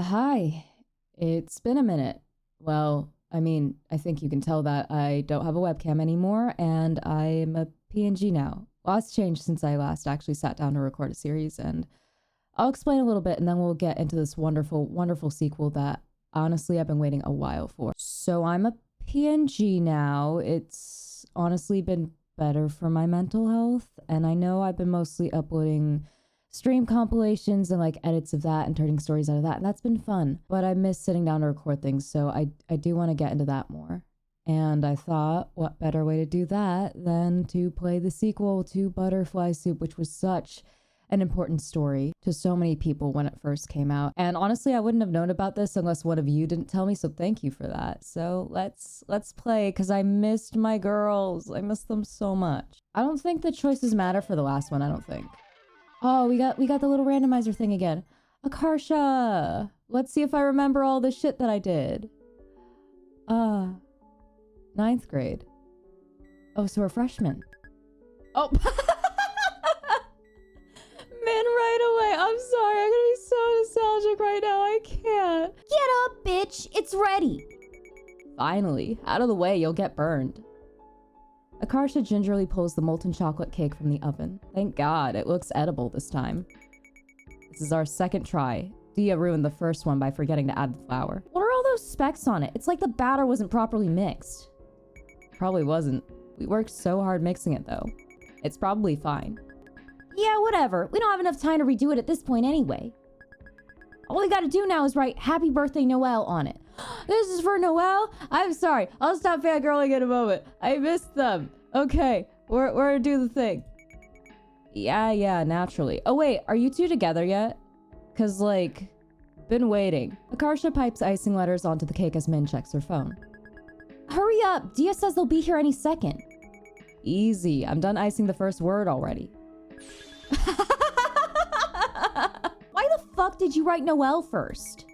Hi. It's been a minute. Well, I mean, I think you can tell that I don't have a webcam anymore, and I'm a PNG now. Lots changed since I last actually sat down to record a series, and I'll explain a little bit, and then we'll get into this wonderful, wonderful sequel that honestly I've been waiting a while for. So I'm a PNG now. It's honestly been better for my mental health, and I know I've been mostly uploading stream compilations and like edits of that and turning stories out of that, and that's been fun, but I miss sitting down to record things, so I do want to get into that more. And I thought, what better way to do that than to play the sequel to Butterfly Soup, which was such an important story to so many people when it first came out. And honestly, I wouldn't have known about this unless one of you didn't tell me, so thank you for that. So let's play, because I missed my girls. I missed them so much. I don't think the choices matter for the last one, I don't think. Oh, we got the little randomizer thing again. Akarsha! Let's see if I remember all the shit that I did. 9th grade. Oh, so we're freshmen. Oh! Man, right away. I'm sorry. I'm gonna be so nostalgic right now. I can't. Get up, bitch. It's ready. Finally. Out of the way, you'll get burned. Akarsha gingerly pulls the molten chocolate cake from the oven. Thank God, it looks edible this time. This is our second try. Dia ruined the first one by forgetting to add the flour. What are all those specks on it? It's like the batter wasn't properly mixed. Probably wasn't. We worked so hard mixing it though. It's probably fine. Yeah, whatever. We don't have enough time to redo it at this point anyway. All we gotta do now is write Happy Birthday Noelle on it. This is for Noelle? I'm sorry. I'll stop fangirling in a moment. I missed them. Okay, we're gonna do the thing. Yeah, naturally. Oh wait, are you two together yet? Cause like, been waiting. Akarsha pipes icing letters onto the cake as Min checks her phone. Hurry up. Dia says they'll be here any second. Easy. I'm done icing the first word already. Why the fuck did you write Noelle first?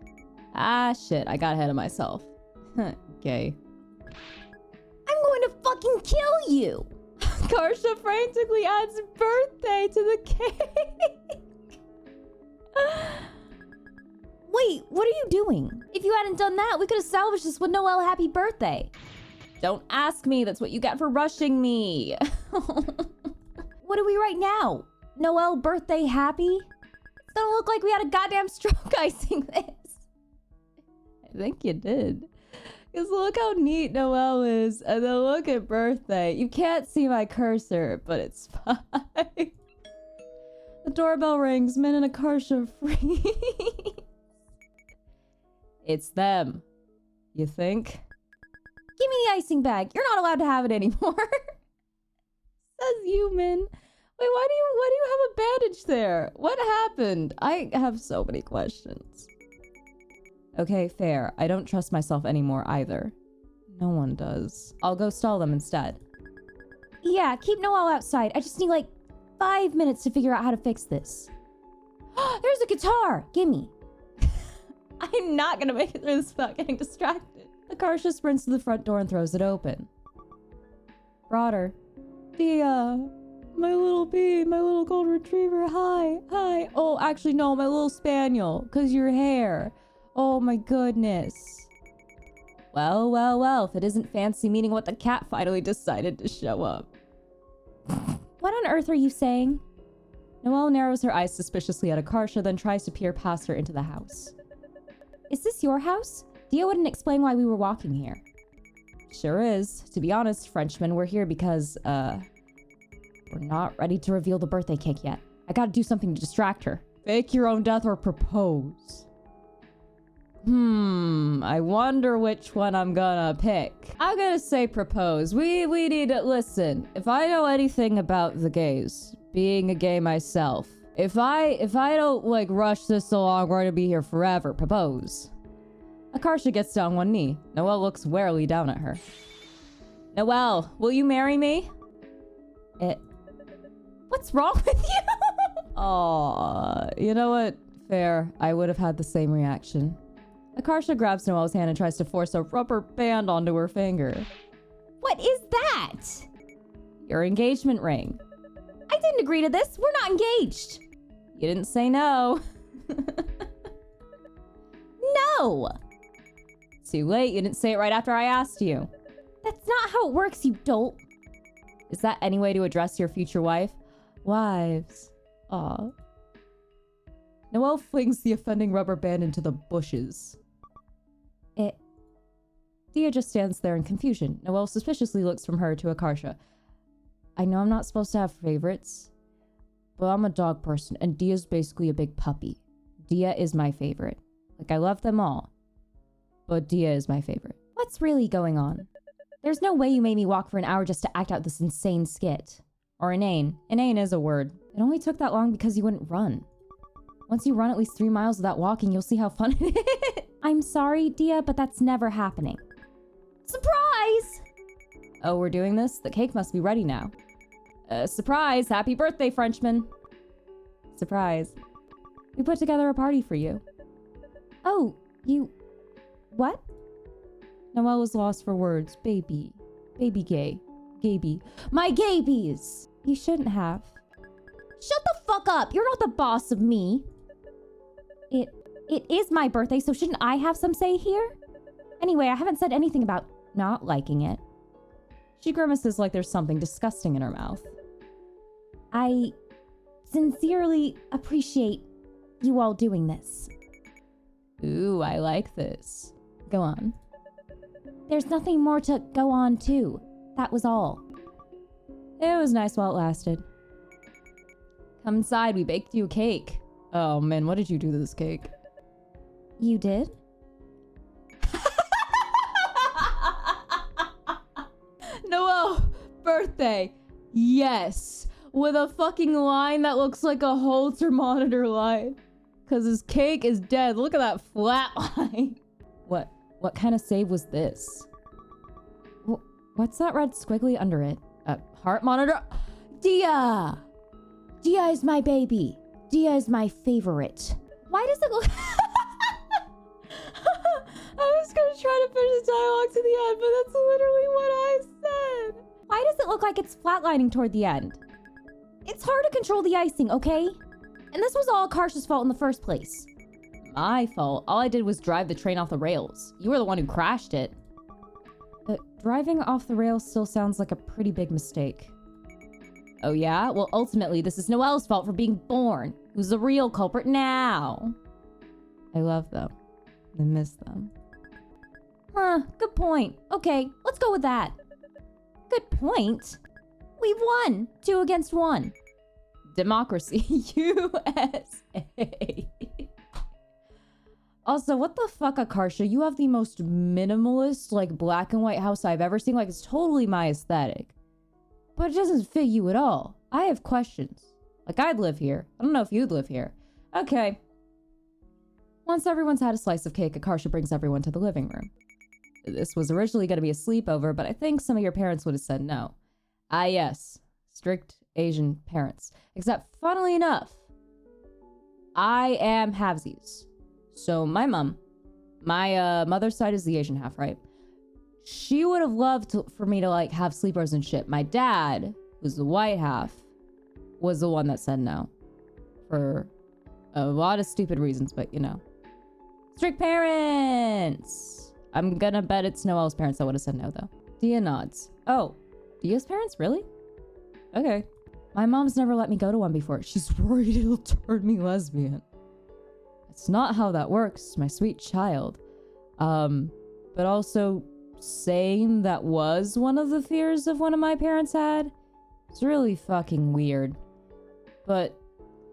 Ah, shit. I got ahead of myself. Gay. I'm going to fucking kill you. Akarsha frantically adds birthday to the cake. Wait, what are you doing? If you hadn't done that, we could have salvaged this with Noelle Happy Birthday. Don't ask me. That's what you get for rushing me. What do we write now? Noelle Birthday Happy? It's gonna look like we had a goddamn stroke icing this. I think you did. Because look how neat Noelle is. And then look at birthday. You can't see my cursor, but it's fine. The doorbell rings. Min and Akarsha freeze. It's them. You think? Give me the icing bag. You're not allowed to have it anymore. Says you, Min. Wait, why do you have a bandage there? What happened? I have so many questions. Okay, fair. I don't trust myself anymore either. No one does. I'll go stall them instead. Yeah, keep Noelle outside. I just need like 5 minutes to figure out how to fix this. There's a guitar! Gimme. I'm not gonna make it through this without getting distracted. Akarsha sprints to the front door and throws it open. Broader. Dia. My little bee, my little gold retriever, hi. Oh, actually, no, my little spaniel, 'cause your hair. Oh my goodness. Well, if it isn't fancy meeting what the cat finally decided to show up. What on earth are you saying? Noelle narrows her eyes suspiciously at Akarsha, then tries to peer past her into the house. Is this your house? Dia wouldn't explain why we were walking here. Sure is. To be honest, Frenchman, we're here because, we're not ready to reveal the birthday cake yet. I gotta do something to distract her. Fake your own death or propose. I wonder which one I'm gonna pick. I'm gonna say propose. We need to listen. If I know anything about the gays, being a gay myself, if I don't like rush this along, we're gonna be here forever. Propose. Akarsha gets down one knee. Noelle looks warily down at her. Noelle, will you marry me? What's wrong with you? Aw, you know what? Fair. I would have had the same reaction. Akarsha grabs Noelle's hand and tries to force a rubber band onto her finger. What is that? Your engagement ring. I didn't agree to this. We're not engaged. You didn't say no. no! Too late, you didn't say it right after I asked you. That's not how it works, you dolt. Is that any way to address your future wife? Wives. Aw. Noelle flings the offending rubber band into the bushes. Dia just stands there in confusion. Noelle suspiciously looks from her to Akarsha. I know I'm not supposed to have favorites, but I'm a dog person, and Dia's basically a big puppy. Dia is my favorite. Like, I love them all, but Dia is my favorite. What's really going on? There's no way you made me walk for an hour just to act out this insane skit. Or inane. Inane is a word. It only took that long because you wouldn't run. Once you run at least 3 miles without walking, you'll see how fun it is. I'm sorry, Dia, but that's never happening. Surprise! Oh, we're doing this? The cake must be ready now. Surprise! Happy birthday, Frenchman! Surprise. We put together a party for you. Oh, you... What? Noelle was lost for words. Baby. Baby gay. Gaby. My gabies! You shouldn't have. Shut the fuck up! You're not the boss of me! It is my birthday, so shouldn't I have some say here? Anyway, I haven't said anything about not liking it. She grimaces like there's something disgusting in her mouth. I sincerely appreciate you all doing this. Ooh, I like this. Go on. There's nothing more to go on to. That was all. It was nice while it lasted. Come inside, we baked you a cake. Oh man, what did you do to this cake? You did? Noelle, birthday. Yes. With a fucking line that looks like a Holter monitor line. Cause his cake is dead. Look at that flat line. What kind of save was this? What's that red squiggly under it? A heart monitor? Dia! Dia is my baby. Dia is my favorite. Why does it look... I was gonna try to finish the dialogue to the end, but that's literally what I said. Why does it look like it's flatlining toward the end? It's hard to control the icing, okay? And this was all Akarsha's fault in the first place. My fault? All I did was drive the train off the rails. You were the one who crashed it. But driving off the rails still sounds like a pretty big mistake. Oh yeah? Well, ultimately, this is Noelle's fault for being born. Who's the real culprit now? I love them. I miss them. Huh, good point. Okay, let's go with that. Good point. We've won. 2 against 1. Democracy. USA. Also, what the fuck, Akarsha? You have the most minimalist, like, black and white house I've ever seen. Like, it's totally my aesthetic. But it doesn't fit you at all. I have questions. Like, I'd live here. I don't know if you'd live here. Okay. Once everyone's had a slice of cake, Akarsha brings everyone to the living room. This was originally going to be a sleepover, but I think some of your parents would have said no. Ah, yes. Strict Asian parents. Except, funnily enough, I am halvesies. So my mom, my mother's side is the Asian half, right? She would have loved for me to, like, have sleepovers and shit. My dad, who's the white half, was the one that said no. For a lot of stupid reasons, but, you know. Strict parents! I'm gonna bet it's Noelle's parents that would have said no, though. Dia nods. Oh, Dia's parents? Really? Okay. My mom's never let me go to one before. She's worried it'll turn me lesbian. It's not how that works, my sweet child. But also saying that was one of the fears of one of my parents had. It's really fucking weird. But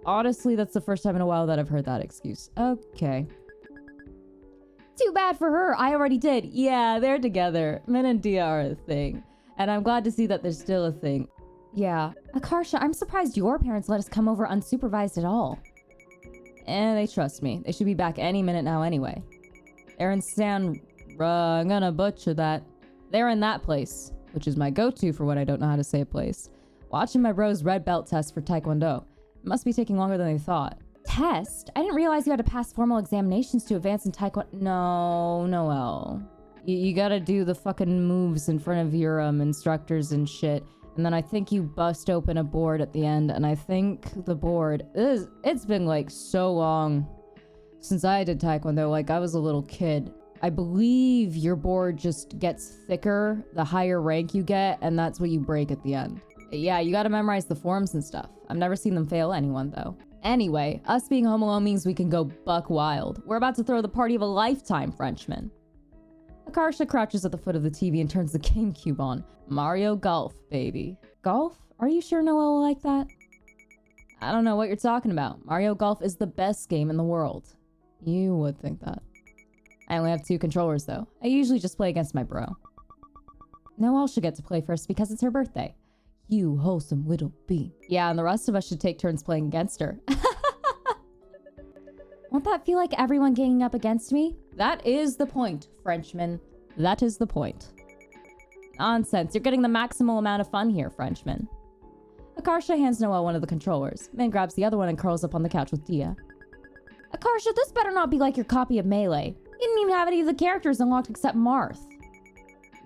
honestly, that's the first time in a while that I've heard that excuse. Okay. Too bad for her. I already did. Yeah, they're together. Min and Dia are a thing. And I'm glad to see that there's still a thing. Yeah. Akarsha, I'm surprised your parents let us come over unsupervised at all. And they trust me. They should be back any minute now anyway. Aaron Stan, I'm gonna butcher that. They're in that place, which is my go-to for when I don't know how to say a place. Watching my bros red belt test for Taekwondo. It must be taking longer than they thought. Test? I didn't realize you had to pass formal examinations to advance in Taekwondo. No, Noelle. You gotta do the fucking moves in front of your instructors and shit. And then I think you bust open a board at the end, and I think the board it's been like so long Since I did taekwondo, like I was a little kid, I believe your board just gets thicker the higher rank you get, and that's what you break at the end. Yeah, you gotta memorize the forms and stuff. I've never seen them fail anyone, though. Anyway, us being home alone means we can go buck wild. We're about to throw the party of a lifetime, Frenchman. Akarsha crouches at the foot of the TV and turns the GameCube on. Mario Golf, baby. Golf? Are you sure Noelle will like that? I don't know what you're talking about. Mario Golf is the best game in the world. You would think that. I only have 2 controllers, though. I usually just play against my bro. Noelle should get to play first because it's her birthday. You wholesome little bee. Yeah, and the rest of us should take turns playing against her. Won't that feel like everyone ganging up against me? That is the point, Frenchman. That is the point. Nonsense. You're getting the maximal amount of fun here, Frenchman. Akarsha hands Noelle one of the controllers. Min grabs the other one and curls up on the couch with Dia. Akarsha, this better not be like your copy of Melee. You didn't even have any of the characters unlocked except Marth.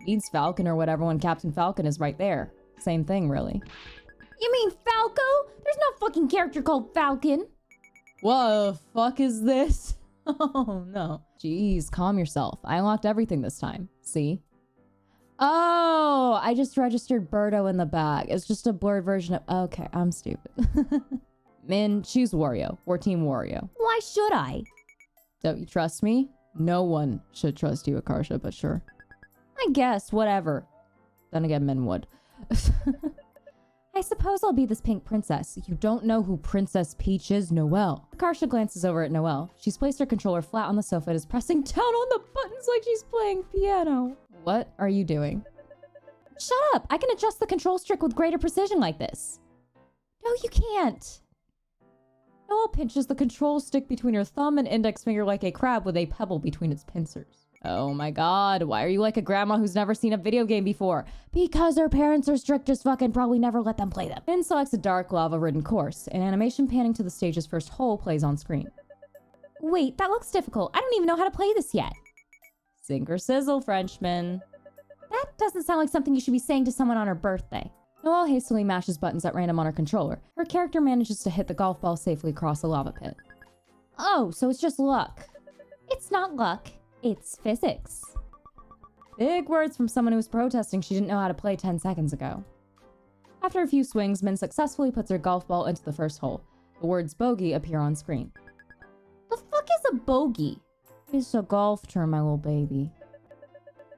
Needs Falcon or whatever when Captain Falcon is right there. Same thing, really. You mean Falco? There's no fucking character called Falcon. What the fuck is this? Oh, no. Jeez, calm yourself. I unlocked everything this time. See? Oh, I just registered Birdo in the bag. It's just a blurred version of... Okay, I'm stupid. Min, choose Wario. We're Team Wario. Why should I? Don't you trust me? No one should trust you, Akarsha, but sure. I guess, whatever. Then again, Min would. I suppose I'll be this pink princess. You don't know who Princess Peach is, Noelle. Akarsha glances over at Noelle. She's placed her controller flat on the sofa and is pressing down on the buttons like she's playing piano. What are you doing? Shut up! I can adjust the control stick with greater precision like this. No, you can't. Noelle pinches the control stick between her thumb and index finger like a crab with a pebble between its pincers. Oh my god, why are you like a grandma who's never seen a video game before? Because their parents are strict as fuck and probably never let them play them. Min selects a dark, lava-ridden course. An animation panning to the stage's first hole plays on screen. Wait, that looks difficult. I don't even know how to play this yet. Sink or sizzle, Frenchman. That doesn't sound like something you should be saying to someone on her birthday. Noelle hastily mashes buttons at random on her controller. Her character manages to hit the golf ball safely across a lava pit. Oh, so it's just luck. It's not luck. It's physics. Big words from someone who was protesting she didn't know how to play 10 seconds ago. After a few swings, Min successfully puts her golf ball into the first hole. The words bogey appear on screen. The fuck is a bogey? It's a golf term, my little baby.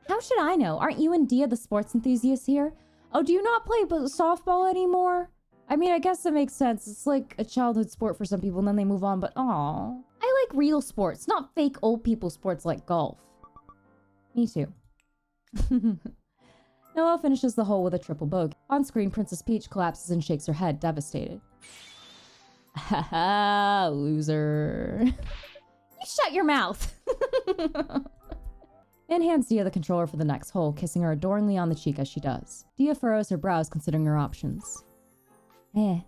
How should I know? Aren't you and Dia the sports enthusiasts here? Oh, do you not play softball anymore? I mean, I guess that makes sense. It's like a childhood sport for some people and then they move on, but aw. I like real sports, not fake old people sports like golf. Me too. Noelle finishes the hole with a triple bogey. On screen, Princess Peach collapses and shakes her head, devastated. Haha, loser. You shut your mouth. Min hands Dia the controller for the next hole, kissing her adoringly on the cheek as she does. Dia furrows her brows, considering her options. Dia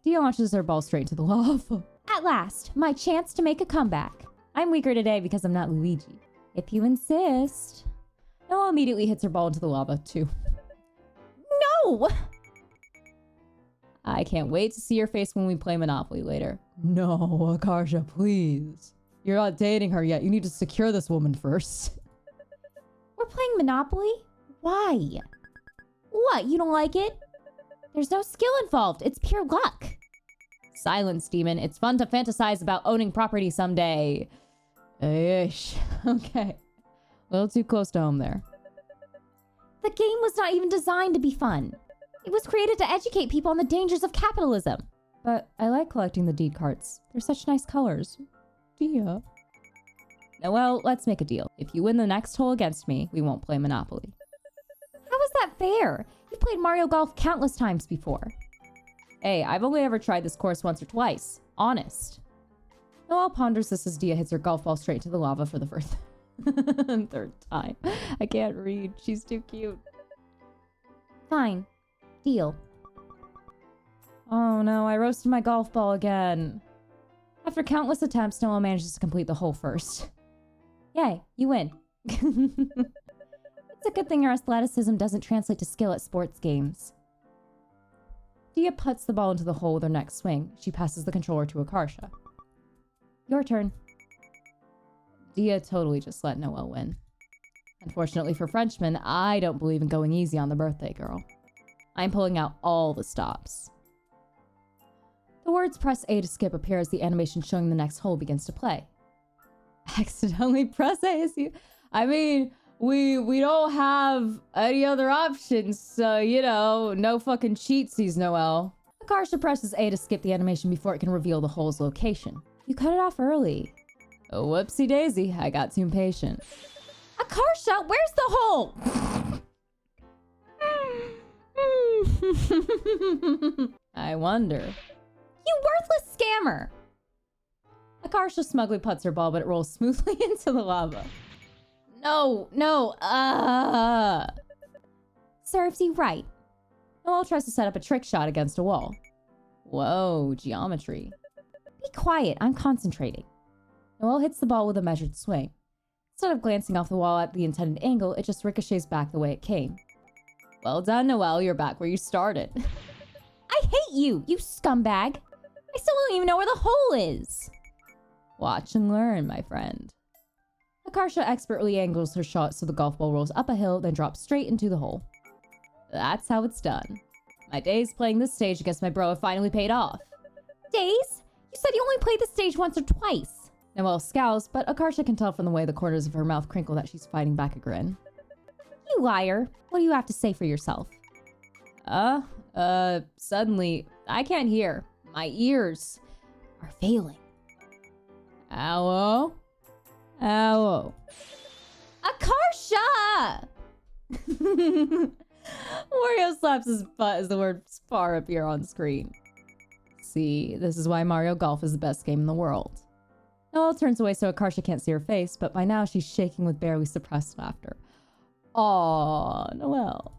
launches her ball straight into the lava. At last, my chance to make a comeback. I'm weaker today because I'm not Luigi. If you insist. Noelle immediately hits her ball into the lava, too. No! I can't wait to see your face when we play Monopoly later. No, Akarsha, please. You're not dating her yet. You need to secure this woman first. We're playing Monopoly? Why? What, you don't like it? There's no skill involved. It's pure luck. Silence, demon. It's fun to fantasize about owning property someday. Ish. Okay. A little too close to home there. The game was not even designed to be fun. It was created to educate people on the dangers of capitalism. But I like collecting the deed cards. They're such nice colors. Dia. Well, let's make a deal. If you win the next hole against me, we won't play Monopoly. How is that fair? You've played Mario Golf countless times before. Hey, I've only ever tried this course once or twice. Honest. Noelle ponders this as Dia hits her golf ball straight to the lava for the first third time. I can't read. She's too cute. Fine. Deal. Oh no, I roasted my golf ball again. After countless attempts, Noelle manages to complete the hole first. Yay, you win. It's a good thing your athleticism doesn't translate to skill at sports games. Dia puts the ball into the hole with her next swing. She passes the controller to Akarsha. Your turn. Dia totally just let Noelle win. Unfortunately for Frenchmen, I don't believe in going easy on the birthday girl. I'm pulling out all the stops. The words press A to skip appear as the animation showing the next hole begins to play. Accidentally press A as you... I mean, we don't have any other options, so, you know, no fucking cheatsies, Noelle. Akarsha presses A to skip the animation before it can reveal the hole's location. You cut it off early. Oh, whoopsie daisy, I got too impatient. Akarsha, where's the hole? I wonder. You worthless scammer! Akarsha smugly puts her ball, but it rolls smoothly into the lava. No, Serves you right. Noelle tries to set up a trick shot against a wall. Whoa, geometry. Be quiet, I'm concentrating. Noelle hits the ball with a measured swing. Instead of glancing off the wall at the intended angle, it just ricochets back the way it came. Well done, Noelle, you're back where you started. I hate you, you scumbag! I still don't even know where the hole is! Watch and learn, my friend. Akarsha expertly angles her shot so the golf ball rolls up a hill, then drops straight into the hole. That's how it's done. My days playing this stage against my bro have finally paid off. Days? You said you only played the stage once or twice. Noelle scowls, but Akarsha can tell from the way the corners of her mouth crinkle that she's fighting back a grin. You liar. What do you have to say for yourself? Suddenly, I can't hear. My ears are failing. Ow. Ow. Akarsha! Wario slaps his butt as the words far appear on screen. See, this is why Mario Golf is the best game in the world. Noelle turns away so Akarsha can't see her face, but by now she's shaking with barely suppressed laughter. Aw, Noelle.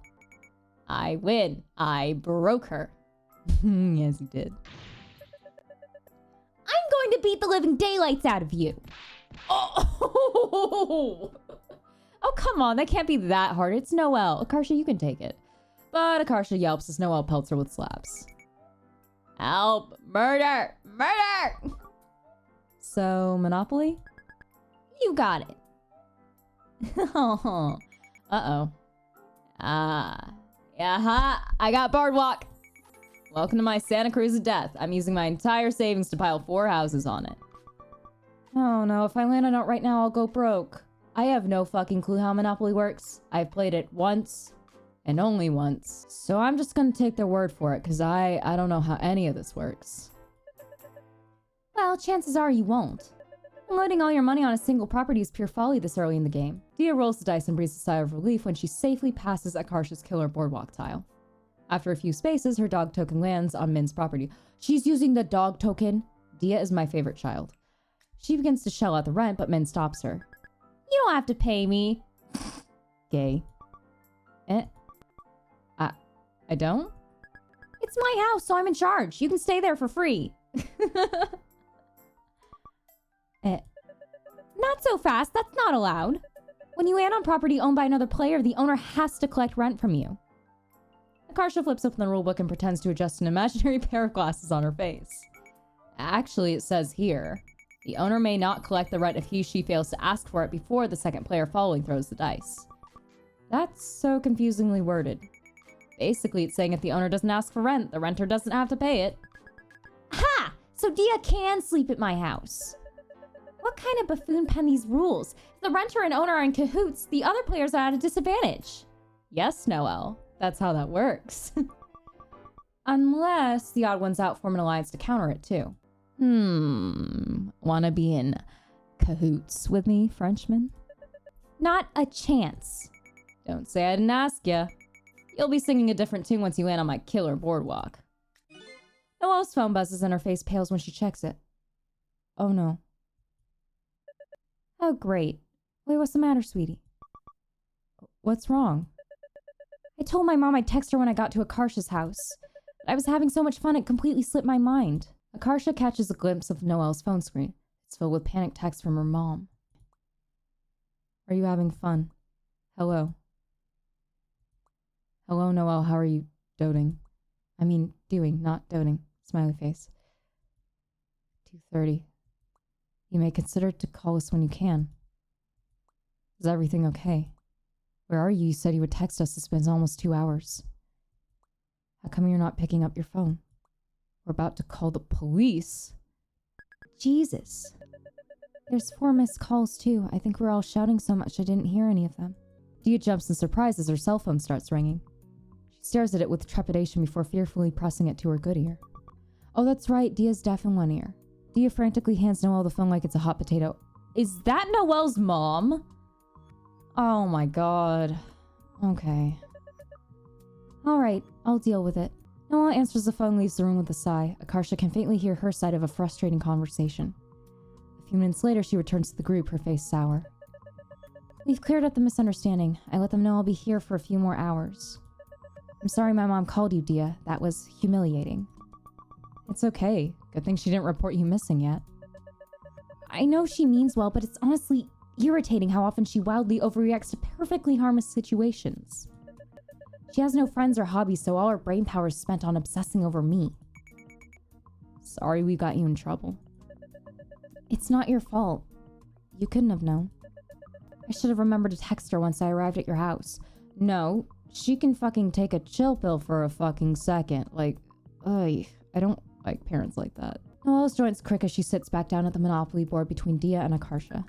I win. I broke her. Yes, you did. I'm going to beat the living daylights out of you. Oh, come on. That can't be that hard. It's Noelle. Akarsha, you can take it. But Akarsha yelps as Noelle pelts her with slaps. Help! Murder! Murder! So, Monopoly? You got it. Uh-oh. Yeah, I got Boardwalk. Welcome to my Santa Cruz of death. I'm using my entire savings to pile 4 houses on it. Oh no, if I land on it right now, I'll go broke. I have no fucking clue how Monopoly works. I've played it once, and only once. So I'm just gonna take their word for it, because I don't know how any of this works. Well, chances are you won't. Unloading all your money on a single property is pure folly this early in the game. Dia rolls the dice and breathes a sigh of relief when she safely passes Akarsha's killer boardwalk tile. After a few spaces, her dog token lands on Min's property. She's using the dog token. Dia is my favorite child. She begins to shell out the rent, but Min stops her. You don't have to pay me. Gay. I don't? It's my house, so I'm in charge. You can stay there for free. Not so fast. That's not allowed. When you land on property owned by another player, the owner has to collect rent from you. Akarsha flips open the rulebook and pretends to adjust an imaginary pair of glasses on her face. Actually, it says here, the owner may not collect the rent if she fails to ask for it before the second player following throws the dice. That's so confusingly worded. Basically, it's saying if the owner doesn't ask for rent, the renter doesn't have to pay it. Ha! So Dia can sleep at my house. What kind of buffoon penned these rules? If the renter and owner are in cahoots, the other players are at a disadvantage. Yes, Noelle. That's how that works. Unless the odd ones out form an alliance to counter it, too. Wanna be in cahoots with me, Frenchman? Not a chance. Don't say I didn't ask ya. You'll be singing a different tune once you land on my killer boardwalk. Noelle's phone buzzes and her face pales when she checks it. Oh no. Oh, great. Wait, what's the matter, sweetie? What's wrong? I told my mom I'd text her when I got to Akarsha's house. But I was having so much fun it completely slipped my mind. Akarsha catches a glimpse of Noelle's phone screen. It's filled with panicked texts from her mom. Are you having fun? Hello. Hello, Noelle. How are you doting? I mean, doing, not doting. Smiley face. 2:30. You may consider to call us when you can. Is everything okay? Where are you? You said you would text us. It's been almost 2 hours. How come you're not picking up your phone? We're about to call the police. Jesus. There's 4 missed calls, too. I think we're all shouting so much I didn't hear any of them. Dia jumps in surprise as her cell phone starts ringing. She stares at it with trepidation before fearfully pressing it to her good ear. Oh, that's right. Dia's deaf in one ear. Dia frantically hands Noelle the phone like it's a hot potato. Is that Noelle's mom? Oh my god. Okay. All right, I'll deal with it. Noelle answers the phone and leaves the room with a sigh. Akarsha can faintly hear her side of a frustrating conversation. A few minutes later, she returns to the group, her face sour. We've cleared up the misunderstanding. I let them know I'll be here for a few more hours. I'm sorry my mom called you, Dia. That was humiliating. It's okay. Good thing she didn't report you missing yet. I know she means well, but it's honestly irritating how often she wildly overreacts to perfectly harmless situations. She has no friends or hobbies, so all her brain power is spent on obsessing over me. Sorry we got you in trouble. It's not your fault. You couldn't have known. I should have remembered to text her once I arrived at your house. No, she can fucking take a chill pill for a fucking second. Like, I don't like parents like that. Noelle's joints crick as she sits back down at the Monopoly board between Dia and Akarsha.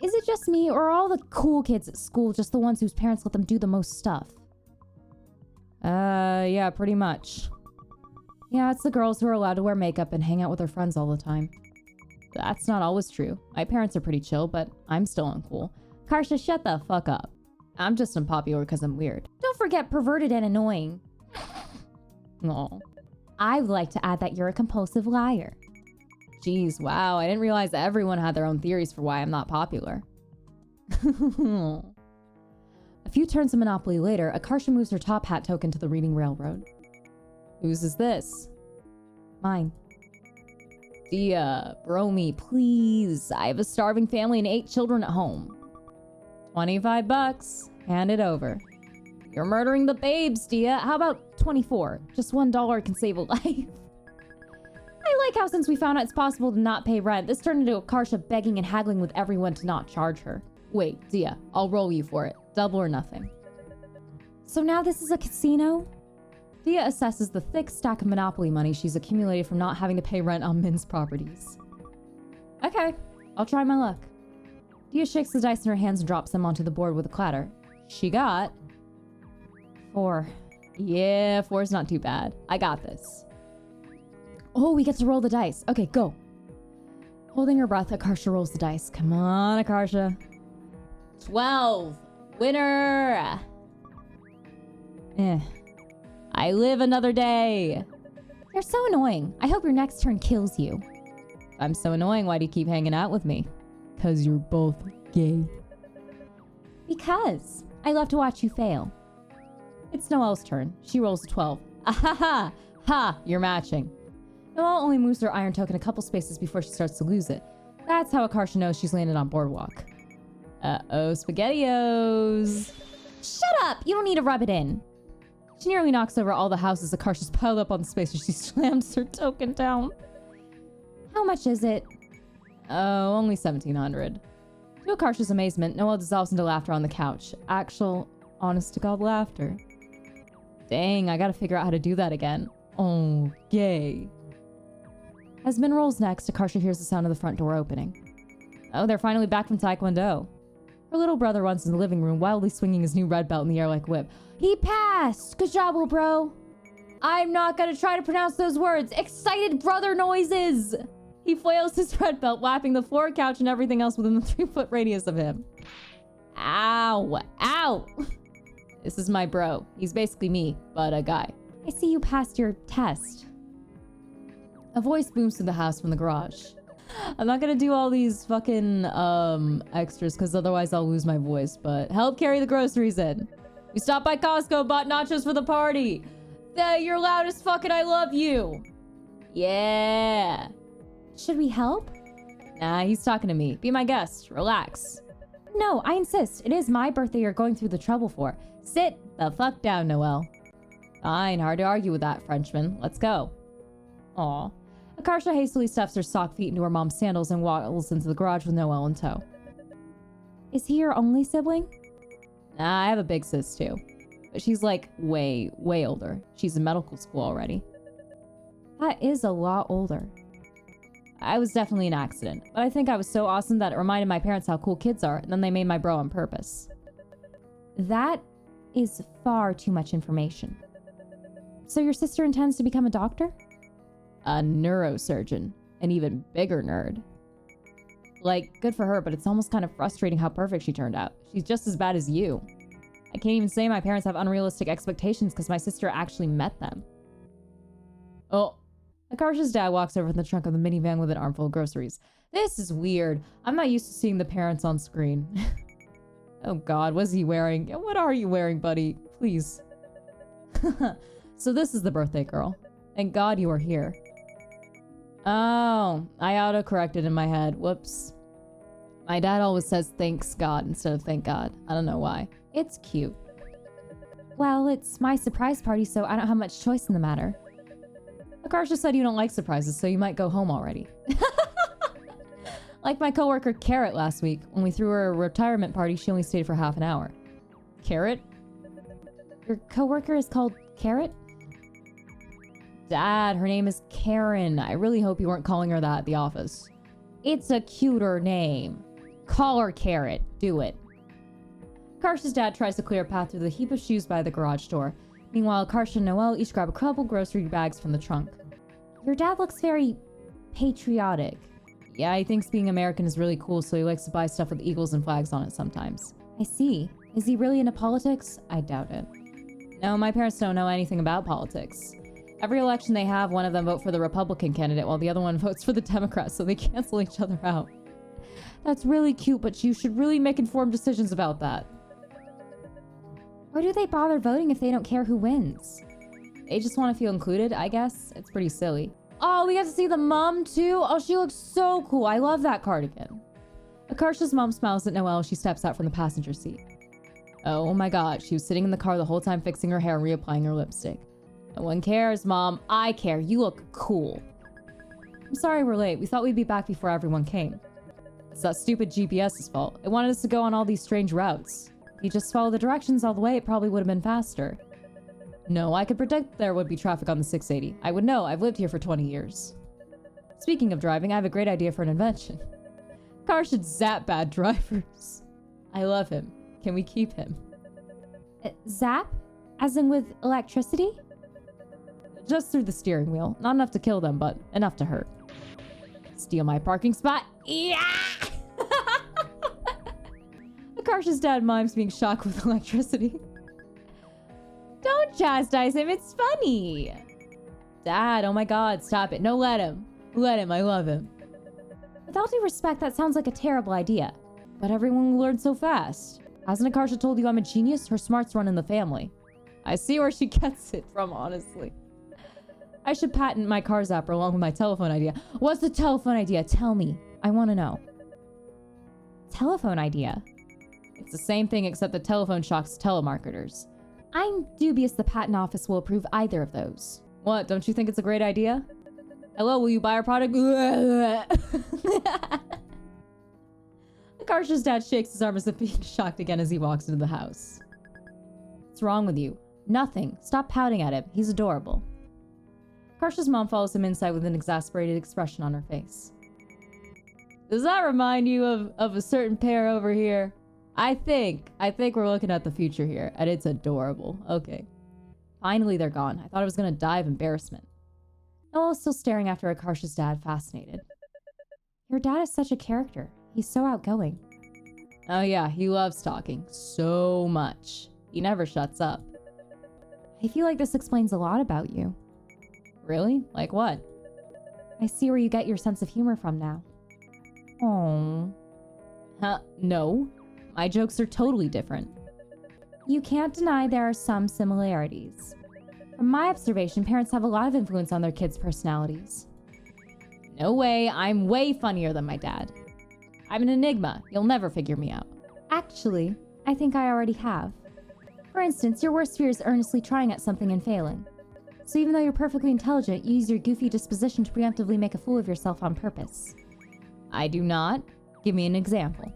Is it just me, or are all the cool kids at school just the ones whose parents let them do the most stuff? Yeah, pretty much. Yeah, it's the girls who are allowed to wear makeup and hang out with their friends all the time. That's not always true. My parents are pretty chill, but I'm still uncool. Akarsha, shut the fuck up. I'm just unpopular because I'm weird. Don't forget perverted and annoying. Aw. I would like to add that you're a compulsive liar. Jeez, wow, I didn't realize that everyone had their own theories for why I'm not popular. A few turns of Monopoly later, Akarsha moves her top hat token to the Reading Railroad. Whose is this? Mine. Dia, bro me, please. I have a starving family and 8 children at home. $25. Hand it over. You're murdering the babes, Dia. How about 24? Just $1 can save a life. I like how since we found out it's possible to not pay rent, this turned into Akarsha begging and haggling with everyone to not charge her. Wait, Dia, I'll roll you for it. Double or nothing. So now this is a casino? Dia assesses the thick stack of Monopoly money she's accumulated from not having to pay rent on Min's properties. Okay, I'll try my luck. Dia shakes the dice in her hands and drops them onto the board with a clatter. She got 4. Yeah, 4's not too bad. I got this. Oh, we get to roll the dice. Okay, go. Holding her breath, Akarsha rolls the dice. Come on, Akarsha. 12. Winner. I live another day. You're so annoying. I hope your next turn kills you. I'm so annoying. Why do you keep hanging out with me? 'Cause you're both gay. Because I love to watch you fail. It's Noelle's turn. She rolls a 12. Ahaha! Ha! You're matching. Noelle only moves her iron token a couple spaces before she starts to lose it. That's how Akarsha knows she's landed on Boardwalk. Uh-oh, SpaghettiOs. Shut up! You don't need to rub it in. She nearly knocks over all the houses Akarsha's piled up on the space as she slams her token down. How much is it? Oh, only 1,700. To Akarsha's amazement, Noelle dissolves into laughter on the couch. Actual, honest-to-God laughter. Dang, I gotta figure out how to do that again. Oh, gay. As Min rolls next, Akarsha hears the sound of the front door opening. Oh, they're finally back from Taekwondo. Her little brother runs in the living room, wildly swinging his new red belt in the air like a whip. He passed! Good job, little bro. I'm not gonna try to pronounce those words. Excited brother noises! He flails his red belt, whapping the floor, couch, and everything else within the 3-foot radius of him. Ow! Ow! This is my bro. He's basically me, but a guy. I see you passed your test. A voice booms through the house from the garage. I'm not gonna do all these fucking, extras, because otherwise I'll lose my voice, but help carry the groceries in. We stopped by Costco, bought nachos for the party. You're loud as fuck and I love you. Yeah. Should we help? Nah, he's talking to me. Be my guest. Relax. No, I insist. It is my birthday you're going through the trouble for. Sit the fuck down, Noelle. Fine, hard to argue with that, Frenchman. Let's go. Aw. Akarsha hastily stuffs her sock feet into her mom's sandals and waddles into the garage with Noelle in tow. Is he your only sibling? Nah, I have a big sis too. But she's like way, way older. She's in medical school already. That is a lot older. I was definitely an accident, but I think I was so awesome that it reminded my parents how cool kids are, and then they made my bro on purpose. That is far too much information. So your sister intends to become a doctor? A neurosurgeon. An even bigger nerd. Like, good for her, but it's almost kind of frustrating how perfect she turned out. She's just as bad as you. I can't even say my parents have unrealistic expectations because my sister actually met them. Oh. Akarsha's dad walks over in the trunk of the minivan with an armful of groceries. This is weird. I'm not used to seeing the parents on screen. Oh god, what's he wearing? What are you wearing, buddy? Please. So this is the birthday girl. Thank god you are here. Oh, I auto-corrected in my head. Whoops. My dad always says thanks God instead of thank God. I don't know why. It's cute. Well, it's my surprise party, so I don't have much choice in the matter. Akarsha said you don't like surprises, so you might go home already. Like my coworker Carrot last week. When we threw her a retirement party, she only stayed for half an hour. Carrot? Your coworker is called Carrot? Dad, her name is Karen. I really hope you weren't calling her that at the office. It's a cuter name. Call her Carrot. Do it. Akarsha's dad tries to clear a path through the heap of shoes by the garage door. Meanwhile, Akarsha and Noelle each grab a couple grocery bags from the trunk. Your dad looks very patriotic. Yeah, he thinks being American is really cool, so he likes to buy stuff with eagles and flags on it sometimes. I see. Is he really into politics? I doubt it. No, my parents don't know anything about politics. Every election they have, one of them vote for the Republican candidate while the other one votes for the Democrats, so they cancel each other out. That's really cute, but you should really make informed decisions about that. Why do they bother voting if they don't care who wins? They just want to feel included, I guess. It's pretty silly. Oh, we got to see the mom too? Oh, she looks so cool. I love that cardigan. Akarsha's mom smiles at Noelle as she steps out from the passenger seat. Oh my god, she was sitting in the car the whole time fixing her hair and reapplying her lipstick. No one cares, Mom. I care. You look cool. I'm sorry we're late. We thought we'd be back before everyone came. It's that stupid GPS's fault. It wanted us to go on all these strange routes. If you just followed the directions all the way, it probably would have been faster. No, I could predict there would be traffic on the 680. I would know. I've lived here for 20 years. Speaking of driving, I have a great idea for an invention. Cars should zap bad drivers. I love him. Can we keep him? Zap? As in with electricity? Just through the steering wheel. Not enough to kill them, but enough to hurt. Steal my parking spot? Yeah! Akarsha's dad mimes being shocked with electricity. Don't chastise him, it's funny. Dad, oh my god, stop it. No, let him. Let him, I love him. With all due respect, that sounds like a terrible idea. But everyone will learn so fast. Hasn't Akarsha told you I'm a genius? Her smarts run in the family. I see where she gets it from, honestly. I should patent my car zapper along with my telephone idea. What's the telephone idea? Tell me. I want to know. Telephone idea? It's the same thing except the telephone shocks telemarketers. I'm dubious the patent office will approve either of those. What, don't you think it's a great idea? Hello, will you buy our product? Akarsha's dad shakes his arm as if being shocked again as he walks into the house. What's wrong with you? Nothing. Stop pouting at him. He's adorable. Akarsha's mom follows him inside with an exasperated expression on her face. Does that remind you of a certain pair over here? I think we're looking at the future here, and it's adorable. Okay. Finally, they're gone. I thought I was gonna die of embarrassment. Noelle's still staring after Akarsha's dad, fascinated. Your dad is such a character. He's so outgoing. Oh yeah, he loves talking. So much. He never shuts up. I feel like this explains a lot about you. Really? Like what? I see where you get your sense of humor from now. Oh. Huh? No. My jokes are totally different. You can't deny there are some similarities. From my observation, parents have a lot of influence on their kids' personalities. No way. I'm way funnier than my dad. I'm an enigma. You'll never figure me out. Actually, I think I already have. For instance, your worst fear is earnestly trying at something and failing. So even though you're perfectly intelligent, you use your goofy disposition to preemptively make a fool of yourself on purpose. I do not. Give me an example.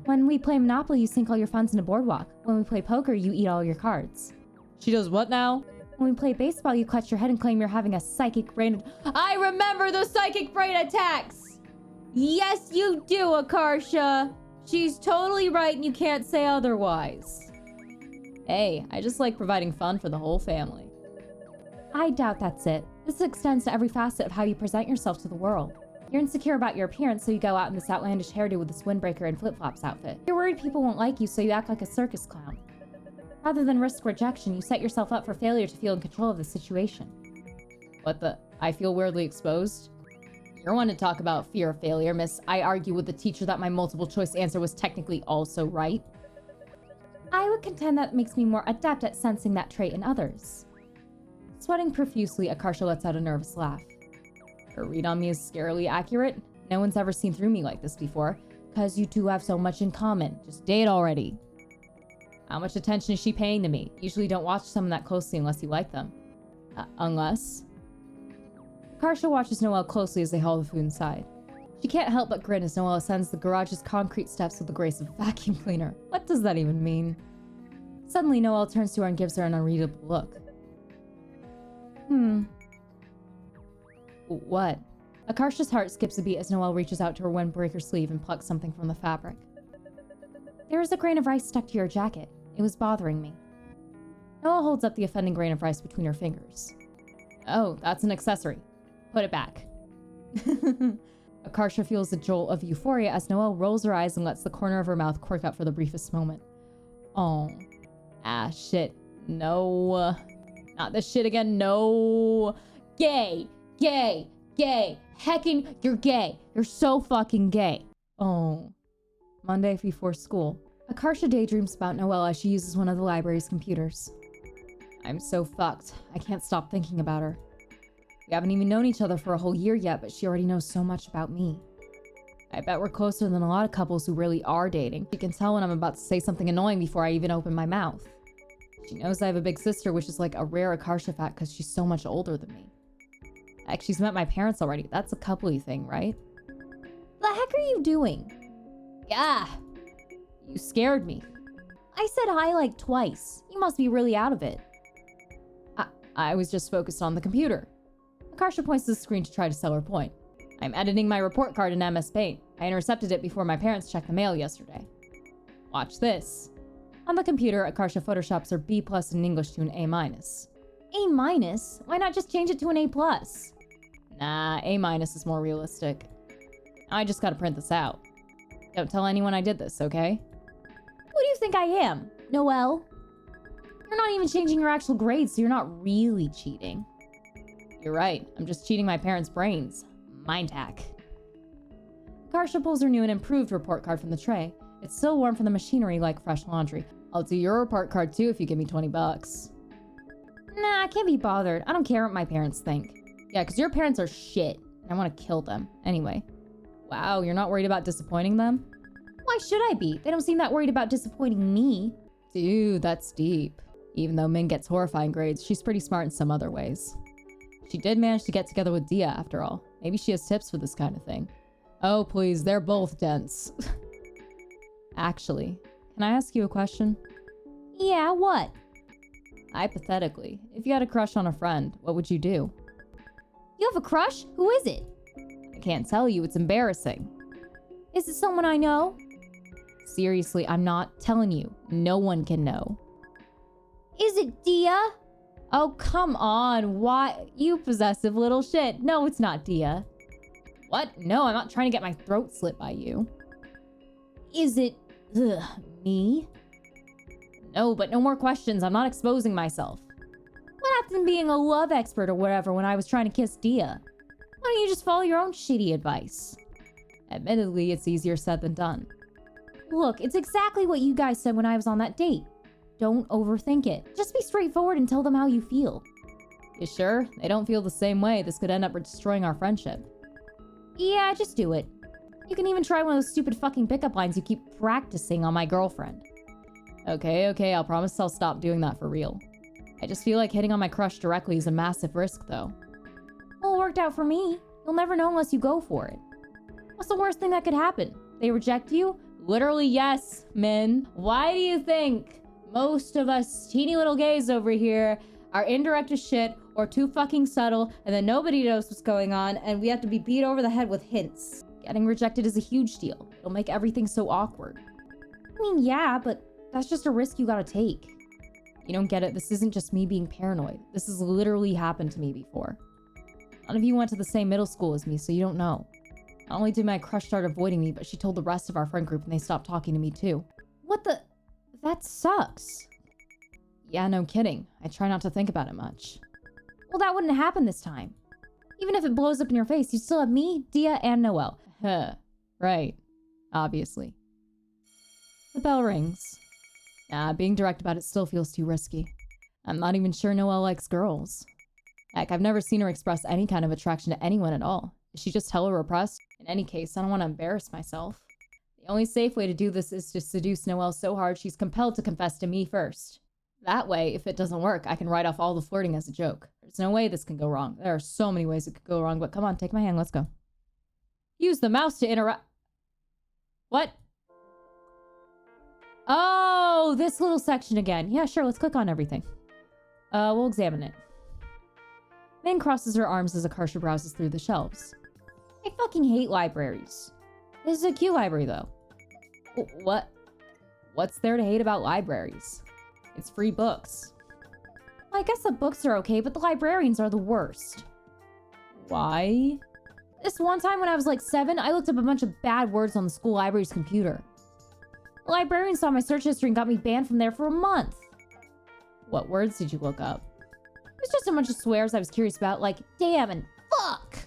When we play Monopoly, you sink all your funds in a boardwalk. When we play poker, you eat all your cards. She does what now? When we play baseball, you clutch your head and claim you're having a psychic brain. I remember the psychic brain attacks! Yes, you do, Akarsha. She's totally right and you can't say otherwise. Hey, I just like providing fun for the whole family. I doubt that's it. This extends to every facet of how you present yourself to the world. You're insecure about your appearance, so you go out in this outlandish hairdo with this windbreaker and flip-flops outfit. You're worried people won't like you, so you act like a circus clown. Rather than risk rejection, you set yourself up for failure to feel in control of the situation. What the? I feel weirdly exposed? You're one to talk about fear of failure, miss. I argue with the teacher that my multiple choice answer was technically also right. I would contend that makes me more adept at sensing that trait in others. Sweating profusely, Akarsha lets out a nervous laugh. Her read on me is scarily accurate. No one's ever seen through me like this before. 'Cause you two have so much in common. Just date already. How much attention is she paying to me? Usually don't watch someone that closely unless you like them. Unless? Akarsha watches Noelle closely as they haul the food inside. She can't help but grin as Noelle ascends the garage's concrete steps with the grace of a vacuum cleaner. What does that even mean? Suddenly, Noelle turns to her and gives her an unreadable look. What? Akarsha's heart skips a beat as Noelle reaches out to her windbreaker sleeve and plucks something from the fabric. There is a grain of rice stuck to your jacket. It was bothering me. Noelle holds up the offending grain of rice between her fingers. Oh, that's an accessory. Put it back. Akarsha feels a jolt of euphoria as Noelle rolls her eyes and lets the corner of her mouth quirk up for the briefest moment. Oh. Ah, shit. No. Not this shit again. No. Gay. Gay. Gay. Heckin', you're gay. You're so fucking gay. Oh. Monday before school. Akarsha daydreams about Noelle as she uses one of the library's computers. I'm so fucked. I can't stop thinking about her. We haven't even known each other for a whole year yet, but she already knows so much about me. I bet we're closer than a lot of couples who really are dating. She can tell when I'm about to say something annoying before I even open my mouth. She knows I have a big sister, which is like a rare Akarsha fact because she's so much older than me. Heck, she's met my parents already. That's a couple-y thing, right? The heck are you doing? Yeah. You scared me. I said hi like twice. You must be really out of it. I was just focused on the computer. Akarsha points to the screen to try to sell her point. I'm editing my report card in MS Paint. I intercepted it before my parents checked the mail yesterday. Watch this. On the computer, Akarsha photoshops her B+ in English to an A-. A-? Why not just change it to an A+? Nah, A- is more realistic. I just gotta print this out. Don't tell anyone I did this, okay? Who do you think I am? Noelle? You're not even changing your actual grades, so you're not really cheating. You're right. I'm just cheating my parents' brains. Mind hack. Akarsha pulls her new and improved report card from the tray. It's still warm from the machinery like fresh laundry. I'll do your report card too if you give me $20. Nah, I can't be bothered. I don't care what my parents think. Yeah, because your parents are shit. I want to kill them. Anyway. Wow, you're not worried about disappointing them? Why should I be? They don't seem that worried about disappointing me. Dude, that's deep. Even though Min gets horrifying grades, she's pretty smart in some other ways. She did manage to get together with Dia, after all. Maybe she has tips for this kind of thing. Oh, please, they're both dense. Actually, can I ask you a question? Yeah, what? Hypothetically, if you had a crush on a friend, what would you do? You have a crush? Who is it? I can't tell you, it's embarrassing. Is it someone I know? Seriously, I'm not telling you. No one can know. Is it Dia? Oh, come on. Why? You possessive little shit. No, it's not Dia. What? No, I'm not trying to get my throat slit by you. Is it... me? No, but no more questions. I'm not exposing myself. What happened to being a love expert or whatever when I was trying to kiss Dia? Why don't you just follow your own shitty advice? Admittedly, it's easier said than done. Look, it's exactly what you guys said when I was on that date. Don't overthink it. Just be straightforward and tell them how you feel. You sure? They don't feel the same way. This could end up destroying our friendship. Yeah, just do it. You can even try one of those stupid fucking pickup lines you keep practicing on my girlfriend. Okay, I'll promise I'll stop doing that for real. I just feel like hitting on my crush directly is a massive risk, though. Well, it worked out for me. You'll never know unless you go for it. What's the worst thing that could happen? They reject you? Literally, yes, Min. Why do you think most of us teeny little gays over here are indirect as shit or too fucking subtle, and then nobody knows what's going on, and we have to be beat over the head with hints? Getting rejected is a huge deal. It'll make everything so awkward. I mean, yeah, but that's just a risk you gotta take. You don't get it. This isn't just me being paranoid. This has literally happened to me before. None of you went to the same middle school as me, so you don't know. Not only did my crush start avoiding me, but she told the rest of our friend group and they stopped talking to me too. What the? That sucks. Yeah, no kidding. I try not to think about it much. Well, that wouldn't happen this time. Even if it blows up in your face, you'd still have me, Dia, and Noelle. Huh. Right. Obviously. The bell rings. Being direct about it still feels too risky. I'm not even sure Noelle likes girls. Heck, I've never seen her express any kind of attraction to anyone at all. Is she just hella repressed? In any case, I don't want to embarrass myself. The only safe way to do this is to seduce Noelle so hard she's compelled to confess to me first. That way, if it doesn't work, I can write off all the flirting as a joke. There's no way this can go wrong. There are so many ways it could go wrong, but come on, take my hand, let's go. Use the mouse to interact. What? Oh, this little section again. Yeah, sure, let's click on everything. We'll examine it. Min crosses her arms as Akarsha browses through the shelves. I fucking hate libraries. This is a cute library, though. What? What's there to hate about libraries? It's free books. Well, I guess the books are okay, but the librarians are the worst. Why? This one time when I was like 7, I looked up a bunch of bad words on the school library's computer. The librarian saw my search history and got me banned from there for a month. What words did you look up? It was just a bunch of swears I was curious about, like damn and fuck.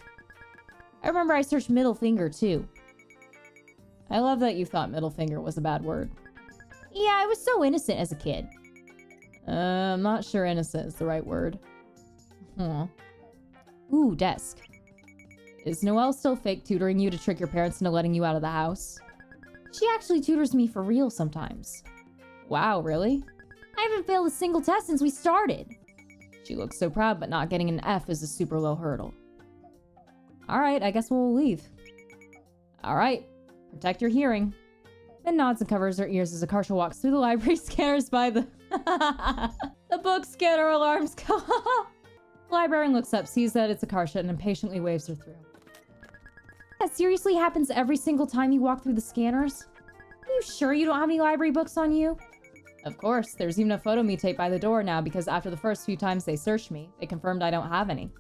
I remember I searched middle finger, too. I love that you thought middle finger was a bad word. Yeah, I was so innocent as a kid. I'm not sure innocent is the right word. Huh. Ooh, desk. Is Noelle still fake tutoring you to trick your parents into letting you out of the house? She actually tutors me for real sometimes. Wow, really? I haven't failed a single test since we started. She looks so proud, but not getting an F is a super low hurdle. Alright, I guess we'll leave. Alright, protect your hearing. Min nods and covers her ears as Akarsha walks through the library, scares by the... the book scanner alarms go off. The librarian looks up, sees that it's Akarsha, and impatiently waves her through. That seriously happens every single time you walk through the scanners? Are you sure you don't have any library books on you? Of course, there's even a photo me tape by the door now because after the first few times they searched me, they confirmed I don't have any.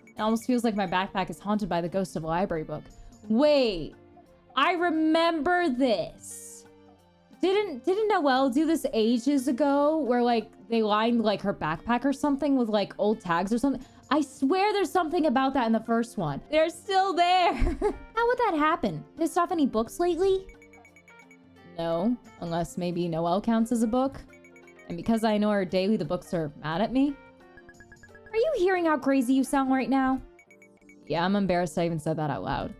It almost feels like my backpack is haunted by the ghost of a library book. Wait, I remember this. Didn't Noelle do this ages ago where like they lined like her backpack or something with like old tags or something? I swear there's something about that in the first one. They're still there. How would that happen? Pissed off any books lately? No, unless maybe Noelle counts as a book. And because I know her daily, the books are mad at me. Are you hearing how crazy you sound right now? Yeah, I'm embarrassed I even said that out loud.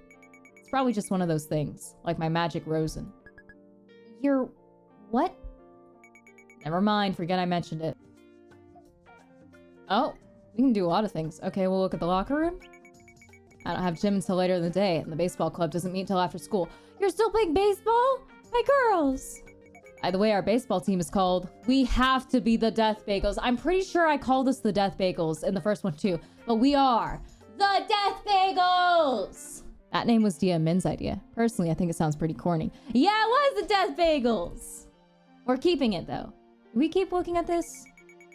It's probably just one of those things, like my magic Rosen. Your what? Never mind, forget I mentioned it. Oh, we can do a lot of things. Okay, we'll look at the locker room. I don't have gym until later in the day, and the baseball club doesn't meet until after school. You're still playing baseball? My girls! By the way, our baseball team is called We Have to Be the Death Bagels. I'm pretty sure I called us the Death Bagels in the first one too, but we are the Death Bagels! That name was Dia and Min's idea. Personally, I think it sounds pretty corny. Yeah, it was the Death Bagels! We're keeping it though. Can we keep looking at this?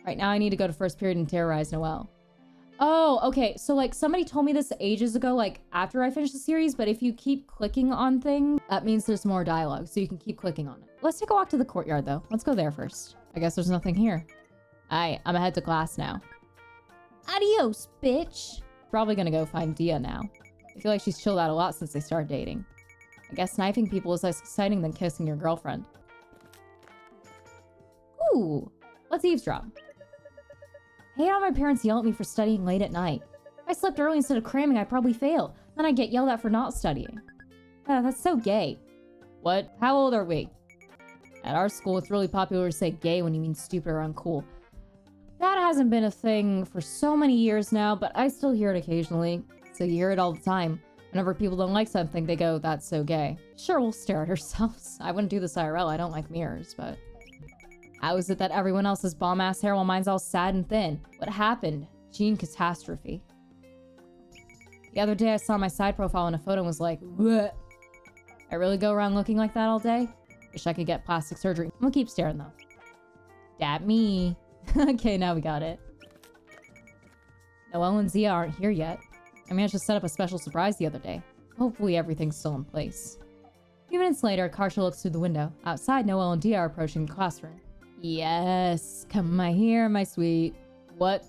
Right now I need to go to first period and terrorize Noelle. Oh, okay. So like somebody told me this ages ago, like after I finished the series, but if you keep clicking on things, that means there's more dialogue. So you can keep clicking on it. Let's take a walk to the courtyard though. Let's go there first. I guess there's nothing here. I'm ahead to class now. Adios, bitch. Probably gonna go find Dia now. I feel like she's chilled out a lot since they started dating. I guess sniping people is less exciting than kissing your girlfriend. Ooh, let's eavesdrop. I hate how my parents yell at me for studying late at night. If I slept early instead of cramming, I'd probably fail. Then I'd get yelled at for not studying. That's so gay. What? How old are we? At our school, it's really popular to say gay when you mean stupid or uncool. That hasn't been a thing for so many years now, but I still hear it occasionally. So you hear it all the time. Whenever people don't like something, they go, "That's so gay." Sure, we'll stare at ourselves. I wouldn't do this IRL, I don't like mirrors, but... How is it that everyone else has bomb-ass hair while mine's all sad and thin? What happened? Gene catastrophe. The other day I saw my side profile in a photo and was like, "What? I really go around looking like that all day? Wish I could get plastic surgery." I'm gonna keep staring though. Dab me. Okay, now we got it. Noelle and Zia aren't here yet. I managed to set up a special surprise the other day. Hopefully everything's still in place. A few minutes later, Karsha looks through the window. Outside, Noelle and Dia are approaching the classroom. Yes, come my here, my sweet. What?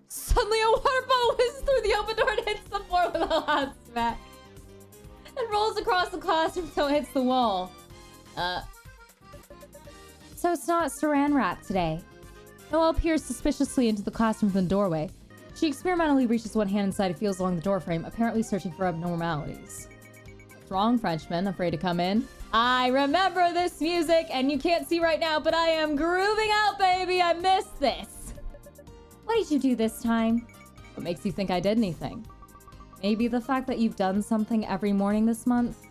Suddenly a water bottle whizzes through the open door and hits the floor with a loud smack. And rolls across the classroom until it hits the wall. So it's not Saran wrap today. Noelle peers suspiciously into the classroom from the doorway. She experimentally reaches one hand inside and feels along the doorframe, apparently searching for abnormalities. What's wrong, Frenchman? Afraid to come in? I remember this music, and you can't see right now, but I am grooving out, baby! I missed this! What did you do this time? What makes you think I did anything? Maybe the fact that you've done something every morning this month?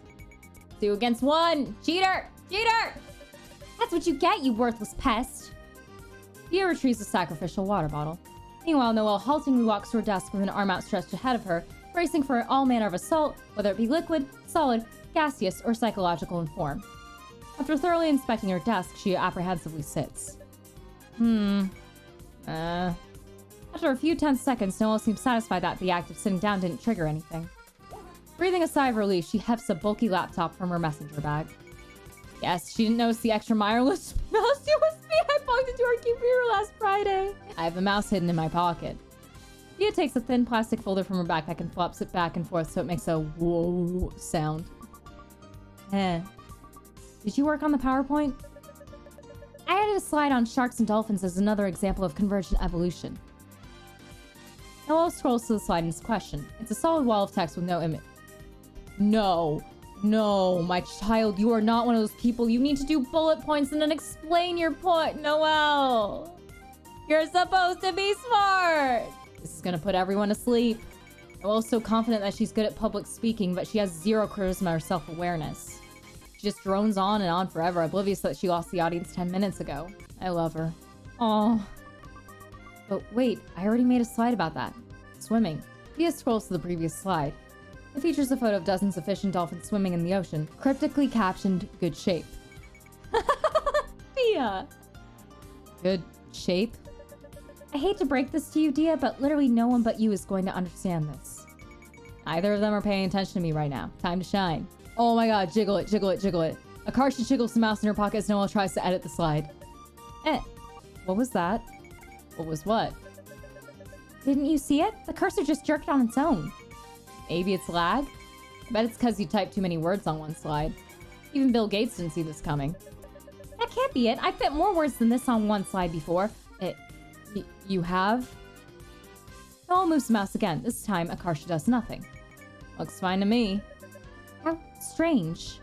2 against 1! Cheater! Cheater! That's what you get, you worthless pest! Dia retrieves the sacrificial water bottle. Meanwhile, Noelle haltingly walks to her desk with an arm outstretched ahead of her, bracing for all manner of assault, whether it be liquid, solid, gaseous, or psychological in form. After thoroughly inspecting her desk, she apprehensively sits. After a few tense seconds, Noelle seems satisfied that the act of sitting down didn't trigger anything. Breathing a sigh of relief, she hefts a bulky laptop from her messenger bag. Yes, she didn't notice the extra wireless mouse USB I plugged into her computer last Friday. I have the mouse hidden in my pocket. Dia takes a thin plastic folder from her backpack and flops it back and forth so it makes a whoa sound. Did you work on the PowerPoint? I added a slide on sharks and dolphins as another example of convergent evolution. Noelle scrolls to the slide and is questioned. It's a solid wall of text with no image. No, my child, you are not one of those people. You need to do bullet points and then explain your point, Noelle. You're supposed to be smart. This is gonna put everyone to sleep. Noelle's so confident that she's good at public speaking, but she has zero charisma or self-awareness. She just drones on and on forever, oblivious that she lost the audience 10 minutes ago. I love her. Aw. But wait, I already made a slide about that. Swimming. Dia scrolls to the previous slide. It features a photo of dozens of fish and dolphins swimming in the ocean, cryptically captioned, "Good shape." Dia! Good shape? I hate to break this to you, Dia, but literally no one but you is going to understand this. Neither of them are paying attention to me right now. Time to shine. Oh my god, jiggle it, jiggle it, jiggle it. Akarsha jiggles the mouse in her pocket as Noelle tries to edit the slide. What was that? What was what? Didn't you see it? The cursor just jerked on its own. Maybe it's lag? I bet it's because you typed too many words on one slide. Even Bill Gates didn't see this coming. That can't be it. I fit more words than this on one slide before. You have? Noelle moves the mouse again. This time, Akarsha does nothing. Looks fine to me. How strange.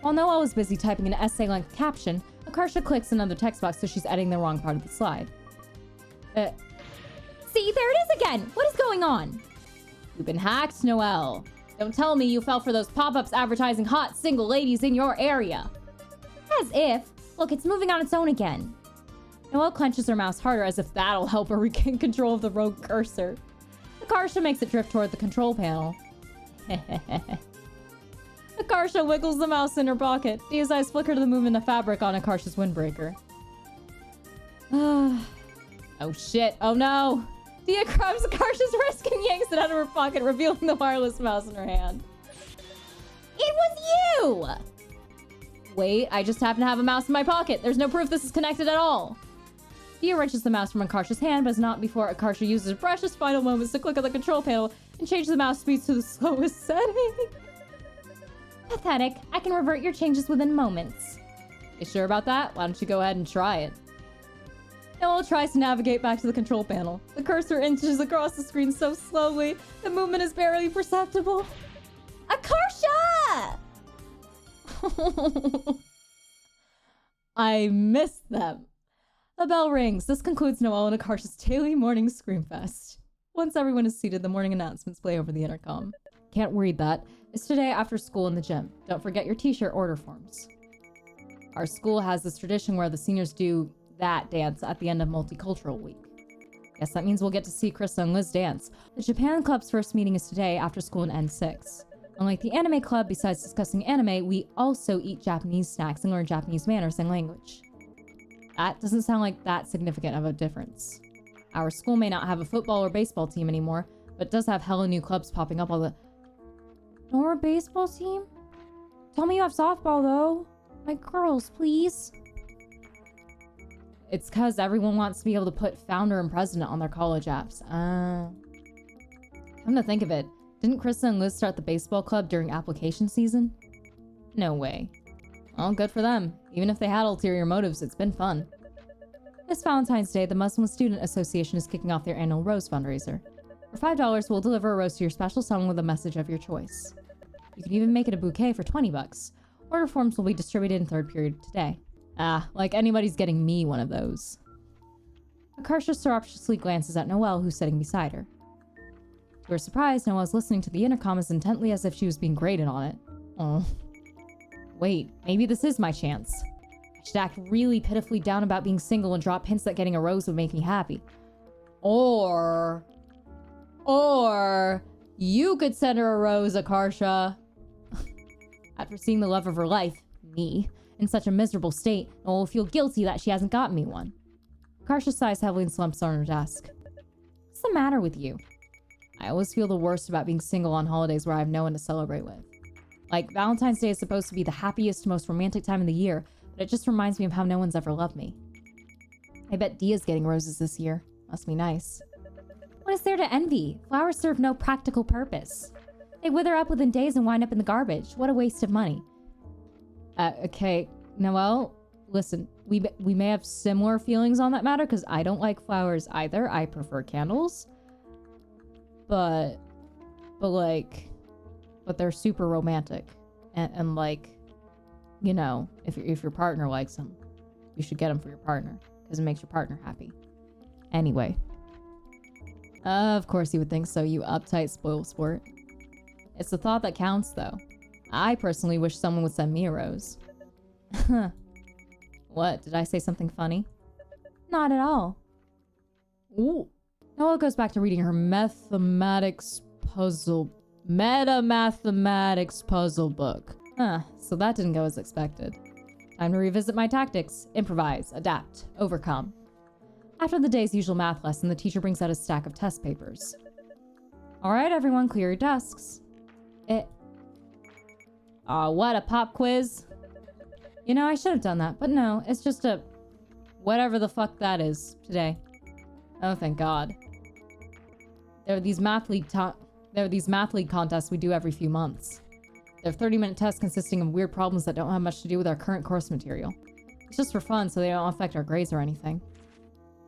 While Noelle was busy typing an essay-length caption, Akarsha clicks another text box so she's editing the wrong part of the slide. See, there it is again! What is going on? You've been hacked, Noelle. Don't tell me you fell for those pop-ups advertising hot single ladies in your area. As if. Look, it's moving on its own again. Noelle clenches her mouse harder as if that'll help her regain control of the rogue cursor. Akarsha makes it drift toward the control panel. Akarsha wiggles the mouse in her pocket. Dia's eyes flicker to the movement of fabric on Akarsha's windbreaker. Oh shit. Oh no. Dia grabs Akarsha's wrist and yanks it out of her pocket, revealing the wireless mouse in her hand. It was you! Wait, I just happen to have a mouse in my pocket. There's no proof this is connected at all. Dia wrenches the mouse from Akarsha's hand, but not before Akarsha uses her precious final moments to click on the control panel and change the mouse speeds to the slowest setting. Pathetic. I can revert your changes within moments. You sure about that? Why don't you go ahead and try it? Noelle tries to navigate back to the control panel. The cursor inches across the screen so slowly, the movement is barely perceptible. Akarsha! I missed them. A bell rings. This concludes Noelle and Akarsha's daily morning Screamfest. Once everyone is seated, the morning announcements play over the intercom. Can't read that. It's today after school in the gym. Don't forget your t-shirt order forms. Our school has this tradition where the seniors do that dance at the end of Multicultural Week. Guess that means we'll get to see Krista and Liz dance. The Japan Club's first meeting is today after school in N6. Unlike the Anime Club, besides discussing anime, we also eat Japanese snacks and learn Japanese manners and language. That doesn't sound like that significant of a difference. Our school may not have a football or baseball team anymore, but it does have hella new clubs popping up all the... No more baseball team? Tell me you have softball, though. My girls, please. It's because everyone wants to be able to put founder and president on their college apps. Come to think of it, didn't Krista and Liz start the baseball club during application season? No way. Well, good for them. Even if they had ulterior motives, it's been fun. This Valentine's Day, the Muslim Student Association is kicking off their annual rose fundraiser. For $5, we'll deliver a rose to your special someone with a message of your choice. You can even make it a bouquet for $20. Order forms will be distributed in third period today. Like anybody's getting me one of those. Akarsha surreptitiously glances at Noelle, who's sitting beside her. To her surprise, Noelle's listening to the intercom as intently as if she was being graded on it. Oh. Wait, maybe this is my chance. I should act really pitifully down about being single and drop hints that getting a rose would make me happy. Or you could send her a rose, Akarsha. After seeing the love of her life, me, in such a miserable state, Noelle will feel guilty that she hasn't gotten me one. Akarsha sighs heavily and slumps on her desk. What's the matter with you? I always feel the worst about being single on holidays where I have no one to celebrate with. Like, Valentine's Day is supposed to be the happiest, most romantic time of the year, but it just reminds me of how no one's ever loved me. I bet Dia's getting roses this year. Must be nice. What is there to envy? Flowers serve no practical purpose. They wither up within days and wind up in the garbage. What a waste of money. Okay, Noelle, listen, we may have similar feelings on that matter, because I don't like flowers either. I prefer candles. But they're super romantic. And like, you know, if your partner likes them, you should get them for your partner, because it makes your partner happy. Anyway. Of course you would think so, you uptight spoil sport. It's the thought that counts, though. I personally wish someone would send me a rose. What, did I say something funny? Not at all. Ooh. Noelle goes back to reading her meta-mathematics puzzle book. So that didn't go as expected. Time to revisit my tactics. Improvise, adapt, overcome. After the day's usual math lesson, the teacher brings out a stack of test papers. Alright, everyone, clear your desks. What, a pop quiz? You know, I should have done that, but no, it's just a... whatever the fuck that is, today. Oh, thank God. There are these math league contests we do every few months. They're 30-minute tests consisting of weird problems that don't have much to do with our current course material. It's just for fun, so they don't affect our grades or anything.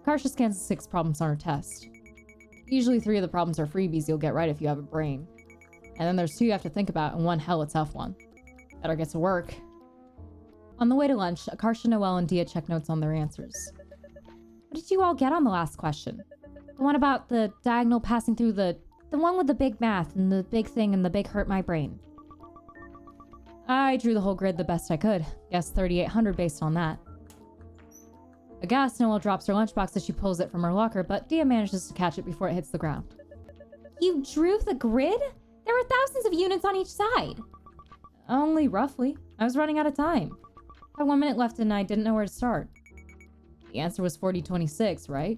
Akarsha scans the 6 problems on her test. Usually 3 of the problems are freebies you'll get right if you have a brain. And then there's 2 you have to think about, and 1 hella tough one. Better get to work. On the way to lunch, Akarsha, Noelle, and Dia check notes on their answers. What did you all get on the last question? The one about the diagonal passing through the one with the big math and the big thing and the big hurt my brain. I drew the whole grid the best I could. Guess 3,800 based on that. Aghast, Noelle drops her lunchbox as she pulls it from her locker, but Dia manages to catch it before it hits the ground. You drew the grid? There were thousands of units on each side. Only roughly. I was running out of time. I had 1 minute left and I didn't know where to start. The answer was 4026, right?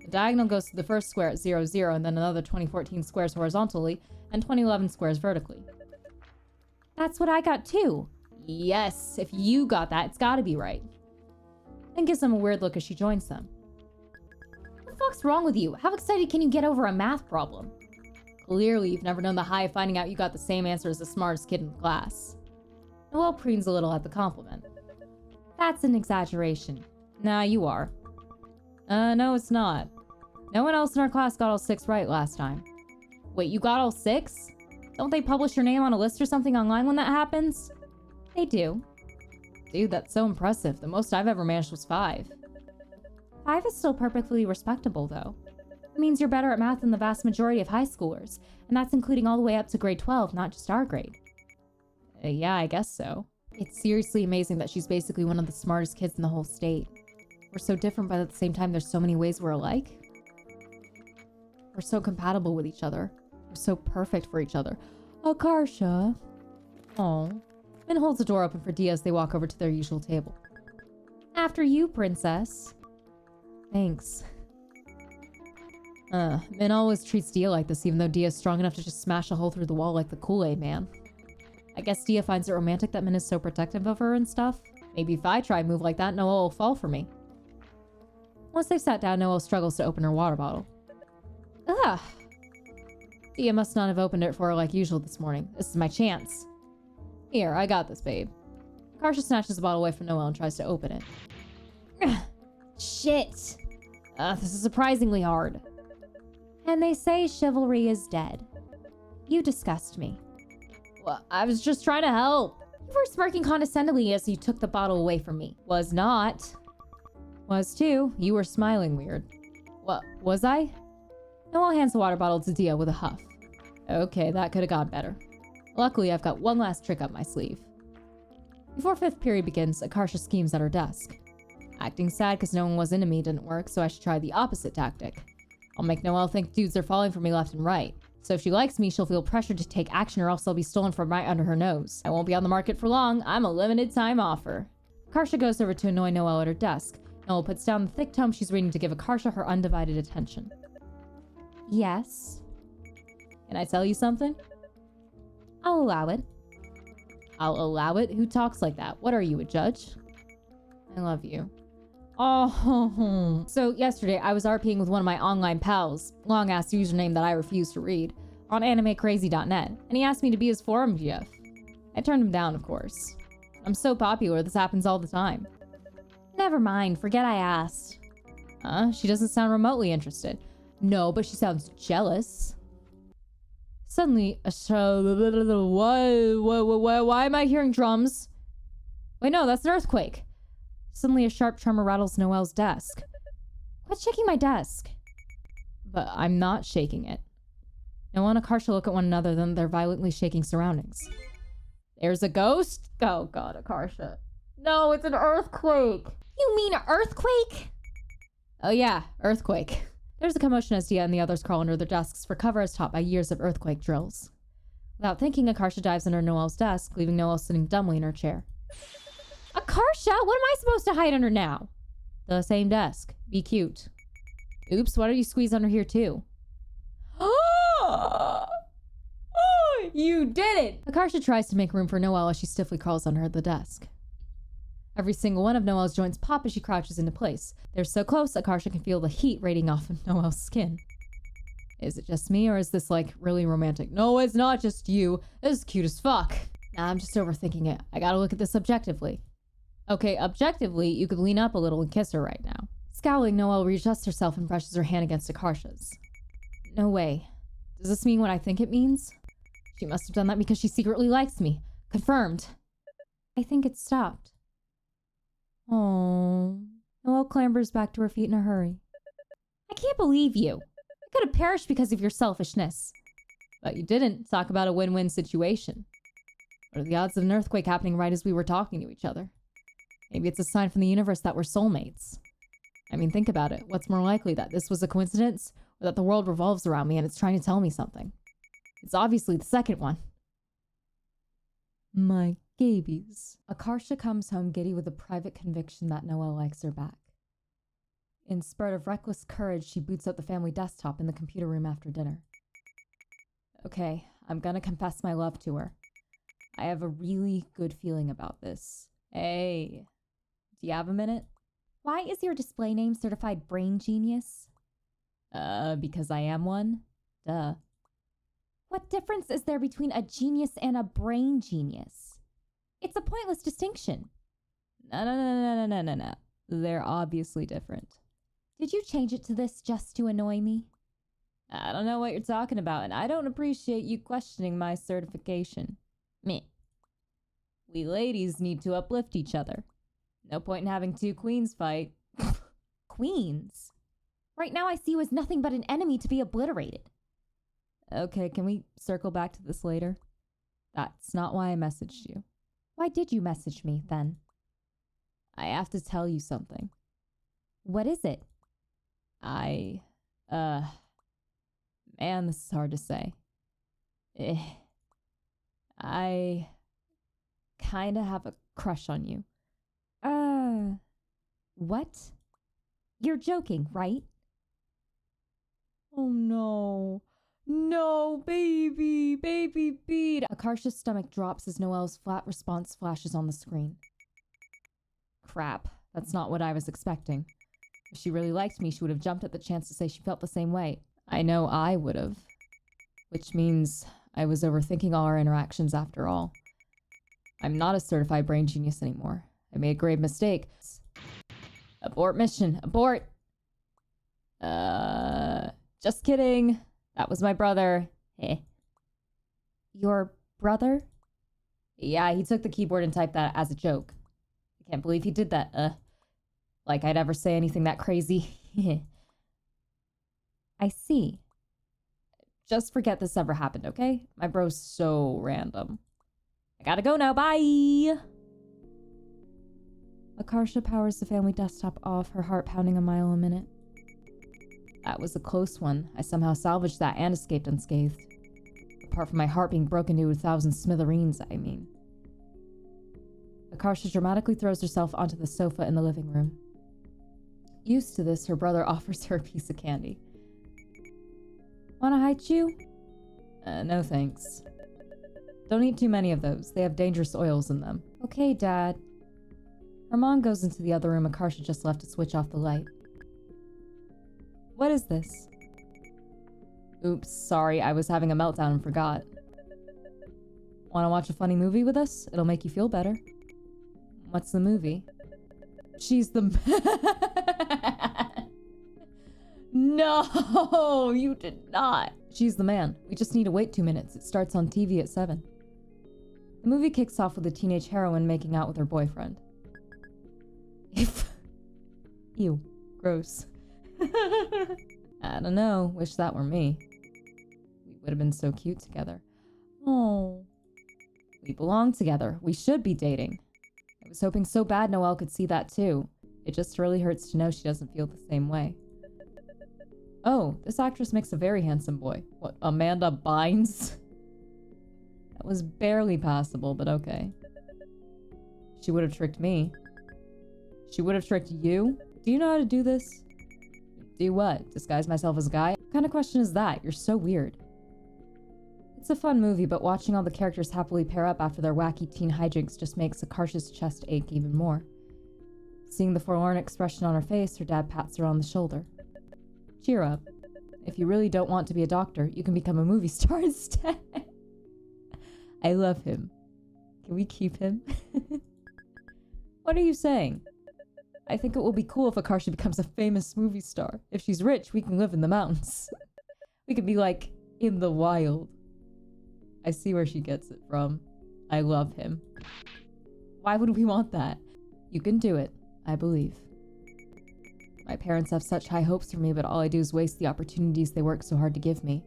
The diagonal goes to the first square at 0, 0, and then another 2014 squares horizontally, and 2011 squares vertically. That's what I got too. Yes, if you got that, it's gotta be right. Then gives them a weird look as she joins them. What the fuck's wrong with you? How excited can you get over a math problem? Clearly, you've never known the high of finding out you got the same answer as the smartest kid in the class. Noelle preens a little at the compliment. That's an exaggeration. Nah, you are. No, it's not. No one else in our class got all 6 right last time. Wait, you got all 6? Don't they publish your name on a list or something online when that happens? They do. Dude, that's so impressive. The most I've ever managed was 5. 5 is still perfectly respectable, though. It means you're better at math than the vast majority of high schoolers, and that's including all the way up to grade 12, not just our grade. Yeah, I guess so. It's seriously amazing that she's basically one of the smartest kids in the whole state. We're so different, but at the same time, there's so many ways we're alike. We're so compatible with each other. We're so perfect for each other. Akarsha. Oh. Min holds the door open for Dia as they walk over to their usual table. After you, princess. Thanks. Min always treats Dia like this, even though Dia's strong enough to just smash a hole through the wall like the Kool-Aid man. I guess Dia finds it romantic that Min is so protective of her and stuff. Maybe if I try a move like that, Noelle will fall for me. Once they've sat down, Noelle struggles to open her water bottle. Ugh. Dia must not have opened it for her like usual this morning. This is my chance. Here, I got this, babe. Akarsha snatches the bottle away from Noelle and tries to open it. Ugh. Shit. This is surprisingly hard. And they say chivalry is dead. You disgust me. Well, I was just trying to help. You were smirking condescendingly as you took the bottle away from me. Was not. Was too. You were smiling weird. What, was I? Noelle hands the water bottle to Dia with a huff. Okay, that could have gone better. Luckily, I've got one last trick up my sleeve. Before 5th period begins, Akarsha schemes at her desk. Acting sad because no one was into me didn't work, so I should try the opposite tactic. I'll make Noelle think dudes are falling for me left and right. So if she likes me, she'll feel pressured to take action or else I'll be stolen from right under her nose. I won't be on the market for long. I'm a limited time offer. Akarsha goes over to annoy Noelle at her desk. Noelle puts down the thick tome she's reading to give Akarsha her undivided attention. Yes. Can I tell you something? I'll allow it. I'll allow it? Who talks like that? What are you, a judge? I love you. Oh, so yesterday I was RPing with one of my online pals, long-ass username that I refuse to read, on animecrazy.net, and he asked me to be his forum GF. I turned him down, of course. I'm so popular, this happens all the time. Never mind, forget I asked. She doesn't sound remotely interested. No, but she sounds jealous. Suddenly, why am I hearing drums? Wait, no, that's an earthquake. Suddenly, a sharp tremor rattles Noelle's desk. Quit shaking my desk. But I'm not shaking it. Noelle and Akarsha look at one another, then their violently shaking surroundings. There's a ghost? Oh god, Akarsha. No, it's an earthquake. You mean earthquake? Oh yeah, earthquake. There's a commotion as Dia and the others crawl under their desks for cover as taught by years of earthquake drills. Without thinking, Akarsha dives under Noelle's desk, leaving Noelle sitting dumbly in her chair. Akarsha, what am I supposed to hide under now? The same desk. Be cute. Oops, why don't you squeeze under here too? Oh, you did it! Akarsha tries to make room for Noelle as she stiffly crawls under the desk. Every single one of Noelle's joints pop as she crouches into place. They're so close, Akarsha can feel the heat radiating off of Noelle's skin. Is it just me, or is this, like, really romantic? No, it's not just you. This is cute as fuck. Nah, I'm just overthinking it. I gotta look at this objectively. Okay, objectively, you could lean up a little and kiss her right now. Scowling, Noelle readjusts herself and brushes her hand against Akarsha's. No way. Does this mean what I think it means? She must have done that because she secretly likes me. Confirmed. I think it stopped. Oh. Noelle clambers back to her feet in a hurry. I can't believe you. I could have perished because of your selfishness. But you didn't. Talk about a win-win situation. What are the odds of an earthquake happening right as we were talking to each other? Maybe it's a sign from the universe that we're soulmates. I mean, think about it. What's more likely, that this was a coincidence, or that the world revolves around me and it's trying to tell me something? It's obviously the second one. My gabies. Akarsha comes home giddy with a private conviction that Noelle likes her back. In spurt of reckless courage, she boots up the family desktop in the computer room after dinner. Okay, I'm gonna confess my love to her. I have a really good feeling about this. Hey, do you have a minute? Why is your display name Certified Brain Genius? Because I am one. Duh. What difference is there between a genius and a brain genius? It's a pointless distinction. No. They're obviously different. Did you change it to this just to annoy me? I don't know what you're talking about, and I don't appreciate you questioning my certification. Meh. We ladies need to uplift each other. No point in having two queens fight. Queens. Right now I see you as nothing but an enemy to be obliterated. Okay, can we circle back to this later? That's not why I messaged you. Why did you message me, then? I have to tell you something. What is it? Man, this is hard to say. I kinda have a crush on you. What? You're joking, right? Oh no. No, baby beat. Akarsha's stomach drops as Noelle's flat response flashes on the screen. Crap, that's not what I was expecting. If she really liked me, she would have jumped at the chance to say she felt the same way. I know I would have. Which means I was overthinking all our interactions after all. I'm not a certified brain genius anymore. I made a grave mistake. Abort mission. Abort! Just kidding. That was my brother. Eh. Your brother? Yeah, he took the keyboard and typed that as a joke. I can't believe he did that. Like I'd ever say anything that crazy. I see. Just forget this ever happened, okay? My bro's so random. I gotta go now, bye! Akarsha powers the family desktop off, her heart pounding a mile a minute. That was a close one. I somehow salvaged that and escaped unscathed. Apart from my heart being broken into 1,000 smithereens, I mean. Akarsha dramatically throws herself onto the sofa in the living room. Used to this, her brother offers her a piece of candy. Wanna hide you? No thanks. Don't eat too many of those. They have dangerous oils in them. Okay, Dad. Her mom goes into the other room Akarsha just left to switch off the light. What is this? Oops, sorry, I was having a meltdown and forgot. Wanna watch a funny movie with us? It'll make you feel better. What's the movie? She's the man. No, you did not. She's the man. We just need to wait 2 minutes. It starts on TV at 7. The movie kicks off with a teenage heroine making out with her boyfriend. Ew. Gross. I don't know. Wish that were me. We would have been so cute together. Oh. We belong together. We should be dating. I was hoping so bad Noelle could see that too. It just really hurts to know she doesn't feel the same way. Oh, this actress makes a very handsome boy. What, Amanda Bynes? That was barely passable, but okay. She would have tricked me. She would have tricked you? Do you know how to do this? Do what? Disguise myself as a guy? What kind of question is that? You're so weird. It's a fun movie, but watching all the characters happily pair up after their wacky teen hijinks just makes Akarsha's chest ache even more. Seeing the forlorn expression on her face, her dad pats her on the shoulder. Cheer up. If you really don't want to be a doctor, you can become a movie star instead. I love him. Can we keep him? What are you saying? I think it will be cool if Akarsha becomes a famous movie star. If she's rich, we can live in the mountains. We could be like, in the wild. I see where she gets it from. I love him. Why would we want that? You can do it, I believe. My parents have such high hopes for me, but all I do is waste the opportunities they work so hard to give me.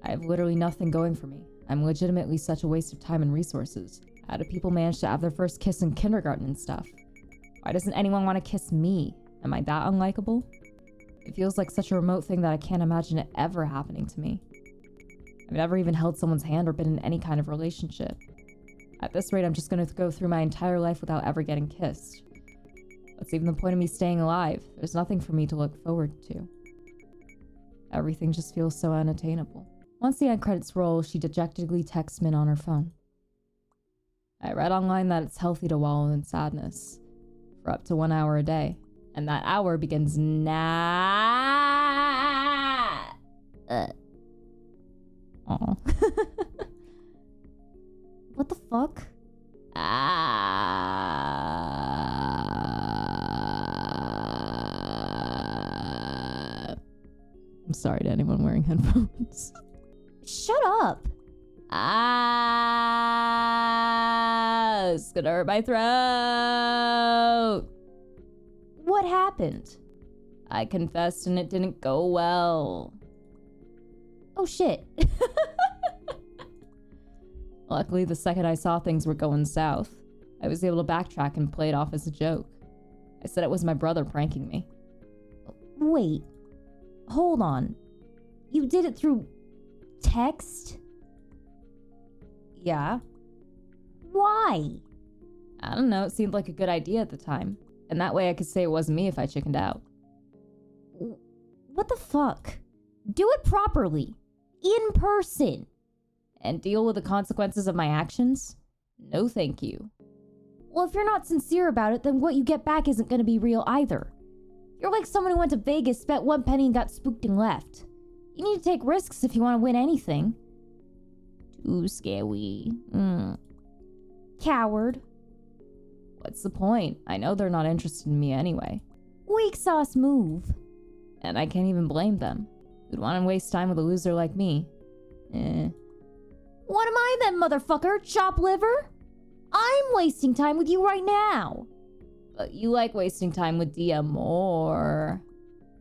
I have literally nothing going for me. I'm legitimately such a waste of time and resources. How do people manage to have their first kiss in kindergarten and stuff? Why doesn't anyone want to kiss me? Am I that unlikable? It feels like such a remote thing that I can't imagine it ever happening to me. I've never even held someone's hand or been in any kind of relationship. At this rate, I'm just going to go through my entire life without ever getting kissed. What's even the point of me staying alive? There's nothing for me to look forward to. Everything just feels so unattainable. Once the end credits roll, she dejectedly texts Min on her phone. I read online that it's healthy to wallow in sadness for up to 1 hour a day, and that hour begins now. Aw. What the fuck? I'm sorry to anyone wearing headphones. Shut up! It's gonna hurt my throat. What happened? I confessed and it didn't go well. Oh shit. Luckily, the second I saw things were going south, I was able to backtrack and play it off as a joke. I said it was my brother pranking me. Wait. Hold on. You did it through text? Yeah. Why? I don't know, it seemed like a good idea at the time. And that way I could say it wasn't me if I chickened out. What the fuck? Do it properly. In person. And deal with the consequences of my actions? No thank you. Well, if you're not sincere about it, then what you get back isn't going to be real either. You're like someone who went to Vegas, spent 1 penny and got spooked and left. You need to take risks if you want to win anything. Too scary. Coward. What's the point? I know they're not interested in me anyway. Weak sauce move. And I can't even blame them. Who'd want to waste time with a loser like me? What am I then, motherfucker? Chop liver? I'm wasting time with you right now. But you like wasting time with Dia more.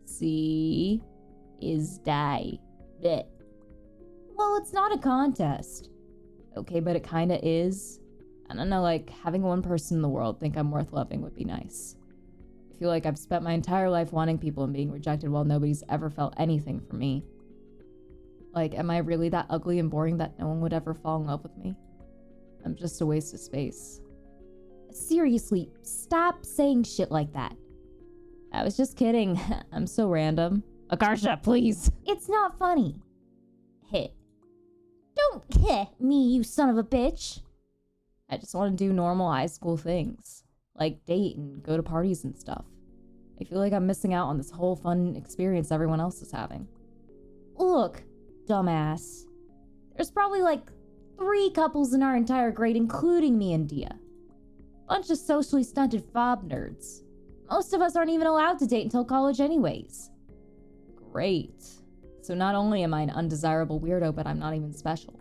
See? Is die. Blech. Well, it's not a contest. Okay, but it kinda is. I don't know, like, having one person in the world think I'm worth loving would be nice. I feel like I've spent my entire life wanting people and being rejected while nobody's ever felt anything for me. Like, am I really that ugly and boring that no one would ever fall in love with me? I'm just a waste of space. Seriously, stop saying shit like that. I was just kidding. I'm so random. Akarsha, please. It's not funny. Hit. Don't hit me, you son of a bitch. I just want to do normal high school things. Like date and go to parties and stuff. I feel like I'm missing out on this whole fun experience everyone else is having. Look, dumbass. There's probably like 3 couples in our entire grade, including me and Dia. Bunch of socially stunted fob nerds. Most of us aren't even allowed to date until college anyways. Great. So not only am I an undesirable weirdo, but I'm not even special.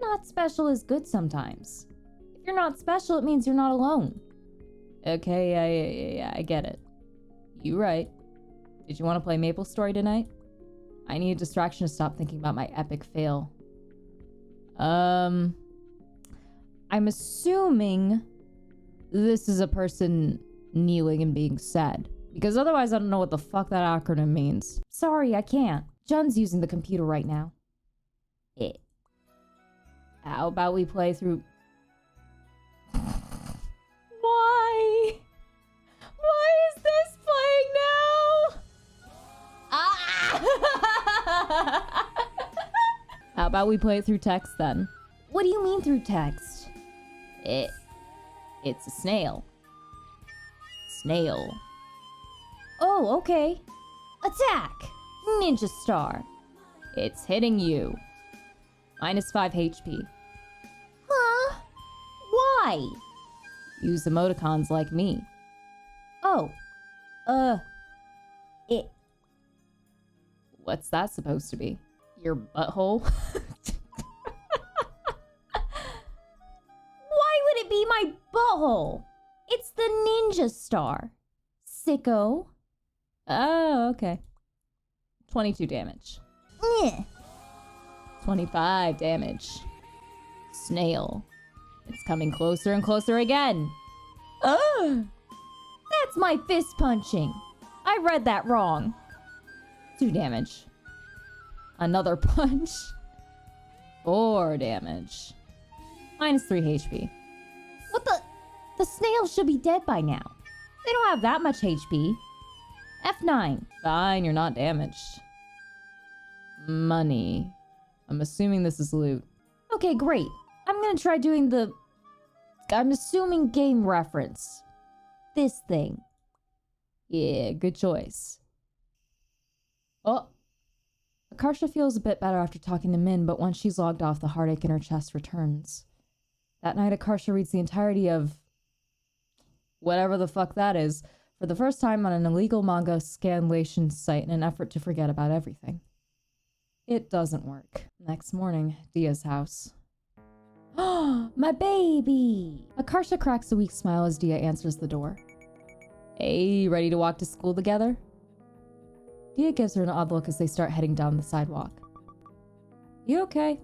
Not special is good sometimes. If you're not special, it means you're not alone. Okay, yeah, I get it. You right. Did you want to play Maple Story tonight? I need a distraction to stop thinking about my epic fail. I'm assuming this is a person kneeling and being sad. Because otherwise I don't know what the fuck that acronym means. Sorry, I can't. Jun's using the computer right now. How about we play through... Why? Why is this playing now? Ah! How about we play it through text then? What do you mean through text? It's a snail. Snail. Oh, okay. Attack! Ninja Star. It's hitting you. -5 HP. Huh? Why? Use emoticons like me. Oh. What's that supposed to be? Your butthole? Why would it be my butthole? It's the Ninja Star. Sicko. Oh, okay. 22 damage. 25 damage. Snail. It's coming closer and closer again. Ugh! That's my fist punching. I read that wrong. 2 damage. Another punch. 4 damage. -3 HP. What the? The snail should be dead by now. They don't have that much HP. F9. Fine, you're not damaged. Money. I'm assuming this is loot. Okay, great. I'm gonna try doing the... I'm assuming game reference. This thing. Yeah, good choice. Oh. Akarsha feels a bit better after talking to Min, but once she's logged off, the heartache in her chest returns. That night, Akarsha reads the entirety of... whatever the fuck that is, for the first time on an illegal manga scanlation site in an effort to forget about everything. It doesn't work. Next morning, Dia's house. My baby! Akarsha cracks a weak smile as Dia answers the door. Hey, ready to walk to school together? Dia gives her an odd look as they start heading down the sidewalk. You okay?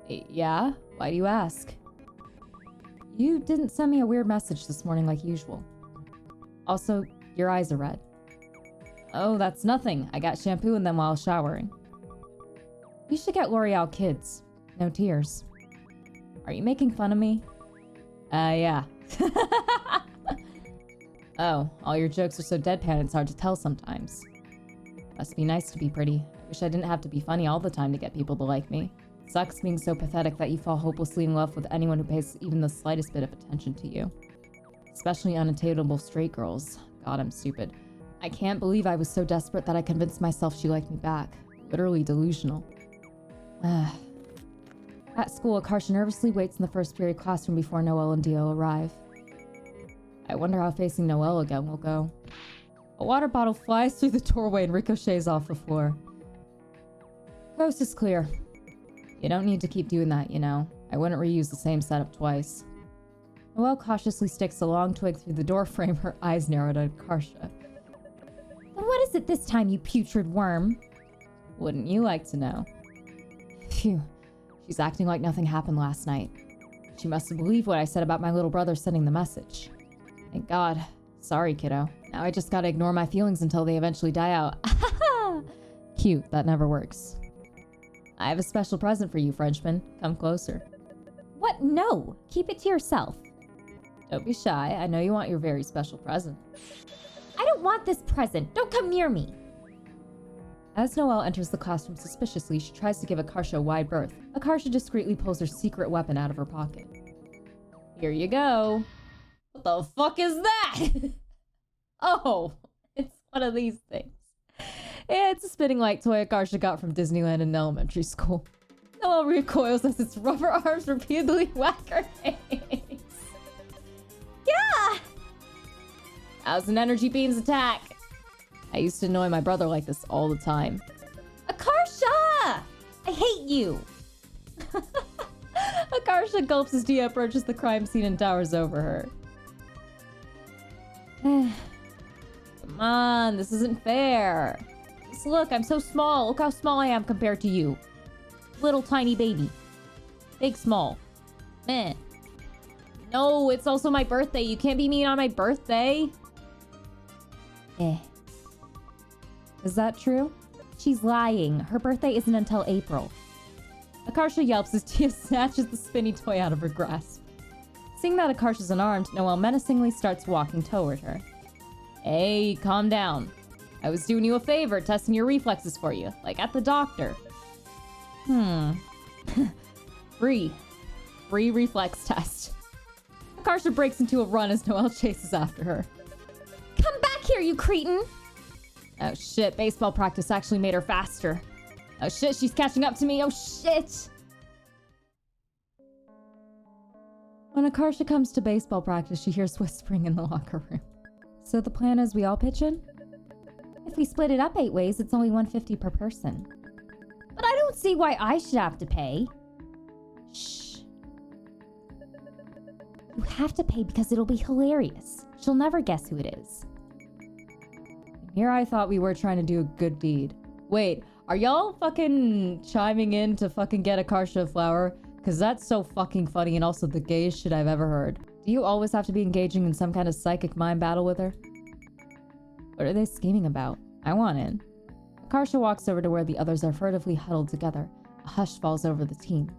Yeah? Why do you ask? You didn't send me a weird message this morning like usual. Also, your eyes are red. Oh, that's nothing. I got shampoo in them while showering. You should get L'Oreal Kids. No tears. Are you making fun of me? Yeah. Oh, all your jokes are so deadpan it's hard to tell sometimes. Must be nice to be pretty. I wish I didn't have to be funny all the time to get people to like me. Sucks being so pathetic that you fall hopelessly in love with anyone who pays even the slightest bit of attention to you. Especially unattainable straight girls. God, I'm stupid. I can't believe I was so desperate that I convinced myself she liked me back. Literally delusional. At school, Akarsha nervously waits in the first period classroom before Noelle and Dio arrive. I wonder how facing Noelle again will go. A water bottle flies through the doorway and ricochets off the floor. Coast is clear. You don't need to keep doing that, you know. I wouldn't reuse the same setup twice. Noelle cautiously sticks a long twig through the door frame, her eyes narrowed at Akarsha. Then what is it this time, you putrid worm? Wouldn't you like to know? Phew. She's acting like nothing happened last night. She must have believed what I said about my little brother sending the message. Thank God. Sorry, kiddo. Now I just gotta ignore my feelings until they eventually die out. Cute, that never works. I have a special present for you, Frenchman. Come closer. What? No! Keep it to yourself. Don't be shy. I know you want your very special present. I don't want this present. Don't come near me. As Noelle enters the classroom suspiciously, she tries to give Akarsha a wide berth. Akarsha discreetly pulls her secret weapon out of her pocket. Here you go. What the fuck is that? Oh, it's one of these things. It's a spinning light toy Akarsha got from Disneyland in elementary school. Noelle recoils as its rubber arms repeatedly whack her face. Yeah! How's an energy beam's attack? I used to annoy my brother like this all the time. Akarsha! I hate you! Akarsha gulps as Dia approaches the crime scene and towers over her. Come on, this isn't fair. Just look, I'm so small. Look how small I am compared to you. Little tiny baby. Big small. Meh. No, it's also my birthday. You can't be mean on my birthday. Is that true? She's lying. Her birthday isn't until April. Akarsha yelps as Tia snatches the spinny toy out of her grasp. Seeing that Akarsha's unarmed, Noelle menacingly starts walking toward her. Hey, calm down. I was doing you a favor, testing your reflexes for you, like at the doctor. Free reflex test. Akarsha breaks into a run as Noelle chases after her. Come back here, you cretin! Oh shit, baseball practice actually made her faster. Oh shit, she's catching up to me. Oh shit! When Akarsha comes to baseball practice, she hears whispering in the locker room. So the plan is we all pitch in? If we split it up 8 ways, it's only $150 per person. But I don't see why I should have to pay. Shh. You have to pay because it'll be hilarious. She'll never guess who it is. Here I thought we were trying to do a good deed. Wait, are y'all fucking chiming in to fucking get Akarsha a flower? Cause that's so fucking funny and also the gayest shit I've ever heard. Do you always have to be engaging in some kind of psychic mind battle with her? What are they scheming about? I want in. Akarsha walks over to where the others are furtively huddled together. A hush falls over the team.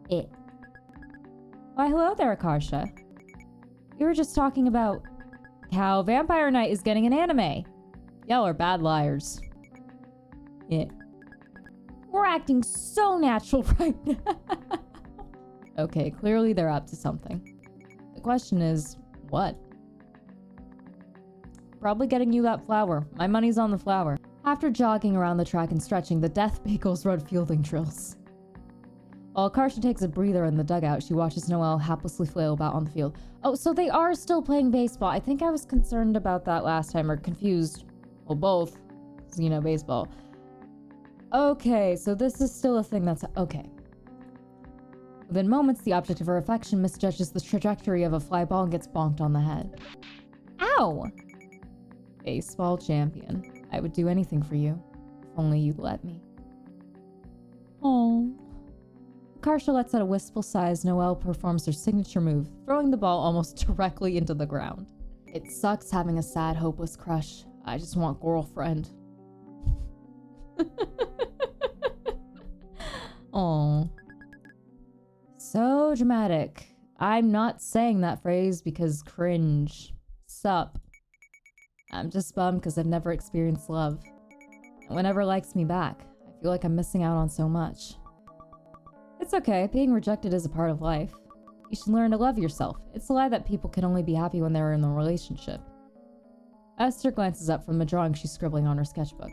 Why, hello there, Akarsha. We were just talking about how Vampire Knight is getting an anime. Y'all are bad liars. We're acting so natural right now. Okay, clearly they're up to something. The question is, what? Probably getting you that flower. My money's on the flower. After jogging around the track and stretching, the Death Bagels run fielding drills. While Akarsha takes a breather in the dugout, she watches Noelle haplessly flail about on the field. Oh, so they are still playing baseball. I think I was concerned about that last time, or confused. Well, both. 'Cause, you know, baseball. Okay, so this is still a thing that's... Okay. Within moments, the object of her affection misjudges the trajectory of a fly ball and gets bonked on the head. Ow! Baseball champion. I would do anything for you, if only you'd let me. Oh. Karsha lets out a wistful sigh as Noelle performs her signature move, throwing the ball almost directly into the ground. It sucks having a sad, hopeless crush. I just want girlfriend. Oh. So dramatic. I'm not saying that phrase because cringe. Sup. I'm just bummed because I've never experienced love. No one ever likes me back. I feel like I'm missing out on so much. It's okay, being rejected is a part of life. You should learn to love yourself. It's a lie that people can only be happy when they're in a relationship. Esther glances up from the drawing she's scribbling on her sketchbook.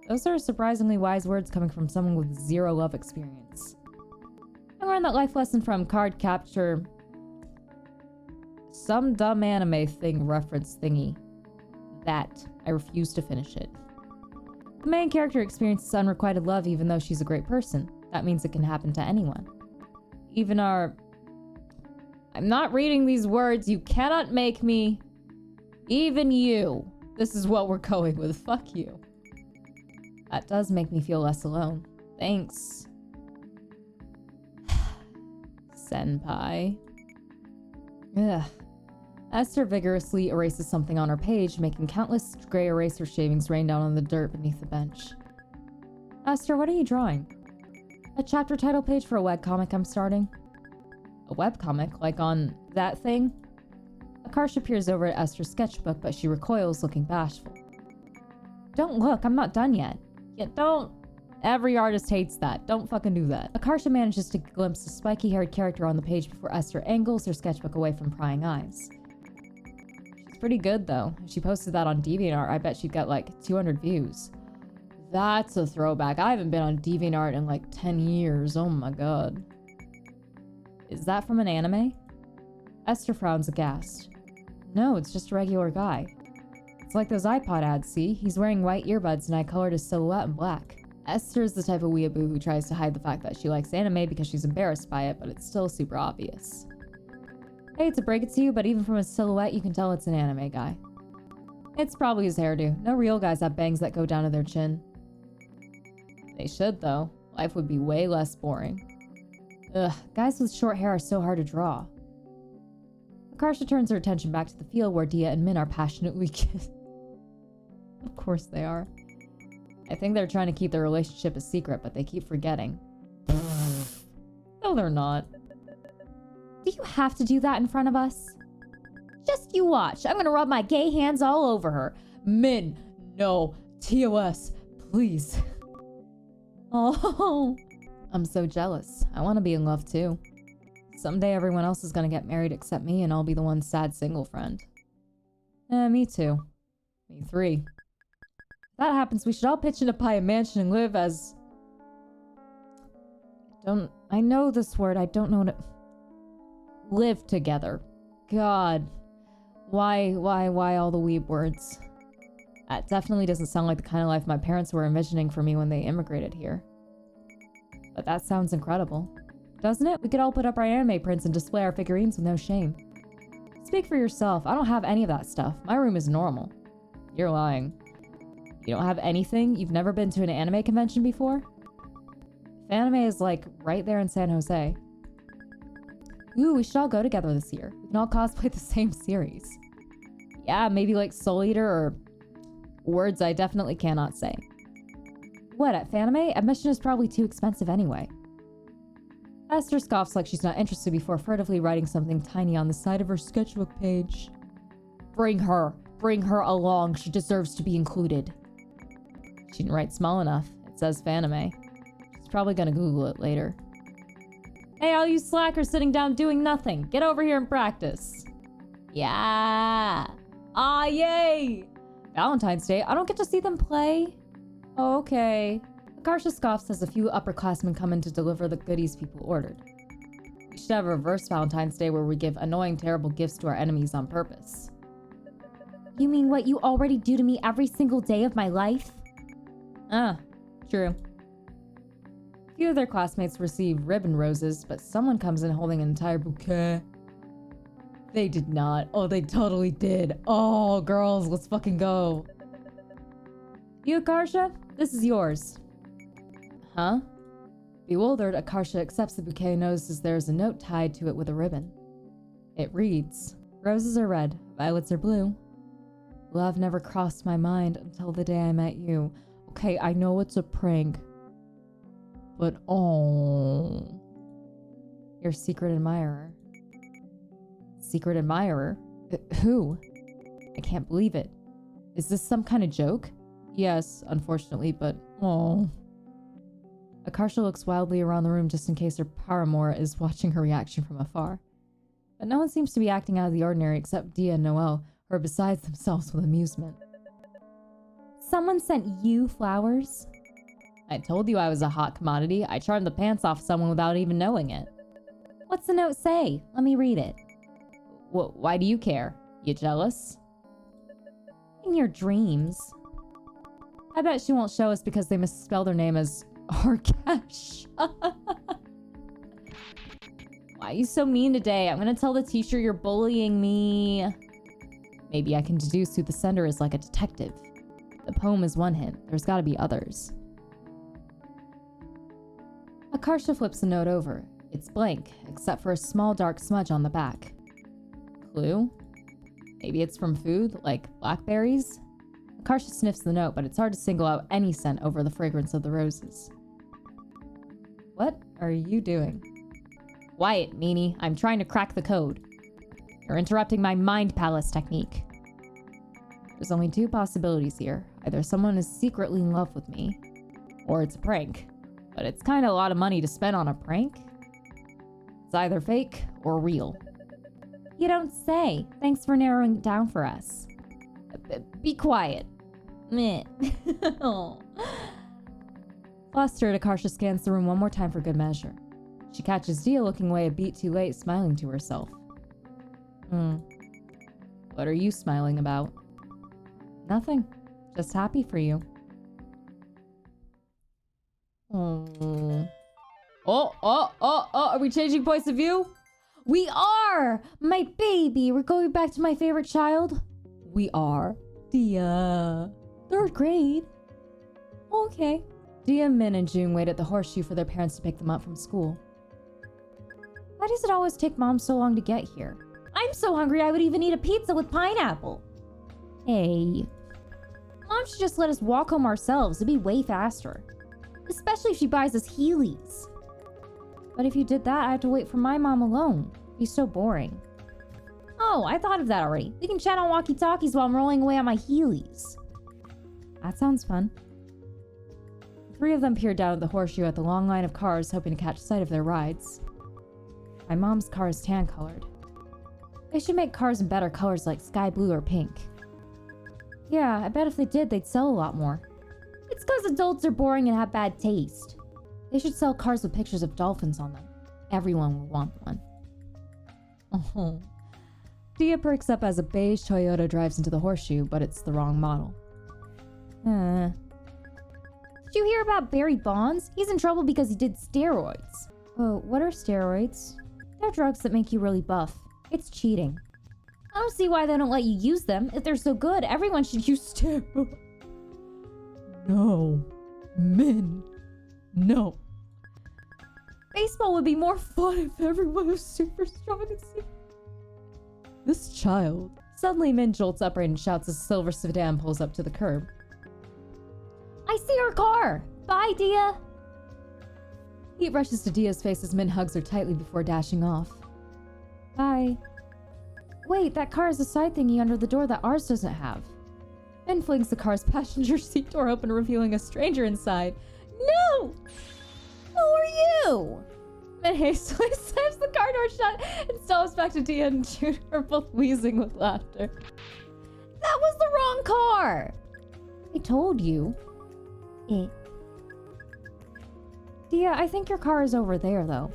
Those are surprisingly wise words coming from someone with zero love experience. I learned that life lesson from Card Capture. Some dumb anime thing reference thingy. That. I refuse to finish it. The main character experiences unrequited love even though she's a great person. That means it can happen to anyone. Even our... I'm not reading these words. You cannot make me... Even you. This is what we're going with. Fuck you. That does make me feel less alone. Thanks. Senpai. Ugh. Esther vigorously erases something on her page, making countless gray eraser shavings rain down on the dirt beneath the bench. Esther, what are you drawing? A chapter title page for a webcomic I'm starting. A webcomic? Like on that thing? Akarsha peers over at Esther's sketchbook, but she recoils, looking bashful. Don't look, I'm not done yet. Yeah, don't. Every artist hates that. Don't fucking do that. Akarsha manages to glimpse a spiky-haired character on the page before Esther angles her sketchbook away from prying eyes. She's pretty good, though. If she posted that on DeviantArt, I bet she'd get like 200 views. That's a throwback. I haven't been on DeviantArt in like 10 years. Oh my god. Is that from an anime? Esther frowns aghast. No, it's just a regular guy. It's like those iPod ads, see? He's wearing white earbuds and I colored his silhouette in black. Esther's the type of weeaboo who tries to hide the fact that she likes anime because she's embarrassed by it, but it's still super obvious. I hate to break it to you, but even from his silhouette, you can tell it's an anime guy. It's probably his hairdo. No real guys have bangs that go down to their chin. They should, though. Life would be way less boring. Ugh, guys with short hair are so hard to draw. Akarsha turns her attention back to the field where Dia and Min are passionately kissing. Of course they are. I think they're trying to keep their relationship a secret, but they keep forgetting. No, they're not. Do you have to do that in front of us? Just you watch. I'm gonna rub my gay hands all over her. Min, no. TOS, please. Oh. I'm so jealous. I want to be in love too. Someday everyone else is gonna get married except me and I'll be the one sad single friend. Me too. Me 3. If that happens, we should all pitch in to buy a mansion and live as... I know this word, I don't know what it... Live together. God. Why all the weeb words? That definitely doesn't sound like the kind of life my parents were envisioning for me when they immigrated here. But that sounds incredible. Doesn't it? We could all put up our anime prints and display our figurines with no shame. Speak for yourself. I don't have any of that stuff. My room is normal. You're lying. You don't have anything? You've never been to an anime convention before? Anime is like right there in San Jose. Ooh, we should all go together this year. We can all cosplay the same series. Yeah, maybe like Soul Eater or words I definitely cannot say. What, at Fanime? Admission is probably too expensive anyway. Esther scoffs like she's not interested before furtively writing something tiny on the side of her sketchbook page. Bring her along. She deserves to be included. She didn't write small enough. It says Fanime. She's probably gonna Google it later. Hey, all you slackers sitting down doing nothing. Get over here and practice. Yeah. Ah, yay. Valentine's Day. I don't get to see them play. Okay. Akarsha scoffs as a few upperclassmen come in to deliver the goodies people ordered. We should have a reverse Valentine's Day where we give annoying, terrible gifts to our enemies on purpose. You mean what you already do to me every single day of my life? Ah, true. A few of their classmates receive ribbon roses, but someone comes in holding an entire bouquet. They did not. Oh, they totally did. Oh, girls, let's fucking go. You, Akarsha? This is yours. Huh? Bewildered, Akarsha accepts the bouquet and notices there's a note tied to it with a ribbon. It reads, "Roses are red, violets are blue. Love never crossed my mind until the day I met you." Okay, I know it's a prank. But oh. Your secret admirer. Secret admirer? Who? I can't believe it. Is this some kind of joke? Yes, unfortunately, but oh. Akarsha looks wildly around the room just in case her paramour is watching her reaction from afar. But no one seems to be acting out of the ordinary except Dia and Noelle, who are beside themselves with amusement. Someone sent you flowers? I told you I was a hot commodity. I charmed the pants off someone without even knowing it. What's the note say? Let me read it. Why do you care? You jealous? In your dreams. I bet she won't show us because they misspelled her name as Arkesh. Why are you so mean today? I'm gonna tell the teacher you're bullying me. Maybe I can deduce who the sender is like a detective. The poem is one hint. There's gotta be others. Akarsha flips the note over. It's blank, except for a small dark smudge on the back. Clue? Maybe it's from food, like blackberries? Akarsha sniffs the note, but it's hard to single out any scent over the fragrance of the roses. What are you doing? Quiet, meanie. I'm trying to crack the code. You're interrupting my mind palace technique. There's only two possibilities here. Either someone is secretly in love with me, or it's a prank. But it's kind of a lot of money to spend on a prank. It's either fake or real. You don't say. Thanks for narrowing it down for us. Be quiet. Meh. Flustered, Akarsha scans the room one more time for good measure. She catches Dia looking away a beat too late, smiling to herself. What are you smiling about? Nothing. Just happy for you. Oh, are we changing points of view? We are! My baby! We're going back to my favorite child? We are. Dia. 3rd grade. Okay. Dia, Min, and June wait at the horseshoe for their parents to pick them up from school. Why does it always take Mom so long to get here? I'm so hungry I would even eat a pizza with pineapple. Hey. Mom should just let us walk home ourselves. It'd be way faster. Especially if she buys us Heelys. But if you did that, I have to wait for my mom alone. It'd be so boring. Oh, I thought of that already. We can chat on walkie-talkies while I'm rolling away on my Heelys. That sounds fun. The three of them peered down at the horseshoe at the long line of cars, hoping to catch sight of their rides. My mom's car is tan-colored. They should make cars in better colors like sky blue or pink. Yeah, I bet if they did, they'd sell a lot more. It's because adults are boring and have bad taste. They should sell cars with pictures of dolphins on them. Everyone will want one. Oh. Dia perks up as a beige Toyota drives into the horseshoe, but it's the wrong model. Did you hear about Barry Bonds? He's in trouble because he did steroids. Oh, what are steroids? They're drugs that make you really buff. It's cheating. I don't see why they don't let you use them. If they're so good, everyone should use steroids. No. Min. No. Baseball would be more fun if everyone was super strong and super... This child. Suddenly, Min jolts upright and shouts as a silver sedan pulls up to the curb. I see her car! Bye, Dia! Heat rushes to Dia's face as Min hugs her tightly before dashing off. Bye. Wait, that car has a side thingy under the door that ours doesn't have. Min flings the car's passenger seat door open, revealing a stranger inside. No! Who are you? Min hastily slams the car door shut and stomps back to Dia and June, who are both wheezing with laughter. That was the wrong car! I told you. Dia, I think your car is over there, though.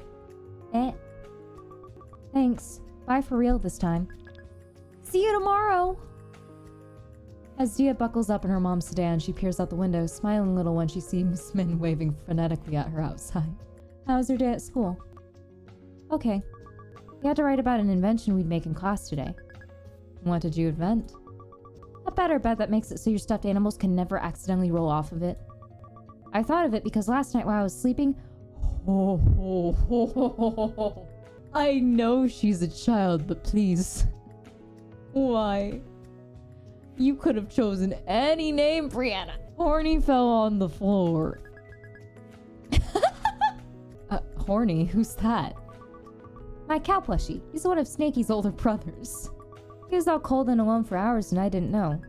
Thanks. Bye for real this time. See you tomorrow. As Dia buckles up in her mom's sedan, she peers out the window, smiling a little when she sees Min waving frenetically at her outside. How was your day at school? Okay. We had to write about an invention we'd make in class today. What did you invent? A better bed that makes it so your stuffed animals can never accidentally roll off of it. I thought of it because last night while I was sleeping... I know she's a child, but please. Why? You could have chosen any name, Brianna. Horny fell on the floor. Horny? Who's that? My cow plushie. He's one of Snakey's older brothers. He was out cold and alone for hours and I didn't know.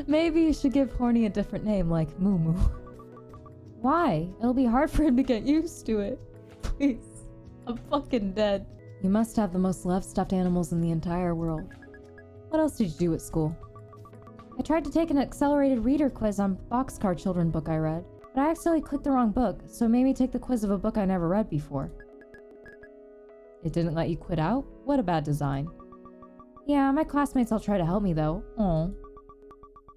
Maybe you should give Horny a different name, like Moo Moo. Why? It'll be hard for him to get used to it. Please. I'm fucking dead. You must have the most loved stuffed animals in the entire world. What else did you do at school? I tried to take an accelerated reader quiz on Boxcar Children book I read, but I accidentally clicked the wrong book, so it made me take the quiz of a book I never read before. It didn't let you quit out? What a bad design. Yeah, my classmates all try to help me though. Aw.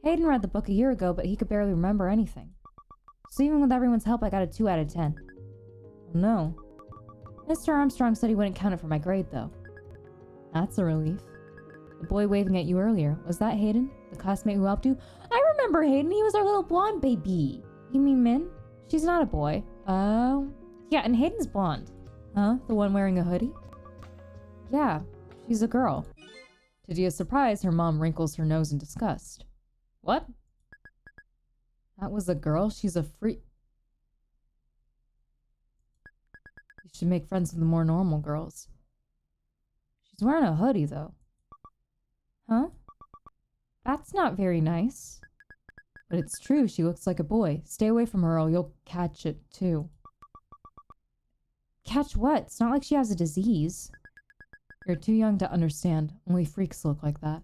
Hayden read the book a year ago, but he could barely remember anything. So even with everyone's help, I got a 2 out of 10. No. Mr. Armstrong said he wouldn't count it for my grade though. That's a relief. The boy waving at you earlier, was that Hayden? The classmate who helped you? I remember Hayden, he was our little blonde baby. You mean Min? She's not a boy. Oh? Yeah, and Hayden's blonde. Huh? The one wearing a hoodie? Yeah, she's a girl. To Dia's surprise, her mom wrinkles her nose in disgust. What? That was a girl? She's a freak. You should make friends with the more normal girls. She's wearing a hoodie, though. Huh? That's not very nice. But it's true, she looks like a boy. Stay away from her or you'll catch it, too. Catch what? It's not like she has a disease. You're too young to understand. Only freaks look like that.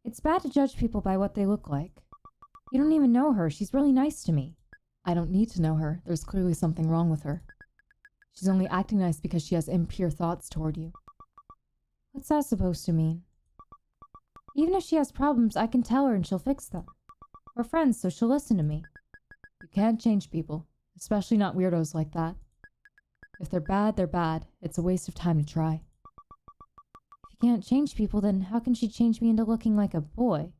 It's bad to judge people by what they look like. You don't even know her. She's really nice to me. I don't need to know her. There's clearly something wrong with her. She's only acting nice because she has impure thoughts toward you. What's that supposed to mean? Even if she has problems, I can tell her and she'll fix them. We're friends, so she'll listen to me. You can't change people, especially not weirdos like that. If they're bad, they're bad. It's a waste of time to try. If you can't change people, then how can she change me into looking like a boy?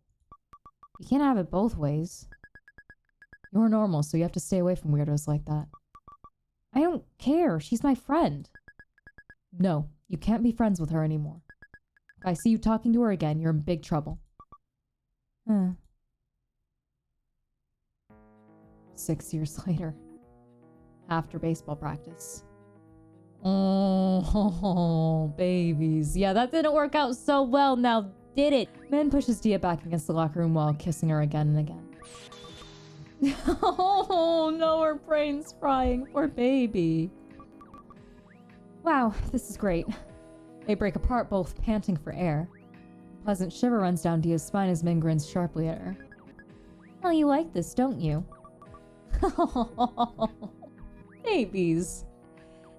You can't have it both ways. You're normal, so you have to stay away from weirdos like that. I don't care. She's my friend. No, you can't be friends with her anymore. If I see you talking to her again, you're in big trouble. 6 years later. After baseball practice. Oh, babies. Yeah, that didn't work out so well now, did it? Min pushes Dia back against the locker room while kissing her again and again. Oh, no, her brain's frying. Poor baby. Wow, this is great. They break apart, both panting for air. A pleasant shiver runs down Dia's spine as Min grins sharply at her. Well, you like this, don't you? Babies.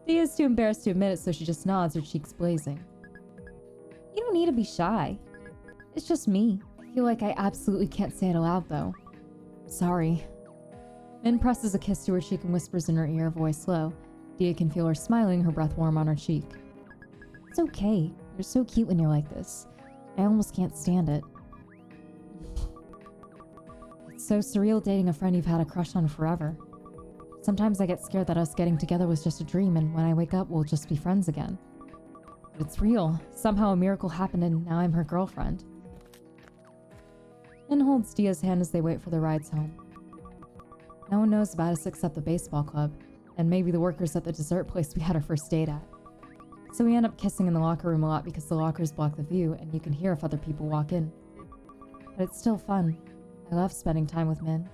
Dia's too embarrassed to admit it, so she just nods, her cheeks blazing. You don't need to be shy. It's just me. I feel like I absolutely can't say it aloud, though. Sorry. Min presses a kiss to her cheek and whispers in her ear, voice low. Dia can feel her smiling, her breath warm on her cheek. It's okay. You're so cute when you're like this. I almost can't stand it. It's so surreal dating a friend you've had a crush on forever. Sometimes I get scared that us getting together was just a dream, and when I wake up, we'll just be friends again. But it's real. Somehow a miracle happened, and now I'm her girlfriend. Min holds Dia's hand as they wait for their rides home. No one knows about us except the baseball club, and maybe the workers at the dessert place we had our first date at. So we end up kissing in the locker room a lot because the lockers block the view, and you can hear if other people walk in. But it's still fun. I love spending time with Min.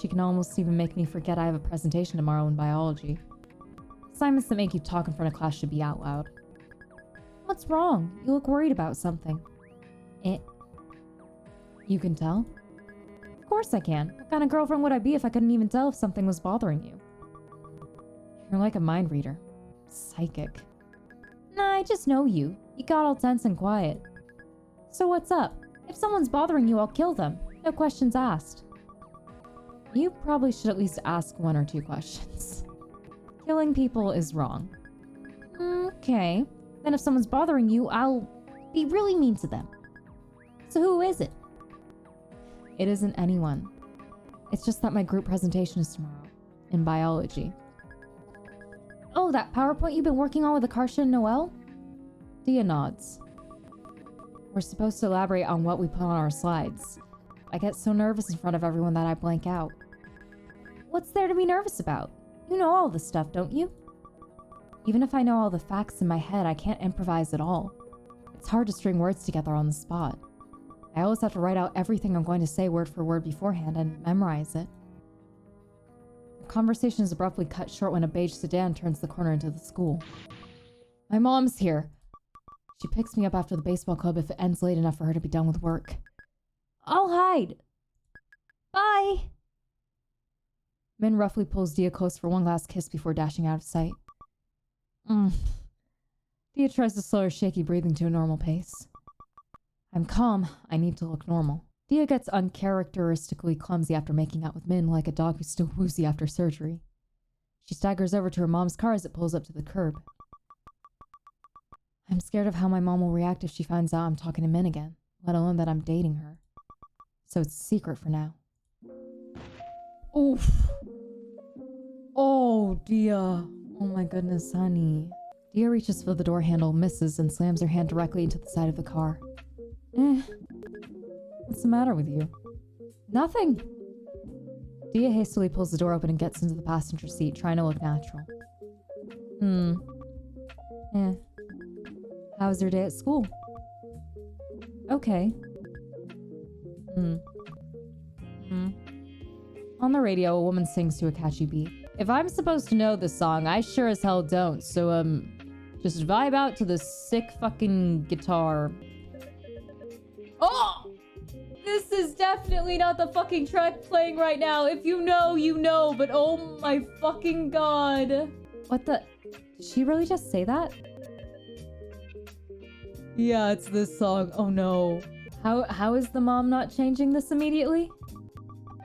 She can almost even make me forget I have a presentation tomorrow in biology. Assignments that make you talk in front of class should be out loud. What's wrong? You look worried about something. You can tell? Of course I can. What kind of girlfriend would I be if I couldn't even tell if something was bothering you? You're like a mind reader. Psychic. Nah, I just know you. You got all tense and quiet. So what's up? If someone's bothering you, I'll kill them. No questions asked. You probably should at least ask 1 or 2 questions. Killing people is wrong. Okay. Then if someone's bothering you, I'll be really mean to them. So who is it? It isn't anyone. It's just that my group presentation is tomorrow. In biology. Oh, that PowerPoint you've been working on with Akarsha and Noelle? Dia nods. We're supposed to elaborate on what we put on our slides. I get so nervous in front of everyone that I blank out. What's there to be nervous about? You know all this stuff, don't you? Even if I know all the facts in my head, I can't improvise at all. It's hard to string words together on the spot. I always have to write out everything I'm going to say word for word beforehand and memorize it. The conversation is abruptly cut short when a beige sedan turns the corner into the school. My mom's here. She picks me up after the baseball club if it ends late enough for her to be done with work. I'll hide. Bye. Min roughly pulls Dia close for one last kiss before dashing out of sight. Dia tries to slow her shaky breathing to a normal pace. I'm calm. I need to look normal. Dia gets uncharacteristically clumsy after making out with Min, like a dog who's still woozy after surgery. She staggers over to her mom's car as it pulls up to the curb. I'm scared of how my mom will react if she finds out I'm talking to Min again, let alone that I'm dating her. So it's a secret for now. Oof. Oh, Dia. Oh my goodness, honey. Dia reaches for the door handle, misses, and slams her hand directly into the side of the car. What's the matter with you? Nothing. Dia hastily pulls the door open and gets into the passenger seat, trying to look natural. How was your day at school? Okay. On the radio, a woman sings to a catchy beat. If I'm supposed to know this song, I sure as hell don't, so, just vibe out to the sick fucking guitar. Oh! This is definitely not the fucking track playing right now. If you know, you know, but oh my fucking god. What the? Did she really just say that? Yeah, it's this song. Oh no. How is the mom not changing this immediately?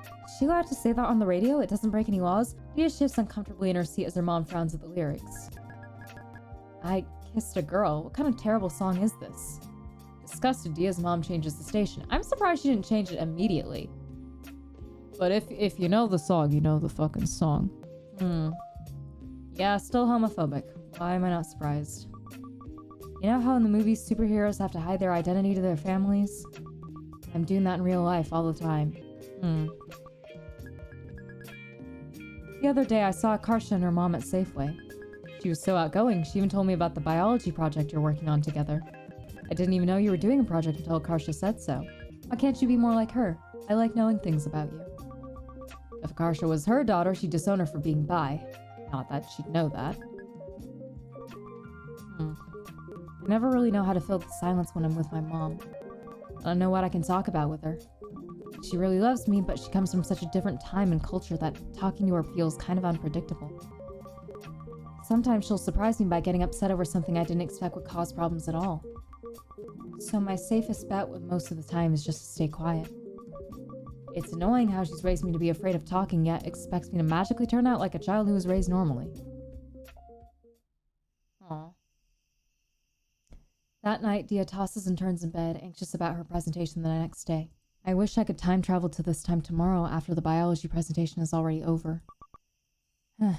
Is she allowed to say that on the radio? It doesn't break any laws? Dia shifts uncomfortably in her seat as her mom frowns at the lyrics. I kissed a girl. What kind of terrible song is this? Disgusted, Dia's mom changes the station. I'm surprised she didn't change it immediately. But if you know the song, you know the fucking song. Yeah, still homophobic. Why am I not surprised? You know how in the movies superheroes have to hide their identity to their families? I'm doing that in real life all the time. The other day I saw Akarsha and her mom at Safeway. She was so outgoing, she even told me about the biology project you're working on together. I didn't even know you were doing a project until Akarsha said so. Why can't you be more like her? I like knowing things about you. If Akarsha was her daughter, she'd disown her for being bi. Not that she'd know that. I never really know how to fill the silence when I'm with my mom. I don't know what I can talk about with her. She really loves me, but she comes from such a different time and culture that talking to her feels kind of unpredictable. Sometimes she'll surprise me by getting upset over something I didn't expect would cause problems at all. So my safest bet with most of the time is just to stay quiet. It's annoying how she's raised me to be afraid of talking, yet expects me to magically turn out like a child who was raised normally. Aww. That night, Dia tosses and turns in bed, anxious about her presentation the next day. I wish I could time travel to this time tomorrow after the biology presentation is already over. I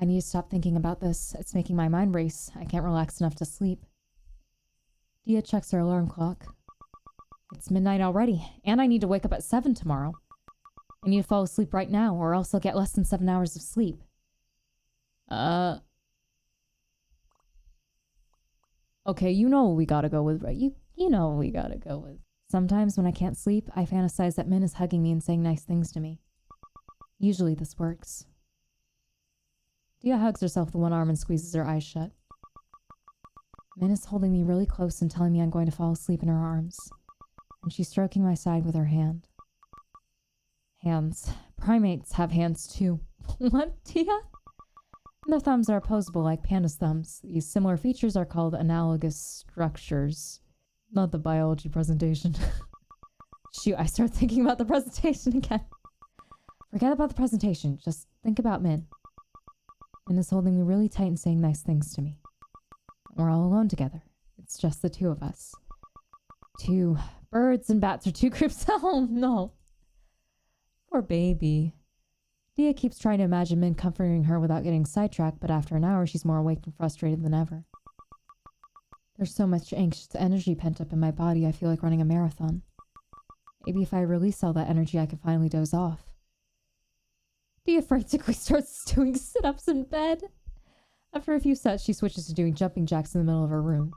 need to stop thinking about this. It's making my mind race. I can't relax enough to sleep. Dia checks her alarm clock. It's midnight already, and I need to wake up at 7 tomorrow. I need to fall asleep right now, or else I'll get less than 7 hours of sleep. Okay, you know what we gotta go with, right? You know what we gotta go with. Sometimes when I can't sleep, I fantasize that Min is hugging me and saying nice things to me. Usually this works. Dia hugs herself with one arm and squeezes her eyes shut. Min is holding me really close and telling me I'm going to fall asleep in her arms. And she's stroking my side with her hand. Hands. Primates have hands too. What, Dia? Their thumbs are opposable like pandas' thumbs. These similar features are called analogous structures. Not the biology presentation. Shoot, I start thinking about the presentation again. Forget about the presentation. Just think about Min. and is holding me really tight and saying nice things to me. We're all alone together. It's just the two of us. Two birds and bats are two groups. Oh no. Poor baby. Dia keeps trying to imagine Min comforting her without getting sidetracked, but after an hour she's more awake and frustrated than ever. There's so much anxious energy pent up in my body, I feel like running a marathon. Maybe if I release all that energy I can finally doze off. Dia frantically starts doing sit-ups in bed. After a few sets, she switches to doing jumping jacks in the middle of her room.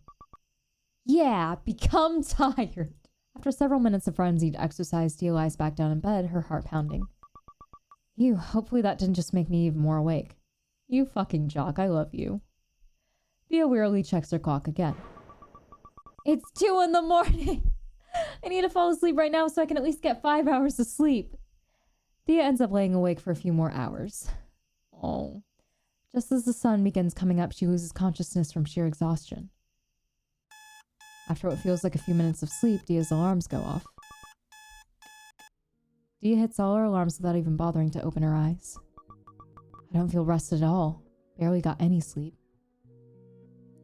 Yeah, become tired. After several minutes of frenzied exercise, Dia lies back down in bed, her heart pounding. Ew, hopefully that didn't just make me even more awake. You fucking jock, I love you. Dia wearily checks her clock again. It's 2 in the morning. I need to fall asleep right now so I can at least get 5 hours of sleep. Dia ends up laying awake for a few more hours. Oh. Just as the sun begins coming up, she loses consciousness from sheer exhaustion. After what feels like a few minutes of sleep, Dia's alarms go off. Dia hits all her alarms without even bothering to open her eyes. I don't feel rested at all. Barely got any sleep.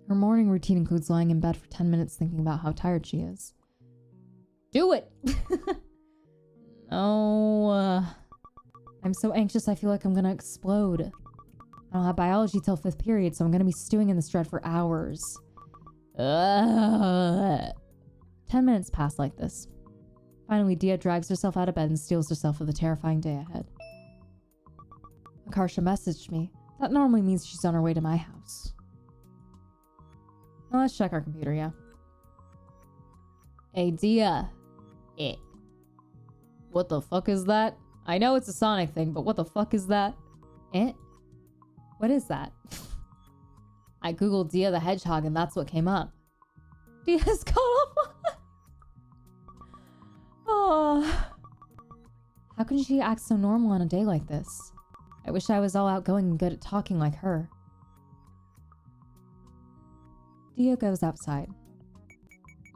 Her morning routine includes lying in bed for 10 minutes thinking about how tired she is. Do it! No. I'm so anxious I feel like I'm gonna explode. I don't have biology till 5th period, so I'm gonna be stewing in this dread for hours. 10 minutes pass like this. Finally, Dia drags herself out of bed and steels herself for the terrifying day ahead. Akarsha messaged me. That normally means she's on her way to my house. Now let's check our computer, yeah? Hey, Dia. What the fuck is that? I know it's a Sonic thing, but what the fuck is that? What is that? I googled Dia the Hedgehog and that's what came up. Dia's caught up. Oh. How can she act so normal on a day like this? I wish I was all outgoing and good at talking like her. Dia goes outside.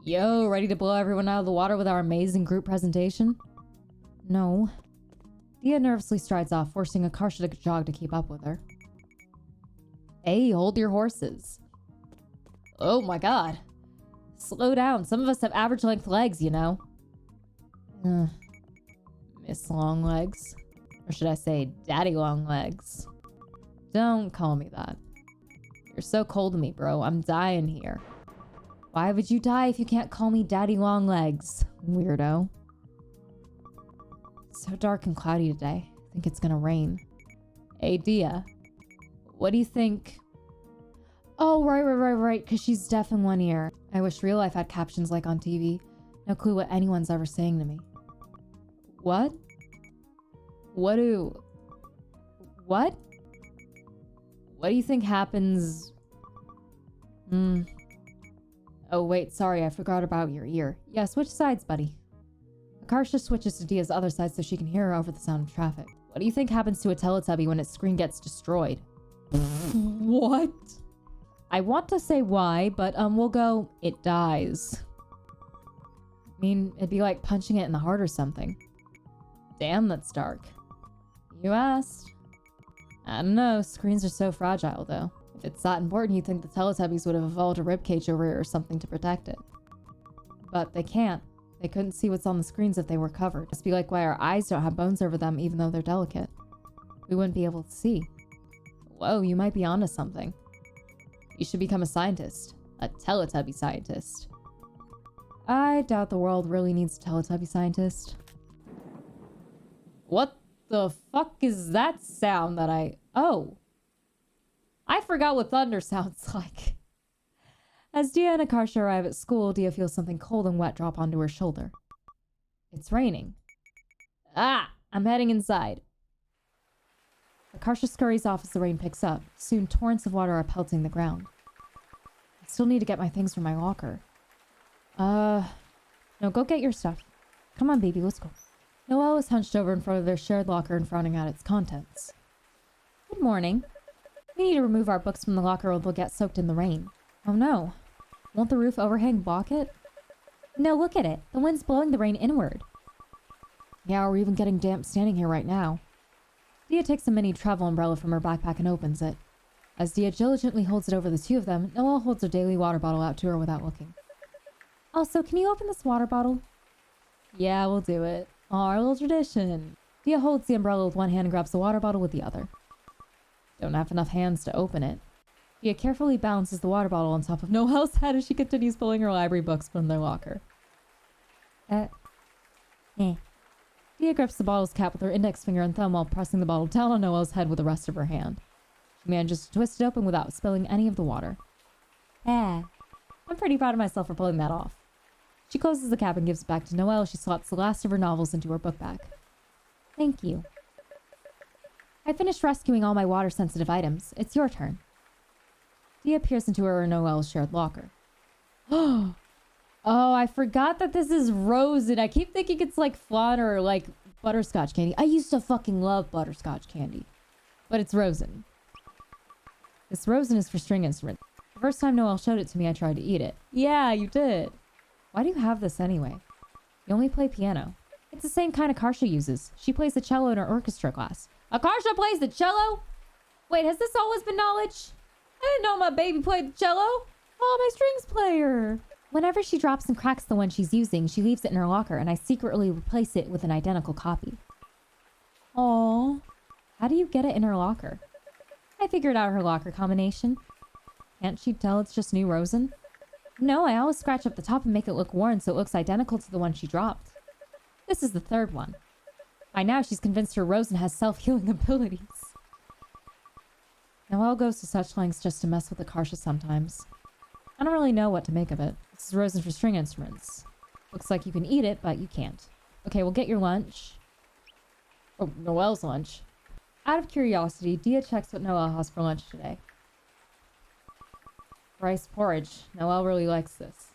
Yo, ready to blow everyone out of the water with our amazing group presentation? No. Dia nervously strides off, forcing Akarsha to jog to keep up with her. Hey, hold your horses. Oh my god. Slow down. Some of us have average length legs, you know. Miss Long Legs. Or should I say, Daddy Long Legs. Don't call me that. You're so cold to me, bro. I'm dying here. Why would you die if you can't call me Daddy Long Legs, weirdo? It's so dark and cloudy today. I think it's gonna rain. Hey, Dia. What do you think? Oh, right, because she's deaf in one ear. I wish real life had captions like on TV. No clue what anyone's ever saying to me. What? What do you think happens? Oh wait, sorry, I forgot about your ear. Yeah, switch sides, buddy. Akarsha switches to Dia's other side so she can hear her over the sound of traffic. What do you think happens to a Teletubby when its screen gets destroyed? What? I want to say why, but we'll go, it dies. I mean, it'd be like punching it in the heart or something. Damn, that's dark. You asked. I don't know, screens are so fragile though. If it's that important, you'd think the Teletubbies would have evolved a ribcage over it or something to protect it. But they can't. They couldn't see what's on the screens if they were covered. Must be like why our eyes don't have bones over them even though they're delicate. We wouldn't be able to see. Whoa, you might be onto something. You should become a scientist. A Teletubby scientist. I doubt the world really needs a Teletubby scientist. What the fuck is that sound that Oh. I forgot what thunder sounds like. As Dia and Akarsha arrive at school, Dia feels something cold and wet drop onto her shoulder. It's raining. Ah! I'm heading inside. Akarsha scurries off as the rain picks up. Soon torrents of water are pelting the ground. I still need to get my things from my locker. No, go get your stuff. Come on, baby, let's go. Noelle is hunched over in front of their shared locker and frowning at its contents. Good morning. We need to remove our books from the locker or they'll get soaked in the rain. Oh no. Won't the roof overhang block it? No, look at it. The wind's blowing the rain inward. Yeah, we're even getting damp standing here right now. Dia takes a mini travel umbrella from her backpack and opens it. As Dia diligently holds it over the two of them, Noelle holds her daily water bottle out to her without looking. Also, can you open this water bottle? Yeah, we'll do it. Our little tradition. Dia holds the umbrella with one hand and grabs the water bottle with the other. Don't have enough hands to open it. Dia carefully balances the water bottle on top of Noelle's head as she continues pulling her library books from their locker. Dia grips the bottle's cap with her index finger and thumb while pressing the bottle down on Noelle's head with the rest of her hand. She manages to twist it open without spilling any of the water. I'm pretty proud of myself for pulling that off. She closes the cap and gives it back to Noelle as she slots the last of her novels into her book bag. Thank you. I finished rescuing all my water-sensitive items. It's your turn. Dia peers into her and Noelle's shared locker. Oh, I forgot that this is Rosen. I keep thinking it's like flan or like butterscotch candy. I used to fucking love butterscotch candy. But it's Rosen. This Rosen is for string instruments. The first time Noelle showed it to me, I tried to eat it. Yeah, you did. Why do you have this anyway? You only play piano. It's the same kind Akarsha uses. She plays the cello in her orchestra class. Akarsha plays the cello? Wait, has this always been knowledge? I didn't know my baby played the cello. Oh, my strings player. Whenever she drops and cracks the one she's using, she leaves it in her locker and I secretly replace it with an identical copy. Aww. How do you get it in her locker? I figured out her locker combination. Can't she tell it's just new Rosen? No, I always scratch up the top and make it look worn so it looks identical to the one she dropped. This is the third one. By now, she's convinced her Rosen has self-healing abilities. Noelle goes to such lengths just to mess with Akarsha sometimes. I don't really know what to make of it. This is Rosen for string instruments. Looks like you can eat it, but you can't. Okay, we'll get your lunch. Oh, Noelle's lunch. Out of curiosity, Dia checks what Noelle has for lunch today. Rice porridge. Noelle really likes this.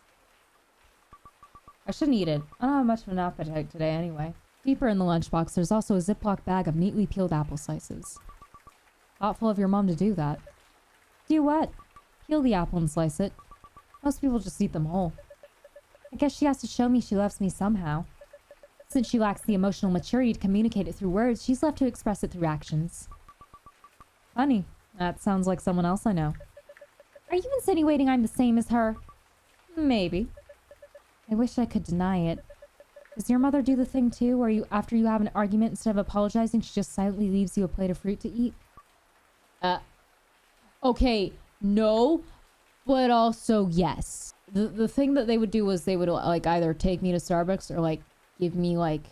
I shouldn't eat it. I don't have much of an appetite today anyway. Deeper in the lunchbox, there's also a Ziploc bag of neatly peeled apple slices. Thoughtful of your mom to do that. Do what? Peel the apple and slice it. Most people just eat them whole. I guess she has to show me she loves me somehow. Since she lacks the emotional maturity to communicate it through words, she's left to express it through actions. Funny. That sounds like someone else I know. Are you insinuating I'm the same as her? Maybe. I wish I could deny it. Does your mother do the thing too, where you, after you have an argument, instead of apologizing, she just silently leaves you a plate of fruit to eat? Okay, no, but also yes. The thing that they would do was they would like either take me to Starbucks or like give me like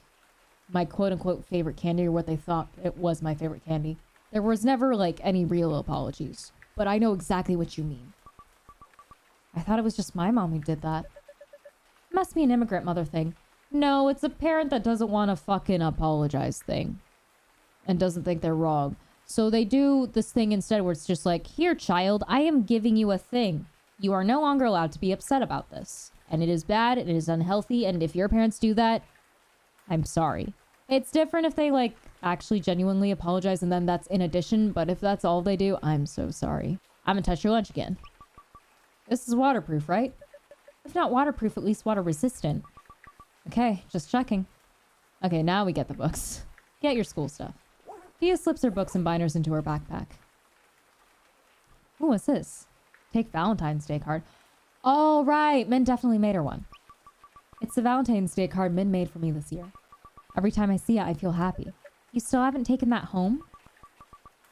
my quote unquote favorite candy or what they thought it was my favorite candy. There was never like any real apologies, but I know exactly what you mean. I thought it was just my mom who did that. It must be an immigrant mother thing. No, it's a parent that doesn't want to fucking apologize thing and doesn't think they're wrong. So they do this thing instead where it's just like, here, child, I am giving you a thing. You are no longer allowed to be upset about this. And it is bad, it is unhealthy, and if your parents do that, I'm sorry. It's different if they, like, actually genuinely apologize and then that's in addition, but if that's all they do, I'm so sorry. I'm gonna touch your lunch again. This is waterproof, right? If not waterproof, at least water resistant. Okay, just checking. Okay, now we get the books. Get your school stuff. Dia slips her books and binders into her backpack. Ooh, what's this? Take Valentine's Day card. Oh, right. Min definitely made her one. It's the Valentine's Day card Min made for me this year. Every time I see it, I feel happy. You still haven't taken that home?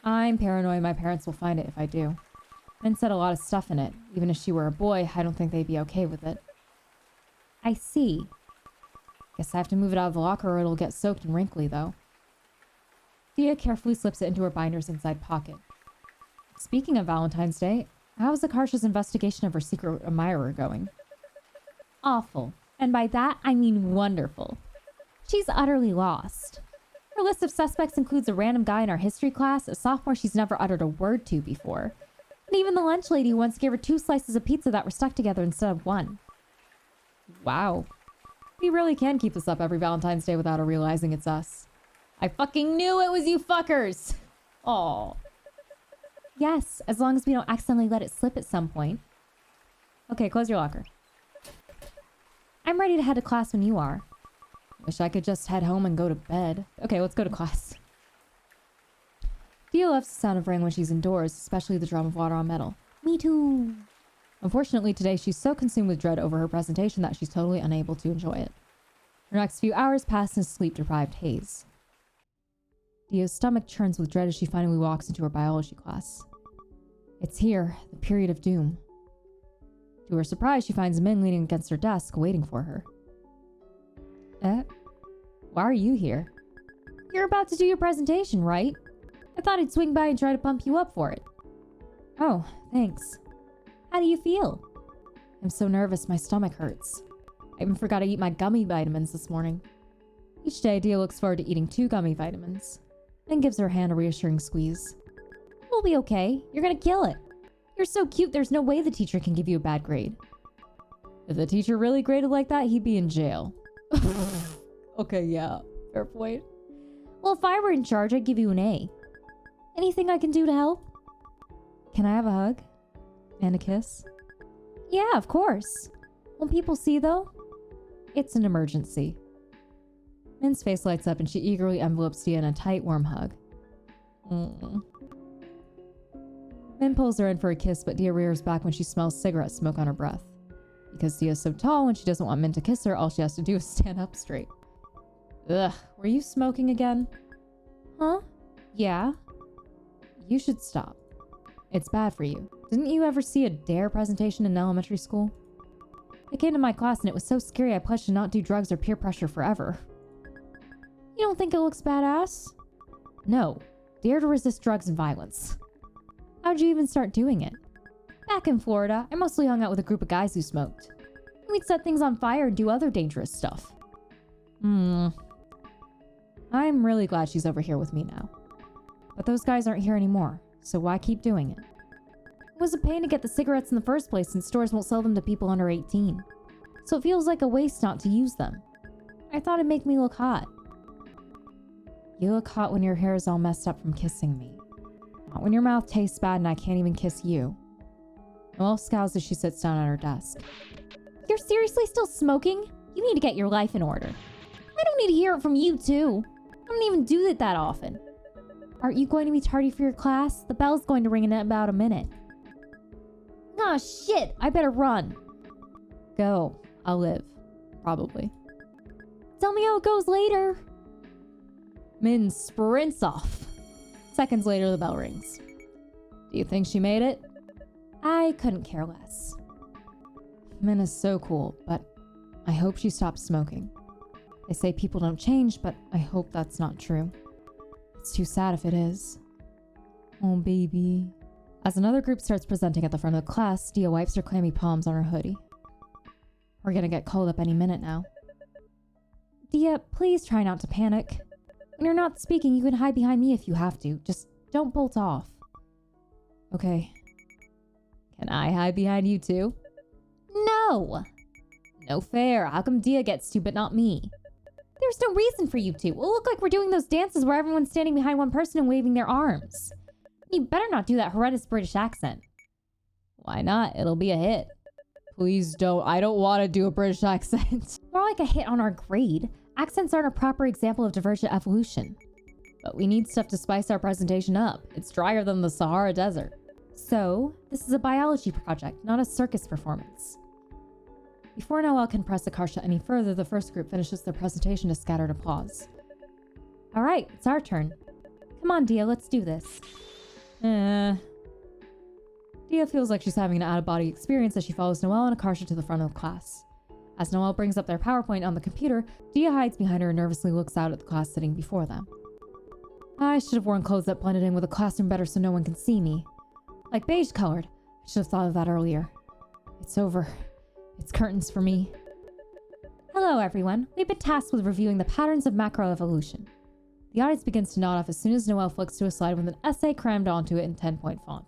I'm paranoid my parents will find it if I do. Min said a lot of stuff in it. Even if she were a boy, I don't think they'd be okay with it. I see. Guess I have to move it out of the locker or it'll get soaked and wrinkly, though. Dia carefully slips it into her binder's inside pocket. Speaking of Valentine's Day, how's Akarsha's investigation of her secret admirer going? Awful. And by that, I mean wonderful. She's utterly lost. Her list of suspects includes a random guy in our history class, a sophomore she's never uttered a word to before, and even the lunch lady who once gave her 2 slices of pizza that were stuck together instead of 1. Wow. We really can keep this up every Valentine's Day without her realizing it's us. I fucking knew it was you fuckers! Aw. Yes, as long as we don't accidentally let it slip at some point. Okay, close your locker. I'm ready to head to class when you are. Wish I could just head home and go to bed. Okay, let's go to class. Dia loves the sound of rain when she's indoors, especially the drum of water on metal. Me too. Unfortunately, today she's so consumed with dread over her presentation that she's totally unable to enjoy it. Her next few hours pass in a sleep-deprived haze. Dia's stomach churns with dread as she finally walks into her biology class. It's here, the period of doom. To her surprise, she finds Min leaning against her desk, waiting for her. Why are you here? You're about to do your presentation, right? I thought I'd swing by and try to pump you up for it. Oh, thanks. How do you feel? I'm so nervous, my stomach hurts. I even forgot to eat my gummy vitamins this morning. Each day, Dia looks forward to eating 2 gummy vitamins, then gives her hand a reassuring squeeze. We'll be okay. You're gonna kill it. You're so cute, there's no way the teacher can give you a bad grade. If the teacher really graded like that, he'd be in jail. Okay, yeah, fair point. Well, if I were in charge, I'd give you an A. Anything I can do to help? Can I have a hug? And a kiss? Yeah, of course. Won't people see, though? It's an emergency. Min's face lights up and she eagerly envelopes Dia in a tight, warm hug. Min pulls her in for a kiss, but Dia rears back when she smells cigarette smoke on her breath. Because Dia's so tall, when she doesn't want Min to kiss her, all she has to do is stand up straight. Ugh, were you smoking again? Huh? Yeah. You should stop. It's bad for you. Didn't you ever see a DARE presentation in elementary school? It came to my class and it was so scary I pledged to not do drugs or peer pressure forever. You don't think it looks badass? No. Dare to resist drugs and violence. How'd you even start doing it? Back in Florida, I mostly hung out with a group of guys who smoked. We'd set things on fire and do other dangerous stuff. I'm really glad she's over here with me now. But those guys aren't here anymore, so why keep doing it? It was a pain to get the cigarettes in the first place since stores won't sell them to people under 18. So it feels like a waste not to use them. I thought it'd make me look hot. You look hot when your hair is all messed up from kissing me. Not when your mouth tastes bad and I can't even kiss you. Noelle scowls as she sits down at her desk. You're seriously still smoking? You need to get your life in order. I don't need to hear it from you, too. I don't even do it that often. Aren't you going to be tardy for your class? The bell's going to ring in about a minute. Aw, shit! I better run. Go. I'll live. Probably. Tell me how it goes later. Min sprints off. Seconds later, the bell rings. Do you think she made it? I couldn't care less. Min is so cool, but I hope she stops smoking. They say people don't change, but I hope that's not true. It's too sad if it is. Oh, baby. As another group starts presenting at the front of the class, Dia wipes her clammy palms on her hoodie. We're gonna get called up any minute now. Dia, please try not to panic. When you're not speaking, you can hide behind me if you have to. Just don't bolt off. Okay. Can I hide behind you too? No! No fair. How come Dia gets to, but not me? There's no reason for you to. We'll look like we're doing those dances where everyone's standing behind one person and waving their arms. You better not do that horrendous British accent. Why not? It'll be a hit. Please don't. I don't want to do a British accent. More like a hit on our grade. Accents aren't a proper example of divergent evolution. But we need stuff to spice our presentation up. It's drier than the Sahara Desert. So, this is a biology project, not a circus performance. Before Noelle can press Akarsha any further, the first group finishes their presentation to scattered applause. All right, it's our turn. Come on, Dia, let's do this. Dia feels like she's having an out-of-body experience as she follows Noelle and Akarsha to the front of the class. As Noelle brings up their PowerPoint on the computer, Dia hides behind her and nervously looks out at the class sitting before them. I should have worn clothes that blended in with the classroom better so no one can see me. Like beige-colored. I should have thought of that earlier. It's over. It's curtains for me. Hello, everyone. We've been tasked with reviewing the patterns of macroevolution. The audience begins to nod off as soon as Noelle flicks to a slide with an essay crammed onto it in 10-point font.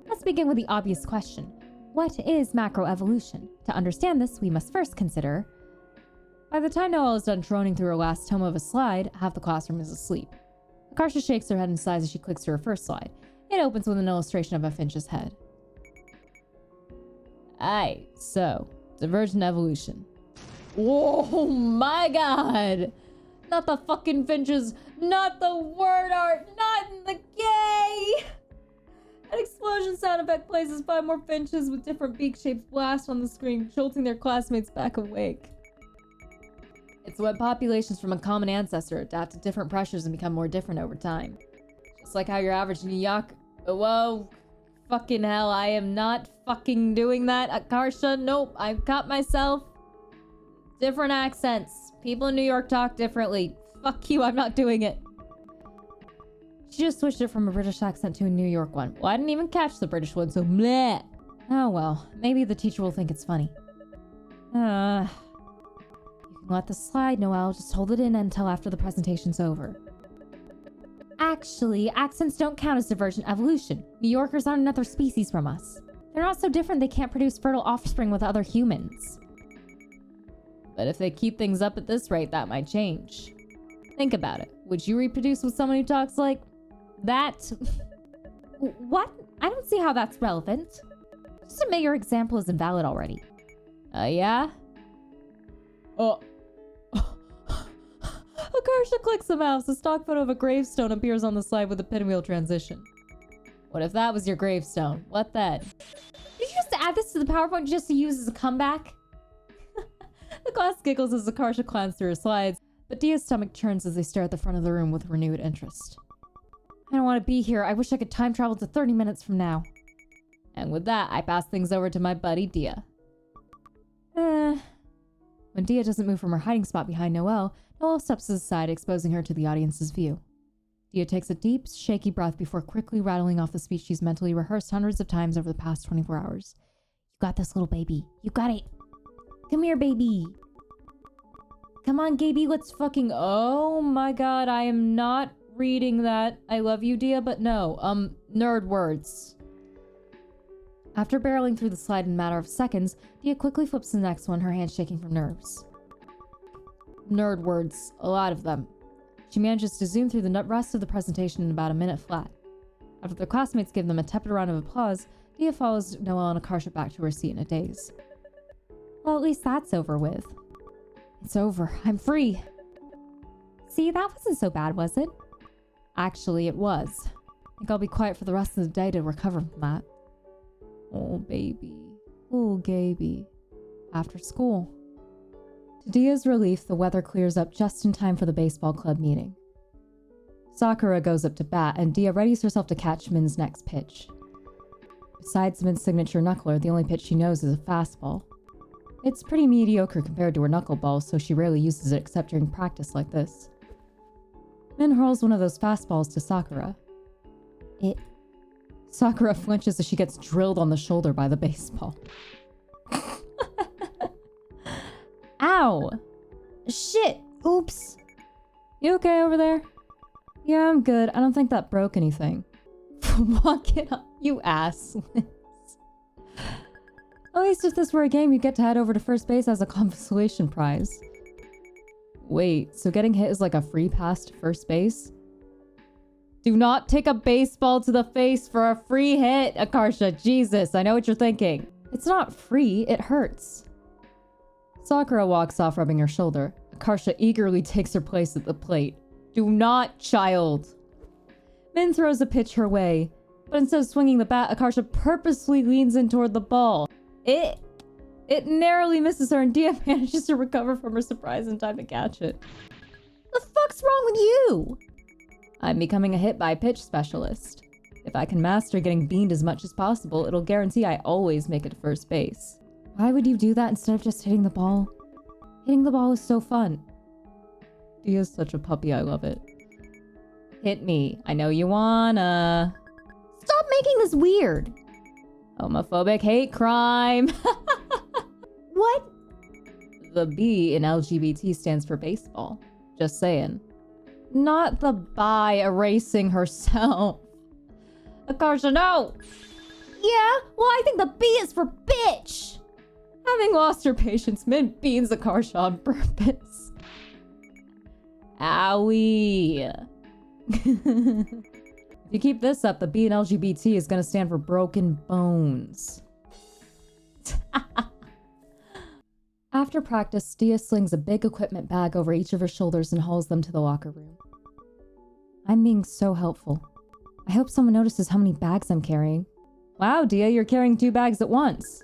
Let's begin with the obvious question. What is macroevolution? To understand this, we must first consider... By the time Noelle is done droning through her last tome of a slide, half the classroom is asleep. Akarsha shakes her head and sighs as she clicks to her first slide. It opens with an illustration of a finch's head. Aye, so, divergent evolution. Whoa, my god! Not the fucking finches, not the word art, not in the Yay! An explosion sound effect places 5 more finches with different beak shapes blast on the screen, jolting their classmates back awake. It's when populations from a common ancestor adapt to different pressures and become more different over time. Just like how your average New York... Whoa. Fucking hell, I am not fucking doing that. Akarsha, nope, I've caught myself. Different accents. People in New York talk differently. Fuck you, I'm not doing it. She just switched it from a British accent to a New York one. Well, I didn't even catch the British one, so bleh. Oh well, maybe the teacher will think it's funny. You can let this slide, Noelle. Just hold it in until after the presentation's over. Actually, accents don't count as divergent evolution. New Yorkers aren't another species from us. They're not so different they can't produce fertile offspring with other humans. But if they keep things up at this rate, that might change. Think about it. Would you reproduce with someone who talks like that? What? I don't see how that's relevant. Just admit your example is invalid already. Yeah? Oh. Akarsha clicks the mouse. A stock photo of a gravestone appears on the slide with a pinwheel transition. What if that was your gravestone? What then? Did you just add this to the PowerPoint just to use as a comeback? The class giggles as Akarsha climbs through her slides, but Dia's stomach churns as they stare at the front of the room with renewed interest. I don't want to be here. I wish I could time travel to 30 minutes from now. And with that, I pass things over to my buddy Dia. When Dia doesn't move from her hiding spot behind Noelle, Noelle steps to the side, exposing her to the audience's view. Dia takes a deep, shaky breath before quickly rattling off the speech she's mentally rehearsed hundreds of times over the past 24 hours. You got this, little baby. You got it. Come here, baby. Come on, Gaby, let's fucking... Oh my god, I am not reading that. I love you, Dia, but no. Nerd words. After barreling through the slide in a matter of seconds, Dia quickly flips to the next one, her hands shaking from nerves. Nerd words. A lot of them. She manages to zoom through the rest of the presentation in about a minute flat. After their classmates give them a tepid round of applause, Dia follows Noelle and Akarsha back to her seat in a daze. Well, at least that's over with. It's over. I'm free. See, that wasn't so bad, was it? Actually, it was. I think I'll be quiet for the rest of the day to recover from that. Oh, baby. Oh, Gaby. After school. To Dia's relief, the weather clears up just in time for the baseball club meeting. Sakura goes up to bat, and Dia readies herself to catch Min's next pitch. Besides Min's signature knuckler, the only pitch she knows is a fastball. It's pretty mediocre compared to her knuckleball, so she rarely uses it except during practice like this. Min hurls one of those fastballs to Sakura. Sakura flinches as she gets drilled on the shoulder by the baseball. Ow! Shit! Oops! You okay over there? Yeah, I'm good. I don't think that broke anything. Walk it up, you ass. At least if this were a game, you'd get to head over to first base as a consolation prize. Wait, so getting hit is like a free pass to first base? Do not take a baseball to the face for a free hit, Akarsha. Jesus, I know what you're thinking. It's not free, it hurts. Sakura walks off, rubbing her shoulder. Akarsha eagerly takes her place at the plate. Do not, child. Min throws a pitch her way, but instead of swinging the bat, Akarsha purposely leans in toward the ball. It narrowly misses her, and Dia manages to recover from her surprise in time to catch it. The fuck's wrong with you? I'm becoming a hit-by-pitch specialist. If I can master getting beamed as much as possible, it'll guarantee I always make it to first base. Why would you do that instead of just hitting the ball? Hitting the ball is so fun. Dia's such a puppy, I love it. Hit me. I know you wanna. Stop making this weird. Homophobic hate crime. What? The B in LGBT stands for baseball. Just saying. Not the bi erasing herself. Akarsha, no! Yeah, well, I think the B is for bitch. Having lost her patience, Min beans Akarsha on purpose. Owie. If you keep this up, the B in LGBT is gonna stand for broken bones. After practice, Dia slings a big equipment bag over each of her shoulders and hauls them to the locker room. I'm being so helpful. I hope someone notices how many bags I'm carrying. Wow, Dia, you're carrying 2 bags at once.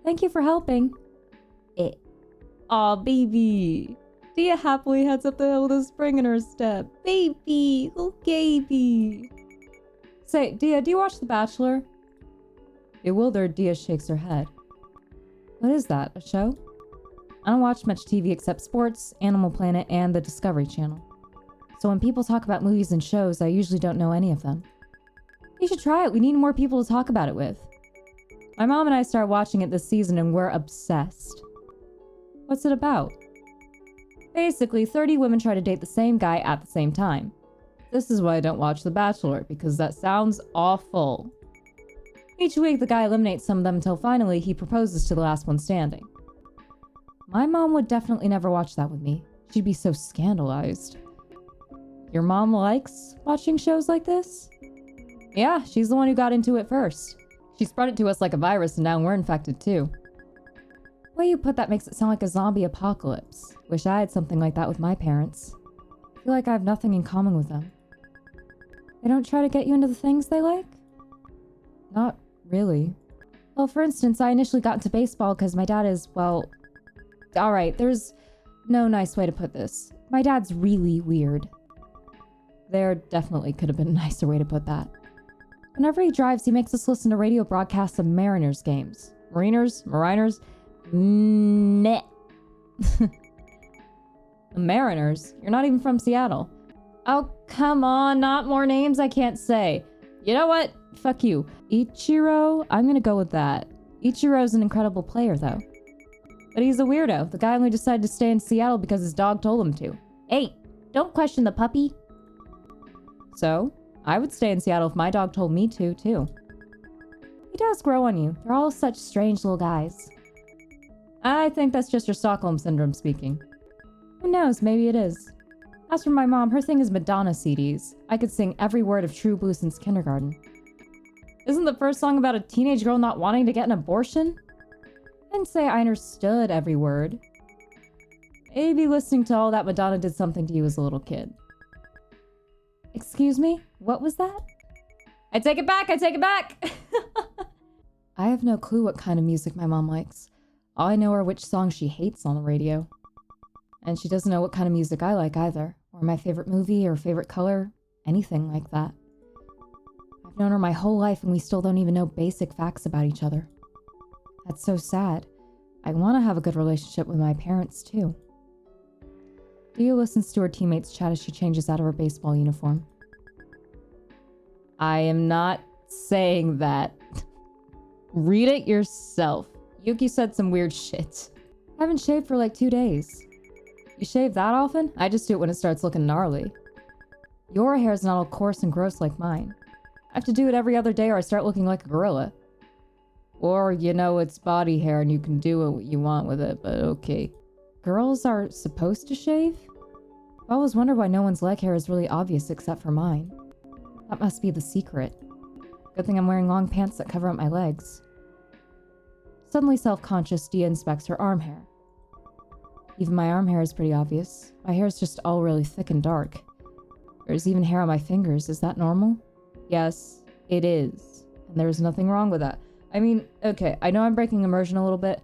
Thank you for helping. Aw, baby. Dia happily heads up the hill with a spring in her step. Baby, oh baby. Say, Dia, do you watch The Bachelor? Bewildered, Dia shakes her head. What is that, a show? I don't watch much TV except sports, Animal Planet, and the Discovery Channel. So when people talk about movies and shows, I usually don't know any of them. You should try it. We need more people to talk about it with. My mom and I started watching it this season and we're obsessed. What's it about? Basically, 30 women try to date the same guy at the same time. This is why I don't watch The Bachelor, because that sounds awful. Each week, the guy eliminates some of them until finally he proposes to the last one standing. My mom would definitely never watch that with me. She'd be so scandalized. Your mom likes watching shows like this? Yeah, she's the one who got into it first. She spread it to us like a virus and now we're infected too. The way you put that makes it sound like a zombie apocalypse. Wish I had something like that with my parents. I feel like I have nothing in common with them. They don't try to get you into the things they like? Not really. Well, for instance, I initially got into baseball because my dad is, well... Alright, there's no nice way to put this. My dad's really weird. There definitely could have been a nicer way to put that. Whenever he drives, he makes us listen to radio broadcasts of Mariners games. Mariners? Meh. The Mariners? You're not even from Seattle. Oh, come on, not more names I can't say. You know what? Fuck you. Ichiro? I'm gonna go with that. Ichiro's an incredible player, though. But he's a weirdo. The guy only decided to stay in Seattle because his dog told him to. Hey, don't question the puppy. So, I would stay in Seattle if my dog told me to, too. He does grow on you. They're all such strange little guys. I think that's just your Stockholm Syndrome speaking. Who knows, maybe it is. As for my mom, her thing is Madonna CDs. I could sing every word of True Blue since kindergarten. Isn't the first song about a teenage girl not wanting to get an abortion? I didn't say I understood every word. Maybe listening to all that Madonna did something to you as a little kid. Excuse me? What was that? I take it back! I have no clue what kind of music my mom likes. All I know are which songs she hates on the radio. And she doesn't know what kind of music I like either, or my favorite movie or favorite color, anything like that. I've known her my whole life and we still don't even know basic facts about each other. That's so sad. I want to have a good relationship with my parents too. Dia listens to her teammates chat as she changes out of her baseball uniform. I am not saying that. Read it yourself. Yuki said some weird shit. I haven't shaved for like 2 days. You shave that often? I just do it when it starts looking gnarly. Your hair's not all coarse and gross like mine. I have to do it every other day or I start looking like a gorilla. Or, you know, it's body hair and you can do what you want with it, but okay. Girls are supposed to shave? I always wonder why no one's leg hair is really obvious except for mine. That must be the secret. Good thing I'm wearing long pants that cover up my legs. Suddenly self-conscious, Dia inspects her arm hair. Even my arm hair is pretty obvious. My hair is just all really thick and dark. There's even hair on my fingers. Is that normal? Yes, it is. And there's nothing wrong with that. I mean, okay, I know I'm breaking immersion a little bit.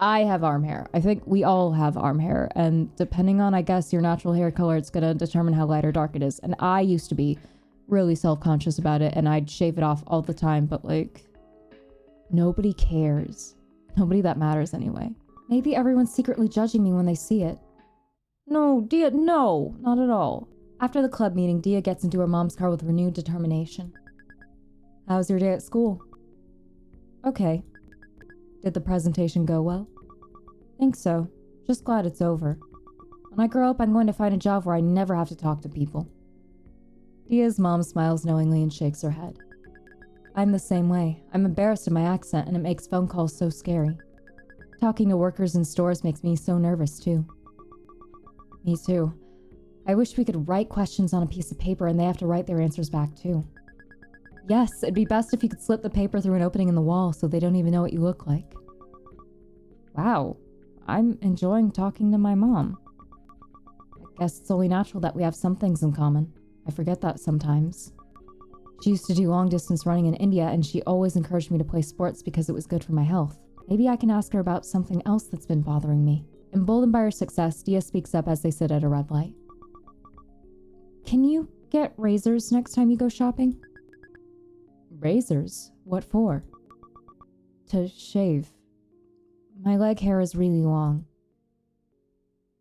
I have arm hair. I think we all have arm hair. And depending on, I guess, your natural hair color, it's going to determine how light or dark it is. And I used to be really self-conscious about it, and I'd shave it off all the time, but like, nobody cares. Nobody that matters anyway. Maybe everyone's secretly judging me when they see it. No, Dia, no, not at all. After the club meeting, Dia gets into her mom's car with renewed determination. How's your day at school? Okay. Did the presentation go well? Think so. Just glad it's over. When I grow up, I'm going to find a job where I never have to talk to people. Dia's mom smiles knowingly and shakes her head. I'm the same way. I'm embarrassed in my accent and it makes phone calls so scary. Talking to workers in stores makes me so nervous too. Me too. I wish we could write questions on a piece of paper and they have to write their answers back too. Yes, it'd be best if you could slip the paper through an opening in the wall so they don't even know what you look like. Wow, I'm enjoying talking to my mom. I guess it's only natural that we have some things in common. I forget that sometimes. She used to do long distance running in India, and she always encouraged me to play sports because it was good for my health. Maybe I can ask her about something else that's been bothering me. Emboldened by her success, Dia speaks up as they sit at a red light. Can you get razors next time you go shopping? Razors? What for? To shave. My leg hair is really long.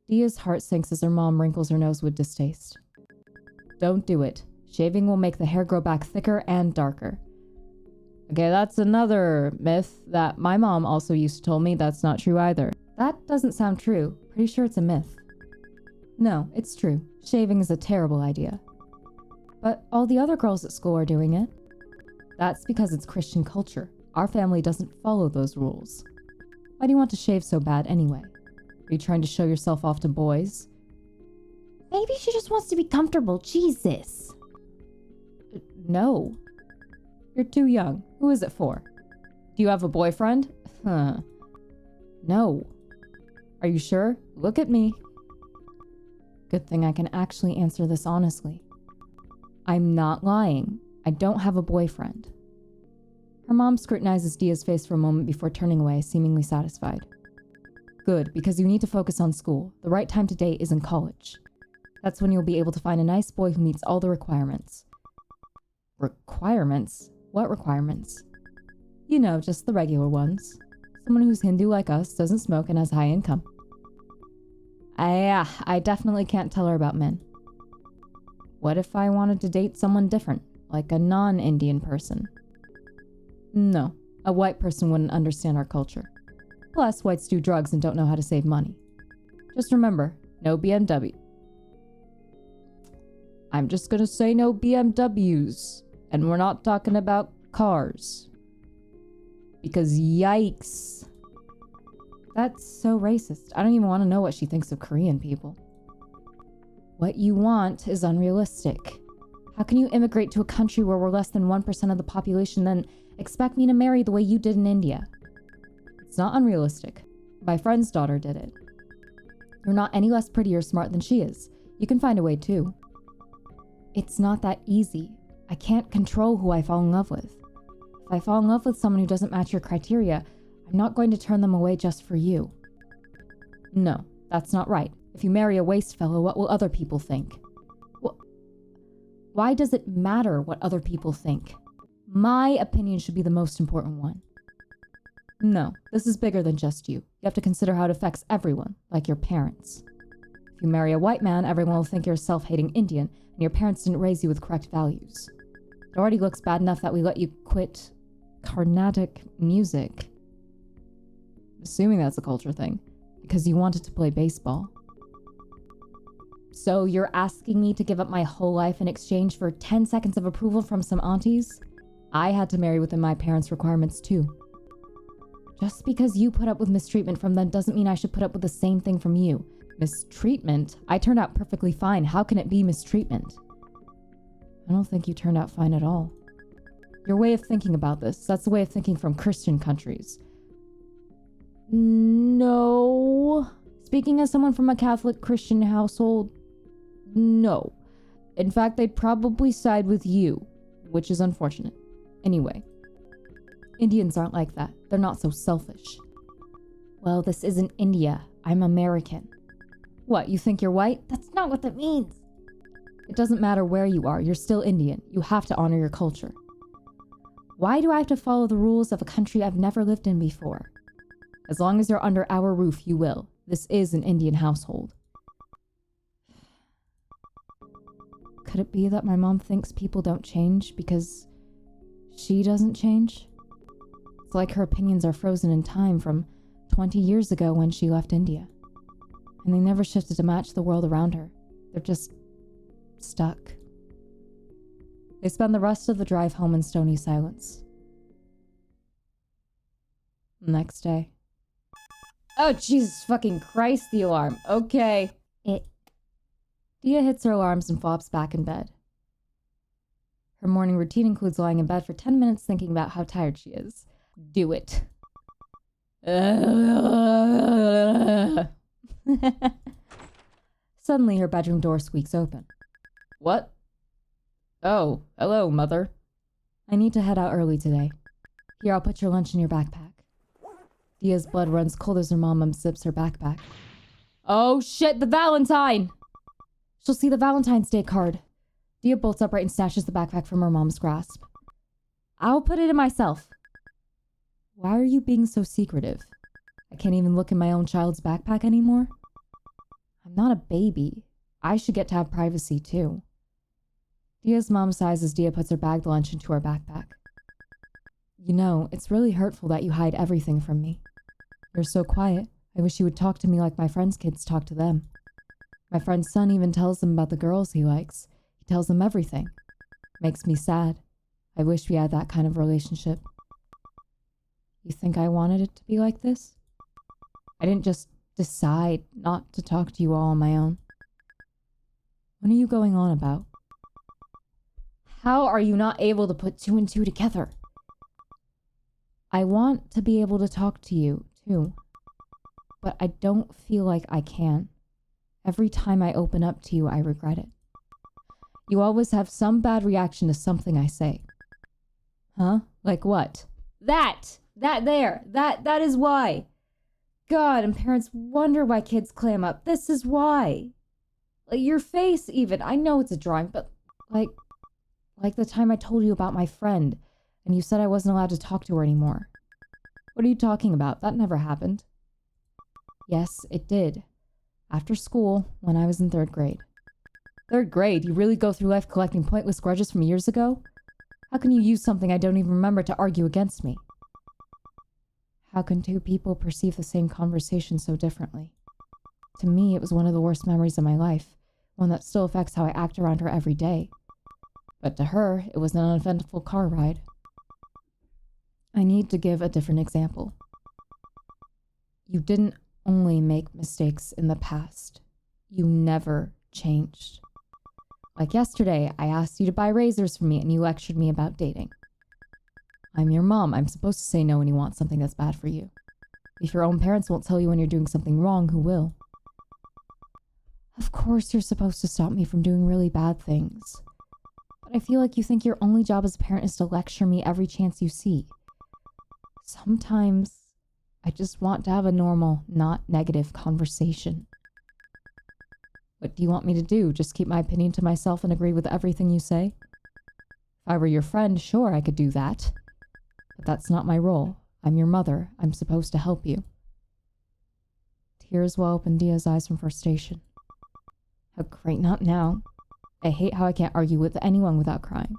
Dia's heart sinks as her mom wrinkles her nose with distaste. Don't do it. Shaving will make the hair grow back thicker and darker. Okay, that's another myth that my mom also used to tell me that's not true either. That doesn't sound true. Pretty sure it's a myth. No, it's true. Shaving is a terrible idea. But all the other girls at school are doing it. That's because it's Christian culture. Our family doesn't follow those rules. Why do you want to shave so bad anyway? Are you trying to show yourself off to boys? Maybe she just wants to be comfortable. Jesus. No. You're too young. Who is it for? Do you have a boyfriend? No. Are you sure? Look at me. Good thing I can actually answer this honestly. I'm not lying. I don't have a boyfriend. Her mom scrutinizes Dia's face for a moment before turning away, seemingly satisfied. Good, because you need to focus on school. The right time to date is in college. That's when you'll be able to find a nice boy who meets all the requirements. Requirements? What requirements? You know, just the regular ones. Someone who's Hindu like us, doesn't smoke, and has high income. I definitely can't tell her about men. What if I wanted to date someone different, like a non-Indian person? No, a white person wouldn't understand our culture. Plus, whites do drugs and don't know how to save money. Just remember, no BMW. I'm just gonna say no BMWs. And we're not talking about cars. Because yikes. That's so racist. I don't even want to know what she thinks of Korean people. What you want is unrealistic. How can you immigrate to a country where we're less than 1% of the population, then expect me to marry the way you did in India? It's not unrealistic. My friend's daughter did it. You're not any less pretty or smart than she is. You can find a way too. It's not that easy. I can't control who I fall in love with. If I fall in love with someone who doesn't match your criteria, I'm not going to turn them away just for you. No, that's not right. If you marry a waste fellow, what will other people think? Why does it matter what other people think? My opinion should be the most important one. No, this is bigger than just you. You have to consider how it affects everyone, like your parents. If you marry a white man, everyone will think you're a self-hating Indian, and your parents didn't raise you with correct values. It already looks bad enough that we let you quit Carnatic music. Assuming that's a culture thing, because you wanted to play baseball. So you're asking me to give up my whole life in exchange for 10 seconds of approval from some aunties? I had to marry within my parents' requirements too. Just because you put up with mistreatment from them doesn't mean I should put up with the same thing from you. Mistreatment? I turned out perfectly fine. How can it be mistreatment? I don't think you turned out fine at all. Your way of thinking about this, that's the way of thinking from Christian countries. No. Speaking as someone from a Catholic Christian household, no. In fact, they'd probably side with you, which is unfortunate. Anyway, Indians aren't like that. They're not so selfish. Well, this isn't India. I'm American. What, you think you're white? That's not what that means. It doesn't matter where you are. You're still Indian. You have to honor your culture. Why do I have to follow the rules of a country I've never lived in before? As long as you're under our roof, you will. This is an Indian household. Could it be that my mom thinks people don't change because she doesn't change? It's like her opinions are frozen in time from 20 years ago when she left India. And they never shifted to match the world around her. They're just stuck. They spend the rest of the drive home in stony silence. Next day. Oh, Jesus fucking Christ, the alarm. Okay. Dia hits her alarms and flops back in bed. Her morning routine includes lying in bed for 10 minutes thinking about how tired she is. Do it. Suddenly, her bedroom door squeaks open. What? Oh, hello, Mother. I need to head out early today. Here, I'll put your lunch in your backpack. Dia's blood runs cold as her mom unzips her backpack. Oh shit, the Valentine! She'll see the Valentine's Day card. Dia bolts upright and snatches the backpack from her mom's grasp. I'll put it in myself. Why are you being so secretive? I can't even look in my own child's backpack anymore? I'm not a baby. I should get to have privacy too. Dia's mom sighs as Dia puts her bagged lunch into her backpack. You know, it's really hurtful that you hide everything from me. You're so quiet. I wish you would talk to me like my friends' kids talk to them. My friend's son even tells them about the girls he likes. He tells them everything. Makes me sad. I wish we had that kind of relationship. You think I wanted it to be like this? I didn't just decide not to talk to you all on my own. What are you going on about? How are you not able to put two and two together? I want to be able to talk to you, too. But I don't feel like I can. Every time I open up to you, I regret it. You always have some bad reaction to something I say. Huh? Like what? That is why. God, and parents wonder why kids clam up. This is why. Like your face even. I know it's a drawing, but like the time I told you about my friend and you said I wasn't allowed to talk to her anymore. What are you talking about? That never happened. Yes, it did. After school, when I was in 3rd grade. 3rd grade? You really go through life collecting pointless grudges from years ago? How can you use something I don't even remember to argue against me? How can two people perceive the same conversation so differently? To me, it was one of the worst memories of my life, one that still affects how I act around her every day. But to her, it was an uneventful car ride. I need to give a different example. You didn't only make mistakes in the past. You never changed. Like yesterday, I asked you to buy razors for me and you lectured me about dating. I'm your mom. I'm supposed to say no when you want something that's bad for you. If your own parents won't tell you when you're doing something wrong, who will? Of course you're supposed to stop me from doing really bad things. But I feel like you think your only job as a parent is to lecture me every chance you see. Sometimes I just want to have a normal, not negative conversation. What do you want me to do? Just keep my opinion to myself and agree with everything you say? If I were your friend, sure, I could do that. But that's not my role. I'm your mother. I'm supposed to help you. Tears well up in Dia's eyes from frustration. How great, not now. I hate how I can't argue with anyone without crying.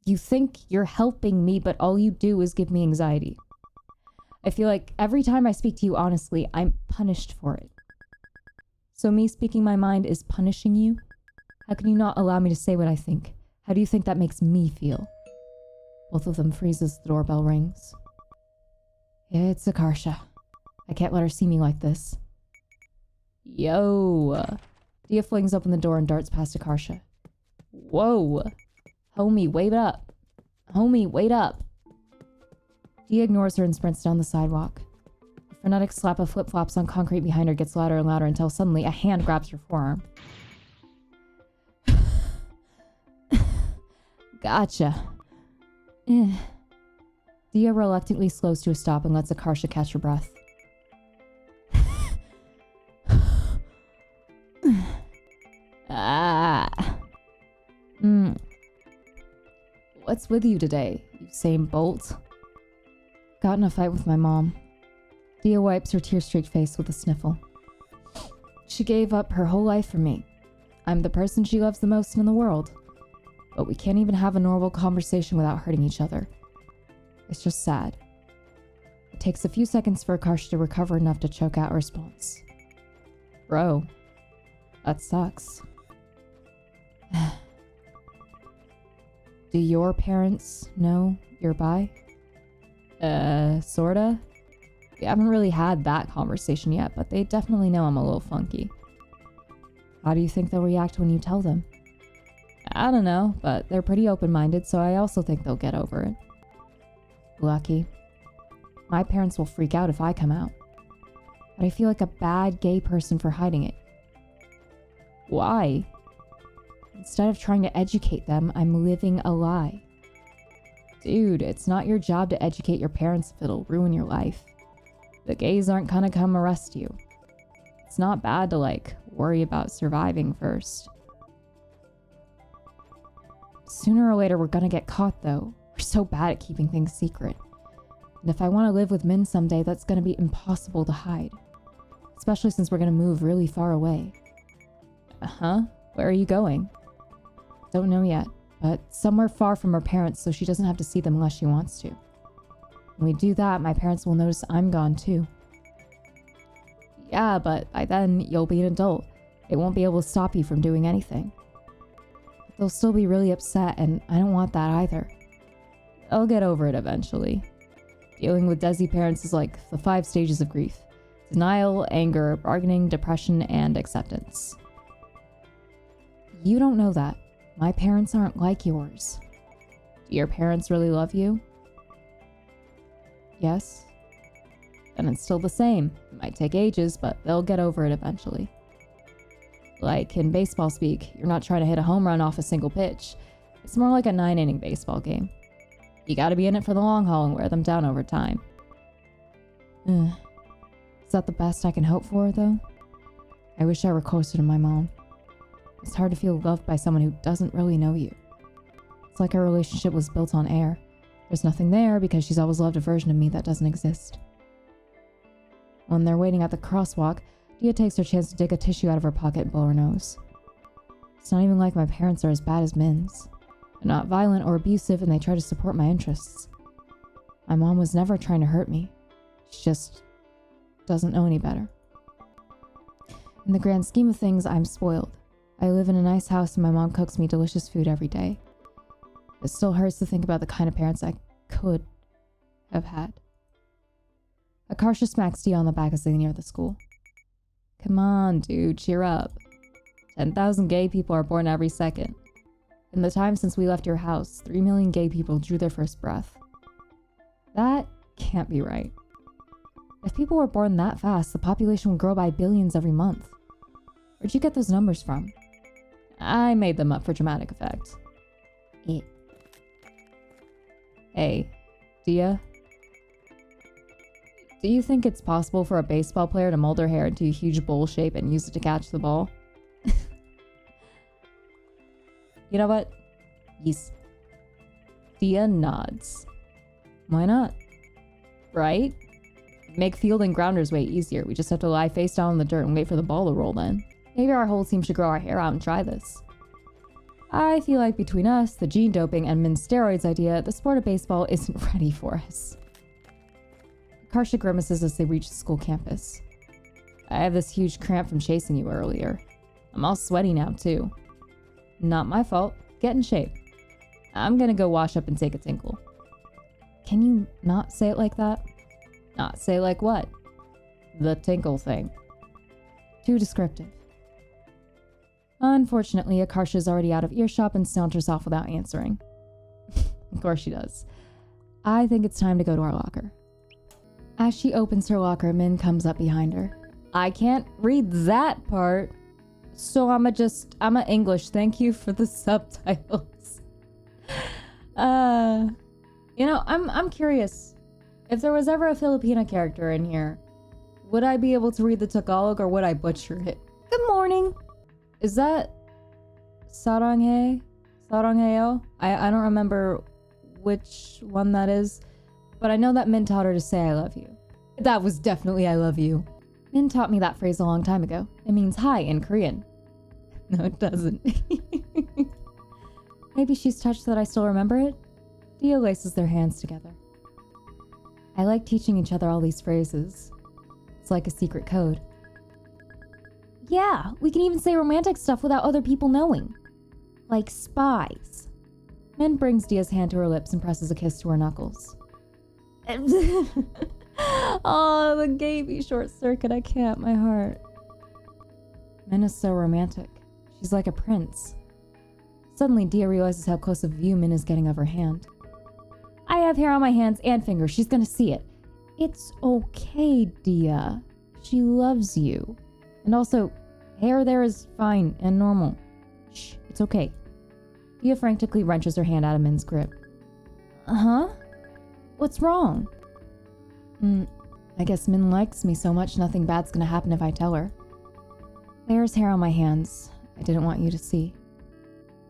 You think you're helping me, but all you do is give me anxiety. I feel like every time I speak to you honestly, I'm punished for it. So me speaking my mind is punishing you? How can you not allow me to say what I think? How do you think that makes me feel? Both of them freeze as the doorbell rings. It's Akarsha. I can't let her see me like this. Yo. Dia flings open the door and darts past Akarsha. Whoa. Homie, wait up. Homie, wait up. Dia ignores her and sprints down the sidewalk. The frenetic slap of flip-flops on concrete behind her gets louder and louder until suddenly a hand grabs her forearm. Gotcha. Dia reluctantly slows to a stop and lets Akarsha catch her breath. What's with you today, Usain Bolt? Got in a fight with my mom. Dia wipes her tear-streaked face with a sniffle. She gave up her whole life for me. I'm the person she loves the most in the world. But we can't even have a normal conversation without hurting each other. It's just sad. It takes a few seconds for Akarsha to recover enough to choke out a response. Bro, that sucks. Do your parents know you're bi? Sorta. We haven't really had that conversation yet, but they definitely know I'm a little funky. How do you think they'll react when you tell them? I don't know, but they're pretty open-minded, so I also think they'll get over it. Lucky. My parents will freak out if I come out. But I feel like a bad gay person for hiding it. Why? Instead of trying to educate them, I'm living a lie. Dude, it's not your job to educate your parents if it'll ruin your life. The gays aren't gonna come arrest you. It's not bad to, worry about surviving first. Sooner or later, we're gonna get caught, though. We're so bad at keeping things secret. And if I want to live with Min someday, that's gonna be impossible to hide. Especially since we're gonna move really far away. Uh-huh. Where are you going? Don't know yet, but somewhere far from her parents so she doesn't have to see them unless she wants to. When we do that, my parents will notice I'm gone too. Yeah, but by then, you'll be an adult. It won't be able to stop you from doing anything. They'll still be really upset, and I don't want that either. I'll get over it eventually. Dealing with Desi parents is like the 5 stages of grief. Denial, anger, bargaining, depression, and acceptance. You don't know that. My parents aren't like yours. Do your parents really love you? Yes. Then it's still the same. It might take ages, but they'll get over it eventually. Like in baseball speak, you're not trying to hit a home run off a single pitch. It's more like a 9-inning baseball game. You gotta be in it for the long haul and wear them down over time. Is that the best I can hope for, though? I wish I were closer to my mom. It's hard to feel loved by someone who doesn't really know you. It's like our relationship was built on air. There's nothing there because she's always loved a version of me that doesn't exist. When they're waiting at the crosswalk, Dia takes her chance to dig a tissue out of her pocket and blow her nose. It's not even like my parents are as bad as Min's. They're not violent or abusive, and they try to support my interests. My mom was never trying to hurt me. She just doesn't know any better. In the grand scheme of things, I'm spoiled. I live in a nice house and my mom cooks me delicious food every day. It still hurts to think about the kind of parents I could have had. Akarsha smacks Dia on the back as they near the school. Come on, dude, cheer up. 10,000 gay people are born every second. In the time since we left your house, 3 million gay people drew their first breath. That can't be right. If people were born that fast, the population would grow by billions every month. Where'd you get those numbers from? I made them up for dramatic effect. Hey, Dia? Do you think it's possible for a baseball player to mold her hair into a huge bowl shape and use it to catch the ball? You know what? Yes. Dia nods. Why not? Right? Make fielding grounders way easier. We just have to lie face down in the dirt and wait for the ball to roll in. Maybe our whole team should grow our hair out and try this. I feel like between us, the gene doping, and Min's steroids idea, the sport of baseball isn't ready for us. Akarsha grimaces as they reach the school campus. I have this huge cramp from chasing you earlier. I'm all sweaty now, too. Not my fault. Get in shape. I'm gonna go wash up and take a tinkle. Can you not say it like that? Not say like what? The tinkle thing. Too descriptive. Unfortunately, Akarsha's already out of earshot and saunters off without answering. Of course she does. I think it's time to go to our locker. As she opens her locker, Min comes up behind her. I can't read that part, so I'm English. Thank you for the subtitles. I'm curious. If there was ever a Filipina character in here, would I be able to read the Tagalog or would I butcher it? Good morning. Is that Saranghae? Sarangheo? I don't remember which one that is, but I know that Min taught her to say I love you. That was definitely I love you. Min taught me that phrase a long time ago. It means hi in Korean. No, it doesn't. Maybe she's touched that I still remember it? Dia laces their hands together. I like teaching each other all these phrases. It's like a secret code. Yeah, we can even say romantic stuff without other people knowing. Like spies. Min brings Dia's hand to her lips and presses a kiss to her knuckles. Oh, the gay short circuit, I can't, my heart. Min is so romantic. She's like a prince. Suddenly, Dia realizes how close a view Min is getting of her hand. I have hair on my hands and fingers. She's gonna see it. It's okay, Dia. She loves you. And also, hair there is fine and normal. Shh, it's okay. Dia frantically wrenches her hand out of Min's grip. Huh? What's wrong? I guess Min likes me so much nothing bad's gonna happen if I tell her. There's hair on my hands. I didn't want you to see.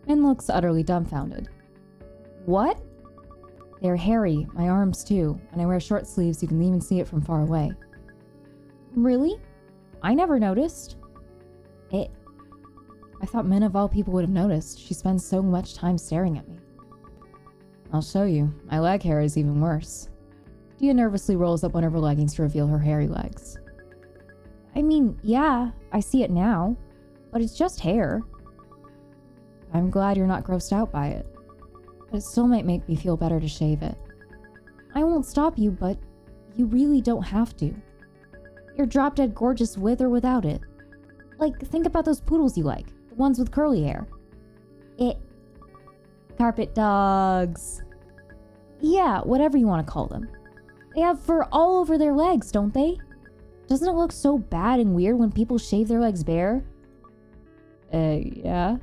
Min looks utterly dumbfounded. What? They're hairy, my arms too. When I wear short sleeves, you can even see it from far away. Really? I never noticed. I thought Min of all people would have noticed. She spends so much time staring at me. I'll show you. My leg hair is even worse. Dia nervously rolls up one of her leggings to reveal her hairy legs. I mean, yeah, I see it now, but it's just hair. I'm glad you're not grossed out by it, but it still might make me feel better to shave it. I won't stop you, but you really don't have to. You're drop-dead gorgeous with or without it. Like, think about those poodles you like, the ones with curly hair. Carpet dogs. Yeah, whatever you want to call them. They have fur all over their legs, don't they? Doesn't it look so bad and weird when people shave their legs bare? Yeah.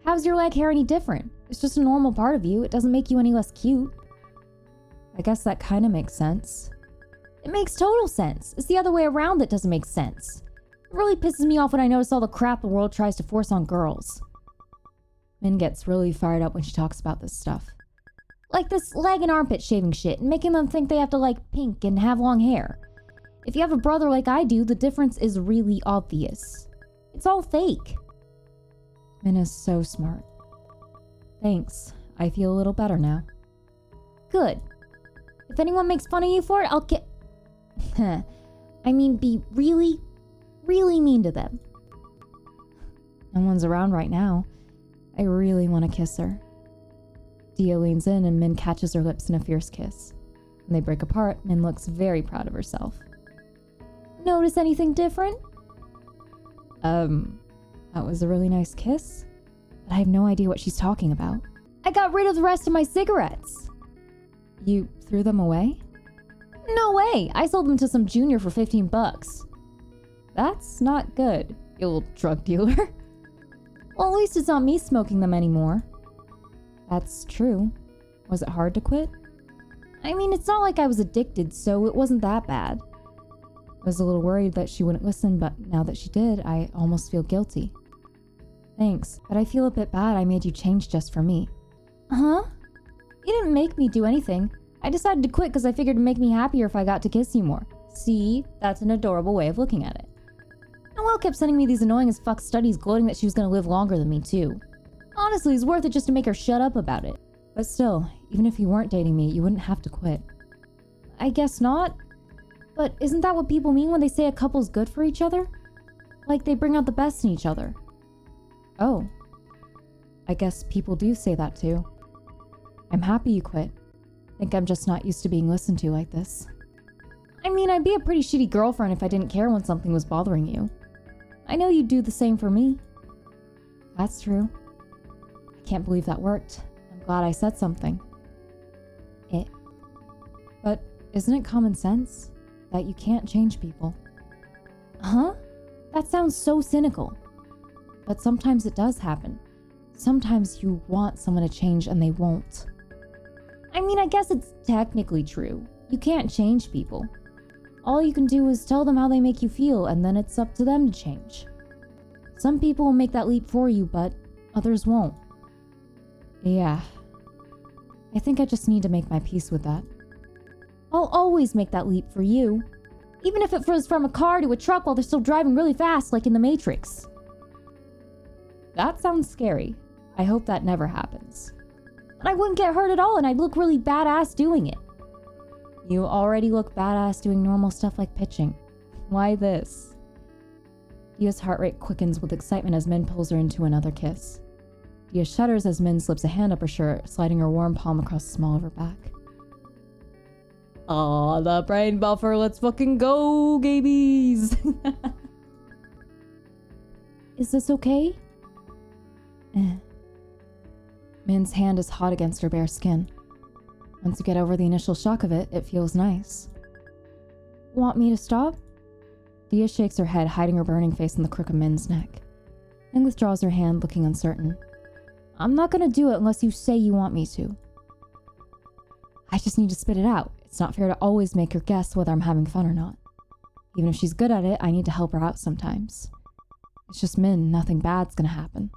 How's your leg hair any different? It's just a normal part of you. It doesn't make you any less cute. I guess that kind of makes sense. It makes total sense. It's the other way around that doesn't make sense. It really pisses me off when I notice all the crap the world tries to force on girls. Min gets really fired up when she talks about this stuff. Like this leg and armpit shaving shit and making them think they have to like pink and have long hair. If you have a brother like I do, the difference is really obvious. It's all fake. Min is so smart. Thanks. I feel a little better now. Good. If anyone makes fun of you for it, I'll I mean, be really, really mean to them. No one's around right now. I really want to kiss her. Dia leans in and Min catches her lips in a fierce kiss. When they break apart, Min looks very proud of herself. Notice anything different? That was a really nice kiss, but I have no idea what she's talking about. I got rid of the rest of my cigarettes. You threw them away? No way! I sold them to some junior for $15. That's not good, you little drug dealer. Well, at least it's not me smoking them anymore. That's true. Was it hard to quit? I mean, it's not like I was addicted, so it wasn't that bad. I was a little worried that she wouldn't listen, but now that she did, I almost feel guilty. Thanks, but I feel a bit bad I made you change just for me. Huh? You didn't make me do anything. I decided to quit because I figured it'd make me happier if I got to kiss you more. See? That's an adorable way of looking at it. Noelle kept sending me these annoying as fuck studies gloating that she was gonna live longer than me too. Honestly, it's worth it just to make her shut up about it. But still, even if you weren't dating me, you wouldn't have to quit. I guess not. But isn't that what people mean when they say a couple's good for each other? Like they bring out the best in each other. Oh. I guess people do say that too. I'm happy you quit. Think I'm just not used to being listened to like this. I mean, I'd be a pretty shitty girlfriend if I didn't care when something was bothering you. I know you'd do the same for me. That's true. I can't believe that worked. I'm glad I said something. But isn't it common sense that you can't change people? Huh? That sounds so cynical. But sometimes it does happen. Sometimes you want someone to change and they won't. I mean, I guess it's technically true. You can't change people. All you can do is tell them how they make you feel, and then it's up to them to change. Some people will make that leap for you, but others won't. Yeah. I think I just need to make my peace with that. I'll always make that leap for you. Even if it was from a car to a truck while they're still driving really fast, like in The Matrix. That sounds scary. I hope that never happens. And I wouldn't get hurt at all, and I'd look really badass doing it. You already look badass doing normal stuff like pitching. Why this? Dia's heart rate quickens with excitement as Min pulls her into another kiss. Dia shudders as Min slips a hand up her shirt, sliding her warm palm across the small of her back. Aw, the brain buffer, let's fucking go, gabies! Is this okay? Min's hand is hot against her bare skin. Once you get over the initial shock of it, it feels nice. Want me to stop? Dia shakes her head, hiding her burning face in the crook of Min's neck. Min withdraws her hand, looking uncertain. I'm not gonna do it unless you say you want me to. I just need to spit it out. It's not fair to always make her guess whether I'm having fun or not. Even if she's good at it, I need to help her out sometimes. It's just Min, nothing bad's gonna happen.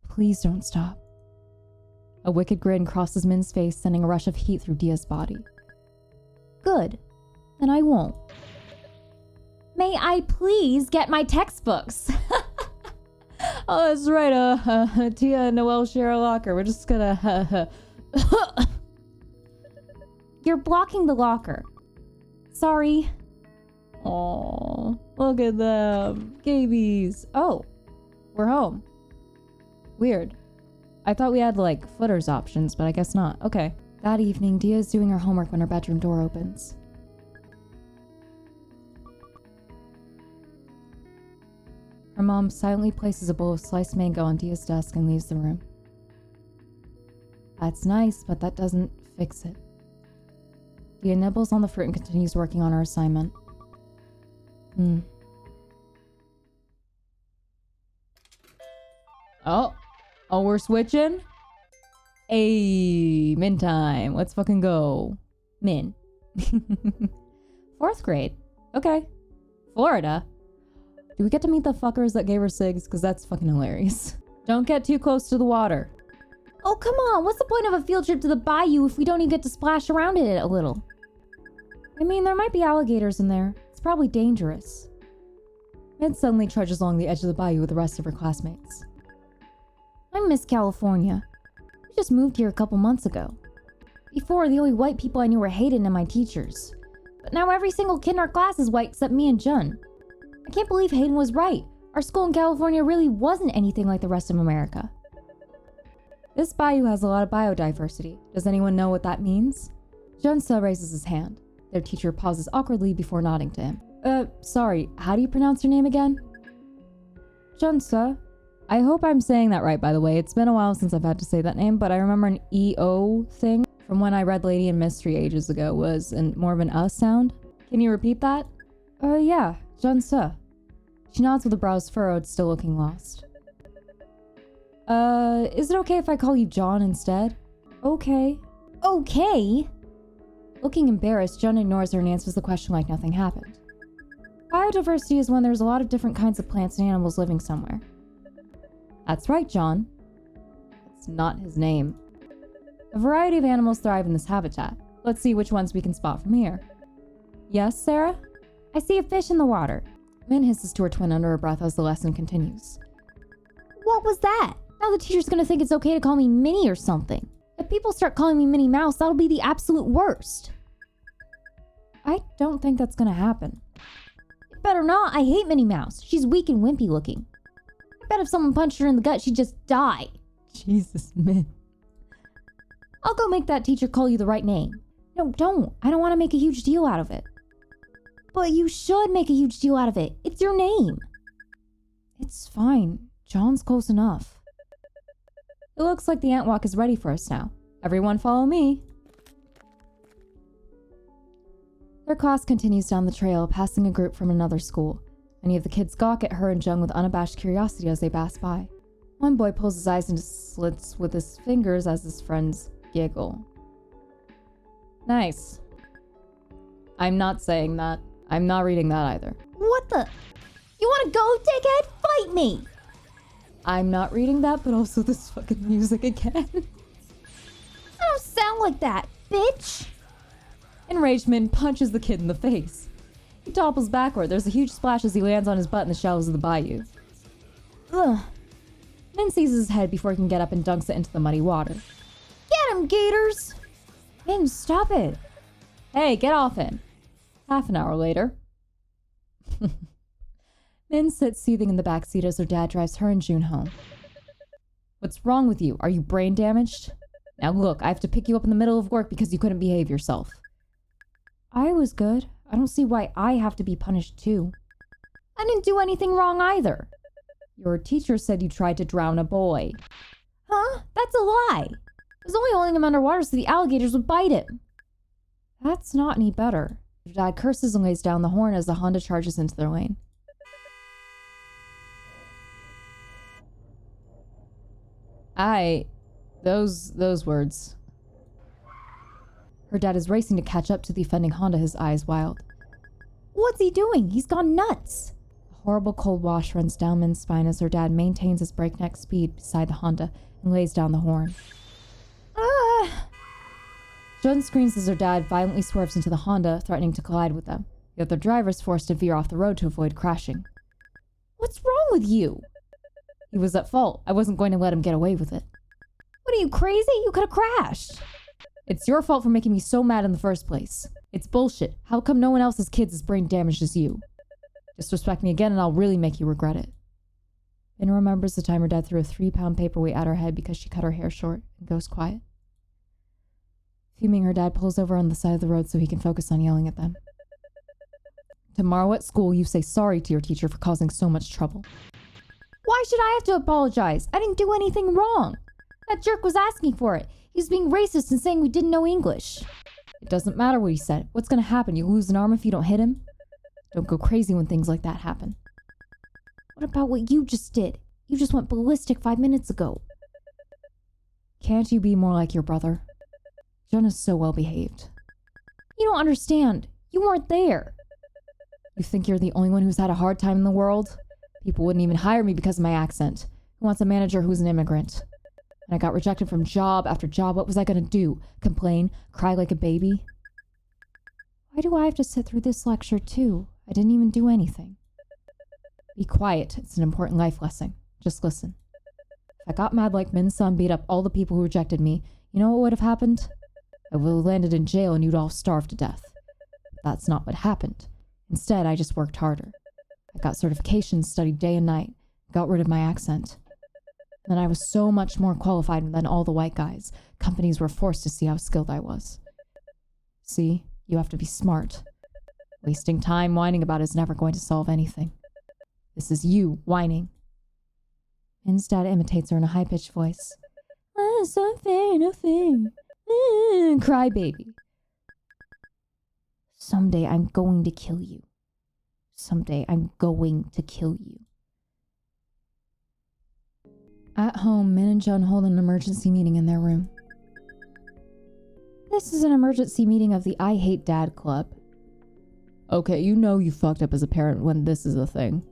Please don't stop. A wicked grin crosses Min's face, sending a rush of heat through Dia's body. Good. Then I won't. May I please get my textbooks? Oh, that's right. Tia and Noelle share a locker. We're just gonna. You're blocking the locker. Sorry. Oh, look at them. Gabies. Oh, we're home. Weird. I thought we had, like, footers options, but I guess not. Okay. That evening, Dia is doing her homework when her bedroom door opens. Her mom silently places a bowl of sliced mango on Dia's desk and leaves the room. That's nice, but that doesn't fix it. Dia nibbles on the fruit and continues working on her assignment. Oh, we're switching? Hey, Min time. Let's fucking go. Min. 4th grade. Okay. Florida. Do we get to meet the fuckers that gave her SIGs? Because that's fucking hilarious. Don't get too close to the water. Oh, come on. What's the point of a field trip to the bayou if we don't even get to splash around in it a little? I mean, there might be alligators in there. It's probably dangerous. Min suddenly trudges along the edge of the bayou with the rest of her classmates. I miss California. We just moved here a couple months ago. Before, the only white people I knew were Hayden and my teachers. But now every single kid in our class is white except me and Jun. I can't believe Hayden was right. Our school in California really wasn't anything like the rest of America. This bayou has a lot of biodiversity. Does anyone know what that means? Junsa raises his hand. Their teacher pauses awkwardly before nodding to him. Sorry, how do you pronounce your name again? Junsa. I hope I'm saying that right, by the way. It's been a while since I've had to say that name, but I remember an EO thing from when I read Lady and Mystery ages ago was more of an sound. Can you repeat that? Yeah, Junsa. She nods with her brows furrowed, still looking lost. Is it okay if I call you John instead? Okay. Okay? Looking embarrassed, Jun ignores her and answers the question like nothing happened. Biodiversity is when there's a lot of different kinds of plants and animals living somewhere. That's right, John. That's not his name. A variety of animals thrive in this habitat. Let's see which ones we can spot from here. Yes, Sarah? I see a fish in the water. Min hisses to her twin under her breath as the lesson continues. What was that? Now the teacher's gonna think it's okay to call me Minnie or something. If people start calling me Minnie Mouse, that'll be the absolute worst. I don't think that's gonna happen. It better not. I hate Minnie Mouse. She's weak and wimpy looking. I bet if someone punched her in the gut, she'd just die. Jesus, Min. I'll go make that teacher call you the right name. No, don't. I don't want to make a huge deal out of it. But you should make a huge deal out of it. It's your name. It's fine. John's close enough. It looks like the ant walk is ready for us now. Everyone follow me. Their class continues down the trail, passing a group from another school. Many of the kids gawk at her and Jung with unabashed curiosity as they pass by. One boy pulls his eyes into slits with his fingers as his friends giggle. Nice. I'm not saying that. I'm not reading that either. What the? You want to go, dickhead? Fight me! I'm not reading that, but also this fucking music again. I don't sound like that, bitch! Enraged Min punches the kid in the face. He topples backward. There's a huge splash as he lands on his butt in the shallows of the bayou. Ugh. Min seizes his head before he can get up and dunks it into the muddy water. Get him, Gators! Min, stop it! Hey, get off him! Half an hour later. Min sits seething in the backseat as her dad drives her and June home. What's wrong with you? Are you brain damaged? Now look, I have to pick you up in the middle of work because you couldn't behave yourself. I was good. I don't see why I have to be punished too. I didn't do anything wrong either. Your teacher said you tried to drown a boy. Huh? That's a lie. I was only holding him underwater so the alligators would bite him. That's not any better. Your dad curses and lays down the horn as the Honda charges into their lane. Those words. Her dad is racing to catch up to the offending Honda, his eyes wild. What's he doing? He's gone nuts. A horrible cold wash runs down Min's spine as her dad maintains his breakneck speed beside the Honda and lays down the horn. Jun screams as her dad violently swerves into the Honda, threatening to collide with them. The other driver is forced to veer off the road to avoid crashing. What's wrong with you? He was at fault. I wasn't going to let him get away with it. What are you, crazy? You could have crashed. It's your fault for making me so mad in the first place. It's bullshit. How come no one else's kids is brain damaged as you? Disrespect me again and I'll really make you regret it. Min remembers the time her dad threw a 3-pound paperweight at her head because she cut her hair short and goes quiet. Fuming, her dad pulls over on the side of the road so he can focus on yelling at them. Tomorrow at school, you say sorry to your teacher for causing so much trouble. Why should I have to apologize? I didn't do anything wrong. That jerk was asking for it. He was being racist and saying we didn't know English. It doesn't matter what he said. What's going to happen? You lose an arm if you don't hit him? Don't go crazy when things like that happen. What about what you just did? You just went ballistic 5 minutes ago. Can't you be more like your brother? Jun is so well behaved. You don't understand. You weren't there. You think you're the only one who's had a hard time in the world? People wouldn't even hire me because of my accent. Who wants a manager who's an immigrant? And I got rejected from job after job. What was I going to do? Complain? Cry like a baby? Why do I have to sit through this lecture too? I didn't even do anything. Be quiet. It's an important life lesson. Just listen. If I got mad like Min's son beat up all the people who rejected me, you know what would have happened? I would have landed in jail and you'd all starve to death. But that's not what happened. Instead, I just worked harder. I got certifications, studied day and night, got rid of my accent. Then I was so much more qualified than all the white guys. Companies were forced to see how skilled I was. See, you have to be smart. Wasting time whining about is never going to solve anything. This is you whining. Min's dad imitates her in a high-pitched voice. It's unfair, nothing. Cry baby. Someday I'm going to kill you. Someday I'm going to kill you. At home, Min and Jun hold an emergency meeting in their room. This is an emergency meeting of the I Hate Dad Club. Okay, you know you fucked up as a parent when this is a thing.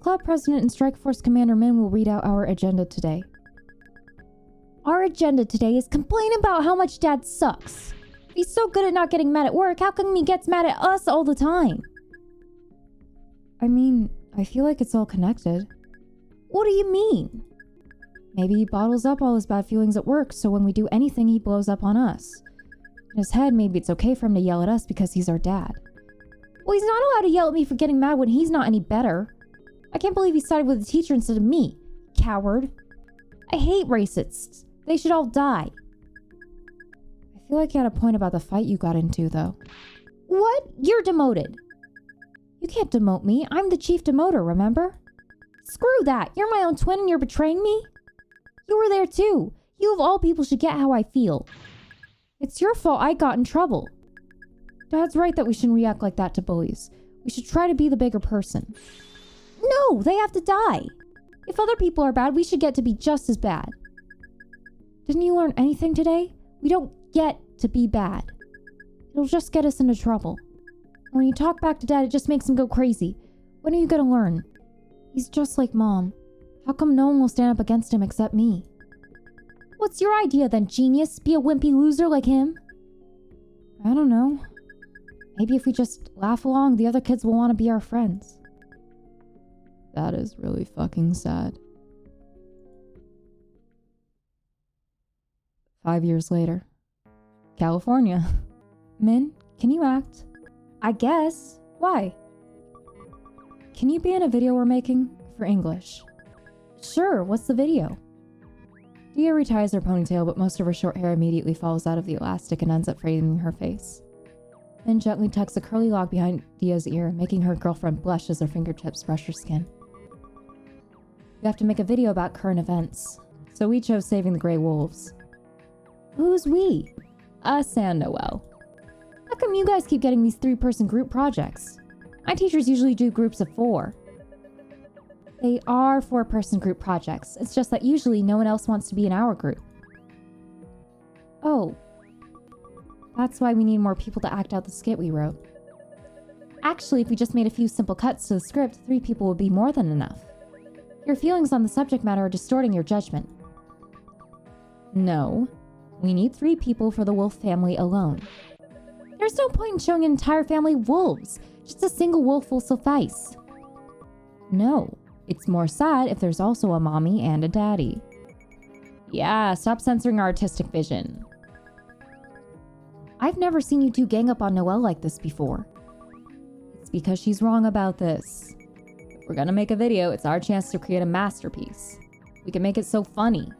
Club President and Strike Force Commander Min will read out our agenda today. Our agenda today is complain about how much Dad sucks. If he's so good at not getting mad at work, how come he gets mad at us all the time? I mean, I feel like it's all connected. What do you mean? Maybe he bottles up all his bad feelings at work, so when we do anything, he blows up on us. In his head, maybe it's okay for him to yell at us because he's our dad. Well, he's not allowed to yell at me for getting mad when he's not any better. I can't believe he sided with the teacher instead of me. Coward. I hate racists. They should all die. I feel like you had a point about the fight you got into, though. What? You're demoted. You can't demote me. I'm the chief demoter, remember? Screw that. You're my own twin and you're betraying me? You were there too. You of all people should get how I feel. It's your fault I got in trouble. Dad's right that we shouldn't react like that to bullies. We should try to be the bigger person. No, they have to die. If other people are bad, we should get to be just as bad. Didn't you learn anything today? We don't get to be bad. It'll just get us into trouble. When you talk back to Dad, it just makes him go crazy. When are you gonna learn? He's just like Mom. How come no one will stand up against him except me? What's your idea then, genius? Be a wimpy loser like him? I don't know. Maybe if we just laugh along, the other kids will want to be our friends. That is really fucking sad. 5 years later. California. Min, can you act? I guess. Why? Can you be in a video we're making? For English. Sure, what's the video? Dia reties her ponytail, but most of her short hair immediately falls out of the elastic and ends up framing her face. Min gently tucks a curly lock behind Dia's ear, making her girlfriend blush as her fingertips brush her skin. We have to make a video about current events, so we chose saving the Grey Wolves. Who's we? Us and Noelle. How come you guys keep getting these 3-person group projects? My teachers usually do groups of 4. They are 4-person group projects. It's just that usually no one else wants to be in our group. Oh. That's why we need more people to act out the skit we wrote. Actually, if we just made a few simple cuts to the script, 3 people would be more than enough. Your feelings on the subject matter are distorting your judgment. No. We need 3 people for the wolf family alone. There's no point in showing an entire family wolves. Just a single wolf will suffice. No. It's more sad if there's also a mommy and a daddy. Yeah, stop censoring our artistic vision. I've never seen you 2 gang up on Noelle like this before. It's because she's wrong about this. If we're gonna make a video, it's our chance to create a masterpiece. We can make it so funny.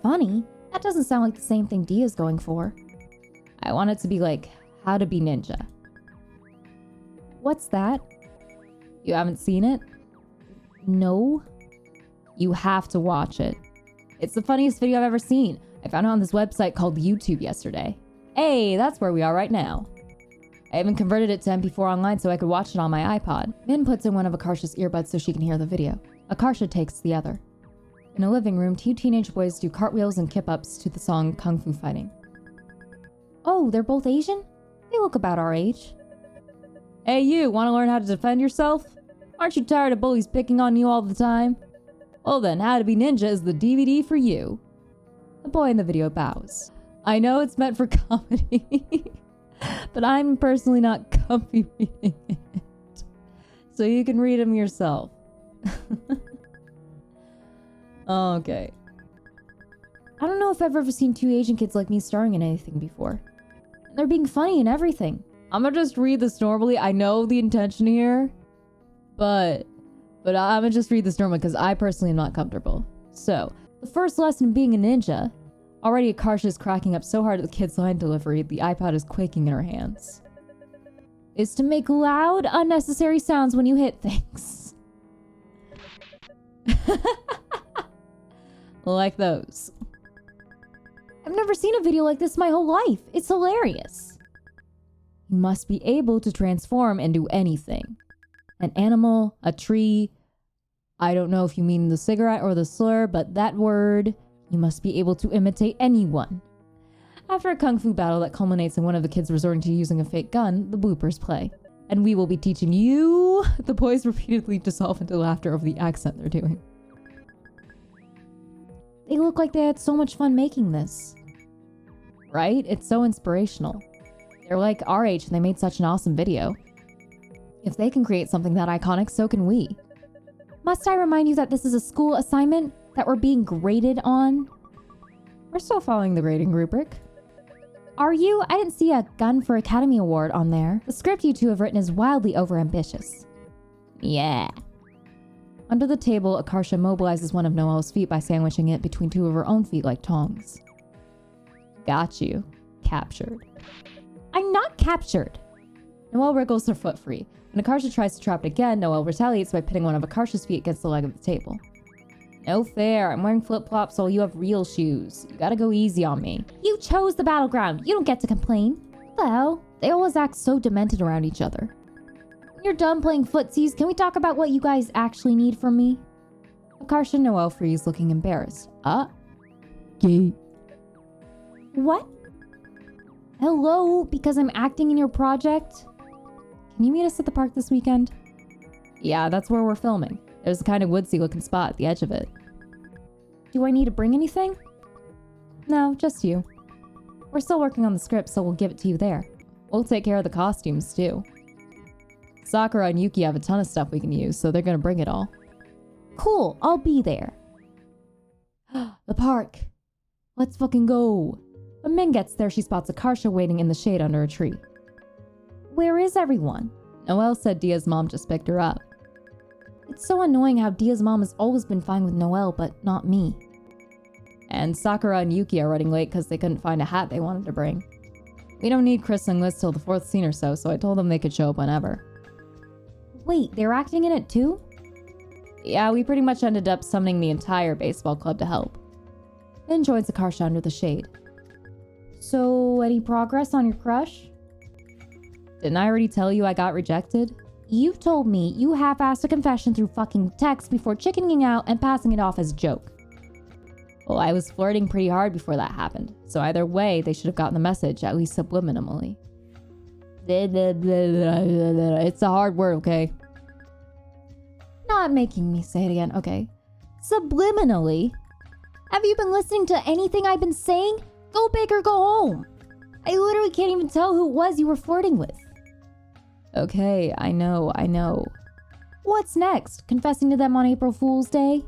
Funny? That doesn't sound like the same thing Dia's going for. I want it to be like How to Be Ninja. What's that? You haven't seen it? No. You have to watch it. It's the funniest video I've ever seen. I found it on this website called YouTube yesterday. Hey, that's where we are right now. I even converted it to MP4 online so I could watch it on my iPod. Min puts in one of Akarsha's earbuds so she can hear the video. Akarsha takes the other. In a living room, 2 teenage boys do cartwheels and kip-ups to the song Kung Fu Fighting. Oh, they're both Asian? They look about our age. Hey you, want to learn how to defend yourself? Aren't you tired of bullies picking on you all the time? Well then, How to Be Ninja is the DVD for you. The boy in the video bows. I know it's meant for comedy, but I'm personally not comfy reading it. So you can read them yourself. Okay. I don't know if I've ever seen 2 Asian kids like me starring in anything before. They're being funny and everything. I'm gonna just read this normally. I know the intention here, but I'm gonna just read this normally because I personally am not comfortable. So, the first lesson in being a ninja. Already Akarsha is cracking up so hard at the kid's line delivery, the iPod is quaking in her hands. Is to make loud, unnecessary sounds when you hit things. Like those. I've never seen a video like this my whole life. It's hilarious. You must be able to transform into anything. An animal, a tree. I don't know if you mean the cigarette or the slur, but that word. You must be able to imitate anyone. After a kung fu battle that culminates in one of the kids resorting to using a fake gun, the bloopers play. And we will be teaching you. The boys repeatedly dissolve into laughter over the accent they're doing. They look like they had so much fun making this. Right? It's so inspirational. They're like our age and they made such an awesome video. If they can create something that iconic, so can we. Must I remind you that this is a school assignment that we're being graded on? We're still following the grading rubric. Are you? I didn't see a Gun for Academy Award on there. The script you 2 have written is wildly overambitious. Yeah. Under the table, Akarsha mobilizes one of Noelle's feet by sandwiching it between 2 of her own feet like tongs. Got you. Captured. I'm not captured. Noelle wriggles her foot free. When Akarsha tries to trap it again, Noelle retaliates by pitting one of Akarsha's feet against the leg of the table. No fair. I'm wearing flip-flops while you have real shoes. You gotta go easy on me. You chose the battleground. You don't get to complain. What the hell? They always act so demented around each other. When you're done playing footsies, can we talk about what you guys actually need from me? Akarsha and Noelle freeze, looking embarrassed. Gay. What? Hello, because I'm acting in your project? Can you meet us at the park this weekend? Yeah, that's where we're filming. There's a kind of woodsy looking spot at the edge of it. Do I need to bring anything? No, just you. We're still working on the script, so we'll give it to you there. We'll take care of the costumes, too. Sakura and Yuki have a ton of stuff we can use, so they're gonna bring it all. Cool, I'll be there. The park. Let's fucking go. When Min gets there, she spots Akarsha waiting in the shade under a tree. Where is everyone? Noelle said Dia's mom just picked her up. It's so annoying how Dia's mom has always been fine with Noelle, but not me. And Sakura and Yuki are running late because they couldn't find a hat they wanted to bring. We don't need Chris and Liz till the 4th scene or so I told them they could show up whenever. Wait, they're acting in it too? Yeah, we pretty much ended up summoning the entire baseball club to help. Min joins Akarsha under the shade. So, any progress on your crush? Didn't I already tell you I got rejected? You've told me you half-assed a confession through fucking text before chickening out and passing it off as a joke. Well, I was flirting pretty hard before that happened, so either way, they should have gotten the message, at least subliminally. It's a hard word, okay? Not making me say it again, okay. Subliminally? Have you been listening to anything I've been saying? Go big or go home. I literally can't even tell who it was you were flirting with. Okay, I know. What's next? Confessing to them on April Fool's Day?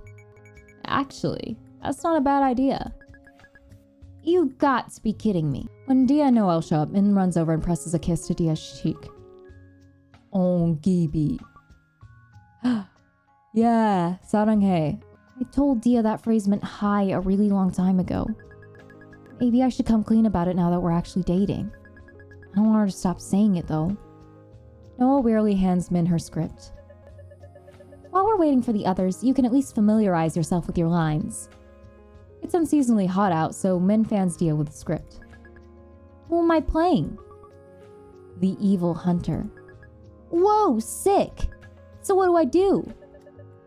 Actually, that's not a bad idea. You got to be kidding me. When Dia and Noel show up, Min runs over and presses a kiss to Dia's cheek. Oh, Gibi. Yeah, saranghae. I told Dia that phrase meant hi a really long time ago. Maybe I should come clean about it now that we're actually dating. I don't want her to stop saying it though. Noel wearily hands Min her script. While we're waiting for the others, you can at least familiarize yourself with your lines. It's unseasonably hot out, so Min fans Dia with the script. Who am I playing? The evil hunter. Whoa, sick! So what do I do?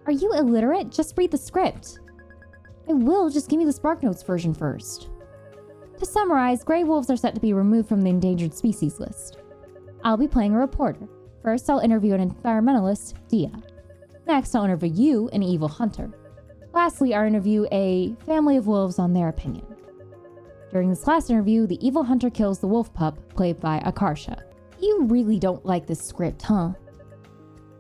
Are you illiterate? Just read the script. I will, just give me the SparkNotes version first. To summarize, gray wolves are set to be removed from the endangered species list. I'll be playing a reporter. First, I'll interview an environmentalist, Dia. Next, I'll interview you, an evil hunter. Lastly, I'll interview a family of wolves on their opinion. During this last interview, the evil hunter kills the wolf pup, played by Akarsha. You really don't like this script, huh?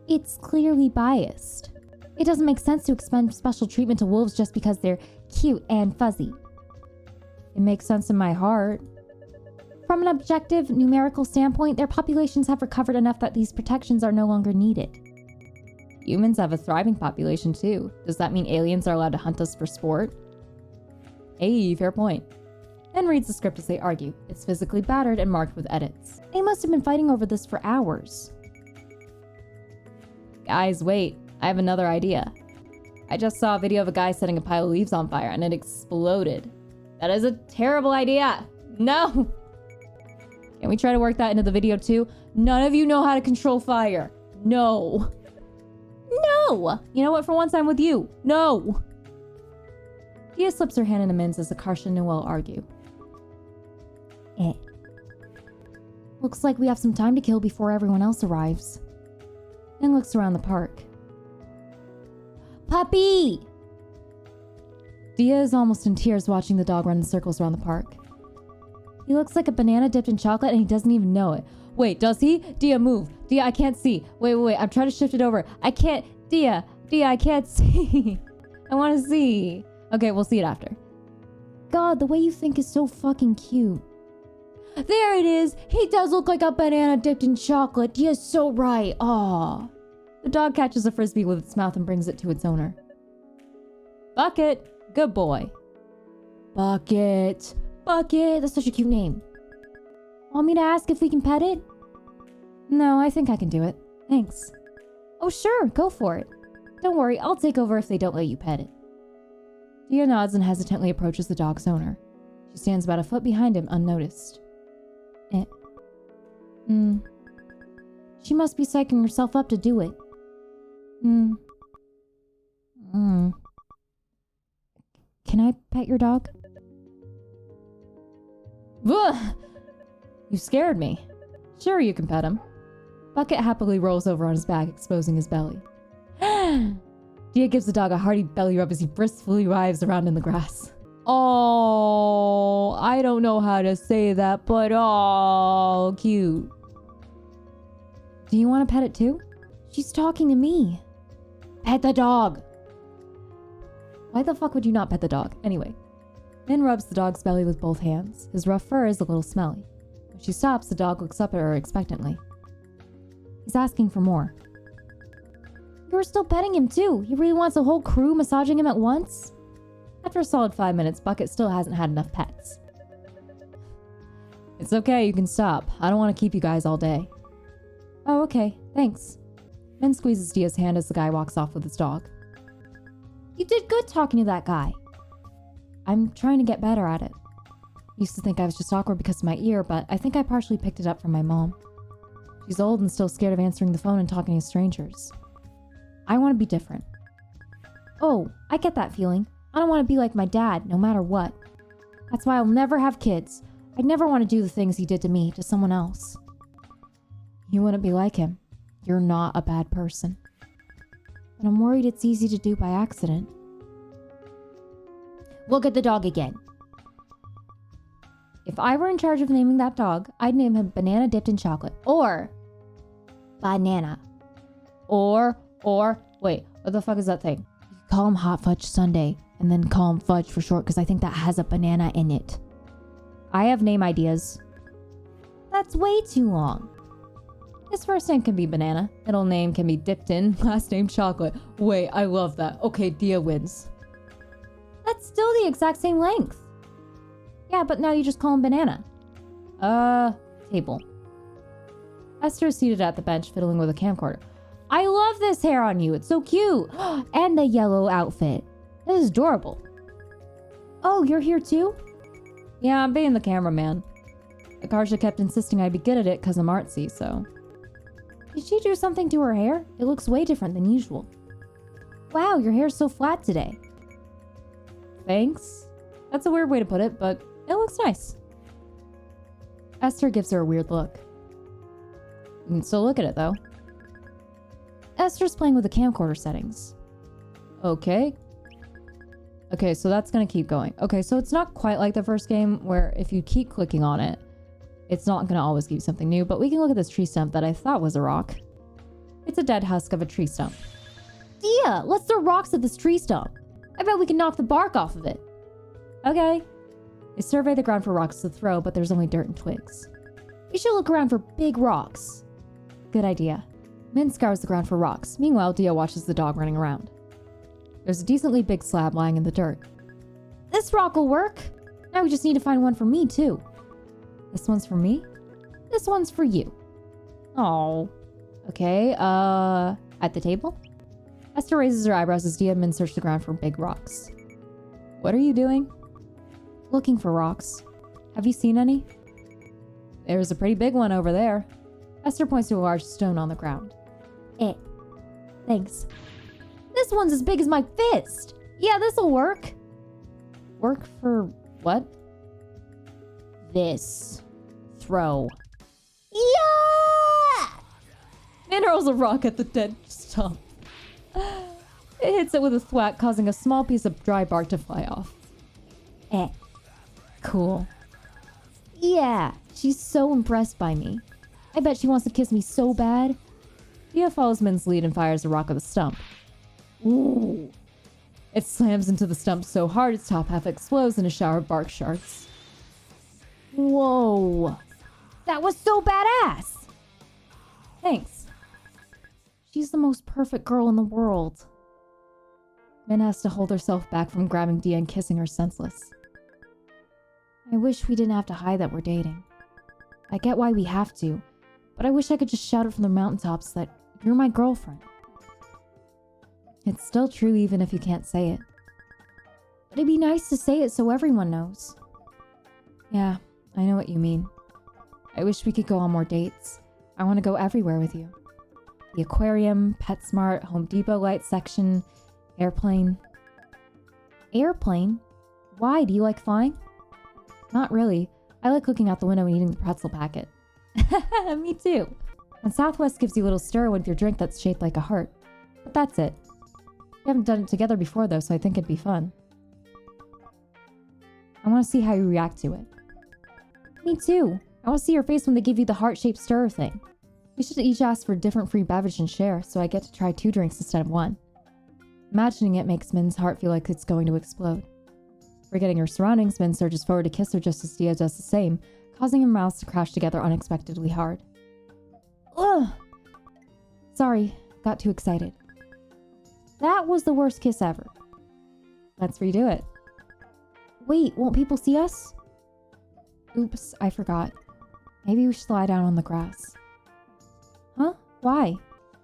It's clearly biased. It doesn't make sense to expend special treatment to wolves just because they're cute and fuzzy. It makes sense in my heart. From an objective, numerical standpoint, their populations have recovered enough that these protections are no longer needed. Humans have a thriving population too. Does that mean aliens are allowed to hunt us for sport? Hey, fair point. Then reads the script as they argue. It's physically battered and marked with edits. They must have been fighting over this for hours. Guys, wait. I have another idea. I just saw a video of a guy setting a pile of leaves on fire and it exploded. That is a terrible idea. No! Can we try to work that into the video too? None of you know how to control fire. No. No! You know what? For once I'm with you. No! Dia slips her hand into Min's as Akarsha and Noel argue. Looks like we have some time to kill before everyone else arrives. Min looks around the park. Puppy! Dia is almost in tears watching the dog run in circles around the park. He looks like a banana dipped in chocolate and he doesn't even know it. Wait, does he? Dia, move. Dia, I can't see. Wait. I'm trying to shift it over. I can't. Dia, I can't see. I want to see. Okay, we'll see it after. God, the way you think is so fucking cute. There it is. He does look like a banana dipped in chocolate. Dia's so right. Aw. The dog catches a frisbee with its mouth and brings it to its owner. Bucket. Good boy. Bucket. That's such a cute name. Want me to ask if we can pet it? No, I think I can do it. Thanks. Oh sure, go for it. Don't worry, I'll take over if they don't let you pet it. Dia nods and hesitantly approaches the dog's owner. She stands about a foot behind him, unnoticed. She must be psyching herself up to do it. Can I pet your dog? Ugh! You scared me. Sure, you can pet him. Bucket happily rolls over on his back, exposing his belly. Dia gives the dog a hearty belly rub as he briskly writhes around in the grass. Oh, I don't know how to say that, but oh, cute. Do you want to pet it too? She's talking to me. Pet the dog. Why the fuck would you not pet the dog? Anyway, Min rubs the dog's belly with both hands. His rough fur is a little smelly. When she stops, the dog looks up at her expectantly. He's asking for more. You're still petting him too. He really wants a whole crew massaging him at once? After a solid 5 minutes, Bucket still hasn't had enough pets. It's okay, you can stop. I don't want to keep you guys all day. Oh, okay, thanks. Min squeezes Dia's hand as the guy walks off with his dog. You did good talking to that guy. I'm trying to get better at it. Used to think I was just awkward because of my ear, but I think I partially picked it up from my mom. She's old and still scared of answering the phone and talking to strangers. I want to be different. Oh, I get that feeling. I don't want to be like my dad, no matter what. That's why I'll never have kids. I'd never want to do the things he did to me to someone else. You wouldn't be like him. You're not a bad person. But I'm worried it's easy to do by accident. Look at the dog again. If I were in charge of naming that dog, I'd name him Banana Dipped in Chocolate. Or Banana. Or, wait, what the fuck is that thing? You call him Hot Fudge Sundae, and then call him Fudge for short, because I think that has a banana in it. I have name ideas. That's way too long. His first name can be Banana. Middle name can be Dipped in. Last name Chocolate. Wait, I love that. Okay, Dia wins. That's still the exact same length. Yeah, but now you just call him Banana. Table. Esther is seated at the bench fiddling with a camcorder. I love this hair on you. It's so cute. And the yellow outfit. This is adorable. Oh, you're here too? Yeah, I'm being the cameraman. Akarsha kept insisting I be good at it because I'm artsy, so... Did she do something to her hair? It looks way different than usual. Wow, your hair's so flat today. Thanks. That's a weird way to put it, but it looks nice. Esther gives her a weird look. You can still look at it, though. Esther's playing with the camcorder settings. Okay, so that's gonna keep going. Okay, so it's not quite like the first game, where if you keep clicking on it, it's not gonna always give you something new, but we can look at this tree stump that I thought was a rock. It's a dead husk of a tree stump. Dia, let's throw rocks at this tree stump. I bet we can knock the bark off of it. Okay. They survey the ground for rocks to throw, but there's only dirt and twigs. We should look around for big rocks. Good idea. Min scours the ground for rocks. Meanwhile, Dia watches the dog running around. There's a decently big slab lying in the dirt. This rock will work. Now we just need to find one for me, too. This one's for me? This one's for you. Oh. Okay, at the table? Esther raises her eyebrows as Dia and Min search the ground for big rocks. What are you doing? Looking for rocks. Have you seen any? There's a pretty big one over there. Esther points to a large stone on the ground. Thanks. This one's as big as my fist. Yeah, this'll work. Work for what? This. Throw. Yeah! Min hurls a rock at the dead stump. It hits it with a thwack, causing a small piece of dry bark to fly off. Cool. Yeah, she's so impressed by me. I bet she wants to kiss me so bad. Dia follows Min's lead and fires a rock at the stump. Ooh. It slams into the stump so hard its top half explodes in a shower of bark shards. Whoa. That was so badass. Thanks. She's the most perfect girl in the world. Min has to hold herself back from grabbing Dia and kissing her senseless. I wish we didn't have to hide that we're dating. I get why we have to, but I wish I could just shout it from the mountaintops that you're my girlfriend. It's still true even if you can't say it. But it'd be nice to say it so everyone knows. Yeah, I know what you mean. I wish we could go on more dates. I want to go everywhere with you. The aquarium, PetSmart, Home Depot light section, airplane. Airplane? Why? Do you like flying? Not really. I like looking out the window and eating the pretzel packet. Me too. And Southwest gives you a little stir with your drink that's shaped like a heart. But that's it. We haven't done it together before though, so I think it'd be fun. I want to see how you react to it. Me too. I want to see your face when they give you the heart-shaped stir thing. We should each ask for a different free beverage and share, so I get to try 2 drinks instead of 1. Imagining it makes Min's heart feel like it's going to explode. Forgetting her surroundings, Min surges forward to kiss her just as Dia does the same, causing her mouths to crash together unexpectedly hard. Ugh! Sorry, got too excited. That was the worst kiss ever. Let's redo it. Wait, won't people see us? Oops, I forgot. Maybe we should lie down on the grass. Huh? Why?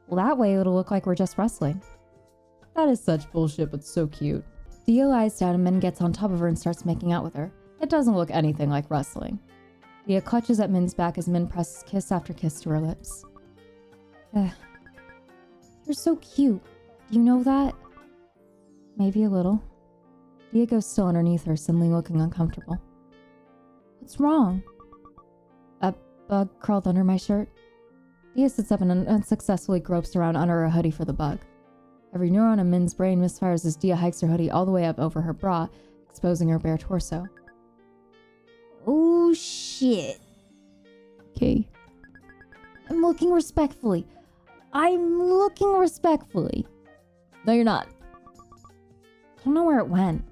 Well, that way it'll look like we're just wrestling. That is such bullshit, but so cute. Dia lies down and Min gets on top of her and starts making out with her. It doesn't look anything like wrestling. Dia clutches at Min's back as Min presses kiss after kiss to her lips. You're so cute. Do you know that? Maybe a little. Diego's still underneath her, suddenly looking uncomfortable. What's wrong? A bug crawled under my shirt. Dia sits up and unsuccessfully gropes around under her hoodie for the bug. Every neuron in Min's brain misfires as Dia hikes her hoodie all the way up over her bra, exposing her bare torso. Oh, shit. Okay. I'm looking respectfully. No, you're not. I don't know where it went.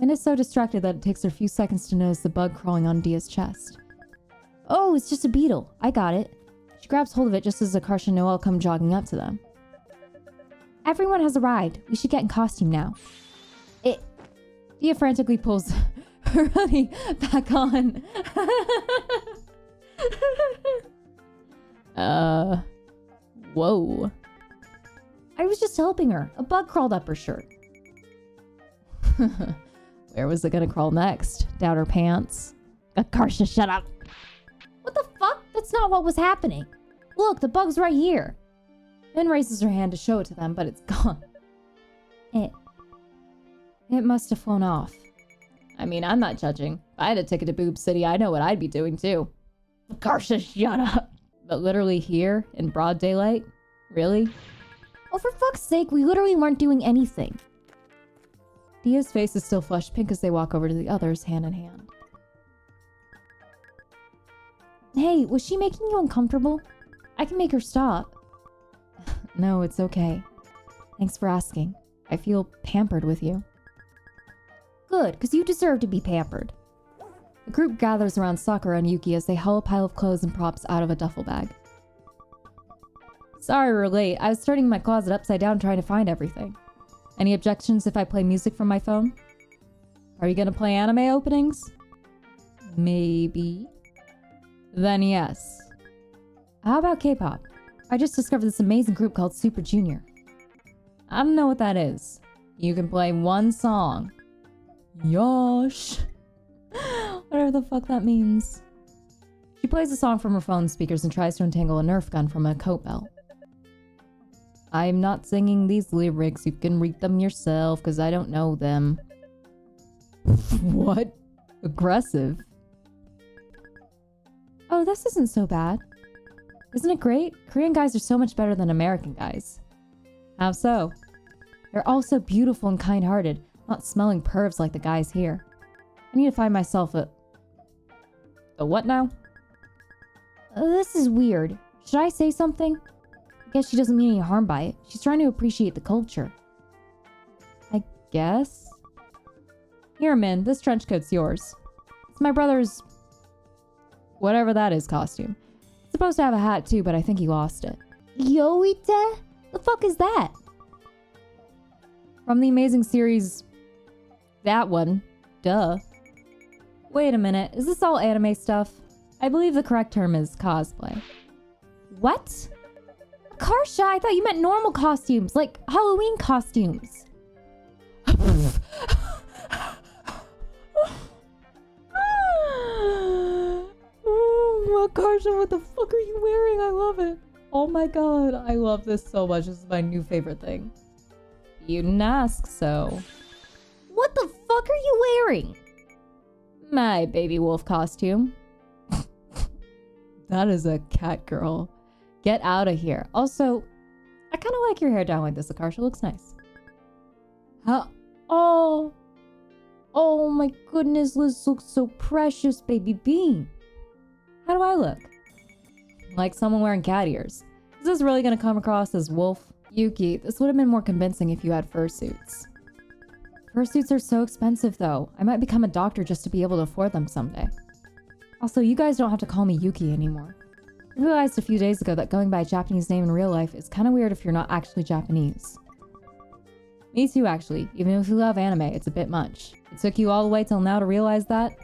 Min is so distracted that it takes her a few seconds to notice the bug crawling on Dia's chest. Oh, it's just a beetle. I got it. She grabs hold of it just as Akarsha and Noelle come jogging up to them. Everyone has arrived. We should get in costume now. Dia frantically pulls her hoodie back on. Whoa. I was just helping her. A bug crawled up her shirt. Where was it gonna crawl next? Down her pants? Akarsha, shut up. What the fuck? That's not what was happening. Look, the bug's right here. Min raises her hand to show it to them, but it's gone. It must have flown off. I mean, I'm not judging. If I had a ticket to Boob City, I know what I'd be doing too. Akarsha, shut up. But literally here, in broad daylight? Really? Oh, for fuck's sake, we literally weren't doing anything. Dia's face is still flushed pink as they walk over to the others, hand in hand. Hey, was she making you uncomfortable? I can make her stop. No, it's okay. Thanks for asking. I feel pampered with you. Good, because you deserve to be pampered. The group gathers around Sakura and Yuki as they haul a pile of clothes and props out of a duffel bag. Sorry we're late. I was turning my closet upside down trying to find everything. Any objections if I play music from my phone? Are you gonna play anime openings? Maybe. Then yes. How about K-pop? I just discovered this amazing group called Super Junior. I don't know what that is. You can play one song. Yosh. Whatever the fuck that means. She plays a song from her phone speakers and tries to untangle a Nerf gun from a coat belt. I'm not singing these lyrics. You can read them yourself because I don't know them. What? Aggressive. Oh, this isn't so bad. Isn't it great? Korean guys are so much better than American guys. How so? They're all so beautiful and kind-hearted, not smelling pervs like the guys here. I need to find myself a what now? This is weird. Should I say something? I guess she doesn't mean any harm by it. She's trying to appreciate the culture. I guess? Here, Min, this trench coat's yours. It's my brother's... whatever that is costume. It's supposed to have a hat too, but I think he lost it. Yoite? The fuck is that? From the amazing series... that one. Duh. Wait a minute, is this all anime stuff? I believe the correct term is cosplay. What? Akarsha, I thought you meant normal costumes, like Halloween costumes. Akarsha, what the fuck are you wearing? I love it. Oh my god, I love this so much. This is my new favorite thing. You didn't ask, so... What the fuck are you wearing? My baby wolf costume. That is a cat girl. Get out of here. Also, I kind of like your hair down like this, Akarsha. Looks nice. Huh? Oh my goodness, this looks so precious, baby bean. How do I look? Like someone wearing cat ears. Is this really going to come across as wolf? Yuki, this would have been more convincing if you had fursuits. Fursuits are so expensive though. I might become a doctor just to be able to afford them someday. Also, you guys don't have to call me Yuki anymore. I realized a few days ago that going by a Japanese name in real life is kind of weird if you're not actually Japanese. Me too, actually. Even if you love anime, it's a bit much. It took you all the way till now to realize that?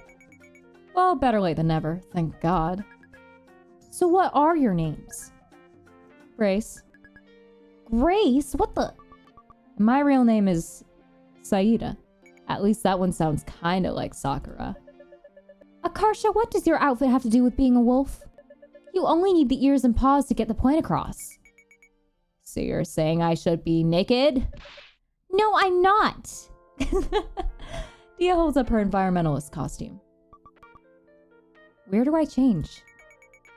Well, better late than never, thank God. So what are your names? Grace. Grace? What the? My real name is... Saida. At least that one sounds kinda like Sakura. Akarsha, what does your outfit have to do with being a wolf? You only need the ears and paws to get the point across. So you're saying I should be naked? No, I'm not. Dia holds up her environmentalist costume. Where do I change?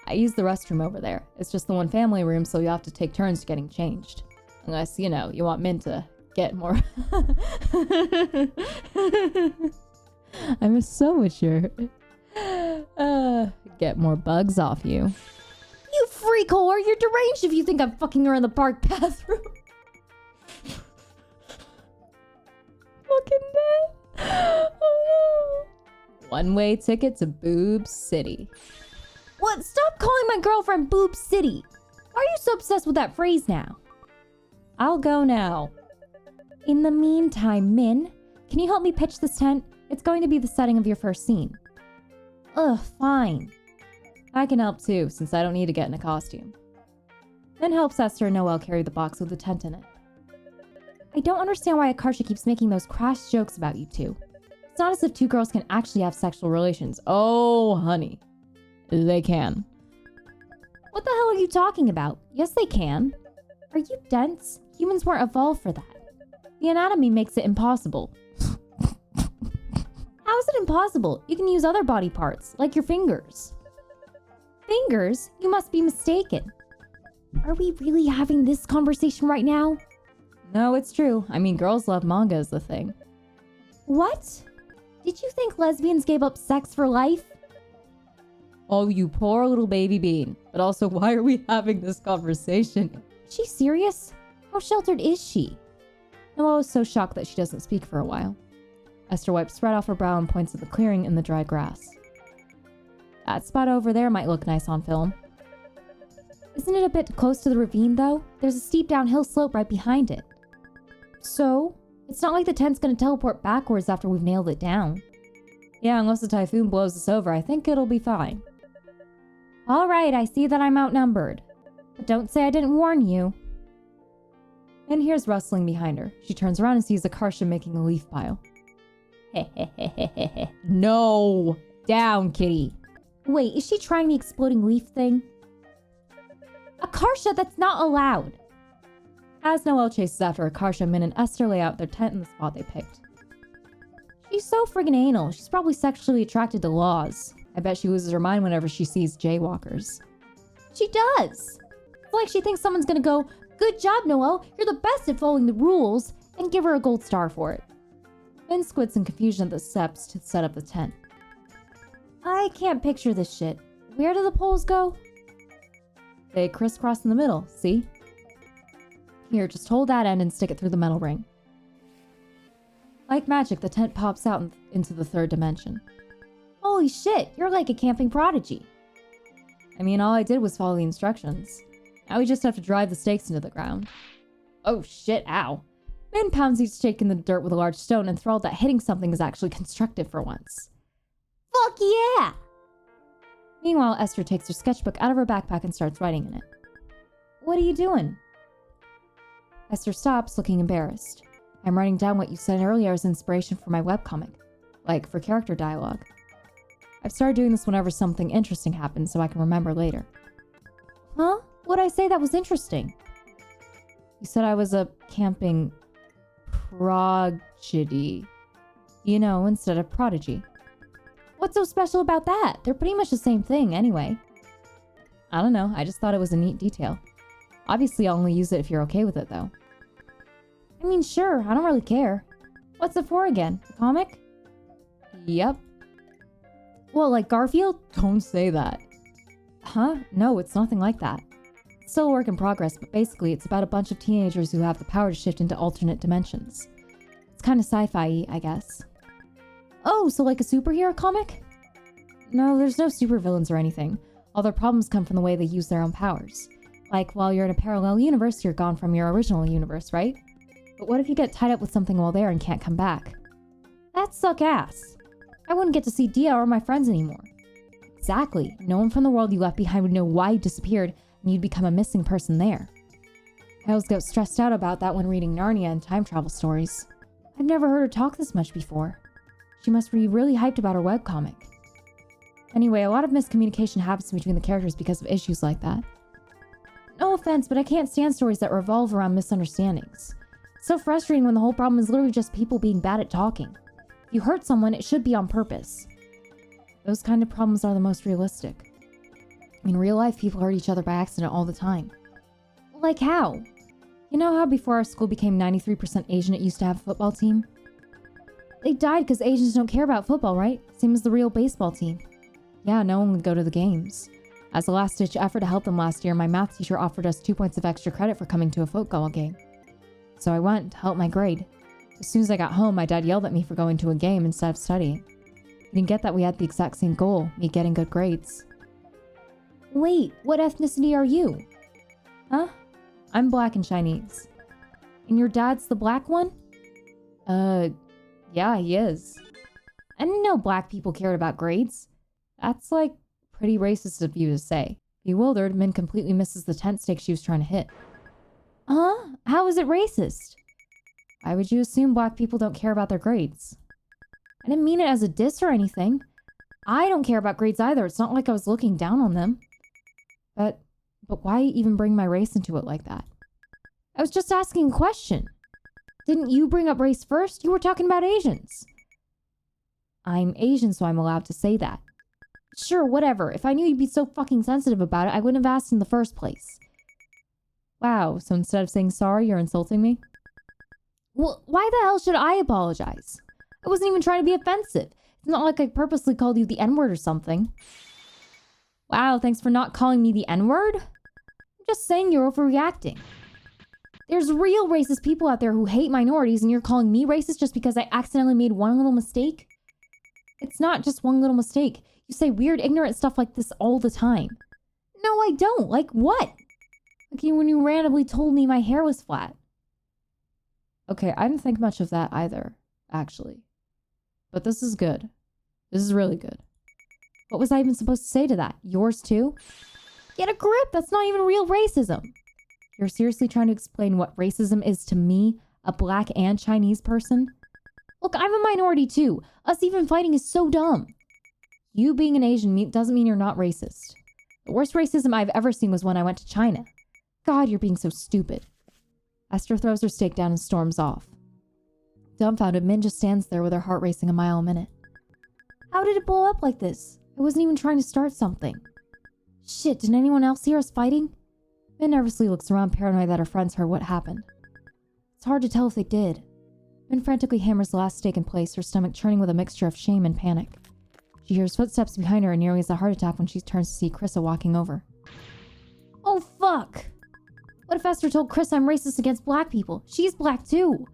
I use the restroom over there. It's just the one family room, so you have to take turns getting changed. Unless, you know, you want Min to get more... I'm so mature. Get more bugs off you. You freak whore! You're deranged if you think I'm fucking her in the park bathroom. Fucking dead. Oh no. One-way ticket to Boob City. What? Stop calling my girlfriend Boob City. Why are you so obsessed with that phrase now? I'll go now. In the meantime, Min, can you help me pitch this tent? It's going to be the setting of your first scene. Ugh, fine. I can help too, since I don't need to get in a costume. Min helps Esther and Noelle carry the box with the tent in it. I don't understand why Akarsha keeps making those crass jokes about you two. It's not as if two girls can actually have sexual relations. Oh, honey. They can. What the hell are you talking about? Yes, they can. Are you dense? Humans weren't evolved for that. The anatomy makes it impossible. How is it impossible? You can use other body parts, like your fingers. Fingers? You must be mistaken. Are we really having this conversation right now? No, it's true. I mean, girls love manga as the thing. What? Did you think lesbians gave up sex for life? Oh, you poor little baby bean. But also, why are we having this conversation? Is she serious? How sheltered is she? Noelle is so shocked that she doesn't speak for a while. Esther wipes sweat off her brow and points at the clearing in the dry grass. That spot over there might look nice on film. Isn't it a bit close to the ravine, though? There's a steep downhill slope right behind it. So, it's not like the tent's gonna teleport backwards after we've nailed it down. Yeah, unless the typhoon blows us over, I think it'll be fine. Alright, I see that I'm outnumbered. But don't say I didn't warn you. Min hears rustling behind her. She turns around and sees Akarsha making a leaf pile. No! Down, kitty! Wait, is she trying the exploding leaf thing? Akarsha, that's not allowed! As Noelle chases after Akarsha, Min and Esther lay out their tent in the spot they picked. She's so friggin' anal. She's probably sexually attracted to laws. I bet she loses her mind whenever she sees jaywalkers. She does! It's like she thinks someone's gonna go, "Good job, Noelle, you're the best at following the rules," and give her a gold star for it. Min squints in confusion at the steps to set up the tent. I can't picture this shit. Where do the poles go? They crisscross in the middle, see? Here, just hold that end and stick it through the metal ring. Like magic, the tent pops out into the third dimension. Holy shit, you're like a camping prodigy. I mean, all I did was follow the instructions. Now we just have to drive the stakes into the ground. Oh shit, ow. Min pounds each stake in the dirt with a large stone, enthralled that hitting something is actually constructive for once. Fuck yeah! Meanwhile, Esther takes her sketchbook out of her backpack and starts writing in it. What are you doing? Esther stops, looking embarrassed. I'm writing down what you said earlier as inspiration for my webcomic. Like, for character dialogue. I've started doing this whenever something interesting happens so I can remember later. Huh? What'd I say that was interesting? You said I was a camping prodigy. You know, instead of prodigy. What's so special about that? They're pretty much the same thing anyway. I don't know, I just thought it was a neat detail. Obviously, I'll only use it if you're okay with it, though. I mean, sure, I don't really care. What's it for again? A comic? Yep. Well, like Garfield? Don't say that. Huh? No, it's nothing like that. It's still a work in progress, but basically it's about a bunch of teenagers who have the power to shift into alternate dimensions. It's kind of sci-fi-y, I guess. Oh, so like a superhero comic? No, there's no supervillains or anything. All their problems come from the way they use their own powers. Like, while you're in a parallel universe, you're gone from your original universe, right? But what if you get tied up with something while there and can't come back? That'd suck ass. I wouldn't get to see Dia or my friends anymore. Exactly. No one from the world you left behind would know why you disappeared, and you'd become a missing person there. I always get stressed out about that when reading Narnia and time travel stories. I've never heard her talk this much before. She must be really hyped about her webcomic. Anyway, a lot of miscommunication happens between the characters because of issues like that. No offense, but I can't stand stories that revolve around misunderstandings. It's so frustrating when the whole problem is literally just people being bad at talking. If you hurt someone, it should be on purpose. Those kind of problems are the most realistic. In real life, people hurt each other by accident all the time. Like how? You know how before our school became 93% Asian, it used to have a football team? They died because Asians don't care about football, right? Same as the real baseball team. Yeah, no one would go to the games. As a last-ditch effort to help them last year, my math teacher offered us 2 points of extra credit for coming to a football game. So I went to help my grade. As soon as I got home, my dad yelled at me for going to a game instead of studying. He didn't get that we had the exact same goal, me getting good grades. Wait, what ethnicity are you? Huh? I'm black and Chinese. And your dad's the black one? Yeah, he is. I didn't know black people cared about grades. That's like pretty racist of you to say. Bewildered, Min completely misses the tent stake she was trying to hit. Huh? How is it racist? Why would you assume black people don't care about their grades? I didn't mean it as a diss or anything. I don't care about grades either. It's not like I was looking down on them. But why even bring my race into it like that? I was just asking a question. Didn't you bring up race first? You were talking about Asians. I'm Asian, so I'm allowed to say that. Sure, whatever. If I knew you'd be so fucking sensitive about it, I wouldn't have asked in the first place. Wow, so instead of saying sorry, you're insulting me? Well, why the hell should I apologize? I wasn't even trying to be offensive. It's not like I purposely called you the N-word or something. Wow, thanks for not calling me the N-word? I'm just saying you're overreacting. There's real racist people out there who hate minorities, and you're calling me racist just because I accidentally made one little mistake? It's not just one little mistake. You say weird, ignorant stuff like this all the time. No, I don't. Like what? Like when you randomly told me my hair was flat. Okay, I didn't think much of that either, actually. But this is good. This is really good. What was I even supposed to say to that? Yours too? Get a grip! That's not even real racism. You're seriously trying to explain what racism is to me, a black and Chinese person? Look, I'm a minority too. Us even fighting is so dumb. You being an Asian doesn't mean you're not racist. The worst racism I've ever seen was when I went to China. God, you're being so stupid. Esther throws her stake down and storms off. Dumbfounded, Min just stands there with her heart racing a mile a minute. How did it blow up like this? I wasn't even trying to start something. Shit, did anyone else hear us fighting? Min nervously looks around, paranoid that her friends heard what happened. It's hard to tell if they did. Min frantically hammers the last stake in place, her stomach churning with a mixture of shame and panic. She hears footsteps behind her and nearly has a heart attack when she turns to see Krissa walking over. Oh fuck! What if Esther told Chris I'm racist against black people? She's black too.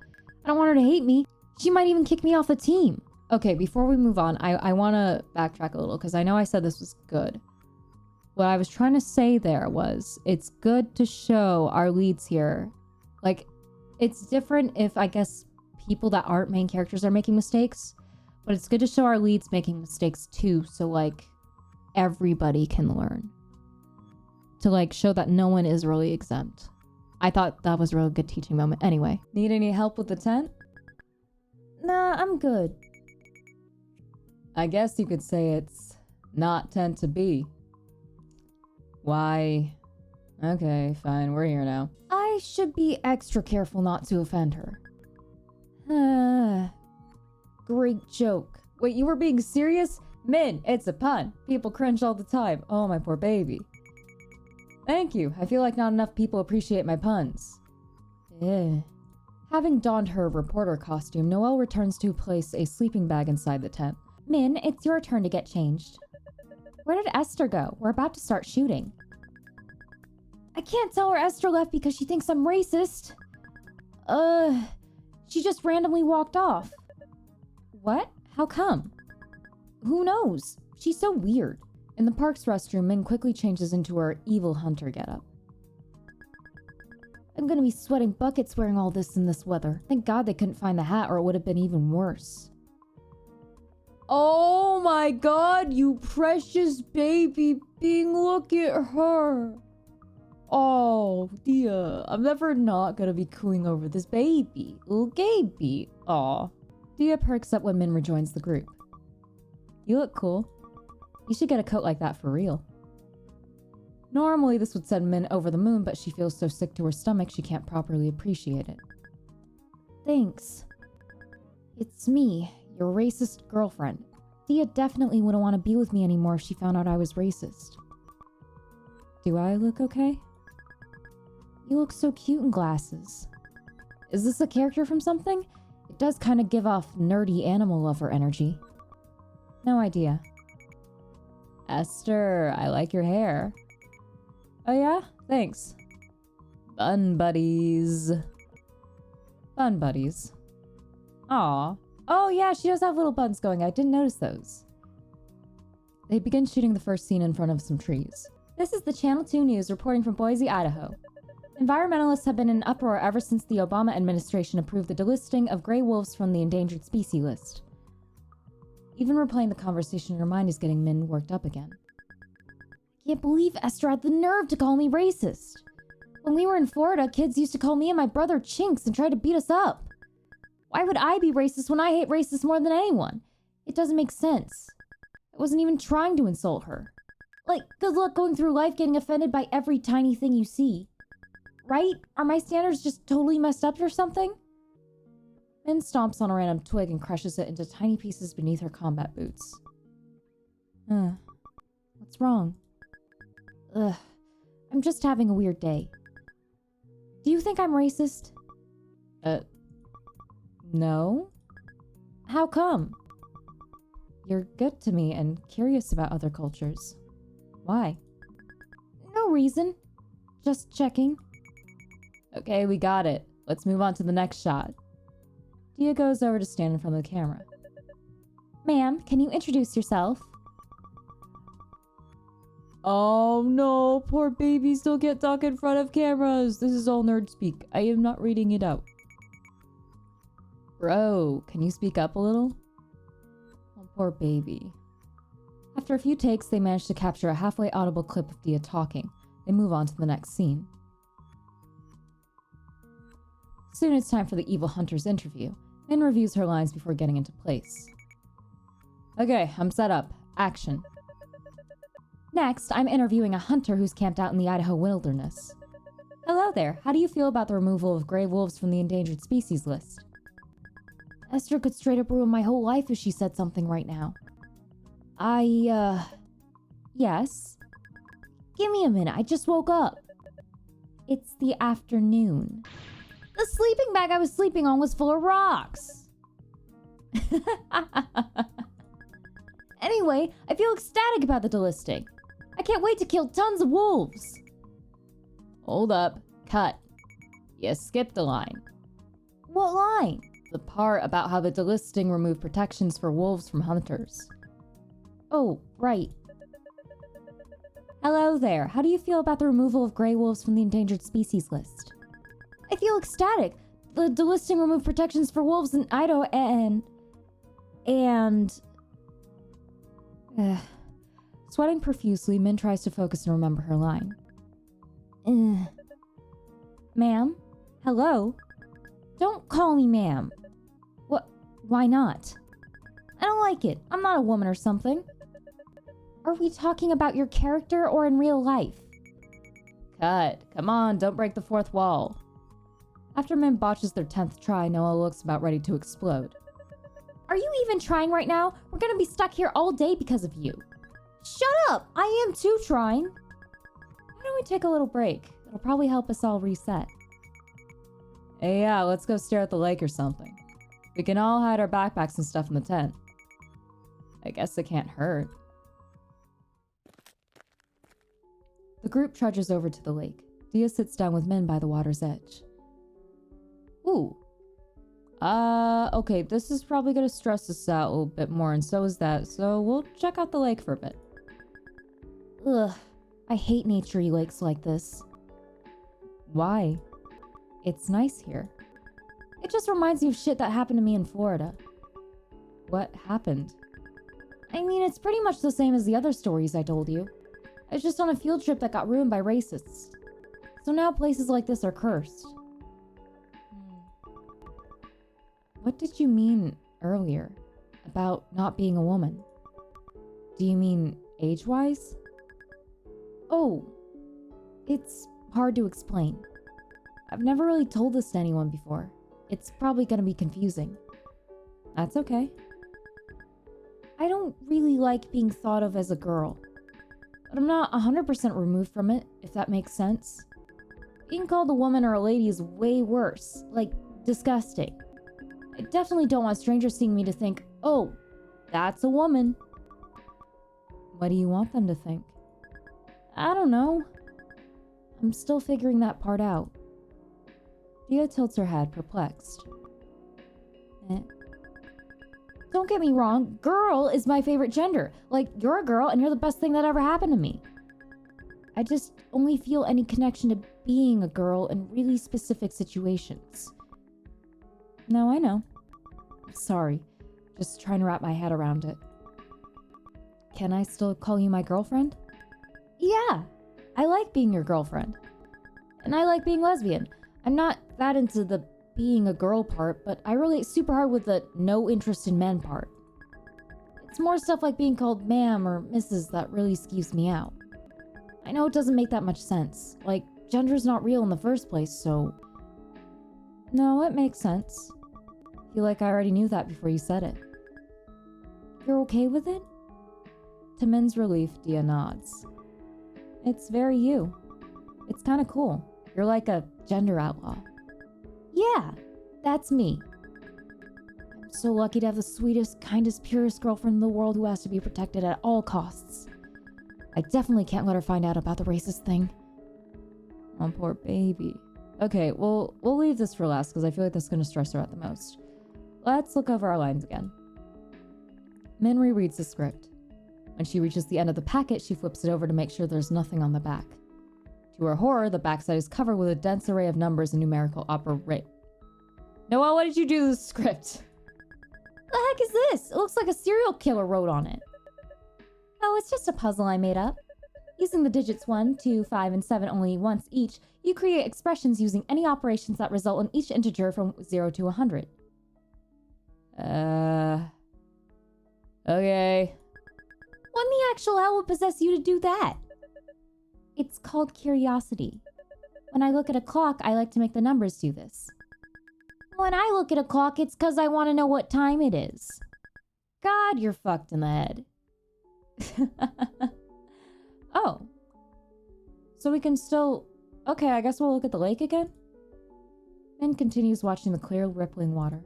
I don't want her to hate me. She might even kick me off the team. Okay, before we move on, I want to backtrack a little because I know I said this was good. What I was trying to say there was it's good to show our leads here. Like, it's different if, I guess, people that aren't main characters are making mistakes. But it's good to show our leads making mistakes too, so, like, everybody can learn. To, like, show that no one is really exempt. I thought that was a really good teaching moment. Anyway. Need any help with the tent? Nah, I'm good. I guess you could say it's not tent to be. Why? Okay, fine, we're here now. I should be extra careful not to offend her. Great joke. Wait, you were being serious? Min, it's a pun. People cringe all the time. Oh, my poor baby. Thank you. I feel like not enough people appreciate my puns. Having donned her reporter costume, Noelle returns to place a sleeping bag inside the tent. Min, it's your turn to get changed. Where did Esther go? We're about to start shooting. I can't tell her Esther left because she thinks I'm racist. She just randomly walked off. What? How come? Who knows? She's so weird. In the park's restroom, Min quickly changes into her evil hunter getup. I'm gonna be sweating buckets wearing all this in this weather. Thank God they couldn't find the hat or it would have been even worse. Oh my God, you precious baby being, look at her. Oh dear, I'm never not gonna be cooing over this baby. Little Gaby. Aw. Dia perks up when Min rejoins the group. You look cool. You should get a coat like that for real. Normally this would send Min over the moon, but she feels so sick to her stomach she can't properly appreciate it. Thanks. It's me, your racist girlfriend. Thea definitely wouldn't want to be with me anymore if she found out I was racist. Do I look okay? You look so cute in glasses. Is this a character from something? It does kind of give off nerdy animal lover energy. No idea. Esther, I like your hair. Oh yeah? Thanks. Bun buddies. Bun buddies. Aw. Oh yeah, she does have little buns going. I didn't notice those. They begin shooting the first scene in front of some trees. This is the Channel 2 News reporting from Boise, Idaho. Environmentalists have been in uproar ever since the Obama administration approved the delisting of gray wolves from the endangered species list. Even replaying the conversation, your mind is getting Min worked up again. I can't believe Esther had the nerve to call me racist. When we were in Florida, kids used to call me and my brother chinks and try to beat us up. Why would I be racist when I hate racists more than anyone? It doesn't make sense. I wasn't even trying to insult her. Like, good luck going through life getting offended by every tiny thing you see. Right? Are my standards just totally messed up or something? Min stomps on a random twig and crushes it into tiny pieces beneath her combat boots. What's wrong? I'm just having a weird day. Do you think I'm racist? No. How come? You're good to me and curious about other cultures. Why? No reason. Just checking. Okay, we got it. Let's move on to the next shot. Dia goes over to stand in front of the camera. Ma'am, can you introduce yourself? Oh no, poor babies don't get talk in front of cameras. This is all nerd speak. I am not reading it out. Bro, can you speak up a little? Oh, poor baby. After a few takes, they manage to capture a halfway audible clip of Dia talking. They move on to the next scene. Soon it's time for the evil hunter's interview. Min reviews her lines before getting into place. Okay, I'm set up. Action. Next, I'm interviewing a hunter who's camped out in the Idaho wilderness. Hello there. How do you feel about the removal of gray wolves from the endangered species list? Esther could straight up ruin my whole life if she said something right now. Yes? Give me a minute, I just woke up. It's the afternoon. The sleeping bag I was sleeping on was full of rocks. Anyway, I feel ecstatic about the delisting. I can't wait to kill tons of wolves. Hold up. Cut. You skipped a line. What line? The part about how the delisting removed protections for wolves from hunters. Oh, right. Hello there. How do you feel about the removal of gray wolves from the endangered species list? I feel ecstatic. The delisting removed protections for wolves in Idaho and... Sweating profusely, Min tries to focus and remember her line. Ma'am? Hello? Don't call me ma'am. What? Why not? I don't like it. I'm not a woman or something. Are we talking about your character or in real life? Cut. Come on, don't break the fourth wall. After Min botches their 10th try, Noah looks about ready to explode. Are you even trying right now? We're gonna be stuck here all day because of you. Shut up! I am too trying. Why don't we take a little break? It'll probably help us all reset. Hey, yeah, let's go stare at the lake or something. We can all hide our backpacks and stuff in the tent. I guess it can't hurt. The group trudges over to the lake. Dia sits down with Min by the water's edge. Ooh. Okay, this is probably gonna stress us out a little bit more, and so is that, so we'll check out the lake for a bit. Ugh, I hate naturey lakes like this. Why? It's nice here. It just reminds me of shit that happened to me in Florida. What happened? I mean, it's pretty much the same as the other stories I told you. I was just on a field trip that got ruined by racists. So now places like this are cursed. What did you mean earlier about not being a woman? Do you mean age-wise? Oh, it's hard to explain. I've never really told this to anyone before. It's probably gonna be confusing. That's okay. I don't really like being thought of as a girl, but I'm not 100% removed from it, if that makes sense. Being called a woman or a lady is way worse, like disgusting. I definitely don't want strangers seeing me to think, oh, that's a woman. What do you want them to think? I don't know. I'm still figuring that part out. Dia tilts her head, perplexed. Don't get me wrong, girl is my favorite gender. Like, you're a girl and you're the best thing that ever happened to me. I just only feel any connection to being a girl in really specific situations. No, I know. Sorry, just trying to wrap my head around it. Can I still call you my girlfriend? Yeah, I like being your girlfriend. And I like being lesbian. I'm not that into the being a girl part, but I relate super hard with the no interest in men part. It's more stuff like being called ma'am or Mrs. that really skeeves me out. I know it doesn't make that much sense. Like, gender's not real in the first place, so... No, it makes sense. I feel like I already knew that before you said it. You're okay with it? To Min's relief, Dia nods. It's very you. It's kind of cool. You're like a gender outlaw. Yeah, that's me. I'm so lucky to have the sweetest, kindest, purest girlfriend in the world who has to be protected at all costs. I definitely can't let her find out about the racist thing. Oh, poor baby. Okay, well, we'll leave this for last because I feel like that's going to stress her out the most. Let's look over our lines again. Min rereads the script. When she reaches the end of the packet, she flips it over to make sure there's nothing on the back. To her horror, the backside is covered with a dense array of numbers and numerical operate. Noelle, what did you do to the script? The heck is this? It looks like a serial killer wrote on it. Oh, it's just a puzzle I made up. Using the digits 1, 2, 5, and 7 only once each, you create expressions using any operations that result in each integer from 0 to 100. Okay. What in the actual hell would possess you to do that? It's called curiosity. When I look at a clock, I like to make the numbers do this. When I look at a clock, it's because I want to know what time it is. God, you're fucked in the head. Oh. So we can still... Okay, I guess we'll look at the lake again? Min continues watching the clear, rippling water.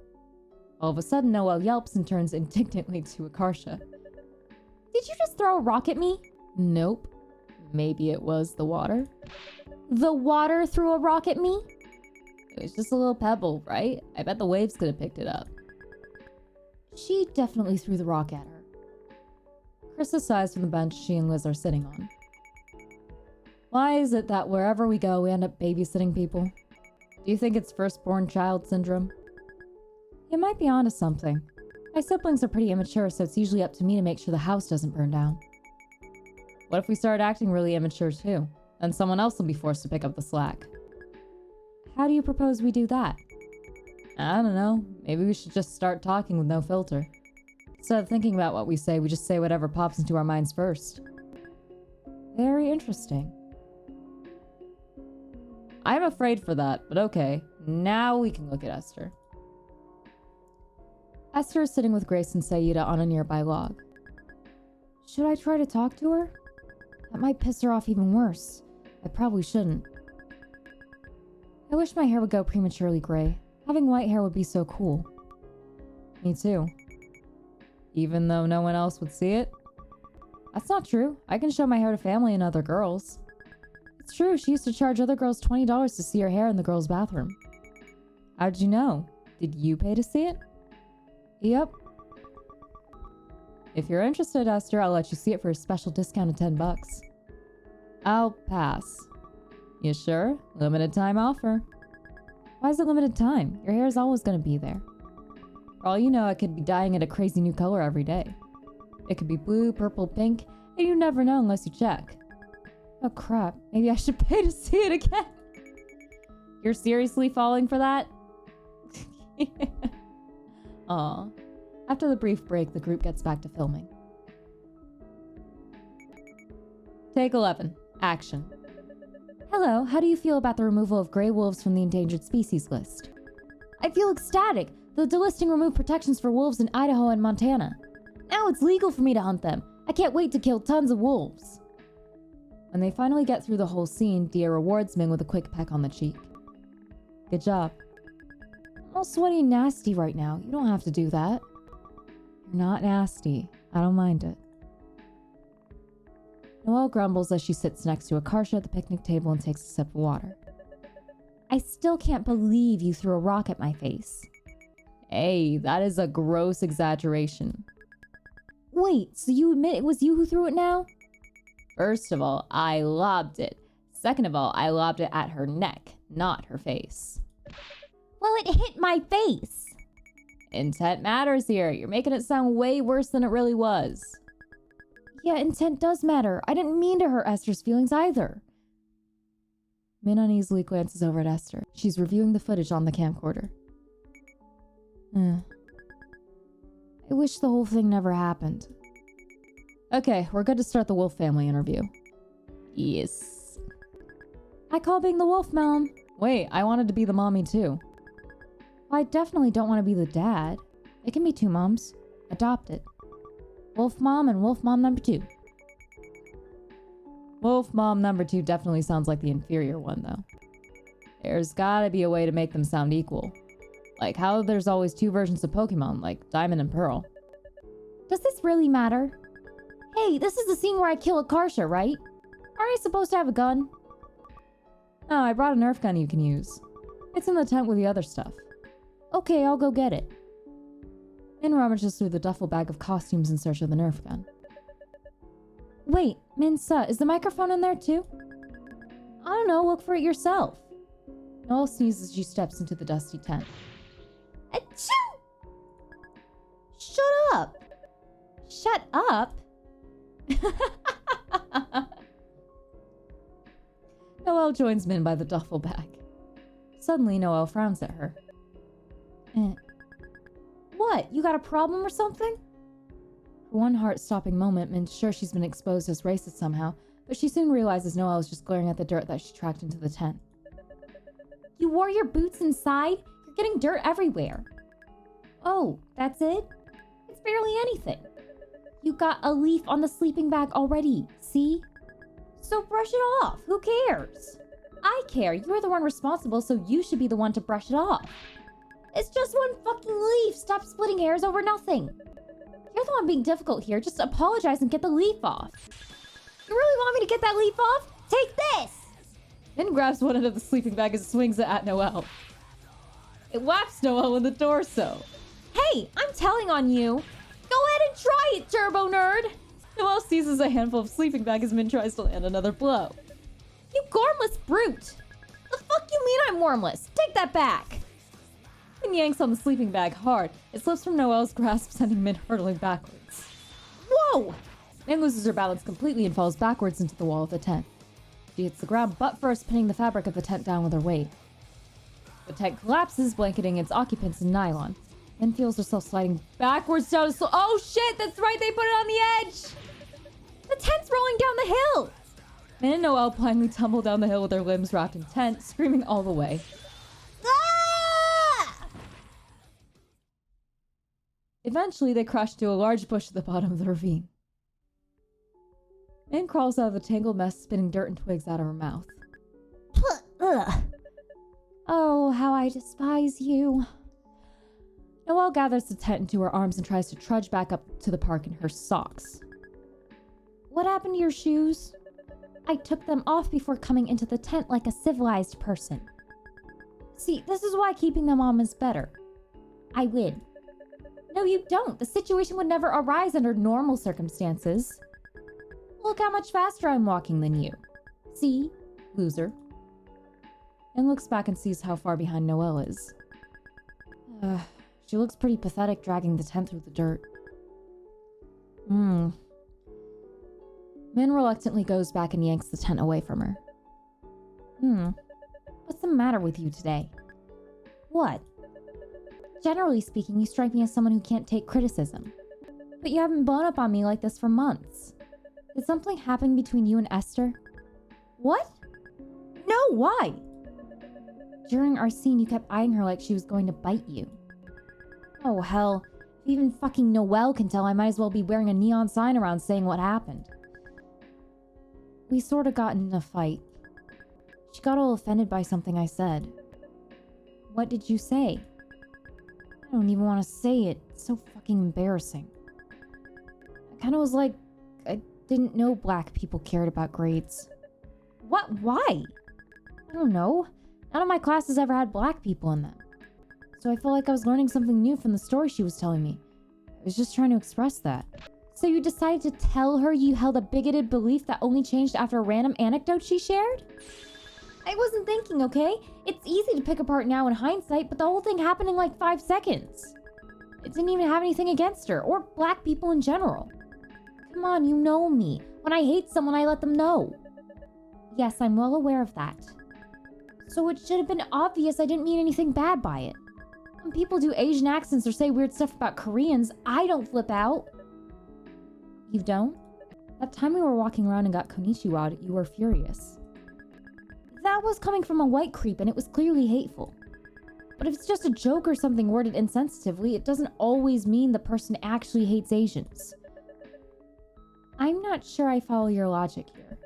All of a sudden, Noelle yelps and turns indignantly to Akarsha. Did you just throw a rock at me? Nope. Maybe it was the water? The water threw a rock at me? It was just a little pebble, right? I bet the waves could have picked it up. She definitely threw the rock at her. Krista sighs from the bench she and Liz are sitting on. Why is it that wherever we go, we end up babysitting people? Do you think it's firstborn child syndrome? You might be onto something. My siblings are pretty immature, so it's usually up to me to make sure the house doesn't burn down. What if we start acting really immature too? Then someone else will be forced to pick up the slack. How do you propose we do that? I don't know. Maybe we should just start talking with no filter. Instead of thinking about what we say, we just say whatever pops into our minds first. Very interesting. I'm afraid for that, but okay. Now we can look at Esther. Esther is sitting with Grace and Saida on a nearby log. Should I try to talk to her? That might piss her off even worse. I probably shouldn't. I wish my hair would go prematurely gray. Having white hair would be so cool. Me too. Even though no one else would see it? That's not true. I can show my hair to family and other girls. It's true, she used to charge other girls $20 to see her hair in the girls' bathroom. How'd you know? Did you pay to see it? Yep. If you're interested, Esther, I'll let you see it for a special discount of $10. I'll pass. You sure? Limited time offer. Why is it limited time? Your hair is always going to be there. For all you know, I could be dyeing it a crazy new color every day. It could be blue, purple, pink, and you never know unless you check. Oh crap, maybe I should pay to see it again. You're seriously falling for that? Aw. After the brief break, the group gets back to filming. Take 11. Action. Hello, how do you feel about the removal of gray wolves from the endangered species list? I feel ecstatic. The delisting removed protections for wolves in Idaho and Montana. Now it's legal for me to hunt them. I can't wait to kill tons of wolves. When they finally get through the whole scene, Dia rewards Ming with a quick peck on the cheek. Good job. I'm all sweaty and nasty right now. You don't have to do that. You're not nasty. I don't mind it. Noelle grumbles as she sits next to Akarsha at the picnic table and takes a sip of water. I still can't believe you threw a rock at my face. Hey, that is a gross exaggeration. Wait, so you admit it was you who threw it now? First of all, I lobbed it. Second of all, I lobbed it at her neck, not her face. Well, it hit my face. Intent matters here. You're making it sound way worse than it really was. Yeah, intent does matter. I didn't mean to hurt Esther's feelings either. Min uneasily glances over at Esther. She's reviewing the footage on the camcorder. I wish the whole thing never happened. Okay, we're good to start the Wolf family interview. Yes. I call being the wolf mom. Wait, I wanted to be the mommy too. I definitely don't want to be the dad. It can be two moms. Adopt it. Wolf mom and wolf mom number 2. Wolf mom number 2 definitely sounds like the inferior one, though. There's gotta be a way to make them sound equal. Like how there's always 2 versions of Pokemon, like Diamond and Pearl. Does this really matter? Hey, this is the scene where I kill Akarsha, right? Aren't I supposed to have a gun? No, I brought a Nerf gun you can use. It's in the tent with the other stuff. Okay, I'll go get it. Min rummages through the duffel bag of costumes in search of the Nerf gun. Wait, Min-sa, is the microphone in there too? I don't know, look for it yourself. Noelle sneezes as she steps into the dusty tent. Achoo! Shut up! Shut up? Noelle joins Min by the duffel bag. Suddenly, Noelle frowns at her. What? You got a problem or something? For one heart-stopping moment, Min's sure she's been exposed as racist somehow, but she soon realizes Noelle is just glaring at the dirt that she tracked into the tent. You wore your boots inside? You're getting dirt everywhere. Oh, that's it? It's barely anything. You got a leaf on the sleeping bag already, see? So brush it off. Who cares? I care. You're the one responsible, so you should be the one to brush it off. It's just one fucking leaf. Stop splitting hairs over nothing. You're the one being difficult here. Just apologize and get the leaf off. You really want me to get that leaf off? Take this! Min grabs one end of the sleeping bag and swings it at Noelle. It whaps Noelle in the torso. Hey, I'm telling on you. Go ahead and try it, Turbo Nerd. Noelle seizes a handful of sleeping bag as Min tries to land another blow. You gormless brute. The fuck you mean I'm wormless? Take that back. Min yanks on the sleeping bag hard. It slips from Noelle's grasp, sending Min hurtling backwards. Whoa! Min loses her balance completely and falls backwards into the wall of the tent. She hits the ground butt first, pinning the fabric of the tent down with her weight. The tent collapses, blanketing its occupants in nylon. Min feels herself sliding backwards down a oh shit, that's right, they put it on the edge! The tent's rolling down the hill! Min and Noelle blindly tumble down the hill with their limbs wrapped in tent, screaming all the way. Ah! Eventually, they crash to a large bush at the bottom of the ravine. Min crawls out of the tangled mess, spitting dirt and twigs out of her mouth. Ugh. Oh, how I despise you. Noelle gathers the tent into her arms and tries to trudge back up to the park in her socks. What happened to your shoes? I took them off before coming into the tent like a civilized person. See, this is why keeping them on is better. I win. No, you don't. The situation would never arise under normal circumstances. Look how much faster I'm walking than you. See? Loser. And looks back and sees how far behind Noelle is. She looks pretty pathetic dragging the tent through the dirt. Min reluctantly goes back and yanks the tent away from her. What's the matter with you today? What? Generally speaking, you strike me as someone who can't take criticism. But you haven't blown up on me like this for months. Did something happen between you and Esther? What? No, why? during our scene you kept eyeing her like she was going to bite you. Oh hell, if even fucking Noelle can tell, I might as well be wearing a neon sign around saying what happened. We sorta got in a fight. She got all offended by something I said. What did you say? I don't even want to say it. It's so fucking embarrassing. I kinda was like, I didn't know black people cared about grades. What? Why? I don't know. None of my classes ever had black people in them. So I felt like I was learning something new from the story she was telling me. I was just trying to express that. So you decided to tell her you held a bigoted belief that only changed after a random anecdote she shared? I wasn't thinking, okay? It's easy to pick apart now in hindsight, but the whole thing happened in like 5 seconds. It didn't even have anything against her, or black people in general. Come on, you know me. When I hate someone, I let them know. Yes, I'm well aware of that. So it should have been obvious I didn't mean anything bad by it. When people do Asian accents or say weird stuff about Koreans, I don't flip out. You don't? That time we were walking around and got konnichiwa'd, you were furious. That was coming from a white creep and it was clearly hateful. But if it's just a joke or something worded insensitively, it doesn't always mean the person actually hates Asians. I'm not sure I follow your logic here.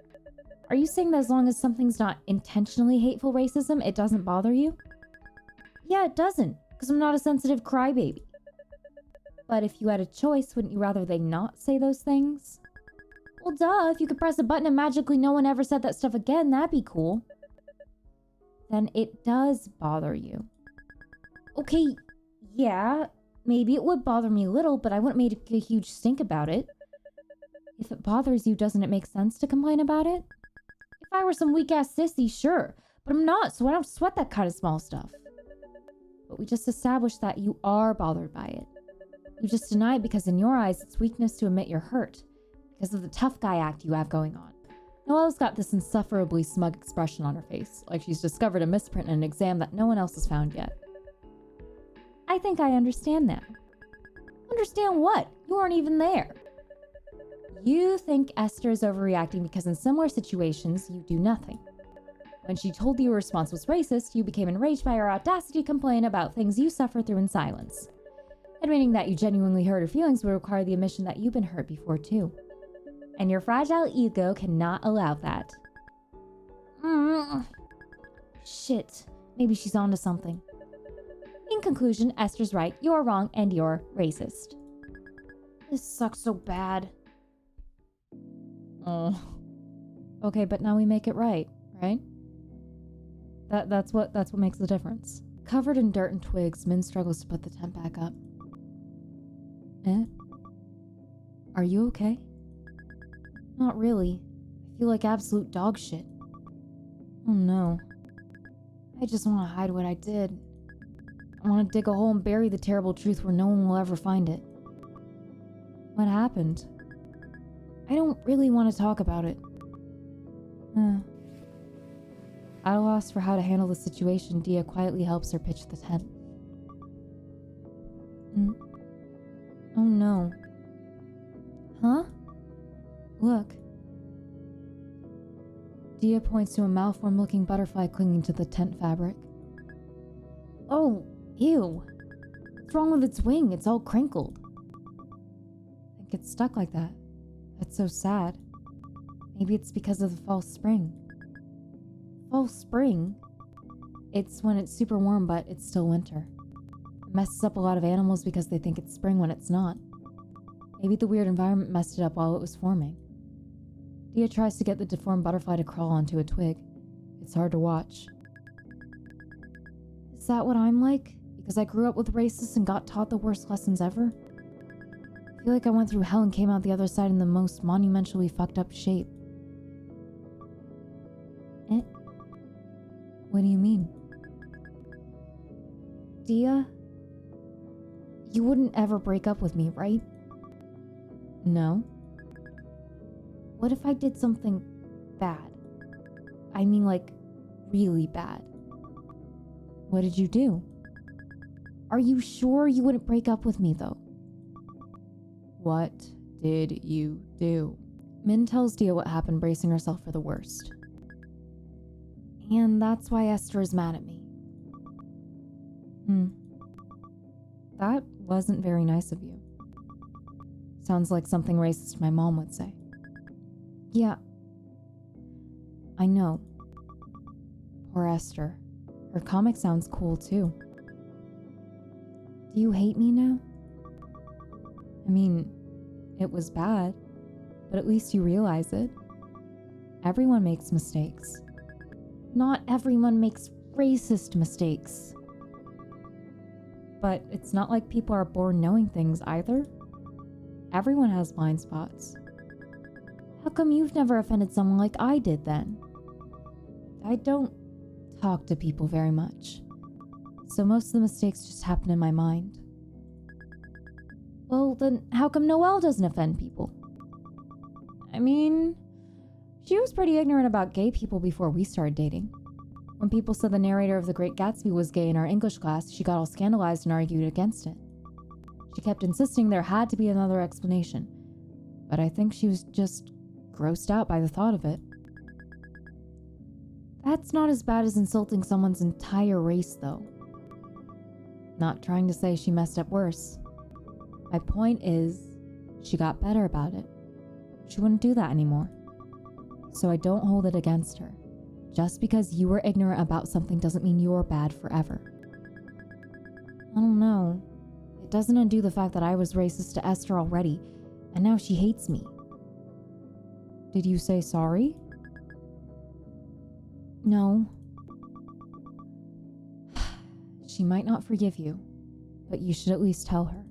Are you saying that as long as something's not intentionally hateful racism, it doesn't bother you? Yeah, it doesn't, because I'm not a sensitive crybaby. But if you had a choice, wouldn't you rather they not say those things? Well, duh, if you could press a button and magically no one ever said that stuff again, that'd be cool. Then it does bother you. Okay, yeah, maybe it would bother me a little, but I wouldn't make a huge stink about it. If it bothers you, doesn't it make sense to complain about it? If I were some weak-ass sissy, sure, but I'm not, so I don't sweat that kind of small stuff. But we just established that you are bothered by it. You just deny it because in your eyes, it's weakness to admit you're hurt, because of the tough guy act you have going on. Noelle's got this insufferably smug expression on her face, like she's discovered a misprint in an exam that no one else has found yet. I think I understand now. Understand what? You weren't even there. You think Esther is overreacting because in similar situations, you do nothing. When she told you your response was racist, you became enraged by her audacity to complain about things you suffer through in silence. Admitting that you genuinely hurt her feelings would require the admission that you've been hurt before too. And your fragile ego cannot allow that. Shit, maybe she's onto something. In conclusion, Esther's right, you're wrong, and you're racist. This sucks so bad. Oh. Okay, but now we make it right? That's what makes the difference. Covered in dirt and twigs, Min struggles to put the tent back up. Are you okay? Not really. I feel like absolute dog shit. Oh no. I just want to hide what I did. I want to dig a hole and bury the terrible truth where no one will ever find it. What happened? I don't really want to talk about it. At a loss for how to handle the situation, Dia quietly helps her pitch the tent. Oh no. Huh? Look. Dia points to a malformed-looking butterfly clinging to the tent fabric. Oh, ew. What's wrong with its wing? It's all crinkled. It gets stuck like that. That's so sad. Maybe it's because of the false spring. False spring? It's when it's super warm, but it's still winter. It messes up a lot of animals because they think it's spring when it's not. Maybe the weird environment messed it up while it was forming. Dia tries to get the deformed butterfly to crawl onto a twig. It's hard to watch. Is that what I'm like? Because I grew up with racists and got taught the worst lessons ever? I feel like I went through hell and came out the other side in the most monumentally fucked up shape. What do you mean? Dia? You wouldn't ever break up with me, right? No. What if I did something bad? I mean, like, really bad. What did you do? Are you sure you wouldn't break up with me, though? What did you do? Min tells Dia what happened, bracing herself for the worst. And that's why Esther is mad at me. That wasn't very nice of you. Sounds like something racist my mom would say. Yeah. I know. Poor Esther. Her comic sounds cool too. Do you hate me now? I mean, it was bad, but at least you realize it. Everyone makes mistakes. Not everyone makes racist mistakes. But it's not like people are born knowing things either. Everyone has blind spots. How come you've never offended someone like I did then? I don't talk to people very much, so most of the mistakes just happen in my mind. Well, then how come Noelle doesn't offend people? I mean, she was pretty ignorant about gay people before we started dating. When people said the narrator of The Great Gatsby was gay in our English class, she got all scandalized and argued against it. She kept insisting there had to be another explanation, but I think she was just grossed out by the thought of it. That's not as bad as insulting someone's entire race, though. Not trying to say she messed up worse. My point is, she got better about it. She wouldn't do that anymore. So I don't hold it against her. Just because you were ignorant about something doesn't mean you're bad forever. I don't know. It doesn't undo the fact that I was racist to Esther already, and now she hates me. Did you say sorry? No. She might not forgive you, but you should at least tell her.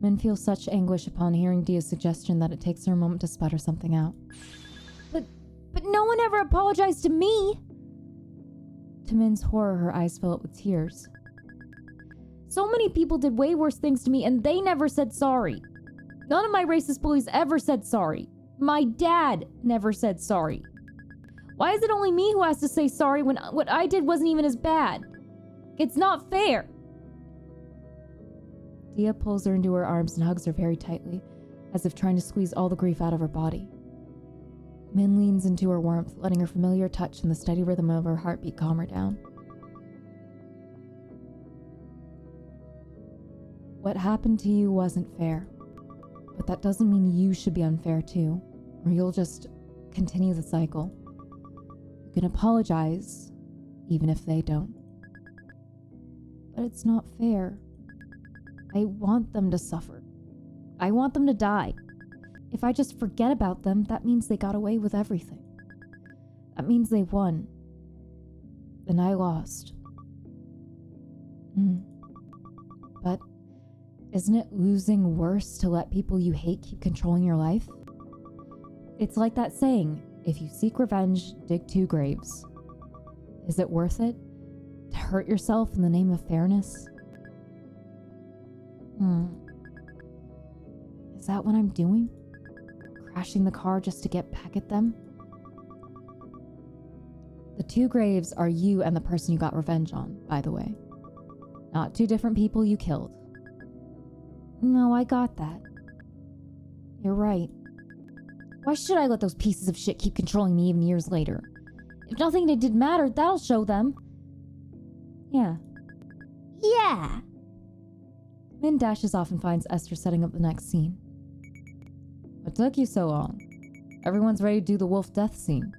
Min feels such anguish upon hearing Dia's suggestion that it takes her a moment to sputter something out. But no one ever apologized to me! To Min's horror, her eyes fill up with tears. So many people did way worse things to me and they never said sorry. None of my racist bullies ever said sorry. My dad never said sorry. Why is it only me who has to say sorry when what I did wasn't even as bad? It's not fair. Dia pulls her into her arms and hugs her very tightly, as if trying to squeeze all the grief out of her body. Min leans into her warmth, letting her familiar touch and the steady rhythm of her heartbeat calm her down. What happened to you wasn't fair, but that doesn't mean you should be unfair too, or you'll just continue the cycle. You can apologize, even if they don't. But it's not fair. I want them to suffer. I want them to die. If I just forget about them, that means they got away with everything. That means they won. And I lost. But isn't it losing worse to let people you hate keep controlling your life? It's like that saying, if you seek revenge, dig 2 graves. Is it worth it? To hurt yourself in the name of fairness? Is that what I'm doing? Crashing the car just to get back at them? The 2 graves are you and the person you got revenge on, by the way. Not 2 different people you killed. No, I got that. You're right. Why should I let those pieces of shit keep controlling me even years later? If nothing they did mattered, that'll show them. Yeah. Yeah! Min dashes off and finds Esther setting up the next scene. What took you so long? Everyone's ready to do the wolf death scene.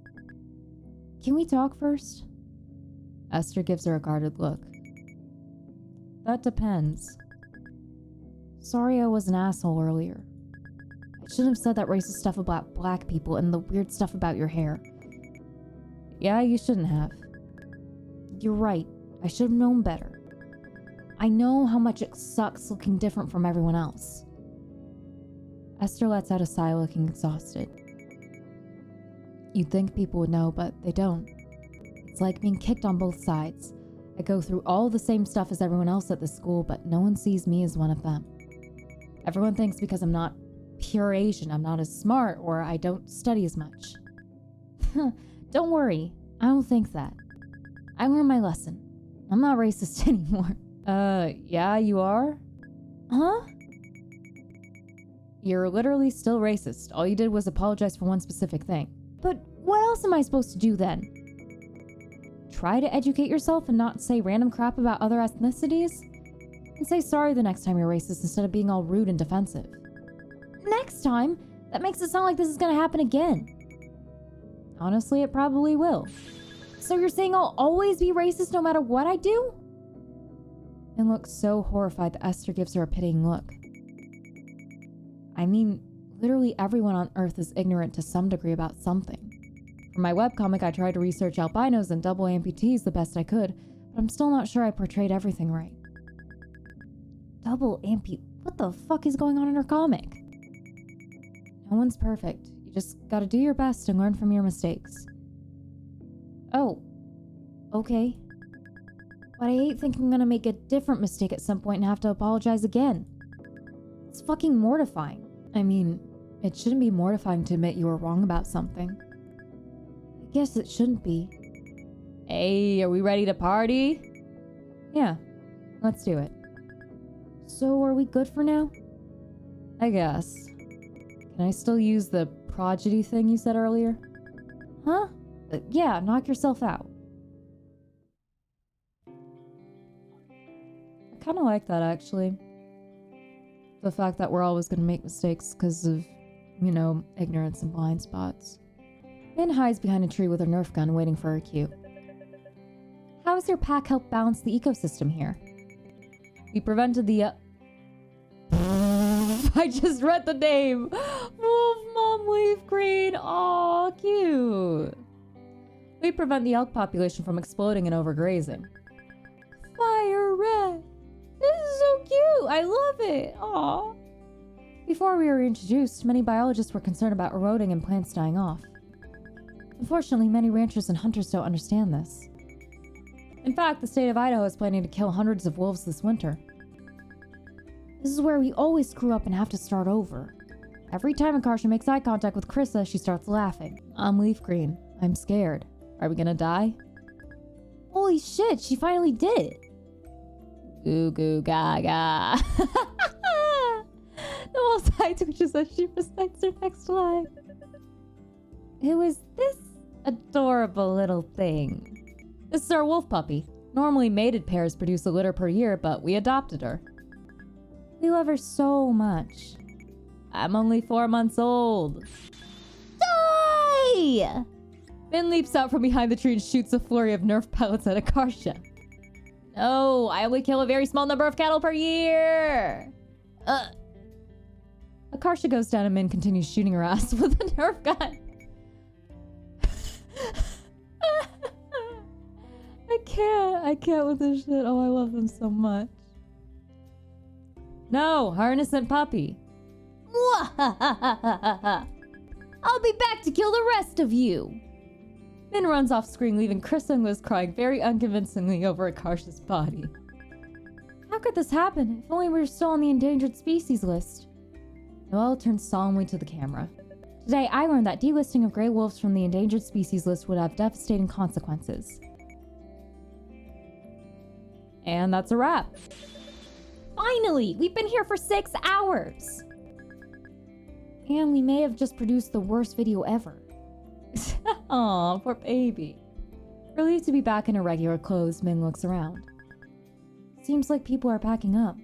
Can we talk first? Esther gives her a guarded look. That depends. Sorry I was an asshole earlier. I shouldn't have said that racist stuff about black people and the weird stuff about your hair. Yeah, you shouldn't have. You're right. I should have known better. I know how much it sucks looking different from everyone else. Esther lets out a sigh, looking exhausted. You'd think people would know, but they don't. It's like being kicked on both sides. I go through all the same stuff as everyone else at the school, but no one sees me as one of them. Everyone thinks because I'm not pure Asian, I'm not as smart, or I don't study as much. Don't worry, I don't think that. I learned my lesson. I'm not racist anymore. Yeah, you are? Huh? You're literally still racist. All you did was apologize for one specific thing. But what else am I supposed to do then? try to educate yourself and not say random crap about other ethnicities? And say sorry the next time you're racist instead of being all rude and defensive. Next time? That makes it sound like this is gonna happen again. Honestly, it probably will. So you're saying I'll always be racist no matter what I do? And looks so horrified that Esther gives her a pitying look. I mean, literally everyone on Earth is ignorant to some degree about something. For my webcomic, I tried to research albinos and double amputees the best I could, but I'm still not sure I portrayed everything right. Double ampute? What the fuck is going on in her comic? No one's perfect. You just gotta do your best and learn from your mistakes. Oh. Okay. But I hate thinking I'm gonna make a different mistake at some point and have to apologize again. It's fucking mortifying. I mean, it shouldn't be mortifying to admit you were wrong about something. I guess it shouldn't be. Hey, are we ready to party? Yeah, let's do it. So, are we good for now? I guess. Can I still use the prodigy thing you said earlier? Huh? Yeah, knock yourself out. I kind of like that, actually. The fact that we're always going to make mistakes because of, ignorance and blind spots. Min hides behind a tree with her Nerf gun waiting for her cue. How has your pack helped balance the ecosystem here? We prevented the, I just read the name! Wolf Mom Leaf Green! Aw, cute! We prevent the elk population from exploding and overgrazing. Fire Red! This is so cute! I love it! Aw. Before we were introduced, many biologists were concerned about eroding and plants dying off. Unfortunately, many ranchers and hunters don't understand this. In fact, the state of Idaho is planning to kill hundreds of wolves this winter. This is where we always screw up and have to start over. Every time Akarsha makes eye contact with Krista, she starts laughing. I'm Leaf Green. I'm scared. Are we gonna die? Holy shit, she finally did it! Goo goo gaga. The whole side twitches as she recites her next line. Who is this adorable little thing? This is our wolf puppy. Normally mated pairs produce a litter per year, but we adopted her. We love her so much. I'm only 4 months old. Die! Min leaps out from behind the tree and shoots a flurry of Nerf pellets at Akarsha. No, I only kill a very small number of cattle per year. Akarsha goes down and Min continues shooting her ass with a Nerf gun. I can't with this shit. Oh, I love them so much. No, our innocent puppy. I'll be back to kill the rest of you. Min runs off screen, leaving Krista and Liz crying very unconvincingly over Akarsha's body. How could this happen? If only we were still on the endangered species list. Noelle turns solemnly to the camera. Today, I learned that delisting of gray wolves from the endangered species list would have devastating consequences. And that's a wrap. Finally! We've been here for 6 hours! And we may have just produced the worst video ever. Aw, poor baby. Relieved to be back in her regular clothes, Min looks around. Seems like people are packing up.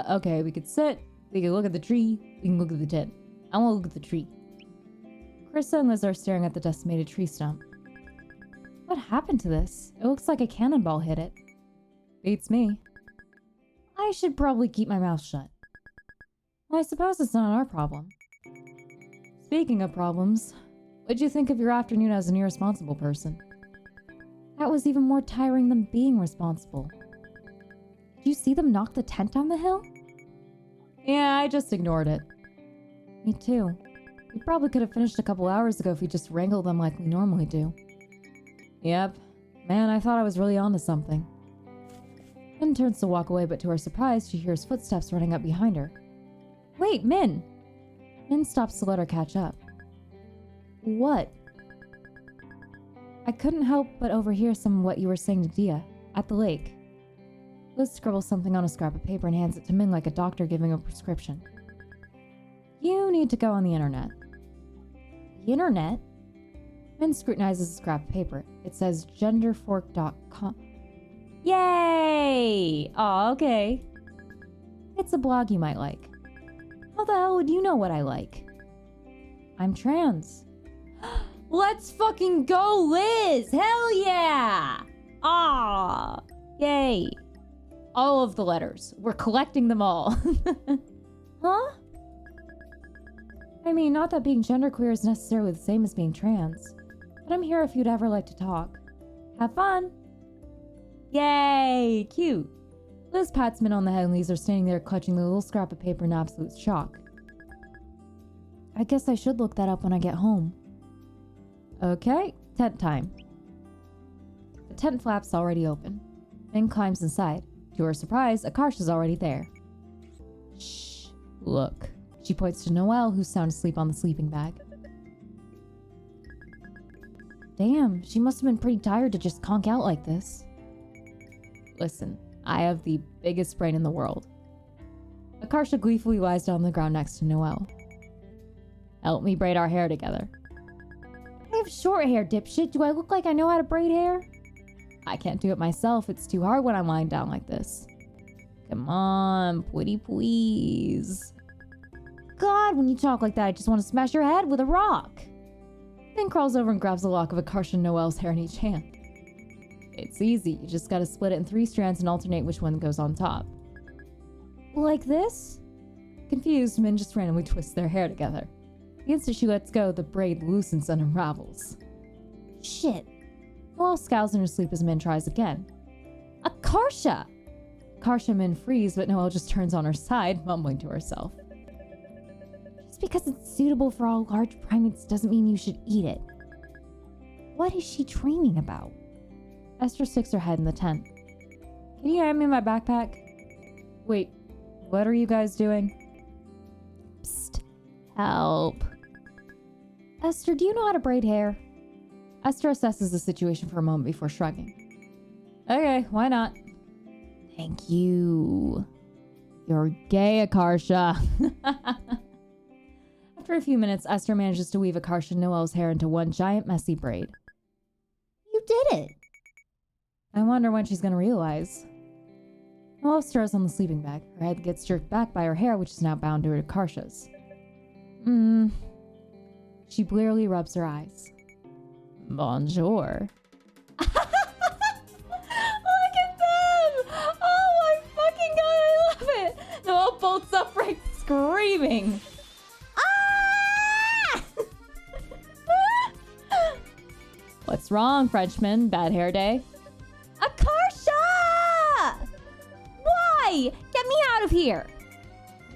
Okay, we could sit, we could look at the tree, we can look at the tent. I want to look at the tree. Krista and Liz are staring at the decimated tree stump. What happened to this? It looks like a cannonball hit it. Beats me. I should probably keep my mouth shut. Well, I suppose it's not our problem. Speaking of problems, what'd you think of your afternoon as an irresponsible person? That was even more tiring than being responsible. Did you see them knock the tent down the hill? Yeah, I just ignored it. Me too. We probably could have finished a couple hours ago if we just wrangled them like we normally do. Yep. Man, I thought I was really onto something. Min turns to walk away, but to her surprise, she hears footsteps running up behind her. Wait, Min! Min stops to let her catch up. What? I couldn't help but overhear some of what you were saying to Dia, at the lake. Liz scribbles something on a scrap of paper and hands it to Min like a doctor giving a prescription. You need to go on the internet. The internet? Min scrutinizes the scrap of paper. It says genderfork.com. Yay! Aw, okay. It's a blog you might like. How the hell would you know what I like? I'm trans. Let's fucking go, Liz! Hell yeah! Ah! Yay. All of the letters. We're collecting them all. Huh? I mean, not that being genderqueer is necessarily the same as being trans, but I'm here if you'd ever like to talk. Have fun! Yay! Cute. Liz pats Min on the head and leaves her standing there clutching the little scrap of paper in absolute shock. I guess I should look that up when I get home. Okay, tent time. The tent flap's already open. Min climbs inside. To her surprise, Akarsha's already there. Shh, look. She points to Noelle, who's sound asleep on the sleeping bag. Damn, she must have been pretty tired to just conk out like this. Listen, I have the biggest brain in the world. Akarsha gleefully lies down on the ground next to Noelle. Help me braid our hair together. I have short hair, dipshit. Do I look like I know how to braid hair? I can't do it myself. It's too hard when I'm lying down like this. Come on, pretty please. God, when you talk like that, I just want to smash your head with a rock. Then crawls over and grabs a lock of Akarsha and Noelle's hair in each hand. It's easy. You just gotta split it in 3 strands and alternate which one goes on top. Like this? Confused, Min just randomly twists their hair together. The instant she lets go, the braid loosens and unravels. Shit. Noelle scowls in her sleep as Min tries again. Akarsha! Akarsha and Min freeze, but Noelle just turns on her side, mumbling to herself. Just because it's suitable for all large primates doesn't mean you should eat it. What is she dreaming about? Esther sticks her head in the tent. Can you hand me my backpack? Wait, what are you guys doing? Psst. Help. Esther, do you know how to braid hair? Esther assesses the situation for a moment before shrugging. Okay, why not? Thank you. You're gay, Akarsha. After a few minutes, Esther manages to weave Akarsha and Noelle's hair into one giant messy braid. You did it. I wonder when she's gonna realize. Noelle stirs on the sleeping bag. Her head gets jerked back by her hair, which is now bound to her Akarsha's. She blearily rubs her eyes. Bonjour. Look at them! Oh my fucking god, I love it! Noelle bolts upright, screaming. Ah! What's wrong, Frenchman? Bad hair day? Akarsha! Why? Get me out of here!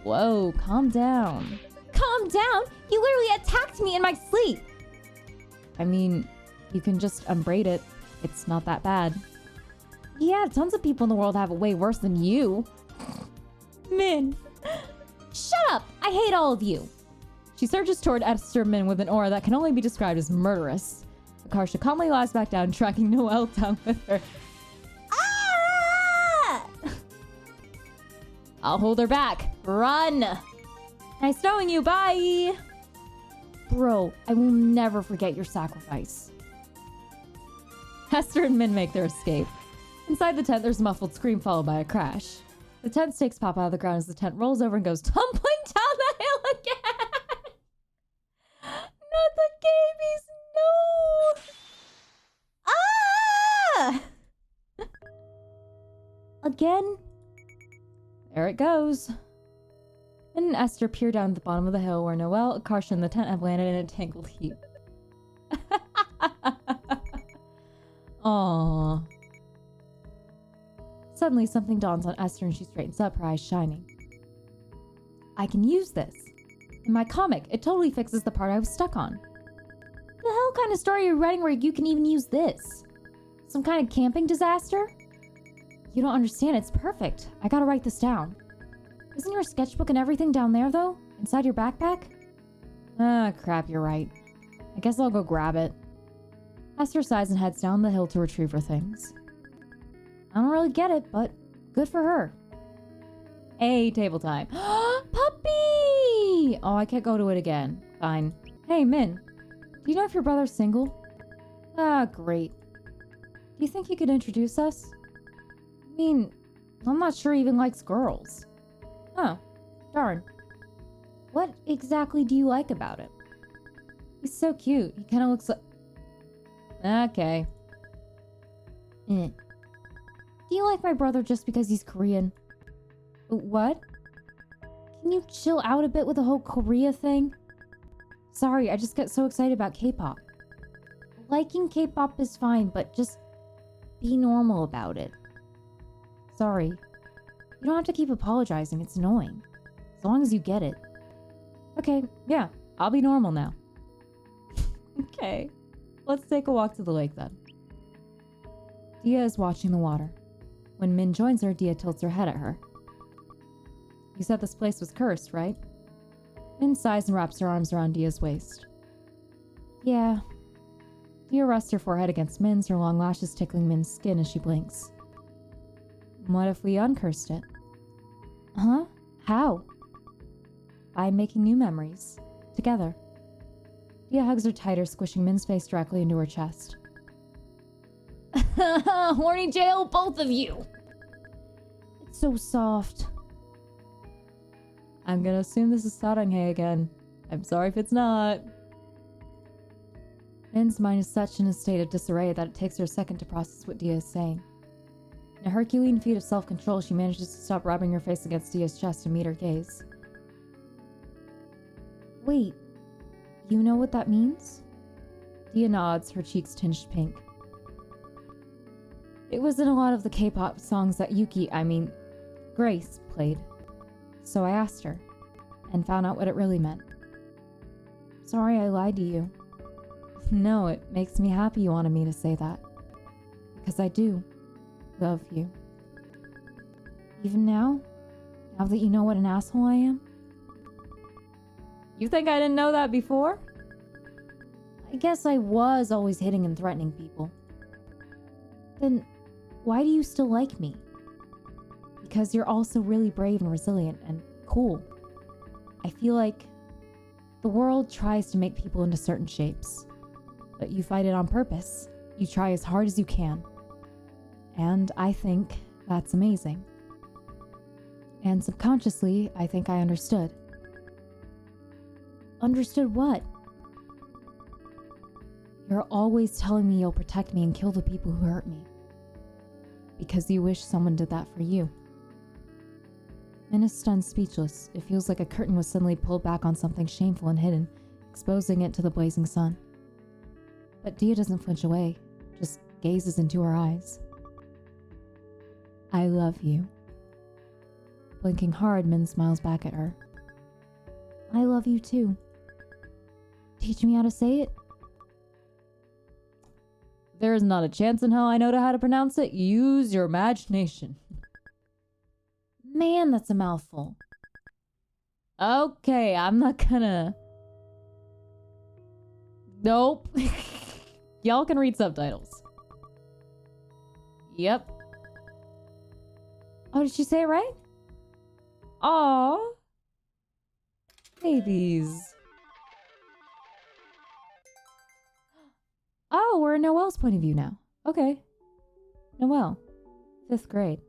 Whoa, calm down. Calm down? You literally attacked me in my sleep. I mean, you can just unbraid it. It's not that bad. Yeah, tons of people in the world have it way worse than you. Min. Shut up! I hate all of you. She surges toward Esther and Min with an aura that can only be described as murderous. Akarsha calmly lies back down, tracking Noelle down with her. Ah! I'll hold her back. Run! Nice knowing you, bye! Bro, I will never forget your sacrifice. Esther and Min make their escape. Inside the tent, there's a muffled scream followed by a crash. The tent stakes pop out of the ground as the tent rolls over and goes tumbling down the hill again! Not the babies, no! Ah! Again? There it goes. Min and Esther peer down at the bottom of the hill where Noelle, Akarsha, and the tent have landed in a tangled heap. Aww. Suddenly, something dawns on Esther and she straightens up, her eyes shining. I can use this. In my comic, it totally fixes the part I was stuck on. The hell kind of story are you writing where you can even use this? Some kind of camping disaster? You don't understand, it's perfect. I gotta write this down. Isn't your sketchbook and everything down there, though? Inside your backpack? Ah, crap, you're right. I guess I'll go grab it. Esther sighs and heads down the hill to retrieve her things. I don't really get it, but good for her. Hey, table time. Puppy! Oh, I can't go to it again. Fine. Hey, Min. Do you know if your brother's single? Ah, great. Do you think you could introduce us? I mean, I'm not sure he even likes girls. Huh. Darn. What exactly do you like about him? He's so cute. He kind of looks like... Okay. Do you like my brother just because he's Korean? What? Can you chill out a bit with the whole Korea thing? Sorry, I just get so excited about K-pop. Liking K-pop is fine, but just be normal about it. Sorry. You don't have to keep apologizing, it's annoying. As long as you get it. Okay, yeah, I'll be normal now. Okay, let's take a walk to the lake then. Dia is watching the water. When Min joins her, Dia tilts her head at her. You said this place was cursed, right? Min sighs and wraps her arms around Dia's waist. Yeah. Dia rests her forehead against Min's, her long lashes tickling Min's skin as she blinks. What if we uncursed it? Huh? How? By making new memories. Together. Dia hugs her tighter, squishing Min's face directly into her chest. Horny jail, both of you! It's so soft. I'm gonna assume this is Saranghae again. I'm sorry if it's not. Min's mind is such in a state of disarray that it takes her a second to process what Dia is saying. In a Herculean feat of self-control, she manages to stop rubbing her face against Dia's chest and meet her gaze. Wait, you know what that means? Dia nods, her cheeks tinged pink. It was in a lot of the K-pop songs that Grace played. So I asked her, and found out what it really meant. Sorry I lied to you. No, it makes me happy you wanted me to say that. Because I do love you. Even now? Now that you know what an asshole I am? You think I didn't know that before? I guess I was always hitting and threatening people. Then, why do you still like me? Because you're also really brave and resilient and cool. I feel like the world tries to make people into certain shapes, but you fight it on purpose. You try as hard as you can. And I think that's amazing. And subconsciously, I think I understood. Understood what? You're always telling me you'll protect me and kill the people who hurt me. Because you wish someone did that for you. Min is stunned speechless. It feels like a curtain was suddenly pulled back on something shameful and hidden, exposing it to the blazing sun. But Dia doesn't flinch away, just gazes into her eyes. I love you. Blinking hard, Min smiles back at her. I love you too. Teach me how to say it? There is not a chance in hell I know how to pronounce it. Use your imagination. Man, that's a mouthful. Okay, I'm not gonna... Nope. Y'all can read subtitles. Yep. Oh, did she say it right? Aww. Babies. Oh, we're in Noelle's point of view now. Okay. Noelle. 5th grade.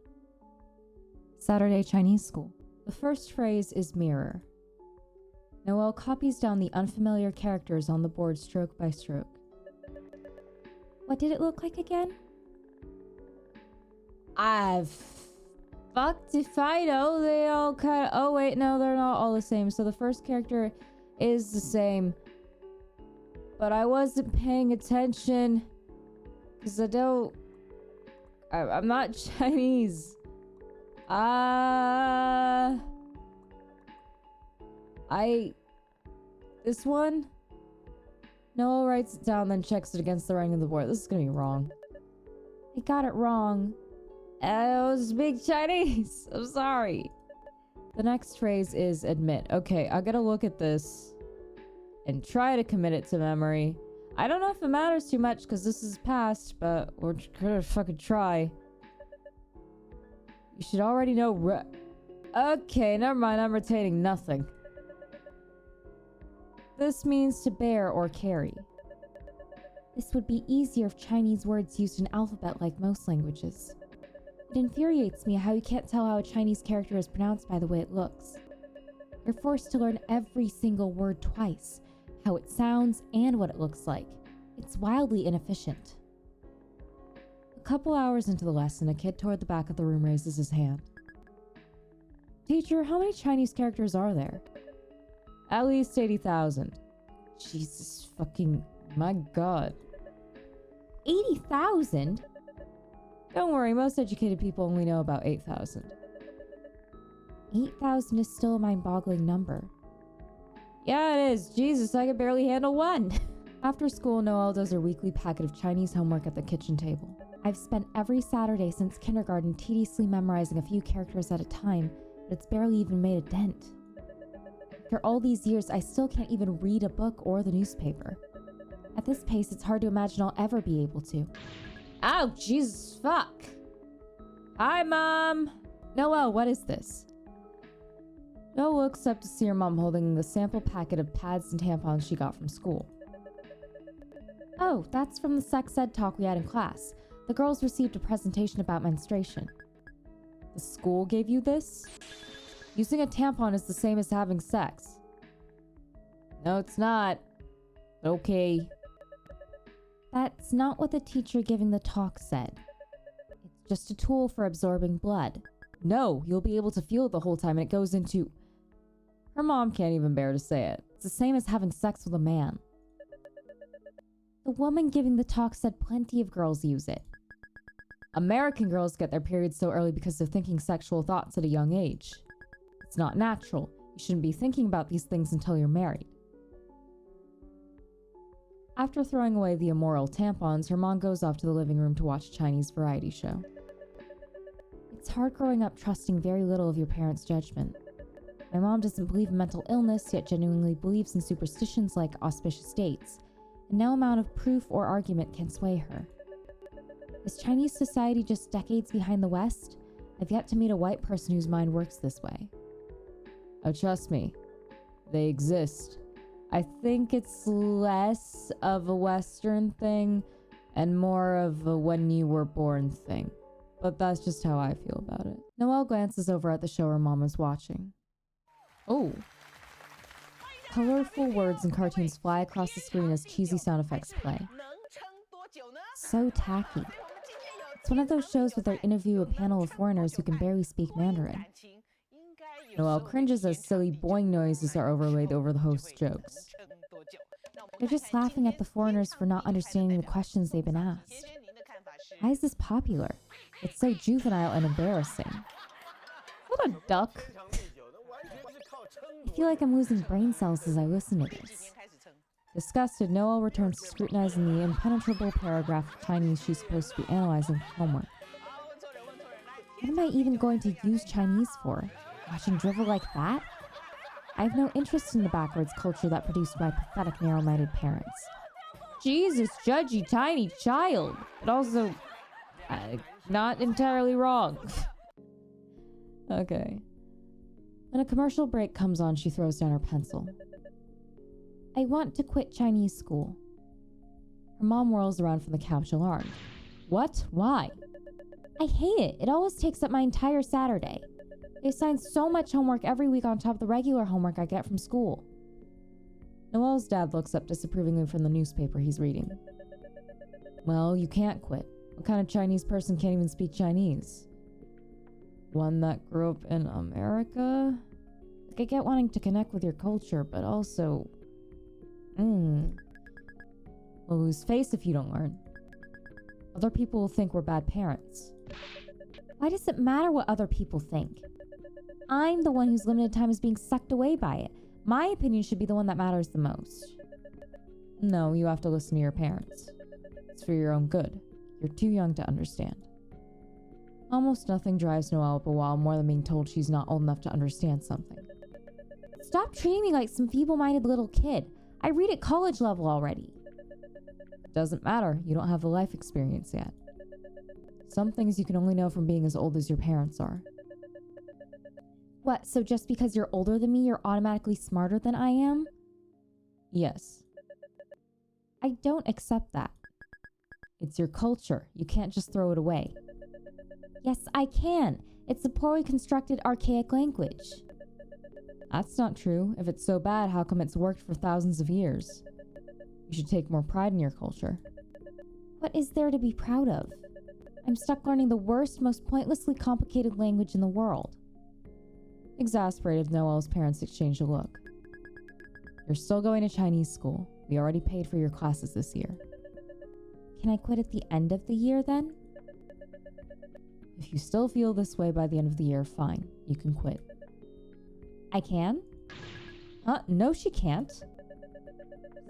Saturday Chinese school. The first phrase is mirror. Noelle copies down the unfamiliar characters on the board stroke by stroke. What did it look like again? I've fucked if I know. They all kind of... Oh, wait, no, they're not all the same. So the first character is the same. But I wasn't paying attention. Because I'm not Chinese. This one? Noelle writes it down, then checks it against the writing of the board. This is gonna be wrong. I got it wrong. I was big Chinese. I'm sorry. The next phrase is admit. Okay, I gotta look at this and try to commit it to memory. I don't know if it matters too much because this is past, but we're gonna fucking try. You should already know. Okay, never mind. I'm retaining nothing. This means to bear or carry. This would be easier if Chinese words used an alphabet like most languages. It infuriates me how you can't tell how a Chinese character is pronounced by the way it looks. You're forced to learn every single word twice, how it sounds and what it looks like. It's wildly inefficient. A couple hours into the lesson, a kid toward the back of the room raises his hand. Teacher, how many Chinese characters are there? At least 80,000. Jesus fucking, my god. 80,000? Don't worry, most educated people only know about 8,000. 8,000 is still a mind-boggling number. Yeah, it is. Jesus, I can barely handle one. After school, Noelle does her weekly packet of Chinese homework at the kitchen table. I've spent every Saturday since kindergarten tediously memorizing a few characters at a time, but it's barely even made a dent. After all these years, I still can't even read a book or the newspaper. At this pace, it's hard to imagine I'll ever be able to. Ow, Jesus, fuck. Hi, Mom. Noelle, what is this? Noelle looks up to see her mom holding the sample packet of pads and tampons she got from school. Oh, that's from the sex ed talk we had in class. The girls received a presentation about menstruation. The school gave you this? Using a tampon is the same as having sex. No, it's not. Okay. That's not what the teacher giving the talk said. It's just a tool for absorbing blood. No, you'll be able to feel it the whole time and it goes into... Her mom can't even bear to say it. It's the same as having sex with a man. The woman giving the talk said plenty of girls use it. American girls get their periods so early because they're thinking sexual thoughts at a young age. It's not natural. You shouldn't be thinking about these things until you're married. After throwing away the immoral tampons, her mom goes off to the living room to watch a Chinese variety show. It's hard growing up trusting very little of your parents' judgment. My mom doesn't believe in mental illness, yet genuinely believes in superstitions like auspicious dates, and no amount of proof or argument can sway her. Is Chinese society just decades behind the West? I've yet to meet a white person whose mind works this way. Oh, trust me, they exist. I think it's less of a Western thing and more of a when you were born thing. But that's just how I feel about it. Noelle glances over at the show her mom is watching. Oh. Colorful words and cartoons fly across the screen as cheesy sound effects play. So tacky. It's one of those shows where they interview a panel of foreigners who can barely speak Mandarin. Noelle cringes as silly boing noises are overlaid over the host's jokes. They're just laughing at the foreigners for not understanding the questions they've been asked. Why is this popular? It's so juvenile and embarrassing. What a duck. I feel like I'm losing brain cells as I listen to this. Disgusted, Noelle returns to scrutinizing the impenetrable paragraph of Chinese she's supposed to be analyzing for homework. What am I even going to use Chinese for? Watching drivel like that? I have no interest in the backwards culture that produced my pathetic, narrow-minded parents. Jesus, judgy tiny child, but also not entirely wrong. Okay. When a commercial break comes on, she throws down her pencil. I want to quit Chinese school. Her mom whirls around from the couch, alarmed. What? Why? I hate it. It always takes up my entire Saturday. They assign so much homework every week on top of the regular homework I get from school. Noelle's dad looks up disapprovingly from the newspaper he's reading. Well, you can't quit. What kind of Chinese person can't even speak Chinese? One that grew up in America? I get wanting to connect with your culture, but also... We'll lose face if you don't learn. Other people will think we're bad parents. Why does it matter what other people think? I'm the one whose limited time is being sucked away by it. My opinion should be the one that matters the most. No, you have to listen to your parents. It's for your own good. You're too young to understand. Almost nothing drives Noelle up a wall more than being told she's not old enough to understand something. Stop treating me like some feeble-minded little kid. I read at college level already. Doesn't matter. You don't have the life experience yet. Some things you can only know from being as old as your parents are. What, so just because you're older than me, you're automatically smarter than I am? Yes. I don't accept that. It's your culture. You can't just throw it away. Yes, I can. It's a poorly constructed, archaic language. That's not true. If it's so bad, how come it's worked for thousands of years? You should take more pride in your culture. What is there to be proud of? I'm stuck learning the worst, most pointlessly complicated language in the world. Exasperated, Noelle's parents exchanged a look. You're still going to Chinese school. We already paid for your classes this year. Can I quit at the end of the year then? If you still feel this way by the end of the year, fine. You can quit. I can? No, she can't.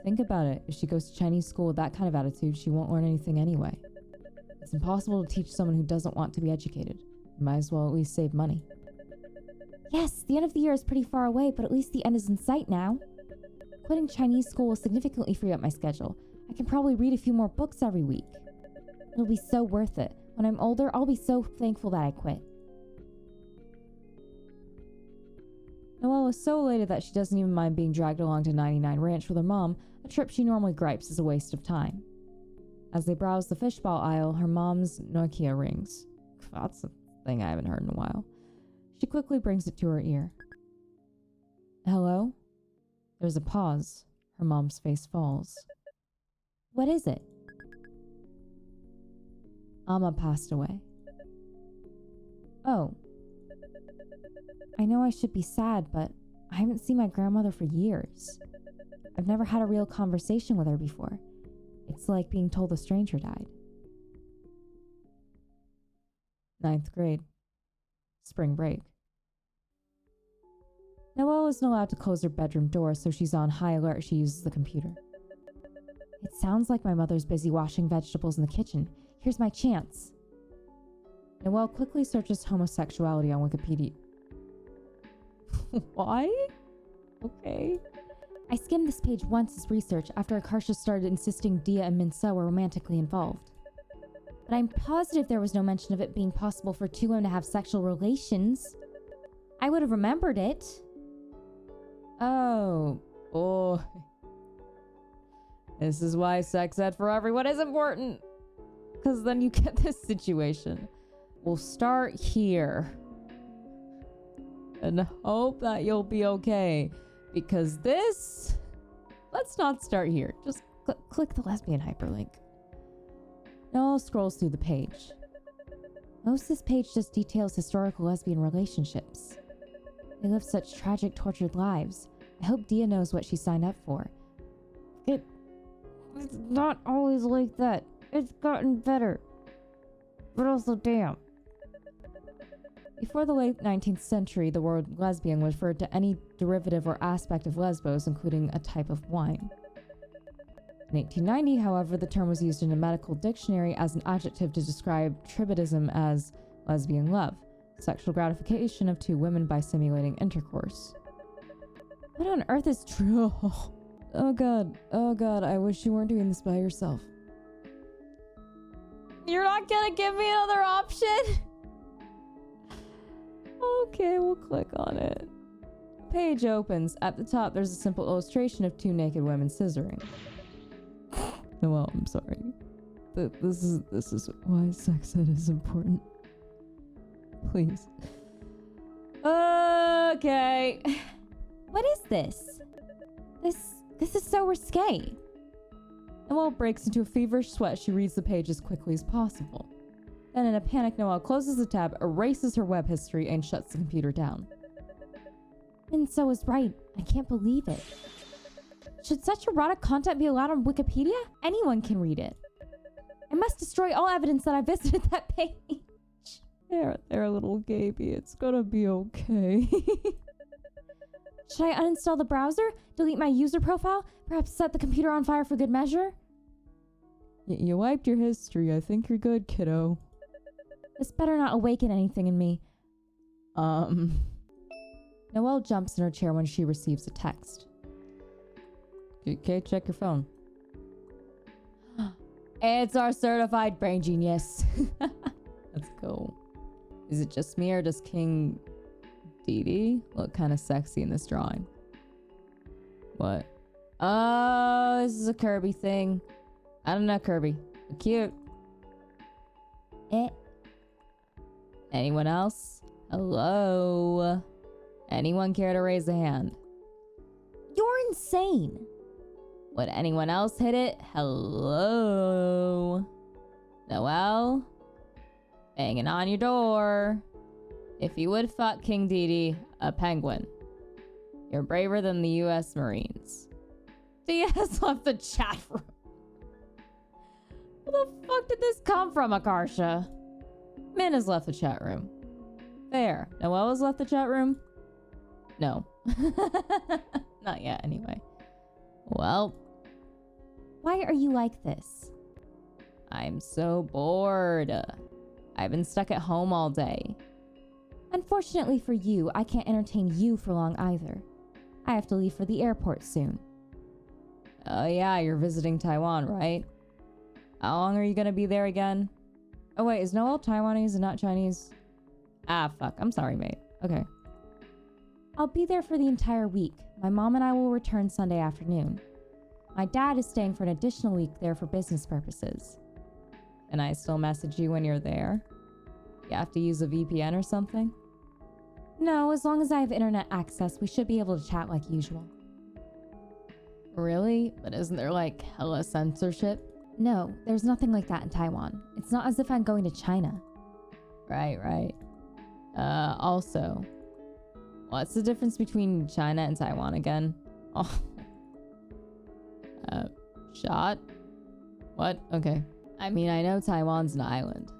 Think about it. If she goes to Chinese school with that kind of attitude, she won't learn anything anyway. It's impossible to teach someone who doesn't want to be educated. You might as well at least save money. Yes, the end of the year is pretty far away, but at least the end is in sight now. Quitting Chinese school will significantly free up my schedule. I can probably read a few more books every week. It'll be so worth it. When I'm older, I'll be so thankful that I quit. Noelle is so elated that she doesn't even mind being dragged along to 99 Ranch with her mom, a trip she normally gripes is a waste of time. As they browse the fishbowl aisle, her mom's Nokia rings. That's a thing I haven't heard in a while. She quickly brings it to her ear. Hello? There's a pause. Her mom's face falls. What is it? Amma passed away. Oh. I know I should be sad, but I haven't seen my grandmother for years. I've never had a real conversation with her before. It's like being told a stranger died. 9th grade. Spring break. Noelle isn't allowed to close her bedroom door, so she's on high alert as she uses the computer. It sounds like my mother's busy washing vegetables in the kitchen. Here's my chance. Noelle quickly searches homosexuality on Wikipedia. Why? Okay. I skimmed this page once as research after Akarsha started insisting Dia and Minso were romantically involved. But I'm positive there was no mention of it being possible for two women to have sexual relations. I would have remembered it. Oh, boy. This is why sex ed for everyone is important. Because then you get this situation. We'll start here. And hope that you'll be okay. Because this... Let's not start here. Just click the lesbian hyperlink. Noelle scrolls through the page. Most of this page just details historical lesbian relationships. They live such tragic, tortured lives. I hope Dia knows what she signed up for. It's not always like that. It's gotten better. But also, damn. Before the late 19th century, the word lesbian referred to any derivative or aspect of Lesbos, including a type of wine. In 1890, however, the term was used in a medical dictionary as an adjective to describe tribadism as lesbian love, sexual gratification of two women by simulating intercourse. What on earth is true? Oh god, I wish you weren't doing this by yourself. You're not gonna give me another option? Okay, we'll click on it. Page opens. At the top, there's a simple illustration of two naked women scissoring. Well, I'm sorry. This is why sex ed is important. Please. Okay. What is this? This is so risque. Noelle breaks into a feverish sweat. She reads the page as quickly as possible. Then in a panic, Noelle closes the tab, erases her web history, and shuts the computer down. Minso is right. I can't believe it. Should such erotic content be allowed on Wikipedia? Anyone can read it. I must destroy all evidence that I visited that page. There, little Gaby. It's gonna be okay. Should I uninstall the browser? Delete my user profile? Perhaps set the computer on fire for good measure? You wiped your history. I think you're good, kiddo. This better not awaken anything in me. Noelle jumps in her chair when she receives a text. Okay, check your phone. It's our certified brain genius. Let's go. Is it just me or does King Didi look kind of sexy in this drawing? What? Oh, this is a Kirby thing. I don't know, Kirby. Cute. Eh. Anyone else? Hello? Anyone care to raise a hand? You're insane. Would anyone else hit it? Hello? Noelle? Banging on your door. If you would fuck King Dedede, a penguin. You're braver than the U.S. Marines. Diaz left the chat room. Where the fuck did this come from, Akarsha? Min has left the chat room. There. Noelle has left the chat room? No. Not yet, anyway. Well. Why are you like this? I'm so bored. I've been stuck at home all day. Unfortunately for you, I can't entertain you for long either. I have to leave for the airport soon. Oh yeah, you're visiting Taiwan, right? How long are you gonna be there again? Oh wait, is Noelle Taiwanese and not Chinese? Ah, fuck. I'm sorry, mate. Okay. I'll be there for the entire week. My mom and I will return Sunday afternoon. My dad is staying for an additional week there for business purposes. Can I still message you when you're there? You have to use a VPN or something? No, as long as I have internet access, we should be able to chat like usual. Really? But isn't there like hella censorship? No, there's nothing like that in Taiwan. It's not as if I'm going to China. Right. Also, what's the difference between China and Taiwan again? Oh. Shot? What? Okay. I mean, I know Taiwan's an island,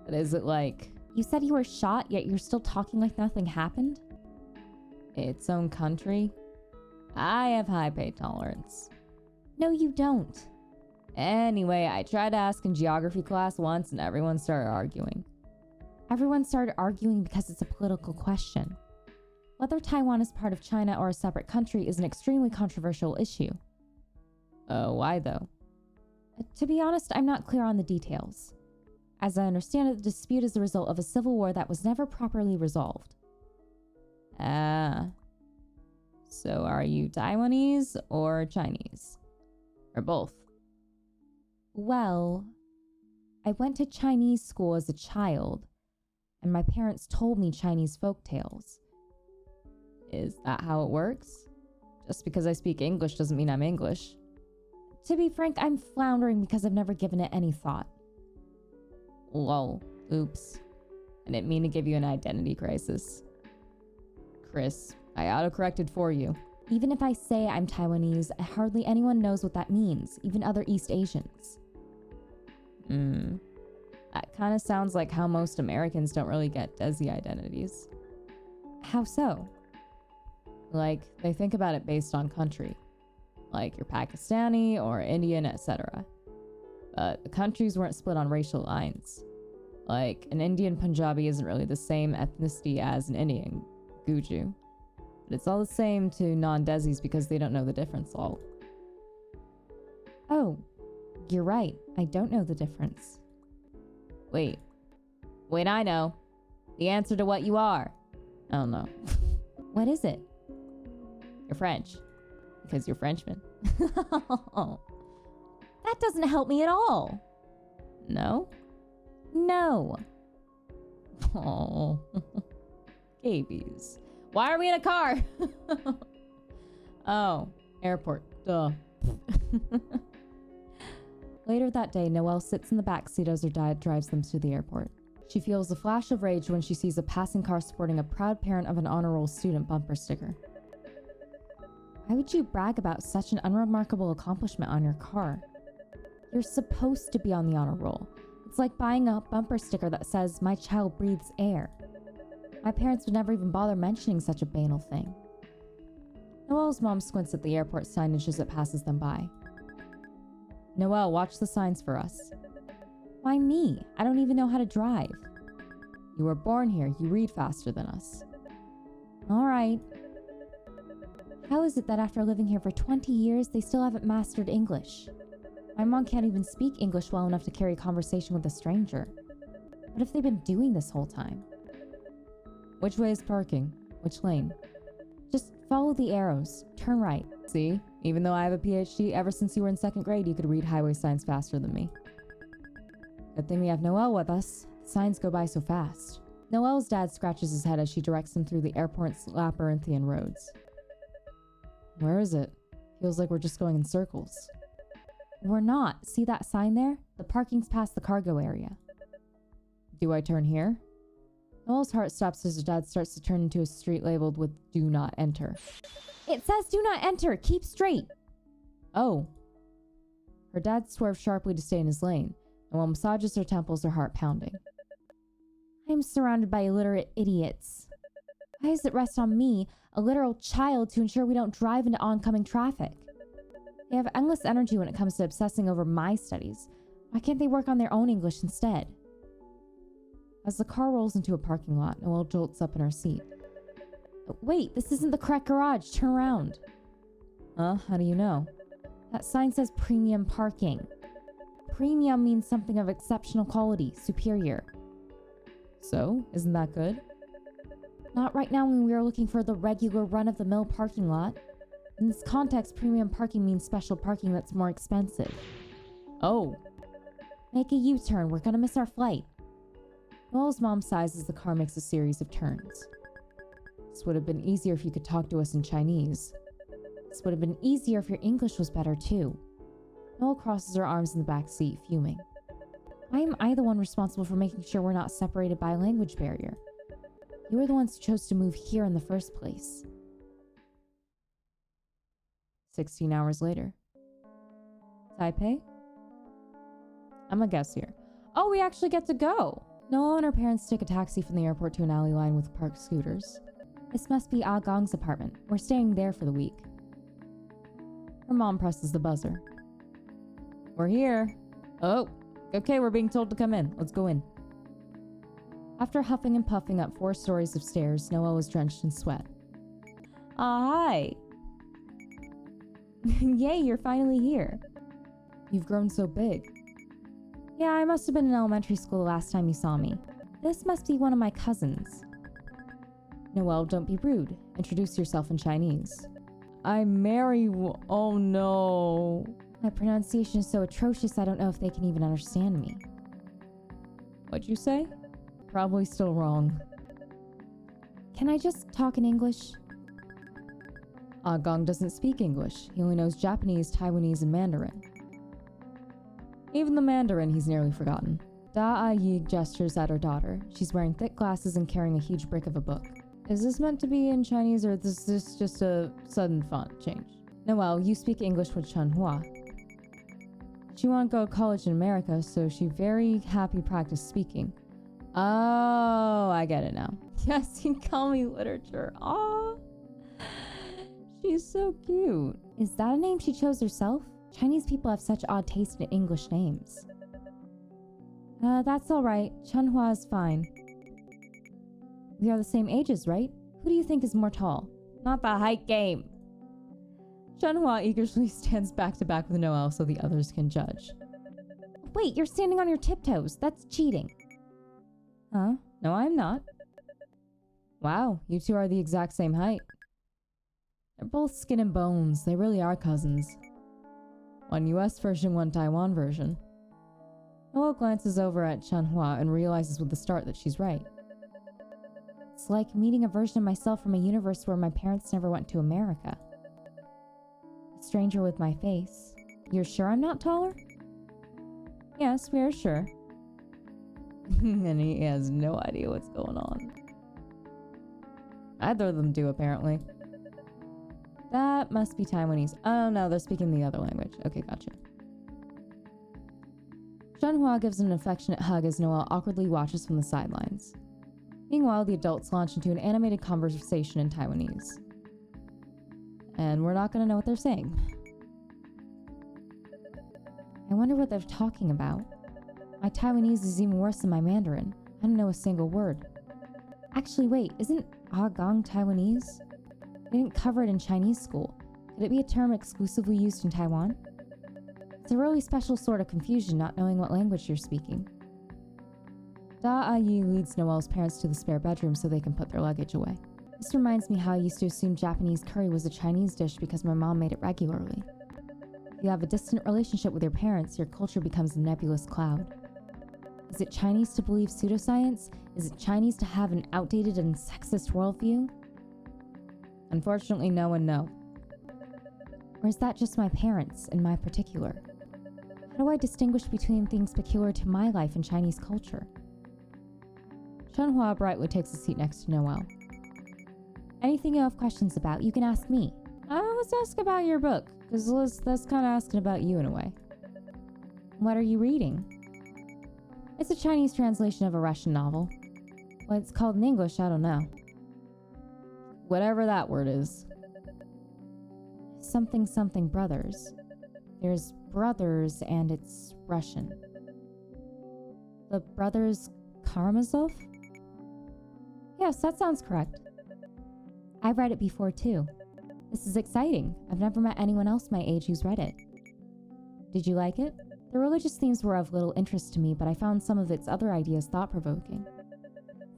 but is it like... You said you were shot, yet you're still talking like nothing happened? its own country? I have high pain tolerance. No, you don't. Anyway, I tried to ask in geography class once and everyone started arguing. Everyone started arguing because it's a political question. Whether Taiwan is part of China or a separate country is an extremely controversial issue. Why though? To be honest, I'm not clear on the details. As I understand it, the dispute is the result of a civil war that was never properly resolved. So are you Taiwanese or Chinese? Or both? Well, I went to Chinese school as a child, and my parents told me Chinese folk tales. Is that how it works? Just because I speak English doesn't mean I'm English. To be frank, I'm floundering because I've never given it any thought. Lol. Oops. I didn't mean to give you an identity crisis. Chris, I autocorrected for you. Even if I say I'm Taiwanese, hardly anyone knows what that means, even other East Asians. That kind of sounds like how most Americans don't really get Desi identities. How so? Like, they think about it based on country. Like you're Pakistani or Indian, etc. But the countries weren't split on racial lines. Like, an Indian Punjabi isn't really the same ethnicity as an Indian Guju. But it's all the same to non-Desis because they don't know the difference all. Oh, you're right. I don't know the difference. Wait, I know. The answer to what you are. Oh no. What is it? You're French. Because you're Frenchman. That doesn't help me at all. No? No. Oh. Babies. Why are we in a car? Oh, airport. Duh. Later that day, Noelle sits in the back seat as her dad drives them to the airport. She feels a flash of rage when she sees a passing car sporting a proud parent of an honor roll student bumper sticker. Why would you brag about such an unremarkable accomplishment on your car? You're supposed to be on the honor roll. It's like buying a bumper sticker that says, "My child breathes air." My parents would never even bother mentioning such a banal thing. Noelle's mom squints at the airport signage as it passes them by. Noelle, watch the signs for us. Why me? I don't even know how to drive. You were born here. You read faster than us. All right. How is it that after living here for 20 years, they still haven't mastered English? My mom can't even speak English well enough to carry a conversation with a stranger. What have they been doing this whole time? Which way is parking? Which lane? Just follow the arrows. Turn right. See? Even though I have a PhD, ever since you were in 2nd grade, you could read highway signs faster than me. Good thing we have Noel with us. The signs go by so fast. Noel's dad scratches his head as she directs him through the airport's labyrinthian roads. Where is it? Feels like we're just going in circles. We're not. See that sign there? The parking's past the cargo area. Do I turn here? Noel's heart stops as her dad starts to turn into a street labeled with "Do Not Enter." It says do not enter. Keep straight. Oh. Her dad swerves sharply to stay in his lane, and while massages her temples, her heart pounding. I'm surrounded by illiterate idiots. Why does it rest on me, a literal child, to ensure we don't drive into oncoming traffic? They have endless energy when it comes to obsessing over my studies. Why can't they work on their own English instead? As the car rolls into a parking lot, Noel jolts up in her seat. Wait, this isn't the correct garage. Turn around. Huh? How do you know? That sign says premium parking. Premium means something of exceptional quality, superior. So, isn't that good? Not right now when we are looking for the regular run-of-the-mill parking lot. In this context, premium parking means special parking that's more expensive. Oh. Make a U-turn. We're gonna miss our flight. Noel's mom sighs as the car makes a series of turns. This would have been easier if you could talk to us in Chinese. This would have been easier if your English was better, too. Noel crosses her arms in the back seat, fuming. Why am I the one responsible for making sure we're not separated by a language barrier? You were the ones who chose to move here in the first place. 16 hours later. Taipei? I'm a guest here. Oh, we actually get to go! Noel and her parents take a taxi from the airport to an alley line with parked scooters. This must be Ah Gong's apartment. We're staying there for the week. Her mom presses the buzzer. We're here. Oh, okay, we're being told to come in. Let's go in. After huffing and puffing up 4 stories of stairs, Noel was drenched in sweat. Hi. Yay, you're finally here. You've grown so big. Yeah, I must have been in elementary school the last time you saw me. This must be one of my cousins. Noel, don't be rude. Introduce yourself in Chinese. I'm Mary. Oh no. My pronunciation is so atrocious I don't know if they can even understand me. What'd you say? Probably still wrong. Can I just talk in English? Ah Gong doesn't speak English. He only knows Japanese, Taiwanese, and Mandarin. Even the Mandarin he's nearly forgotten. Da Yi gestures at her daughter. She's wearing thick glasses and carrying a huge brick of a book. Is this meant to be in Chinese or is this just a sudden font change? Noel, you speak English with Chanhua. She won't go to college in America, so she very happy practice speaking. Oh, I get it now. Yes, you call me literature. Aw. She's so cute. Is that a name she chose herself? Chinese people have such odd taste in English names. That's alright. Chunhua is fine. We are the same ages, right? Who do you think is more tall? Not the height game. Chunhua eagerly stands back to back with Noel so the others can judge. Wait, you're standing on your tiptoes. That's cheating. Huh? No, I'm not. Wow, you two are the exact same height. They're both skin and bones. They really are cousins. One US version, one Taiwan version. Noel glances over at Chanhua and realizes with a start that she's right. It's like meeting a version of myself from a universe where my parents never went to America. A stranger with my face. You're sure I'm not taller? Yes, we are sure. And he has no idea what's going on. Neither of them do, apparently. That must be Taiwanese. Oh no, they're speaking the other language. Okay, gotcha. Chanhua gives an affectionate hug as Noel awkwardly watches from the sidelines. Meanwhile, the adults launch into an animated conversation in Taiwanese. And we're not going to know what they're saying. I wonder what they're talking about. My Taiwanese is even worse than my Mandarin. I don't know a single word. Actually, wait, isn't Ah Gong Taiwanese? They didn't cover it in Chinese school. Could it be a term exclusively used in Taiwan? It's a really special sort of confusion not knowing what language you're speaking. Da Yi leads Noel's parents to the spare bedroom so they can put their luggage away. This reminds me how I used to assume Japanese curry was a Chinese dish because my mom made it regularly. If you have a distant relationship with your parents, your culture becomes a nebulous cloud. Is it Chinese to believe pseudoscience? Is it Chinese to have an outdated and sexist worldview? Unfortunately, no and no. Or is that just my parents, in my particular? How do I distinguish between things peculiar to my life and Chinese culture? Chunhua brightly takes a seat next to Noelle. Anything you have questions about, you can ask me. Let's ask about your book, because that's kind of asking about you in a way. What are you reading? It's a Chinese translation of a Russian novel. What it's called in English, I don't know. Whatever that word is. Something something brothers. There's brothers and it's Russian. The brothers Karamazov? Yes, that sounds correct. I've read it before too. This is exciting. I've never met anyone else my age who's read it. Did you like it? The religious themes were of little interest to me, but I found some of its other ideas thought-provoking.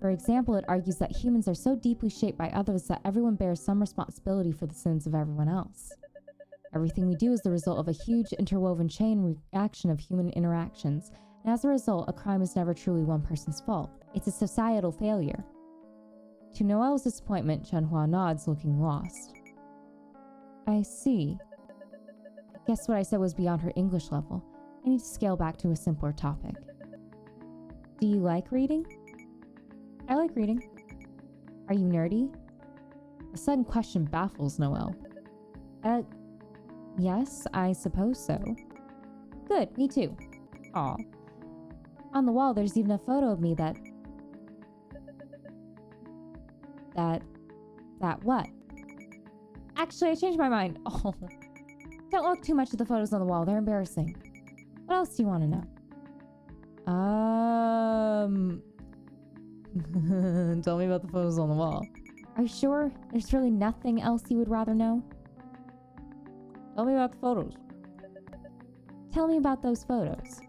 For example, it argues that humans are so deeply shaped by others that everyone bears some responsibility for the sins of everyone else. Everything we do is the result of a huge interwoven chain reaction of human interactions, and as a result, a crime is never truly one person's fault. It's a societal failure. To Noelle's disappointment, Chunhua nods, looking lost. I see. I guess what I said was beyond her English level. I need to scale back to a simpler topic. Do you like reading? I like reading. Are you nerdy? A sudden question baffles Noelle. Yes, I suppose so. Good, me too. Aw. On the wall, there's even a photo of me that what? Actually, I changed my mind. Oh. Don't look too much at the photos on the wall, they're embarrassing. What else do you want to know? Tell me about the photos on the wall. Are you sure there's really nothing else you would rather know? Tell me about the photos. Tell me about those photos.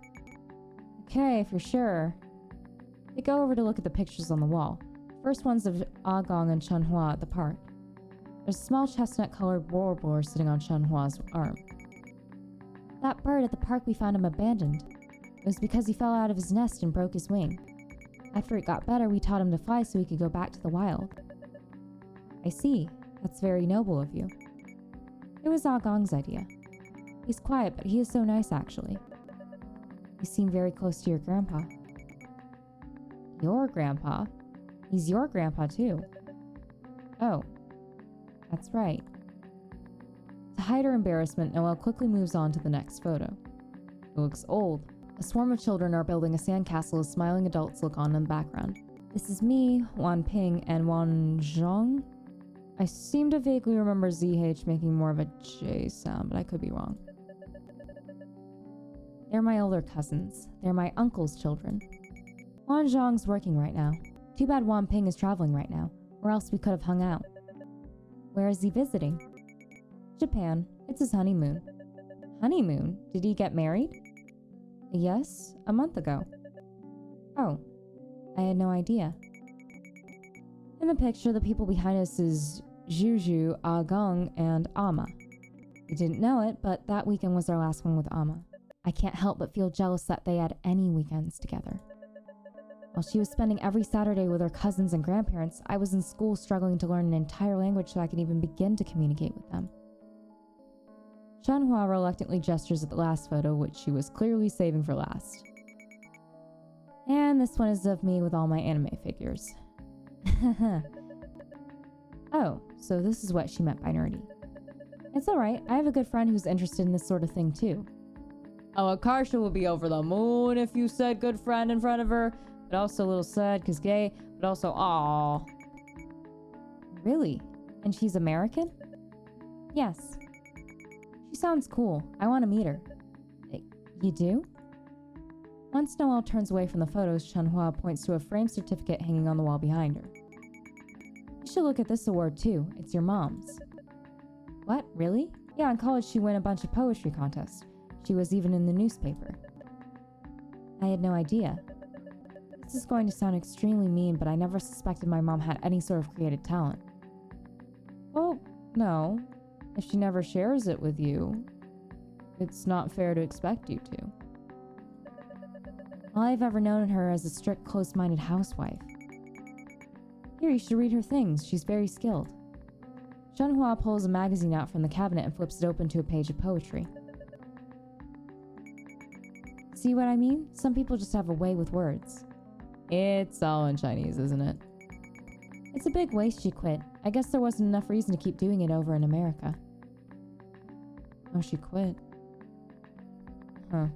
Okay, if you're sure. They go over to look at the pictures on the wall. First one's of Agong and Chunhua at the park. There's a small chestnut-colored warbler sitting on Chunhua's arm. That bird at the park, we found him abandoned. It was because he fell out of his nest and broke his wing. After it got better, we taught him to fly so he could go back to the wild. I see. That's very noble of you. It was Agong's idea. He's quiet, but he is so nice, actually. You seem very close to your grandpa. Your grandpa? He's your grandpa, too. Oh, that's right. To hide her embarrassment, Noelle quickly moves on to the next photo. It looks old. A swarm of children are building a sandcastle as smiling adults look on in the background. This is me, Wan Ping, and Wan Zhong. I seem to vaguely remember ZH making more of a J sound, but I could be wrong. They're my older cousins. They're my uncle's children. Wan Zhong's working right now. Too bad Wan Ping is traveling right now, or else we could have hung out. Where is he visiting? Japan. It's his honeymoon. Honeymoon? Did he get married? Yes, a month ago. Oh, I had no idea. In the picture, the people behind us is Juju, Agong, and Ama. We didn't know it, but that weekend was our last one with Ama. I can't help but feel jealous that they had any weekends together. While she was spending every Saturday with her cousins and grandparents, I was in school struggling to learn an entire language so I could even begin to communicate with them. Chunhua reluctantly gestures at the last photo, which she was clearly saving for last. And this one is of me with all my anime figures. Oh, so this is what she meant by nerdy. It's alright, I have a good friend who's interested in this sort of thing too. Oh, Akarsha would be over the moon if you said good friend in front of her, but also a little sad because gay, but also aww. Really? And she's American? Yes. She sounds cool. I want to meet her. You do? Once Noelle turns away from the photos, Chunhua points to a framed certificate hanging on the wall behind her. You should look at this award too. It's your mom's. What? Really? Yeah, in college she won a bunch of poetry contests. She was even in the newspaper. I had no idea. This is going to sound extremely mean, but I never suspected my mom had any sort of creative talent. Well, no. If she never shares it with you, it's not fair to expect you to. All I've ever known her as a strict, close-minded housewife. Here, you should read her things. She's very skilled. Shenhua pulls a magazine out from the cabinet and flips it open to a page of poetry. See what I mean? Some people just have a way with words. It's all in Chinese, isn't it? It's a big waste she quit. I guess there wasn't enough reason to keep doing it over in America. Oh, she quit. Huh.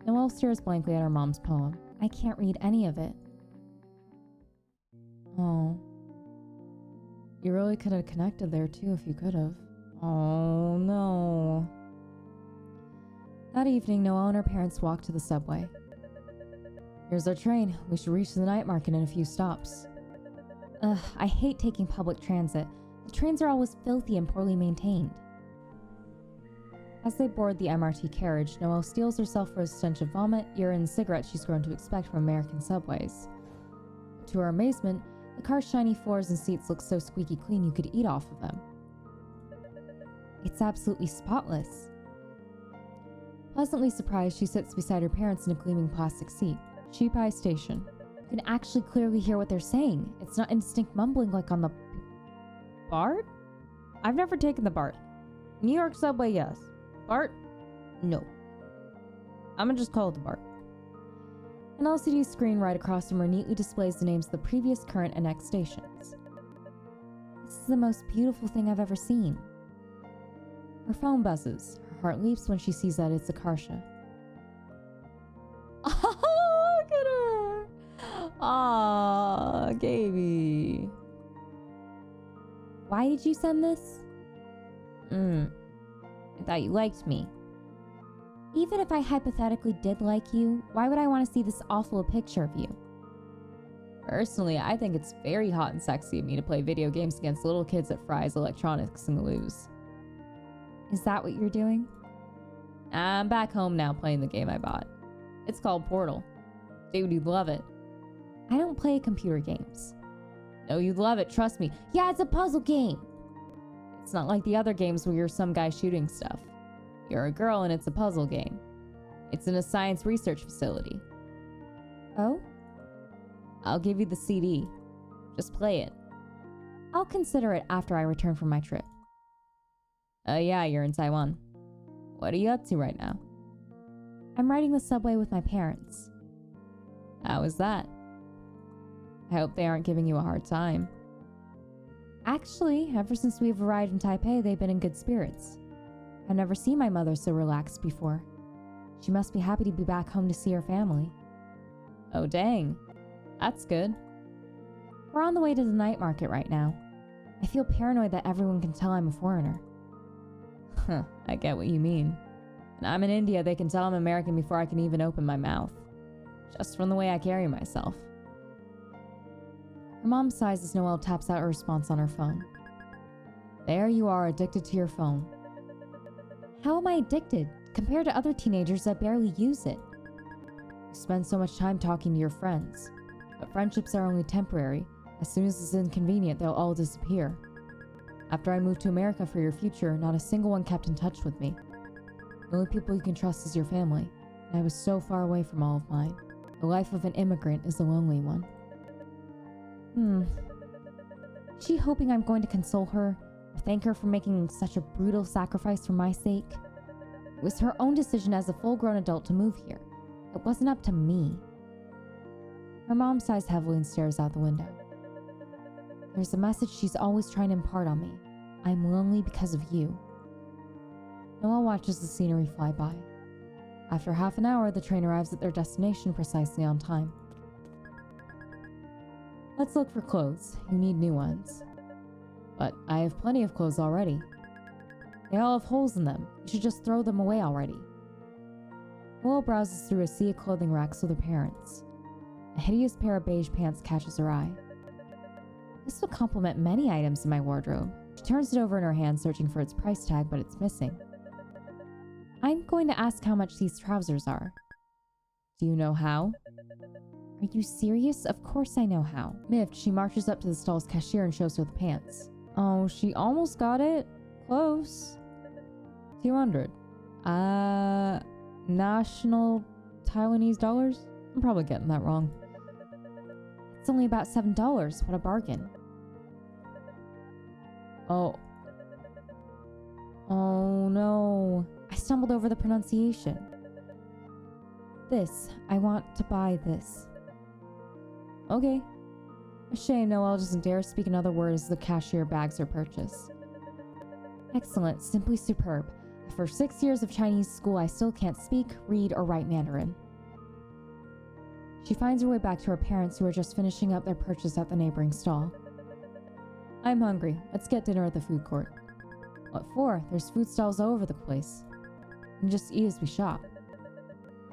Noelle stares blankly at her mom's poem. I can't read any of it. Oh. You really could have connected there too if you could have. Oh no. That evening, Noelle and her parents walked to the subway. Here's our train. We should reach the night market in a few stops. Ugh, I hate taking public transit. The trains are always filthy and poorly maintained. As they board the MRT carriage, Noelle steels herself for a stench of vomit, urine, and cigarettes she's grown to expect from American subways. To her amazement, the car's shiny floors and seats look so squeaky clean you could eat off of them. It's absolutely spotless. Pleasantly surprised, she sits beside her parents in a gleaming plastic seat. Shipai Station. You can actually clearly hear what they're saying. It's not indistinct mumbling like on the BART? I've never taken the BART. New York subway, yes. BART? No. I'm gonna just call it the BART. An LCD screen right across from her neatly displays the names of the previous, current, and next stations. This is the most beautiful thing I've ever seen. Her phone buzzes. Her heart leaps when she sees that it's Akarsha. Oh, look at her! Ah, Gaby. Why did you send this? I thought you liked me. Even if I hypothetically did like you, why would I want to see this awful a picture of you? Personally, I think it's very hot and sexy of me to play video games against little kids at Fry's Electronics and lose. Is that what you're doing? I'm back home now playing the game I bought. It's called Portal. Dude, you'd love it. I don't play computer games. No, you'd love it, trust me. Yeah, it's a puzzle game. It's not like the other games where you're some guy shooting stuff. You're a girl and it's a puzzle game. It's in a science research facility. Oh? I'll give you the CD. Just play it. I'll consider it after I return from my trip. Yeah, you're in Taiwan. What are you up to right now? I'm riding the subway with my parents. How is that? I hope they aren't giving you a hard time. Actually, ever since we've arrived in Taipei, they've been in good spirits. I've never seen my mother so relaxed before. She must be happy to be back home to see her family. Oh dang, that's good. We're on the way to the night market right now. I feel paranoid that everyone can tell I'm a foreigner. Huh, I get what you mean. And I'm in India, they can tell I'm American before I can even open my mouth. Just from the way I carry myself. Her mom sighs as Noelle taps out a response on her phone. There you are, addicted to your phone. How am I addicted? Compared to other teenagers that barely use it. You spend so much time talking to your friends. But friendships are only temporary. As soon as it's inconvenient, they'll all disappear. After I moved to America for your future, not a single one kept in touch with me. The only people you can trust is your family, and I was so far away from all of mine. The life of an immigrant is a lonely one. Is she hoping I'm going to console her, or thank her for making such a brutal sacrifice for my sake? It was her own decision as a full-grown adult to move here. It wasn't up to me. Her mom sighs heavily and stares out the window. There's a message she's always trying to impart on me. I'm lonely because of you. Noelle watches the scenery fly by. After half an hour, the train arrives at their destination precisely on time. Let's look for clothes. You need new ones. But I have plenty of clothes already. They all have holes in them. You should just throw them away already. Noelle browses through a sea of clothing racks with her parents. A hideous pair of beige pants catches her eye. This would complement many items in my wardrobe. She turns it over in her hand, searching for its price tag, but it's missing. I'm going to ask how much these trousers are. Do you know how? Are you serious? Of course I know how. Miffed, she marches up to the stall's cashier and shows her the pants. Oh, she almost got it. Close. 200. National Taiwanese dollars? I'm probably getting that wrong. It's only about $7. What a bargain. Oh. Oh no. I stumbled over the pronunciation. This. I want to buy this. Okay. A shame Noelle doesn't dare speak another word as the cashier bags her purchase. Excellent. Simply superb. After 6 years of Chinese school, I still can't speak, read, or write Mandarin. She finds her way back to her parents, who are just finishing up their purchase at the neighboring stall. I'm hungry. Let's get dinner at the food court. What for? There's food stalls all over the place. We can just eat as we shop.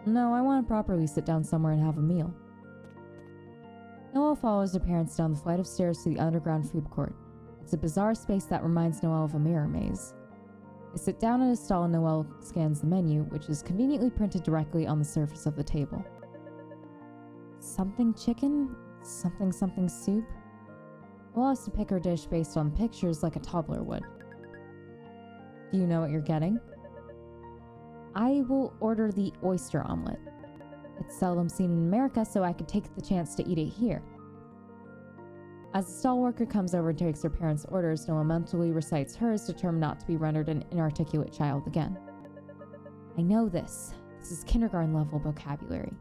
No, I want to properly sit down somewhere and have a meal. Noelle follows her parents down the flight of stairs to the underground food court. It's a bizarre space that reminds Noelle of a mirror maze. They sit down at a stall and Noelle scans the menu, which is conveniently printed directly on the surface of the table. Something chicken? Something soup? Noelle has to pick her dish based on the pictures like a toddler would. Do you know what you're getting? I will order the oyster omelet. It's seldom seen in America, so I could take the chance to eat it here. As the stall worker comes over and takes her parents' orders, Noelle mentally recites hers, determined not to be rendered an inarticulate child again. I know this. This is kindergarten level vocabulary.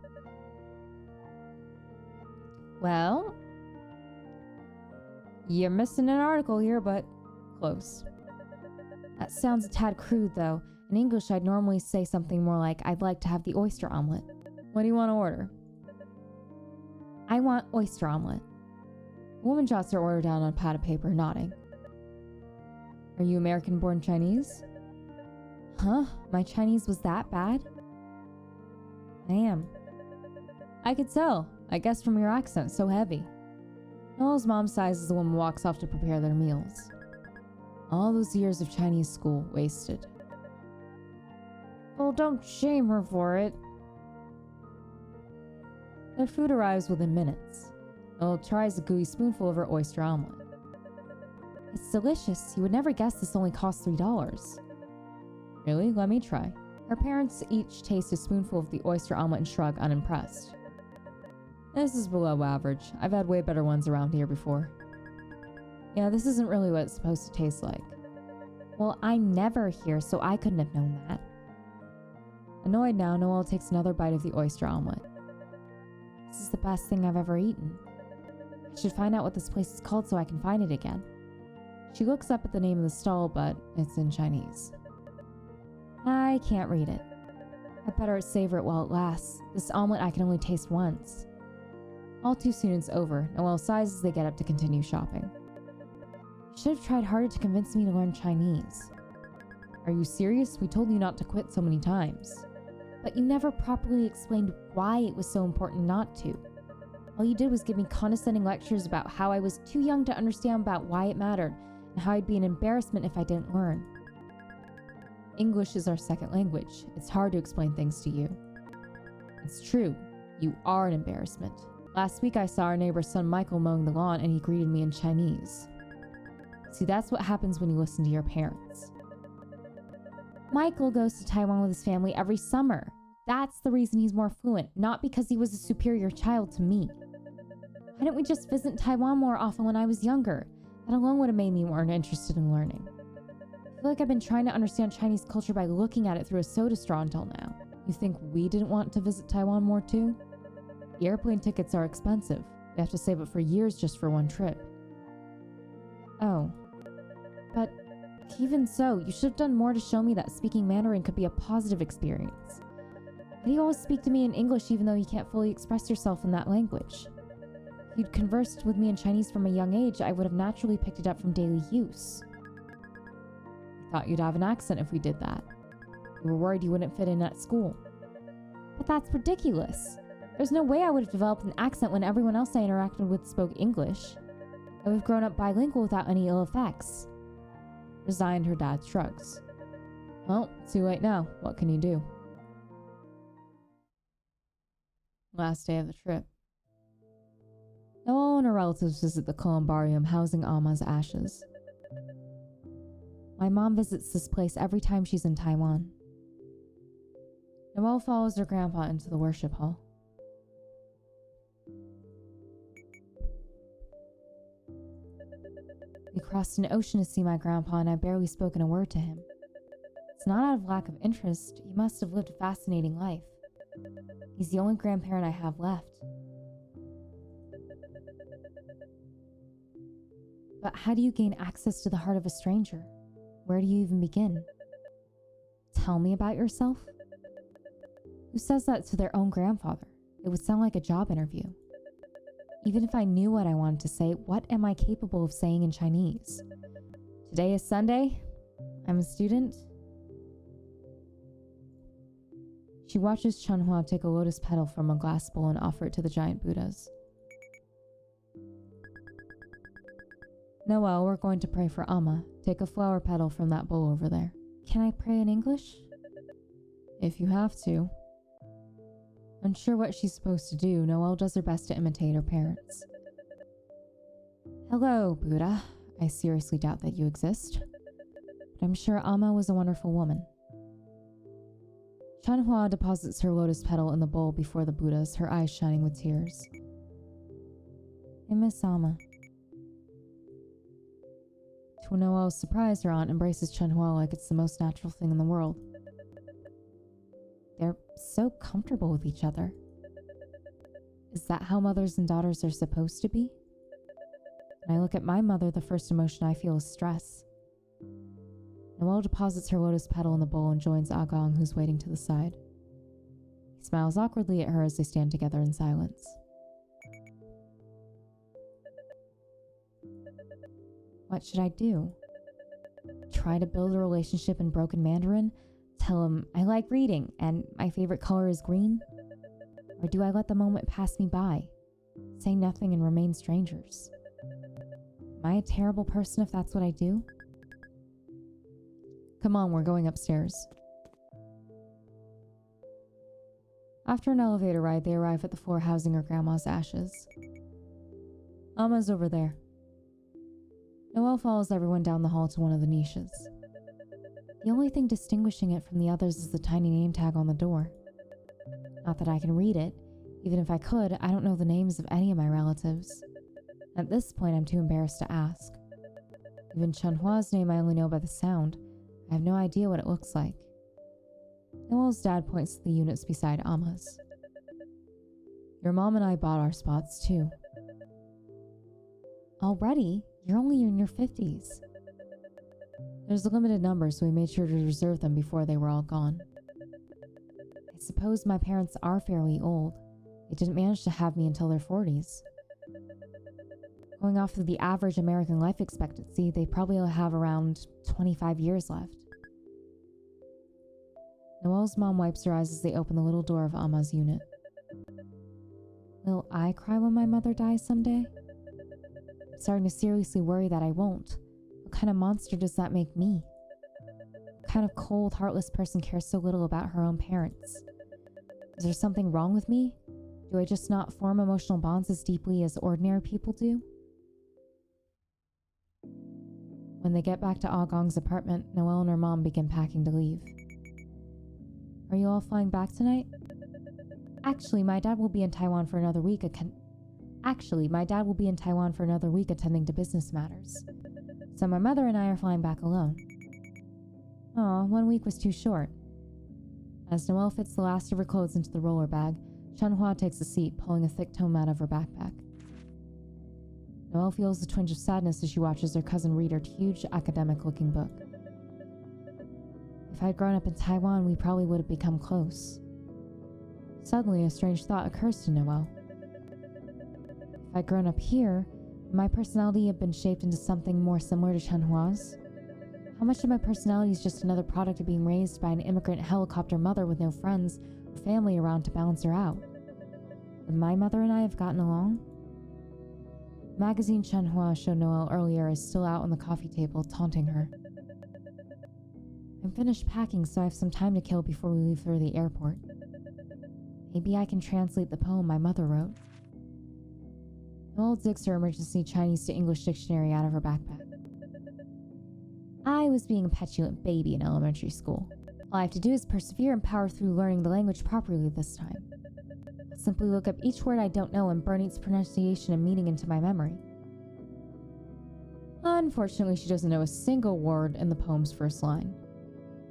Well, you're missing an article here, but close. That sounds a tad crude, though. In English, I'd normally say something more like, I'd like to have the oyster omelet. What do you want to order? I want oyster omelet. The woman jots her order down on a pad of paper, nodding. Are you American-born Chinese? Huh? My Chinese was that bad? I am. I could tell. I guess from your accent, so heavy. Noelle's mom sighs as the woman walks off to prepare their meals. All those years of Chinese school wasted. Well, don't shame her for it. Their food arrives within minutes. Noelle tries a gooey spoonful of her oyster omelet. It's delicious. You would never guess this only costs $3. Really? Let me try. Her parents each taste a spoonful of the oyster omelet and shrug, unimpressed. This is below average. I've had way better ones around here before. Yeah, this isn't really what it's supposed to taste like. Well, I'm never here, so I couldn't have known that. Annoyed now, Noelle takes another bite of the oyster omelet. This is the best thing I've ever eaten. I should find out what this place is called so I can find it again. She looks up at the name of the stall, but it's in Chinese. I can't read it. I better savor it while it lasts. This omelet I can only taste once. All too soon it's over. Noelle sighs as they get up to continue shopping. You should have tried harder to convince me to learn Chinese. Are you serious? We told you not to quit so many times. But you never properly explained why it was so important not to. All you did was give me condescending lectures about how I was too young to understand about why it mattered, and how I'd be an embarrassment if I didn't learn. English is our second language. It's hard to explain things to you. It's true. You are an embarrassment. Last week I saw our neighbor's son Michael mowing the lawn and he greeted me in Chinese. See, that's what happens when you listen to your parents. Michael goes to Taiwan with his family every summer. That's the reason he's more fluent, not because he was a superior child to me. Why didn't we just visit Taiwan more often when I was younger? That alone would have made me more interested in learning. I feel like I've been trying to understand Chinese culture by looking at it through a soda straw until now. You think we didn't want to visit Taiwan more too? The airplane tickets are expensive. We have to save up for years just for one trip. Oh. But even so, you should have done more to show me that speaking Mandarin could be a positive experience. Why do you always speak to me in English even though you can't fully express yourself in that language? If you'd conversed with me in Chinese from a young age, I would have naturally picked it up from daily use. I thought you'd have an accent if we did that. We were worried you wouldn't fit in at school. But that's ridiculous. There's no way I would have developed an accent when everyone else I interacted with spoke English. I would have grown up bilingual without any ill effects. Resigned, her dad shrugs. Well, too late now. What can you do? Last day of the trip. Noelle and her relatives visit the columbarium housing Alma's ashes. My mom visits this place every time she's in Taiwan. Noelle follows her grandpa into the worship hall. We crossed an ocean to see my grandpa, and I've barely spoken a word to him. It's not out of lack of interest. He must have lived a fascinating life. He's the only grandparent I have left. But how do you gain access to the heart of a stranger? Where do you even begin? Tell me about yourself? Who says that to their own grandfather? It would sound like a job interview. Even if I knew what I wanted to say, what am I capable of saying in Chinese? Today is Sunday. I'm a student. She watches Chunhua take a lotus petal from a glass bowl and offer it to the giant Buddhas. Noelle, we're going to pray for Amma. Take a flower petal from that bowl over there. Can I pray in English? If you have to. Unsure what she's supposed to do, Noelle does her best to imitate her parents. Hello, Buddha. I seriously doubt that you exist. But I'm sure Amma was a wonderful woman. Chunhua deposits her lotus petal in the bowl before the Buddhas, her eyes shining with tears. I miss Amma. To Noelle's surprise, her aunt embraces Chunhua like it's the most natural thing in the world. They're so comfortable with each other. Is that how mothers and daughters are supposed to be? When I look at my mother, the first emotion I feel is stress. Noelle deposits her lotus petal in the bowl and joins Agong, who's waiting to the side. He smiles awkwardly at her as they stand together in silence. What should I do? Try to build a relationship in broken Mandarin? Tell him I like reading and my favorite color is green? Or do I let the moment pass me by, say nothing and remain strangers? Am I a terrible person if that's what I do? Come on, we're going upstairs. After an elevator ride, they arrive at the floor housing her grandma's ashes. Amma's over there. Noelle follows everyone down the hall to one of the niches. The only thing distinguishing it from the others is the tiny name tag on the door. Not that I can read it. Even if I could, I don't know the names of any of my relatives. At this point, I'm too embarrassed to ask. Even Chunhua's name I only know by the sound. I have no idea what it looks like. Noelle's dad points to the units beside Amma's. Your mom and I bought our spots too. Already? You're only in your 50s. There's a limited number, so we made sure to reserve them before they were all gone. I suppose my parents are fairly old. They didn't manage to have me until their 40s. Going off of the average American life expectancy, they probably will have around 25 years left. Noelle's mom wipes her eyes as they open the little door of Amma's unit. Will I cry when my mother dies someday? I'm starting to seriously worry that I won't. What kind of monster does that make me? What kind of cold, heartless person cares so little about her own parents? Is there something wrong with me? Do I just not form emotional bonds as deeply as ordinary people do? When they get back to Agong's apartment, Noelle and her mom begin packing to leave. Are you all flying back tonight? Actually, my dad will be in Taiwan for another week attending to business matters. So my mother and I are flying back alone. Aw, 1 week was too short. As Noelle fits the last of her clothes into the roller bag, Chunhua takes a seat, pulling a thick tome out of her backpack. Noelle feels a twinge of sadness as she watches her cousin read her huge academic-looking book. If I'd grown up in Taiwan, we probably would have become close. Suddenly, a strange thought occurs to Noelle. If I'd grown up here, would my personality have been shaped into something more similar to Chunhua's? How much of my personality is just another product of being raised by an immigrant helicopter mother with no friends or family around to balance her out? Would my mother and I have gotten along? The magazine Chunhua showed Noelle earlier is still out on the coffee table, taunting her. I'm finished packing, so I have some time to kill before we leave for the airport. Maybe I can translate the poem my mother wrote. Noelle digs her emergency Chinese to English dictionary out of her backpack. I was being a petulant baby in elementary school. All I have to do is persevere and power through learning the language properly this time. I'll simply look up each word I don't know and burn its pronunciation and meaning into my memory. Unfortunately, she doesn't know a single word in the poem's first line.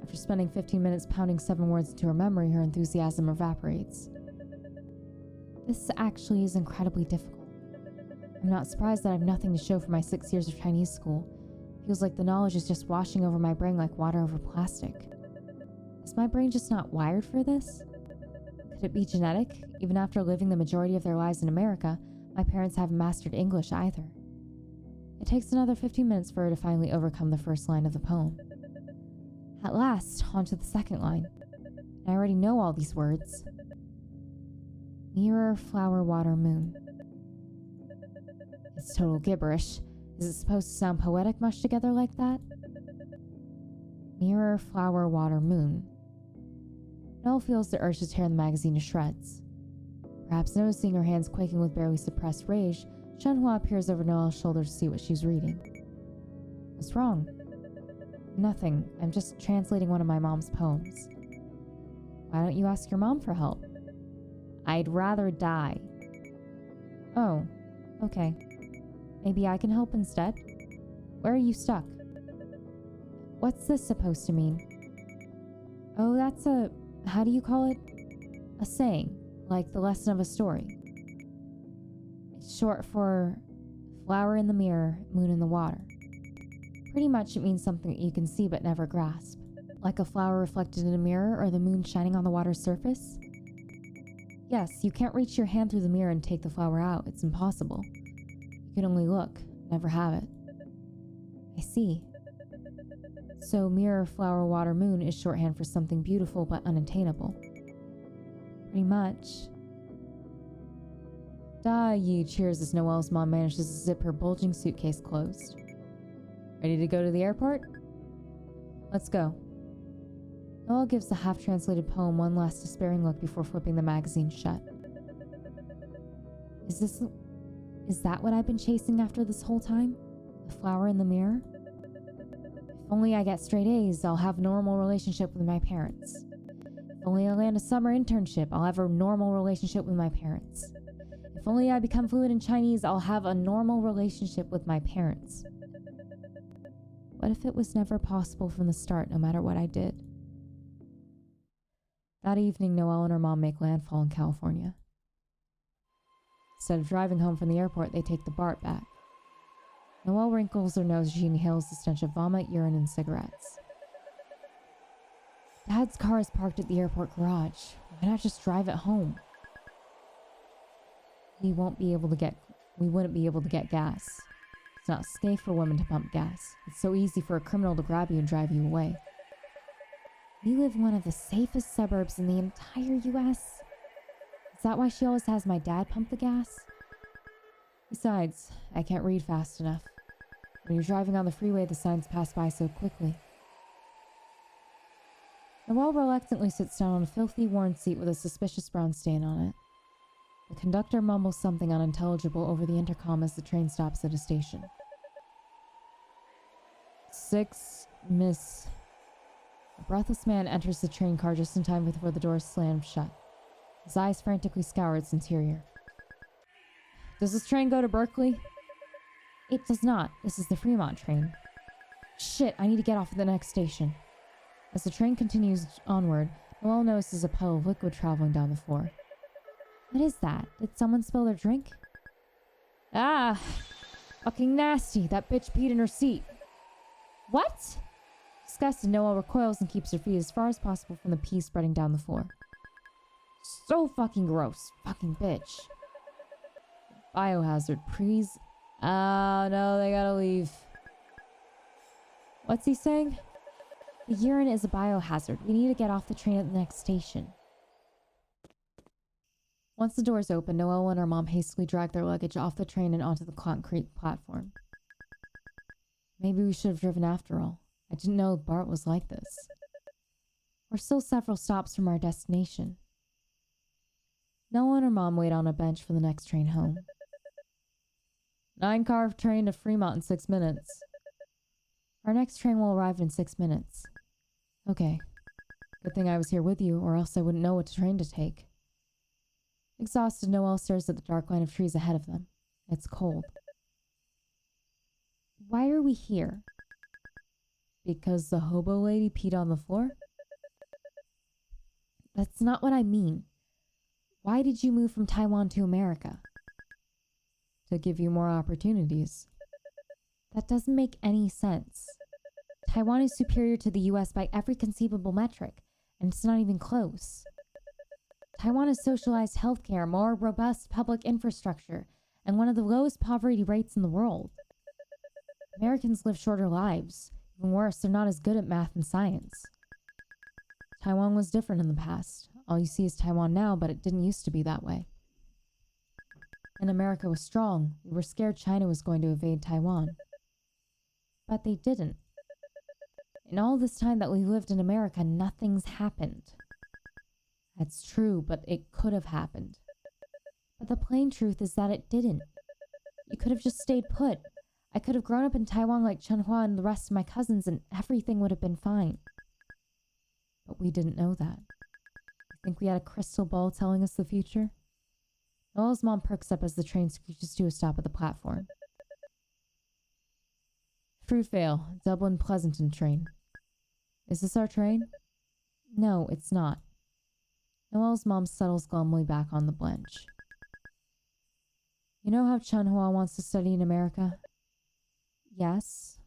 After spending 15 minutes pounding 7 words into her memory, her enthusiasm evaporates. This actually is incredibly difficult. I'm not surprised that I have nothing to show for my 6 years of Chinese school. It feels like the knowledge is just washing over my brain like water over plastic. Is my brain just not wired for this? Could it be genetic? Even after living the majority of their lives in America, my parents haven't mastered English either. It takes another 15 minutes for her to finally overcome the first line of the poem. At last, on to the second line. I already know all these words. Mirror, flower, water, moon. It's total gibberish. Is it supposed to sound poetic mushed together like that? Mirror, flower, water, moon. Noelle feels the urge to tear the magazine to shreds. Perhaps noticing her hands quaking with barely suppressed rage, Shenhua appears over Noelle's shoulder to see what she's reading. What's wrong? Nothing. I'm just translating one of my mom's poems. Why don't you ask your mom for help? I'd rather die. Oh, okay. Maybe I can help instead? Where are you stuck? What's this supposed to mean? Oh, that's how do you call it? A saying, like the lesson of a story. It's short for flower in the mirror, moon in the water. Pretty much it means something that you can see but never grasp. Like a flower reflected in a mirror or the moon shining on the water's surface. Yes, you can't reach your hand through the mirror and take the flower out. It's impossible. You can only look, never have it. I see. So mirror, flower, water, moon is shorthand for something beautiful but unattainable. Pretty much. Da Yi cheers as Noelle's mom manages to zip her bulging suitcase closed. Ready to go to the airport? Let's go. Noelle gives the half-translated poem one last despairing look before flipping the magazine shut. Is that what I've been chasing after this whole time? The flower in the mirror? If only I get straight A's, I'll have a normal relationship with my parents. If only I land a summer internship, I'll have a normal relationship with my parents. If only I become fluent in Chinese, I'll have a normal relationship with my parents. What if it was never possible from the start, no matter what I did? That evening, Noelle and her mom make landfall in California. Instead of driving home from the airport, they take the BART back. Noelle wrinkles her nose as she inhales the stench of vomit, urine, and cigarettes. Dad's car is parked at the airport garage. Why not just drive it home? We wouldn't be able to get gas. It's not safe for women to pump gas. It's so easy for a criminal to grab you and drive you away. We live in one of the safest suburbs in the entire U.S. Is that why she always has my dad pump the gas? Besides, I can't read fast enough. When you're driving on the freeway, the signs pass by so quickly. Noelle reluctantly sits down on a filthy, worn seat with a suspicious brown stain on it. The conductor mumbles something unintelligible over the intercom as the train stops at a station. 6, Miss... A breathless man enters the train car just in time before the doors slam shut. His eyes frantically scour its interior. Does this train go to Berkeley? It does not. This is the Fremont train. Shit, I need to get off at the next station. As the train continues onward, Noelle notices a puddle of liquid traveling down the floor. What is that? Did someone spill their drink? Ah! Fucking nasty! That bitch peed in her seat. What? Disgusted, Noelle recoils and keeps her feet as far as possible from the pee spreading down the floor. So fucking gross. Fucking bitch. Biohazard, please. Oh no, they gotta leave. What's he saying? The urine is a biohazard. We need to get off the train at the next station. Once the doors open, Noelle and her mom hastily drag their luggage off the train and onto the concrete platform. Maybe we should have driven after all. I didn't know BART was like this. We're still several stops from our destination. Noelle and her mom wait on a bench for the next train home. 9-car train to Fremont in 6 minutes. Our next train will arrive in 6 minutes. Okay. Good thing I was here with you, or else I wouldn't know what train to take. Exhausted, Noelle stares at the dark line of trees ahead of them. It's cold. Why are we here? Because the hobo lady peed on the floor? That's not what I mean. Why did you move from Taiwan to America? To give you more opportunities. That doesn't make any sense. Taiwan is superior to the US by every conceivable metric, and it's not even close. Taiwan has socialized healthcare, more robust public infrastructure, and one of the lowest poverty rates in the world. Americans live shorter lives. Even worse, they're not as good at math and science. Taiwan was different in the past. All you see is Taiwan now, but it didn't used to be that way. And America was strong. We were scared China was going to invade Taiwan. But they didn't. In all this time that we lived in America, nothing's happened. That's true, but it could have happened. But the plain truth is that it didn't. You could have just stayed put. I could have grown up in Taiwan like Chenhua and the rest of my cousins, and everything would have been fine. But we didn't know that. You think we had a crystal ball telling us the future? Noelle's mom perks up as the train screeches to a stop at the platform. Fruitvale, Dublin Pleasanton train. Is this our train? No, it's not. Noelle's mom settles glumly back on the bench. You know how Chenhua wants to study in America? Yes.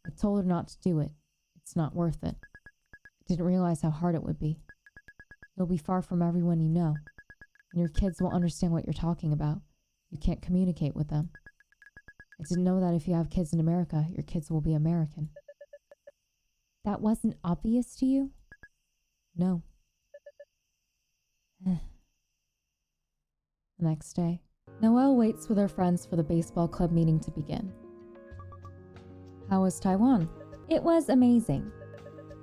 I told her not to do it. It's not worth it. I didn't realize how hard it would be. You'll be far from everyone you know, and your kids won't understand what you're talking about. You can't communicate with them. I didn't know that if you have kids in America, your kids will be American. That wasn't obvious to you? No. The next day, Noelle waits with her friends for the baseball club meeting to begin. How was Taiwan? It was amazing.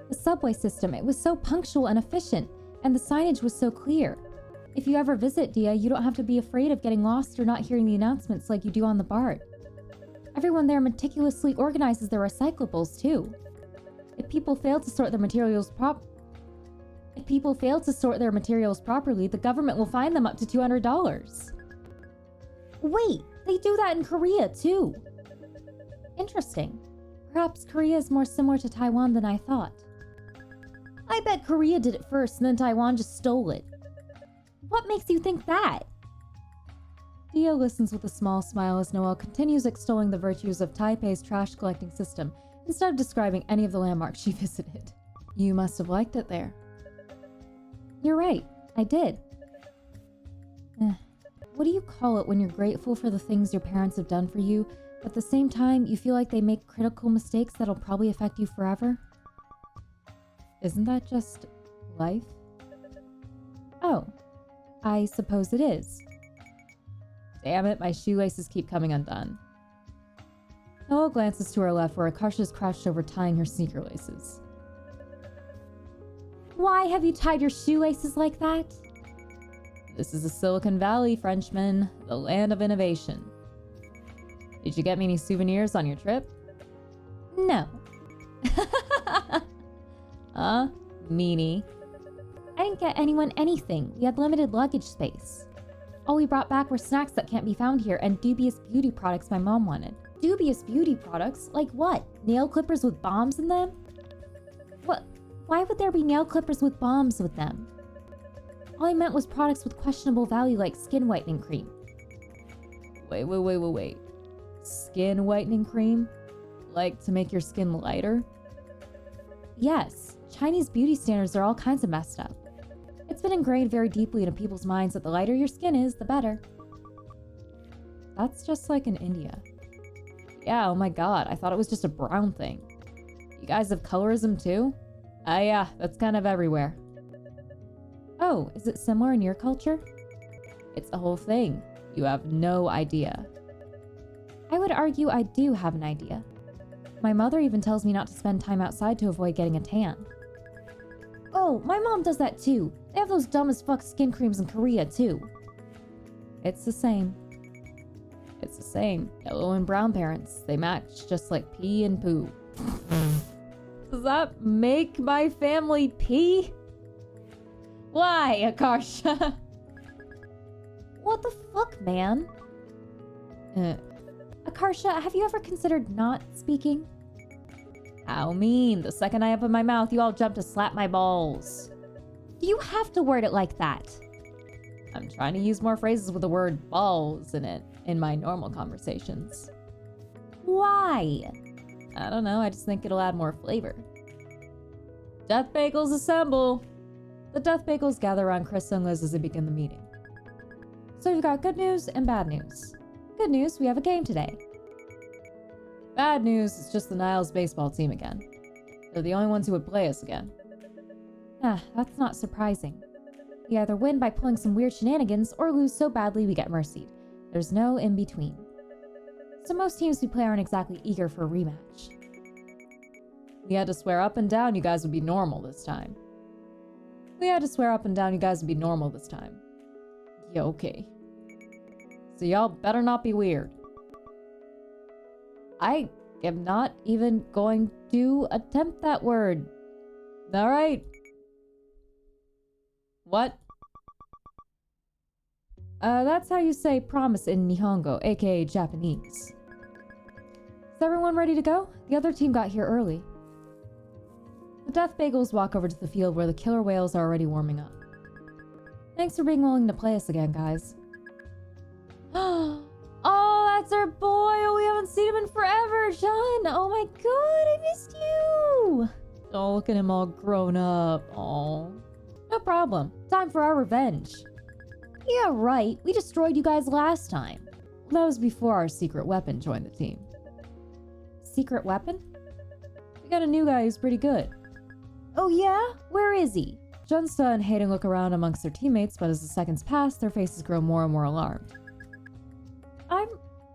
The subway system, it was so punctual and efficient, and the signage was so clear. If you ever visit Dia, you don't have to be afraid of getting lost or not hearing the announcements like you do on the BART. Everyone there meticulously organizes their recyclables, too. If people fail to sort their materials properly, the government will fine them up to $200. Wait, they do that in Korea, too. Interesting. Perhaps Korea is more similar to Taiwan than I thought. I bet Korea did it first and then Taiwan just stole it. What makes you think that? Dia listens with a small smile as Noelle continues extolling the virtues of Taipei's trash collecting system instead of describing any of the landmarks she visited. You must have liked it there. You're right, I did. What do you call it when you're grateful for the things your parents have done for you, but at the same time you feel like they make critical mistakes that'll probably affect you forever? Isn't that just life? Oh, I suppose it is. Damn it, my shoelaces keep coming undone. Noelle glances to her left where Akarsha is crouched over tying her sneaker laces. Why have you tied your shoelaces like that? This is the Silicon Valley, Frenchman, the land of innovation. Did you get me any souvenirs on your trip? No. Meanie. I didn't get anyone anything. We had limited luggage space. All we brought back were snacks that can't be found here and dubious beauty products my mom wanted. Dubious beauty products? Like what? Nail clippers with bombs in them? What? Why would there be nail clippers with bombs with them? All I meant was products with questionable value like skin whitening cream. Wait. Skin whitening cream? Like to make your skin lighter? Yes, Chinese beauty standards are all kinds of messed up. It's been ingrained very deeply into people's minds that the lighter your skin is, the better. That's just like in India. Yeah, oh my god, I thought it was just a brown thing. You guys have colorism too? Yeah, that's kind of everywhere. Oh, is it similar in your culture? It's a whole thing. You have no idea. I would argue I do have an idea. My mother even tells me not to spend time outside to avoid getting a tan. Oh, my mom does that too. They have those dumb as fuck skin creams in Korea too. It's the same. Yellow and brown parents. They match just like pee and poo. Does that make my family pee? Why, Akarsha? What the fuck, man? Akarsha, have you ever considered not speaking? How mean. The second I open my mouth, you all jump to slap my balls. Do you have to word it like that? I'm trying to use more phrases with the word balls in it in my normal conversations. Why? I don't know, I just think it'll add more flavor. Death Bagels assemble! The Death Bagels gather around Chris and Liz as they begin the meeting. So we've got good news and bad news. Good news, we have a game today. Bad news, it's just the Niles baseball team again. They're the only ones who would play us again. That's not surprising. We either win by pulling some weird shenanigans or lose so badly we get mercied. There's no in between. So most teams we play aren't exactly eager for a rematch. We had to swear up and down you guys would be normal this time. Yeah, okay. So y'all better not be weird. I am not even going to attempt that word. Alright. What? That's how you say promise in Nihongo, aka Japanese. Is everyone ready to go? The other team got here early. The Death Bagels walk over to the field where the killer whales are already warming up. Thanks for being willing to play us again, guys. Oh, that's our boy! Oh, we haven't seen him in forever! John! Oh my god, I missed you! Oh, look at him all grown up. Oh. No problem. Time for our revenge. Yeah, right. We destroyed you guys last time. That was before our secret weapon joined the team. Secret weapon? We got a new guy who's pretty good. Oh yeah? Where is he? Junsta and Hayden look around amongst their teammates, but as the seconds pass, their faces grow more and more alarmed. I'm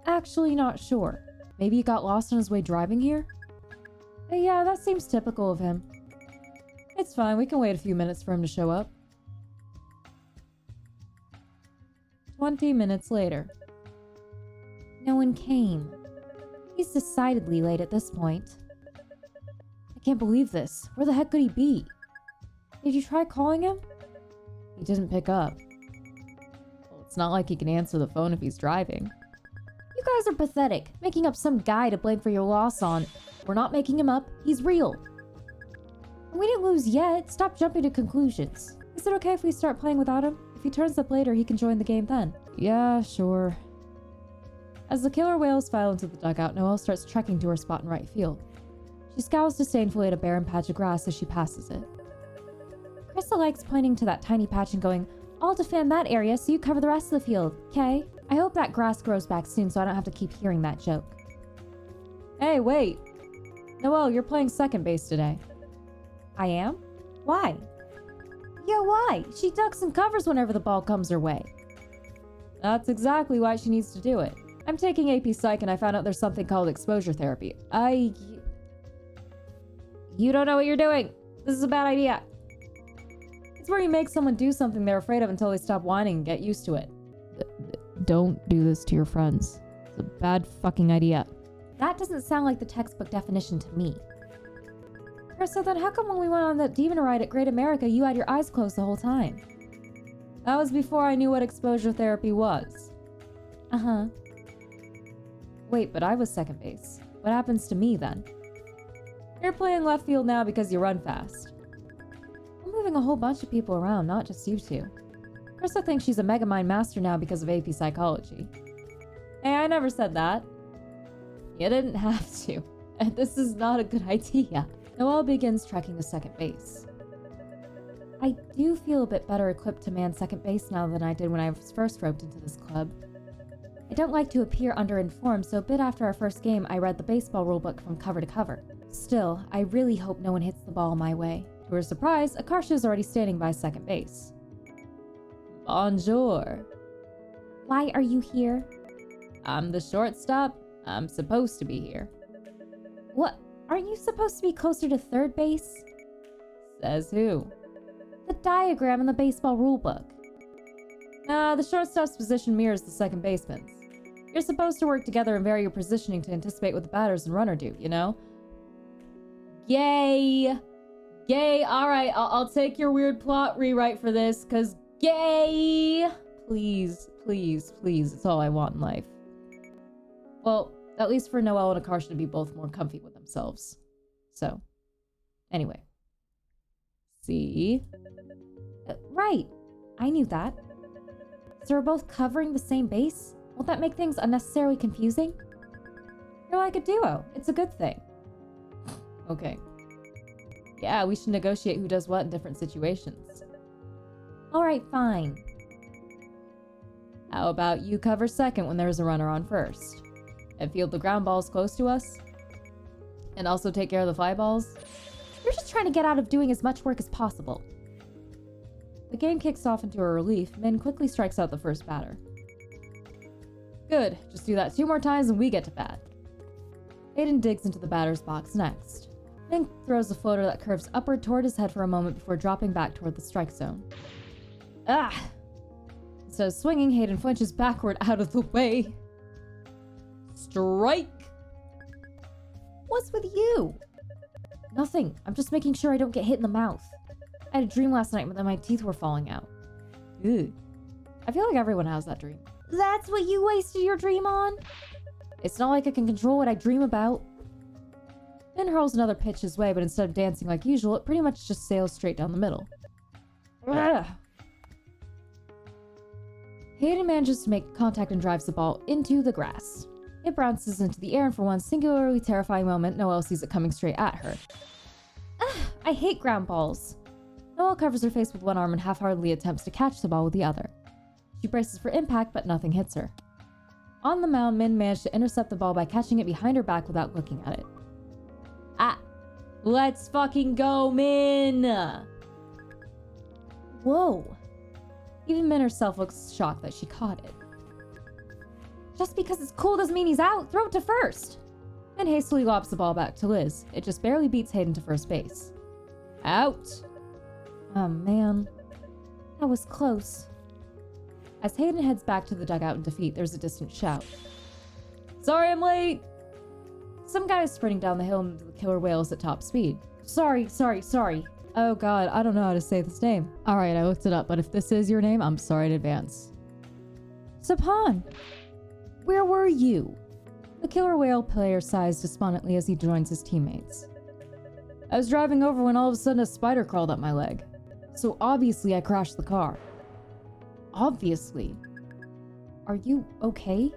actually not sure. Maybe he got lost on his way driving here? Yeah, that seems typical of him. It's fine, we can wait a few minutes for him to show up. 20 minutes later. No one came. He's decidedly late at this point. I can't believe this. Where the heck could he be? Did you try calling him? He didn't pick up. Well, it's not like he can answer the phone if he's driving. You guys are pathetic, making up some guy to blame for your loss on. We're not making him up, he's real. We didn't lose yet. Stop jumping to conclusions. Is it okay if we start playing without him? If he turns up later, he can join the game then. Yeah, sure. As the killer whales file into the dugout, Noelle starts trekking to her spot in right field. She scowls disdainfully at a barren patch of grass as she passes it. Krista likes pointing to that tiny patch and going, I'll defend that area so you cover the rest of the field, okay? I hope that grass grows back soon so I don't have to keep hearing that joke. Hey, wait! Noelle, you're playing second base today. I am? Why? Yeah, why? She ducks and covers whenever the ball comes her way. That's exactly why she needs to do it. I'm taking AP Psych and I found out there's something called exposure therapy. You don't know what you're doing. This is a bad idea. It's where you make someone do something they're afraid of until they stop whining and get used to it. Don't do this to your friends. It's a bad fucking idea. That doesn't sound like the textbook definition to me. So then how come when we went on that demon ride at Great America, you had your eyes closed the whole time? That was before I knew what exposure therapy was. Uh-huh. Wait, but I was second base. What happens to me then? You're playing left field now because you run fast. I'm moving a whole bunch of people around, not just you two. Krista thinks she's a Megamind master now because of AP Psychology. Hey, I never said that. You didn't have to. And this is not a good idea. Noelle begins trekking to second base. I do feel a bit better equipped to man second base now than I did when I was first roped into this club. I don't like to appear underinformed, so a bit after our first game, I read the baseball rulebook from cover to cover. Still, I really hope no one hits the ball my way. To her surprise, Akarsha is already standing by second base. Bonjour. Why are you here? I'm the shortstop. I'm supposed to be here. What? Aren't you supposed to be closer to third base? Says who? The diagram in the baseball rulebook. The shortstop's position mirrors the second baseman's. You're supposed to work together and vary your positioning to anticipate what the batters and runner do, you know? Gay. Gay. All right, I'll take your weird plot rewrite for this, because gay. Please, please, please. It's all I want in life. Well, at least for Noelle and Akarsha to be both more comfy with themselves. So, anyway. See? Right. I knew that. So we're both covering the same base? Won't that make things unnecessarily confusing? You're like a duo. It's a good thing. Okay. Yeah, we should negotiate who does what in different situations. Alright, fine. How about you cover second when there's a runner on first? And field the ground balls close to us? And also take care of the fly balls? You're just trying to get out of doing as much work as possible. The game kicks off into a relief. Min quickly strikes out the first batter. Good. Just do that 2 more times and we get to bat. Hayden digs into the batter's box next. Min throws a floater that curves upward toward his head for a moment before dropping back toward the strike zone. Ah! Instead of swinging, Hayden flinches backward out of the way. Strike! What's with you? Nothing. I'm just making sure I don't get hit in the mouth. I had a dream last night that my teeth were falling out. Ew. I feel like everyone has that dream. That's what you wasted your dream on? It's not like I can control what I dream about. Min hurls another pitch his way, but instead of dancing like usual, it pretty much just sails straight down the middle. Ugh. Hayden manages to make contact and drives the ball into the grass. It bounces into the air, and for one singularly terrifying moment, Noelle sees it coming straight at her. I hate ground balls. Noelle covers her face with one arm and half-heartedly attempts to catch the ball with the other. She braces for impact, but nothing hits her. On the mound, Min managed to intercept the ball by catching it behind her back without looking at it. Ah, let's fucking go, Min! Whoa. Even Min herself looks shocked that she caught it. Just because it's cool doesn't mean he's out. Throw it to first. Min hastily lobs the ball back to Liz. It just barely beats Hayden to first base. Out! Oh man. That was close. As Hayden heads back to the dugout in defeat, there's a distant shout. Sorry I'm late! Some guy is sprinting down the hill into the killer whales at top speed. Sorry. Oh god, I don't know how to say this name. Alright, I looked it up, but if this is your name, I'm sorry in advance. Sapan, where were you? The killer whale player sighs despondently as he joins his teammates. I was driving over when all of a sudden a spider crawled up my leg. So obviously I crashed the car. Obviously. Are you okay?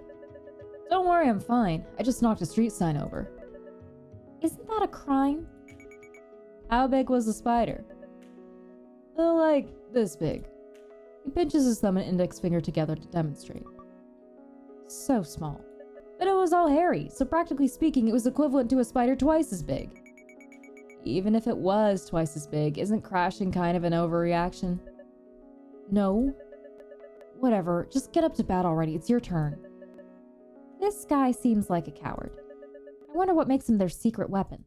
Don't worry, I'm fine. I just knocked a street sign over. Isn't that a crime? How big was the spider? Like this big. He pinches his thumb and index finger together to demonstrate. So small. But it was all hairy, so practically speaking, it was equivalent to a spider twice as big. Even if it was twice as big, isn't crashing kind of an overreaction? No. Whatever, just get up to bat already, it's your turn. This guy seems like a coward. I wonder what makes him their secret weapon.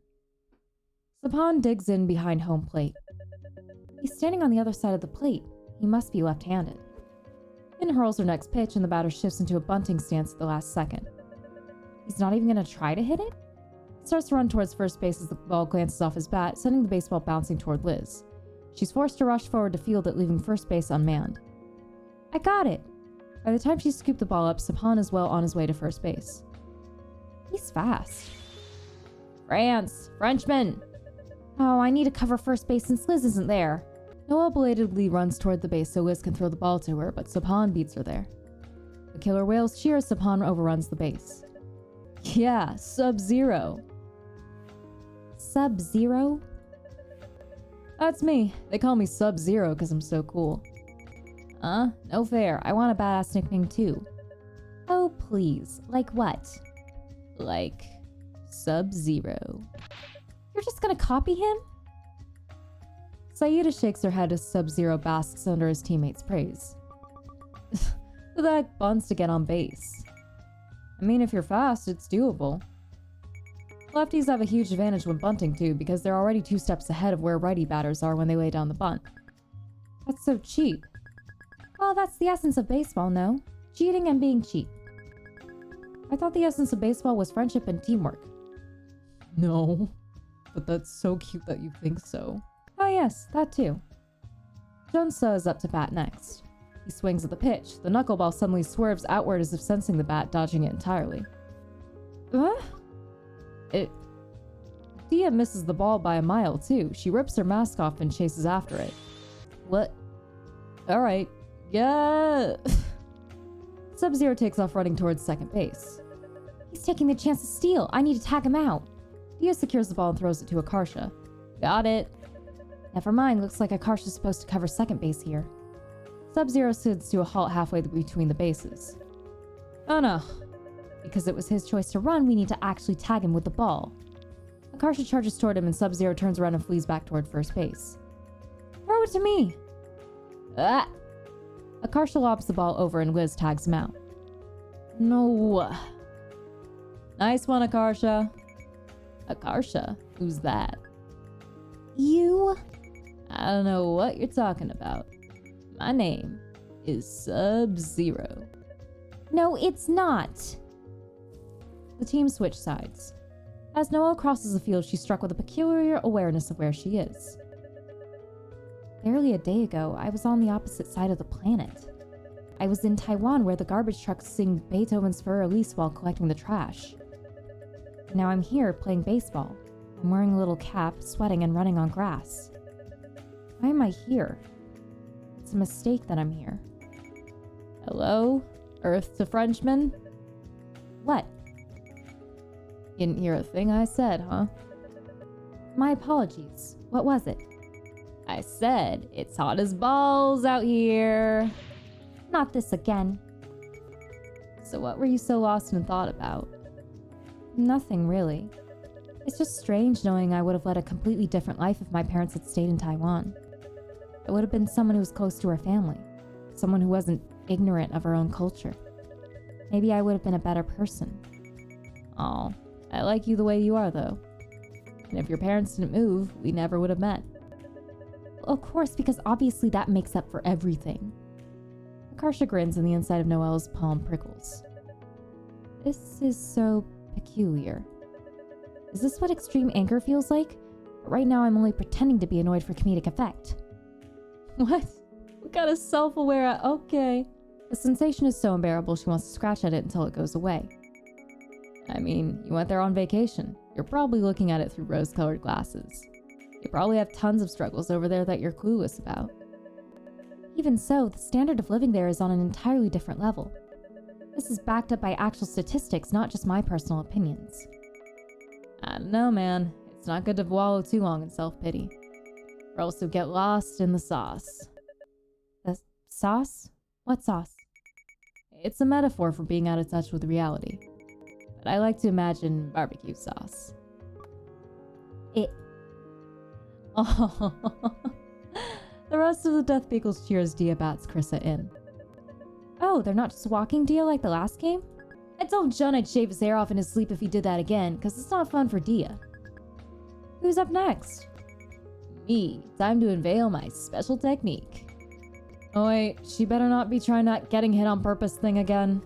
Sapan digs in behind home plate. He's standing on the other side of the plate. He must be left-handed. Min hurls her next pitch and the batter shifts into a bunting stance at the last second. He's not even going to try to hit it? He starts to run towards first base as the ball glances off his bat, sending the baseball bouncing toward Liz. She's forced to rush forward to field it, leaving first base unmanned. I got it! By the time she scooped the ball up, Sapan is well on his way to first base. He's fast. Frenchman! Oh, I need to cover first base since Liz isn't there. Noelle belatedly runs toward the base so Liz can throw the ball to her, but Sapan beats her there. The killer whales cheer as Sapan overruns the base. Yeah, Sub-Zero. Sub-Zero? That's me. They call me Sub-Zero because I'm so cool. No fair. I want a badass nickname too. Oh, please. Like what? Like Sub-Zero. You're just gonna copy him? Saida shakes her head as Sub-Zero basks under his teammates' praise. Who the heck bunts to get on base? I mean, if you're fast, it's doable. Lefties have a huge advantage when bunting too, because they're already 2 steps ahead of where righty batters are when they lay down the bunt. That's so cheap. Well, that's the essence of baseball, no? Cheating and being cheap. I thought the essence of baseball was friendship and teamwork. No. but that's so cute that you think so. Oh yes, that too. Junsa is up to bat next. He swings at the pitch. The knuckleball suddenly swerves outward as if sensing the bat, dodging it entirely. Dia misses the ball by a mile too. She rips her mask off and chases after it. What? Alright. Yeah. Sub-Zero takes off running towards second base. He's taking the chance to steal. I need to tag him out. Dia secures the ball and throws it to Akarsha. Got it. Never mind, looks like Akarsha's supposed to cover second base here. Sub-Zero skids to a halt halfway between the bases. Oh no. Because it was his choice to run, we need to actually tag him with the ball. Akarsha charges toward him and Sub-Zero turns around and flees back toward first base. Throw it to me! Ah! Akarsha lobs the ball over and Liz tags him out. No. Nice one, Akarsha. Akarsha? Who's that? You? I don't know what you're talking about. My name is Sub-Zero. No, it's not. The team switch sides. As Noelle crosses the field, she's struck with a peculiar awareness of where she is. Barely a day ago, I was on the opposite side of the planet. I was in Taiwan where the garbage trucks sing Beethoven's Für Elise while collecting the trash. Now I'm here playing baseball. I'm wearing a little cap, sweating and running on grass. Why am I here? It's a mistake that I'm here. Hello? Earth to Frenchman? What? You didn't hear a thing I said, huh? My apologies. What was it? I said, it's hot as balls out here. Not this again. So what were you so lost in thought about? Nothing really. It's just strange knowing I would have led a completely different life if my parents had stayed in Taiwan. I would have been someone who was close to her family. Someone who wasn't ignorant of her own culture. Maybe I would have been a better person. Aw, I like you the way you are though. And if your parents didn't move, we never would have met. Of course, because obviously that makes up for everything. Akarsha grins and the inside of Noelle's palm prickles. This is so peculiar. Is this what extreme anger feels like? But right now I'm only pretending to be annoyed for comedic effect. What? What kind of self-aware... Okay. The sensation is so unbearable she wants to scratch at it until it goes away. I mean, you went there on vacation. You're probably looking at it through rose-colored glasses. You probably have tons of struggles over there that you're clueless about. Even so, the standard of living there is on an entirely different level. This is backed up by actual statistics, not just my personal opinions. I don't know, man. It's not good to wallow too long in self-pity. Or else you'll get lost in the sauce. The sauce? What sauce? It's a metaphor for being out of touch with reality. But I like to imagine barbecue sauce. Oh. The rest of the Death Beagles cheers Dia bats Krissa in. Oh, they're not just walking Dia like the last game? I told Jun I'd shave his hair off in his sleep if he did that again, because it's not fun for Dia. Who's up next? Me. Time to unveil my special technique. Oh wait, she better not be trying that getting hit on purpose thing again.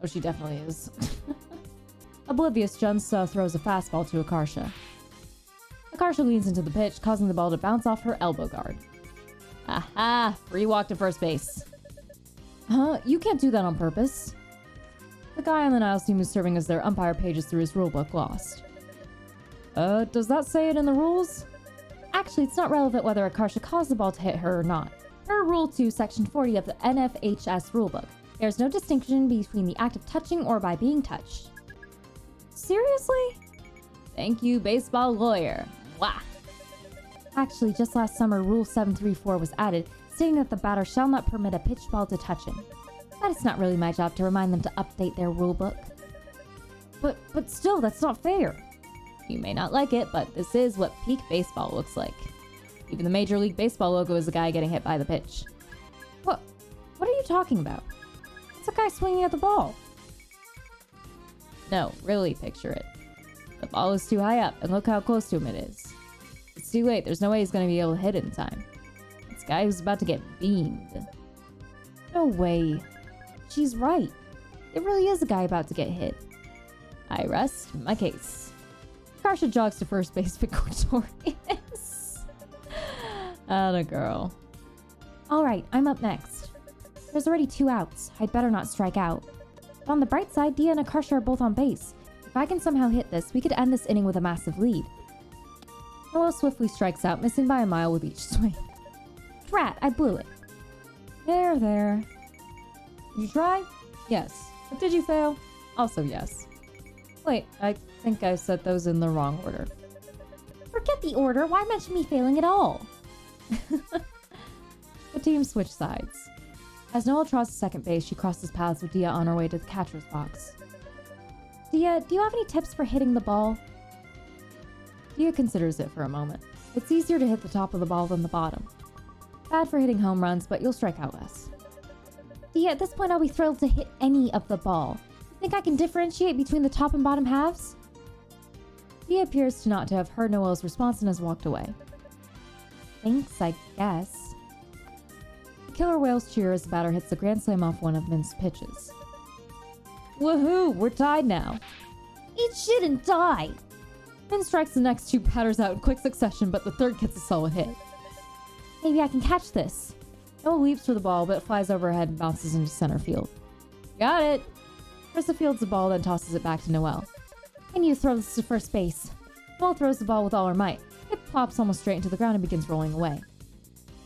Oh, she definitely is. Oblivious, Junsa throws a fastball to Akarsha. Akarsha leans into the pitch, causing the ball to bounce off her elbow guard. Aha! Free walk to first base. Huh? You can't do that on purpose. The guy on the Niles team who's serving as their umpire pages through his rulebook lost. Does that say it in the rules? Actually, it's not relevant whether Akarsha caused the ball to hit her or not. Per Rule 2, Section 40 of the NFHS rulebook, there's no distinction between the act of touching or by being touched. Seriously? Thank you, baseball lawyer. Wah! Actually, just last summer, Rule 734 was added, stating that the batter shall not permit a pitched ball to touch him. But it's not really my job to remind them to update their rulebook. But still, that's not fair. You may not like it, but this is what peak baseball looks like. Even the Major League Baseball logo is a guy getting hit by the pitch. What are you talking about? It's a guy swinging at the ball. No, really picture it. The ball is too high up, and look how close to him it is. It's too late, there's no way he's going to be able to hit it in time. This guy who's about to get beamed. No way. She's right. It really is a guy about to get hit. I rest my case. Akarsha jogs to first base, victorious. Atta girl. Alright, I'm up next. There's already 2 outs. I'd better not strike out. But on the bright side, Dia and Akarsha are both on base. If I can somehow hit this, we could end this inning with a massive lead. Noelle swiftly strikes out, missing by a mile with each swing. Drat, I blew it. There. Did you try? Yes. But did you fail? Also yes. Wait, I think I set those in the wrong order. Forget the order. Why mention me failing at all? The team switch sides. As Noelle draws to second base, she crosses paths with Dia on her way to the catcher's box. Dia, do you have any tips for hitting the ball? Dia considers it for a moment. It's easier to hit the top of the ball than the bottom. Bad for hitting home runs, but you'll strike out less. Dia, at this point I'll be thrilled to hit any of the ball. Think I can differentiate between the top and bottom halves? Dia appears to not to have heard Noelle's response and has walked away. Thanks, I guess. The killer whales cheer as the batter hits the grand slam off one of Min's pitches. Woohoo! We're tied now. Eat shit and die! Min strikes the next 2 batters out in quick succession, but the third gets a solid hit. Maybe I can catch this. Noelle leaps for the ball, but it flies overhead and bounces into center field. Got it! Carissa fields the ball, then tosses it back to Noelle. I need to throw this to first base. Noelle throws the ball with all her might. It plops almost straight into the ground and begins rolling away.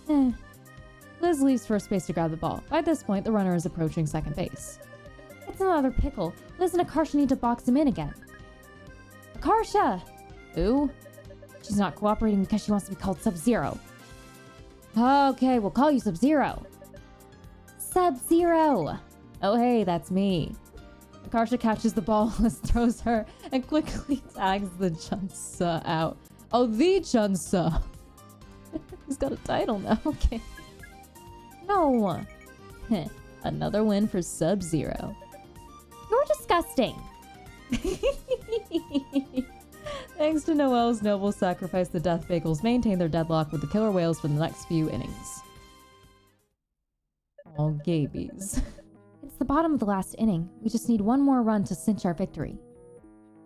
Liz leaves first base to grab the ball. By this point, the runner is approaching second base. It's another pickle. Liz and Akarsha need to box him in again. Akarsha! Who? She's not cooperating because she wants to be called Sub-Zero. Okay, we'll call you Sub-Zero. Sub-Zero! Oh hey, that's me. Akarsha catches the ball, Liz throws her, and quickly tags the Chunsa out. Oh, the Chunsa! He's got a title now, okay. No! Another win for Sub-Zero. You're disgusting! Thanks to Noelle's noble sacrifice, the Death Bagels maintain their deadlock with the killer whales for the next few innings. All gabies. It's the bottom of the last inning. We just need one more run to cinch our victory.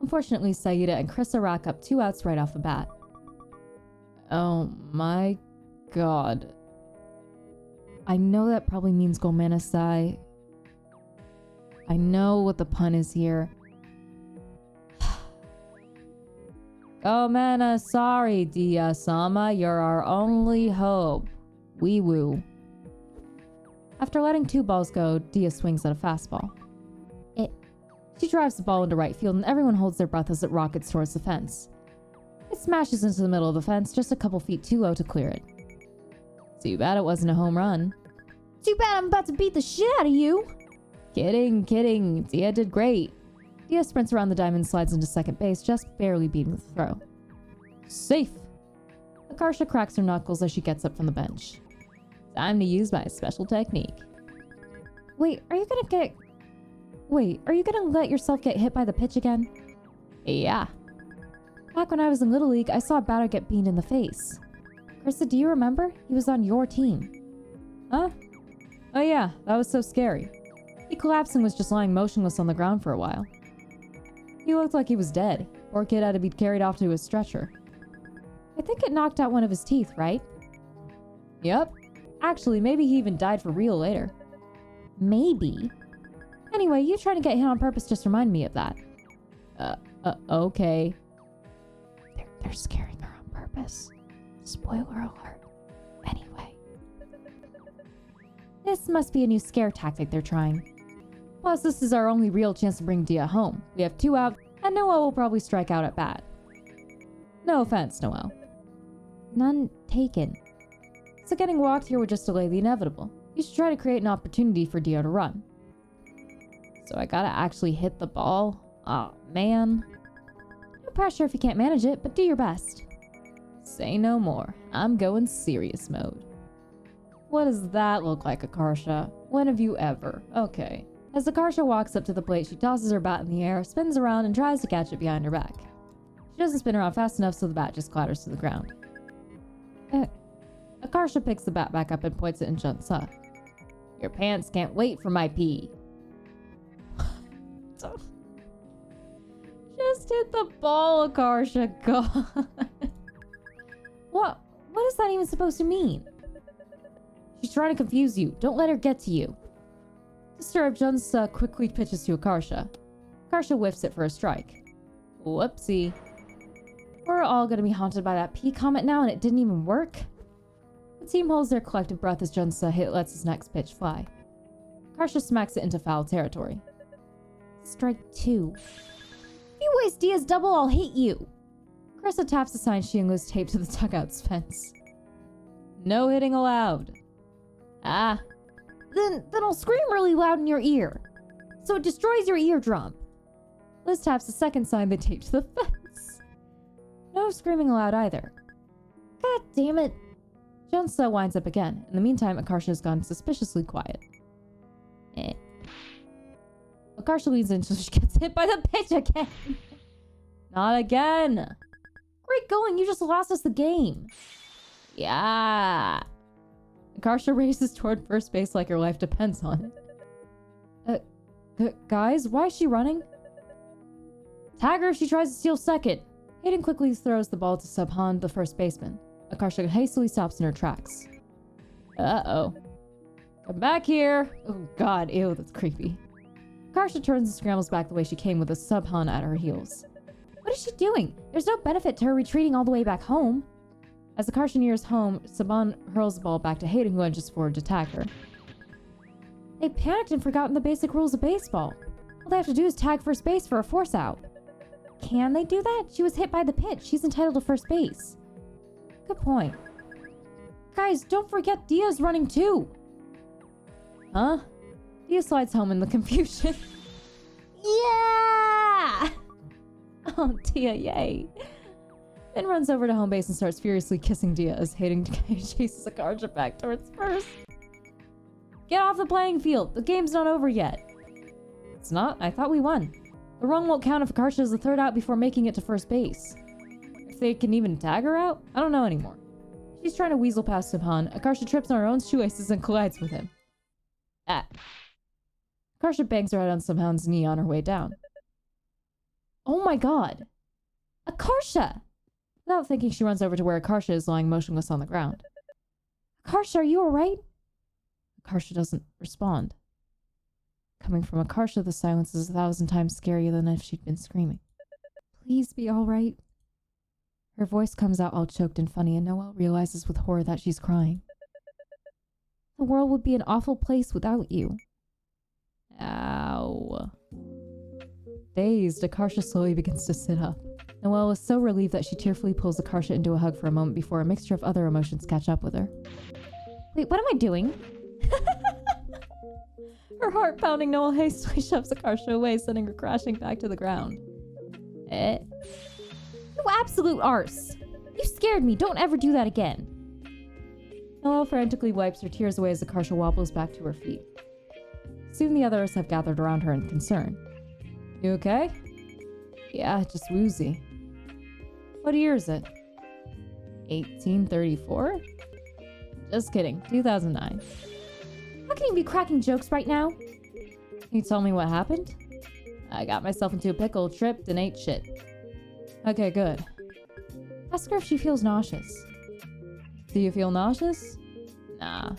Unfortunately, Saida and Krissa rack up 2 outs right off the bat. Oh my god. I know that probably means Gomenasai. I know what the pun is here. Gomenasai, Dia-sama, you're our only hope. Wee woo. After letting 2 balls go, Dia swings at a fastball. She drives the ball into right field and everyone holds their breath as it rockets towards the fence. It smashes into the middle of the fence just a couple feet too low to clear it. Too bad it wasn't a home run. Too bad I'm about to beat the shit out of you! Kidding. Dia did great. Dia sprints around the diamond and slides into second base, just barely beating the throw. Safe! Akarsha cracks her knuckles as she gets up from the bench. Time to use my special technique. Wait, are you gonna let yourself get hit by the pitch again? Yeah. Back when I was in Little League, I saw a batter get beamed in the face. Krissa, do you remember? He was on your team. Huh? Oh yeah, that was so scary. He collapsed and was just lying motionless on the ground for a while. He looked like he was dead. Poor kid had to be carried off to a stretcher. I think it knocked out one of his teeth, right? Yep. Actually, maybe he even died for real later. Maybe. Anyway, you trying to get hit on purpose just reminded me of that. Okay. They're scaring her on purpose. Spoiler alert. Anyway. This must be a new scare tactic they're trying. Plus, this is our only real chance to bring Dia home. We have 2 out, and Noelle will probably strike out at bat. No offense, Noelle. None taken. So getting walked here would just delay the inevitable. You should try to create an opportunity for Dia to run. So I gotta actually hit the ball? Aw, man. No pressure if you can't manage it, but do your best. Say no more. I'm going serious mode. What does that look like, Akarsha? When have you ever? Okay. As Akarsha walks up to the plate, she tosses her bat in the air, spins around, and tries to catch it behind her back. She doesn't spin around fast enough, so the bat just clatters to the ground. Akarsha picks the bat back up and points it in Chunsa. Your pants can't wait for my pee. She Just hit the ball, Akarsha. God. What is that even supposed to mean? She's trying to confuse you. Don't let her get to you. Disturbed, Junsa quickly pitches to Akarsha. Akarsha whiffs it for a strike. Whoopsie. We're all gonna be haunted by that P comment now and it didn't even work? The team holds their collective breath as Junsa lets his next pitch fly. Akarsha smacks it into foul territory. Strike 2. If you waste Dia's double, I'll hit you. Carissa taps the sign she glues tape to the dugout's fence. No hitting allowed. Ah. Then I'll scream really loud in your ear. So it destroys your eardrum. Liz taps the second sign they tape to the fence. No screaming allowed either. God damn it. Junsa winds up again. In the meantime, Akarsha has gone suspiciously quiet. Akarsha leans in until she gets hit by the pitch again. Not again. Great going, you just lost us the game. Yeah. Akarsha races toward first base like her life depends on it. Guys, why is she running? Tag her if she tries to steal second. Hayden quickly throws the ball to Subhan, the first baseman. Akarsha hastily stops in her tracks. Uh-oh. Come back here. Oh god, ew, that's creepy. Akarsha turns and scrambles back the way she came with a Subhan at her heels. What is she doing? There's no benefit to her retreating all the way back home. As Akarsha nears home, Saban hurls the ball back to Hayden, who lunges forward to tag her. They panicked and forgotten the basic rules of baseball. All they have to do is tag first base for a force out. Can they do that? She was hit by the pitch. She's entitled to first base. Good point. Guys, don't forget Dia's running too. Huh? Dia slides home in the confusion. Yeah! Oh, Dia, yay. Then runs over to home base and starts furiously kissing Dia as Hayden chases Akarsha back towards first. Get off the playing field. The game's not over yet. It's not? I thought we won. The run won't count if Akarsha is the third out before making it to first base. If they can even tag her out? I don't know anymore. She's trying to weasel past Subhan. Akarsha trips on her own shoelaces and collides with him. Ah. Akarsha bangs her head on Subhan's knee on her way down. Oh my god. Akarsha! Without thinking, she runs over to where Akarsha is lying motionless on the ground. Akarsha, are you alright? Akarsha doesn't respond. Coming from Akarsha, the silence is 1,000 times scarier than if she'd been screaming. Please be alright. Her voice comes out all choked and funny, and Noelle realizes with horror that she's crying. The world would be an awful place without you. Ow. Dazed, Akarsha slowly begins to sit up. Noelle is so relieved that she tearfully pulls Akarsha into a hug for a moment before a mixture of other emotions catch up with her. Wait, what am I doing? Her heart pounding, Noelle hastily shoves Akarsha away, sending her crashing back to the ground. You absolute arse! You scared me, don't ever do that again! Noelle frantically wipes her tears away as Akarsha wobbles back to her feet. Soon the others have gathered around her in concern. You okay? Yeah, just woozy. What year is it? 1834? Just kidding, 2009. How can you be cracking jokes right now? Can you tell me what happened? I got myself into a pickle, tripped, and ate shit. Okay, good. Ask her if she feels nauseous. Do you feel nauseous? Nah.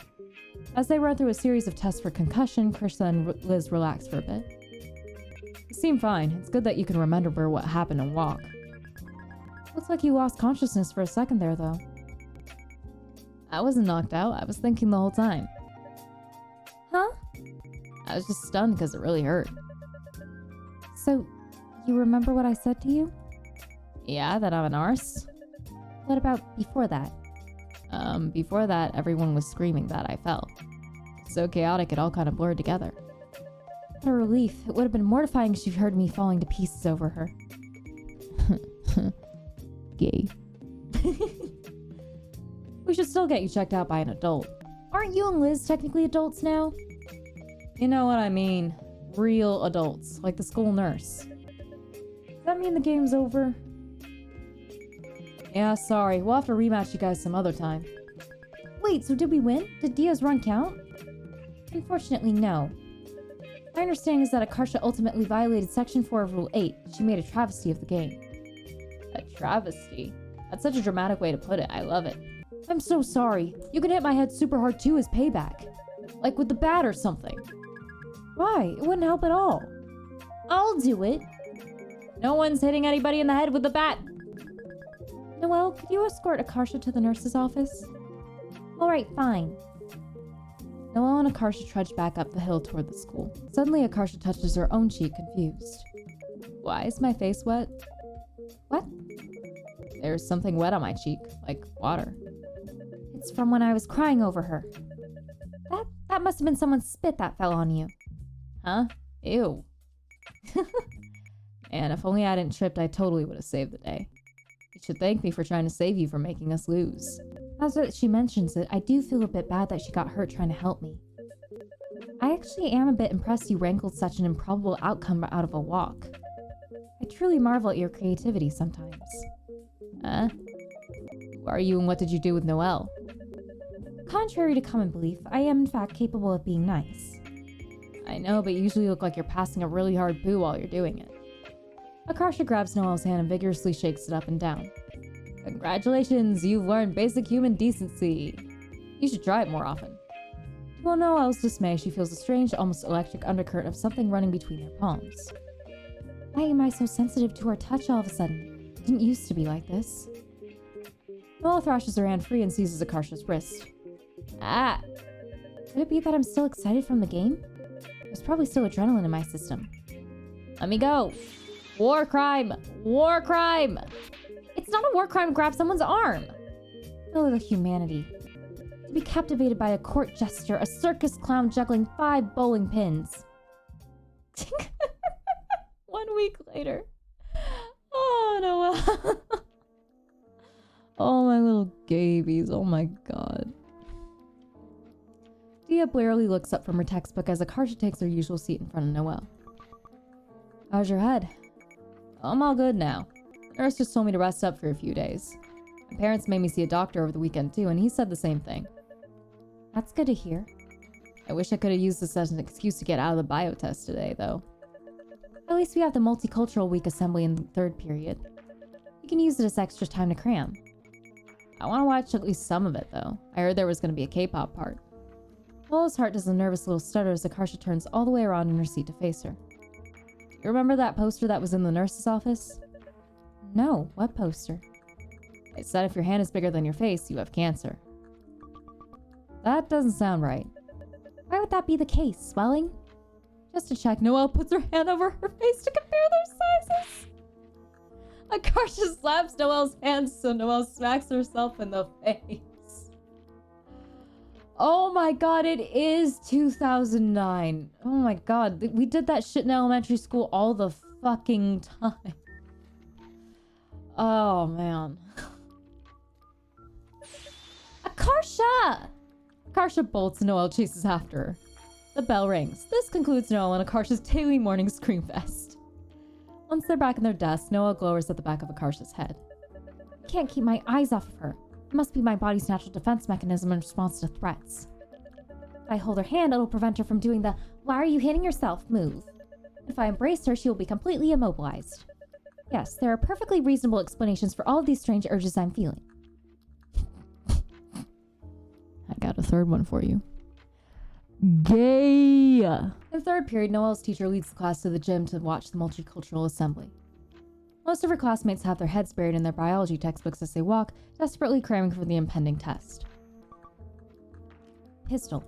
As they run through a series of tests for concussion, Krista and Liz relax for a bit. You seem fine. It's good that you can remember what happened and walk. Looks like you lost consciousness for a second there, though. I wasn't knocked out. I was thinking the whole time. Huh? I was just stunned because it really hurt. So, you remember what I said to you? Yeah, that I'm an arse. What about before that? Before that, everyone was screaming that I fell. So chaotic, it all kind of blurred together. What a relief. It would have been mortifying if she heard me falling to pieces over her. Gay. We should still get you checked out by an adult. Aren't you and Liz technically adults now? You know what I mean. Real adults, like the school nurse. Does that mean the game's over? Yeah, sorry. We'll have to rematch you guys some other time. Wait, so did we win? Did Dia's run count? Unfortunately, no. My understanding is that Akarsha ultimately violated Section 4 of Rule 8. She made a travesty of the game. A travesty? That's such a dramatic way to put it. I love it. I'm so sorry. You can hit my head super hard too as payback. Like with the bat or something. Why? It wouldn't help at all. I'll do it. No one's hitting anybody in the head with the bat. Noelle, could you escort Akarsha to the nurse's office? Alright, fine. Noelle and Akarsha trudge back up the hill toward the school. Suddenly, Akarsha touches her own cheek, confused. Why is my face wet? What? There's something wet on my cheek, like water. It's from when I was crying over her. That must have been someone's spit that fell on you. Huh? Ew. Man, if only I hadn't tripped, I totally would have saved the day. You should thank me for trying to save you from making us lose. Now that she mentions it, I do feel a bit bad that she got hurt trying to help me. I actually am a bit impressed you wrangled such an improbable outcome out of a walk. I truly marvel at your creativity sometimes. Who are you and what did you do with Noelle? Contrary to common belief, I am in fact capable of being nice. I know, but you usually look like you're passing a really hard poo while you're doing it. Akarsha grabs Noelle's hand and vigorously shakes it up and down. Congratulations, you've learned basic human decency. You should try it more often. To Noelle's dismay, she feels a strange, almost electric undercurrent of something running between her palms. Why am I so sensitive to her touch all of a sudden? Didn't used to be like this. Noelle thrashes her hand free and seizes Akarsha's wrist. Ah! Could it be that I'm still excited from the game? There's probably still adrenaline in my system. Let me go! War crime! War crime! It's not a war crime to grab someone's arm! Oh, the humanity. To be captivated by a court jester, a circus clown juggling 5 bowling pins. 1 week later. Oh, Noelle. Oh, my little gabies. Oh, my God. Dia blearily looks up from her textbook as Akarsha takes her usual seat in front of Noelle. How's your head? I'm all good now. The nurse just told me to rest up for a few days. My parents made me see a doctor over the weekend too, and he said the same thing. That's good to hear. I wish I could have used this as an excuse to get out of the bio test today, though. At least we have the Multicultural Week assembly in the 3rd period. We can use it as extra time to cram. I want to watch at least some of it, though. I heard there was going to be a K-pop part. Noelle's heart does a nervous little stutter as Akarsha turns all the way around in her seat to face her. You remember that poster that was in the nurse's office? No, what poster? It said if your hand is bigger than your face, you have cancer. That doesn't sound right. Why would that be the case? Swelling? Just to check, Noelle puts her hand over her face to compare their sizes. Akarsha slaps Noelle's hand so Noelle smacks herself in the face. Oh my god, it is 2009. Oh my god, we did that shit in elementary school all the fucking time. Oh man. Akarsha! Akarsha bolts and Noelle chases after her. The bell rings. This concludes Noelle and Akarsha's daily morning scream fest. Once they're back in their desks, Noelle glowers at the back of Akarsha's head. I can't keep my eyes off of her. It must be my body's natural defense mechanism in response to threats. If I hold her hand, it'll prevent her from doing the "why are you hitting yourself" move. If I embrace her, she will be completely immobilized. Yes, there are perfectly reasonable explanations for all of these strange urges I'm feeling. I got a third one for you. Gay! In the 3rd period, Noelle's teacher leads the class to the gym to watch the multicultural assembly. Most of her classmates have their heads buried in their biology textbooks as they walk, desperately cramming for the impending test. Pistil.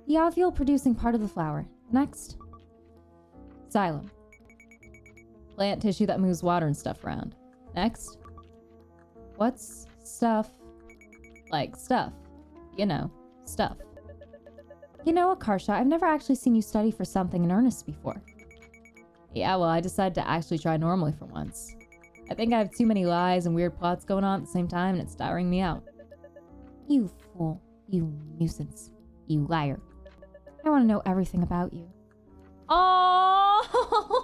The ovule producing part of the flower. Next. Xylem. Plant tissue that moves water and stuff around. Next. What's stuff? Like stuff. You know, stuff. You know, Akarsha, I've never actually seen you study for something in earnest before. Yeah, well, I decided to actually try normally for once. I think I have too many lies and weird plots going on at the same time, and it's tiring me out. You fool. You nuisance. You liar. I want to know everything about you. Oh,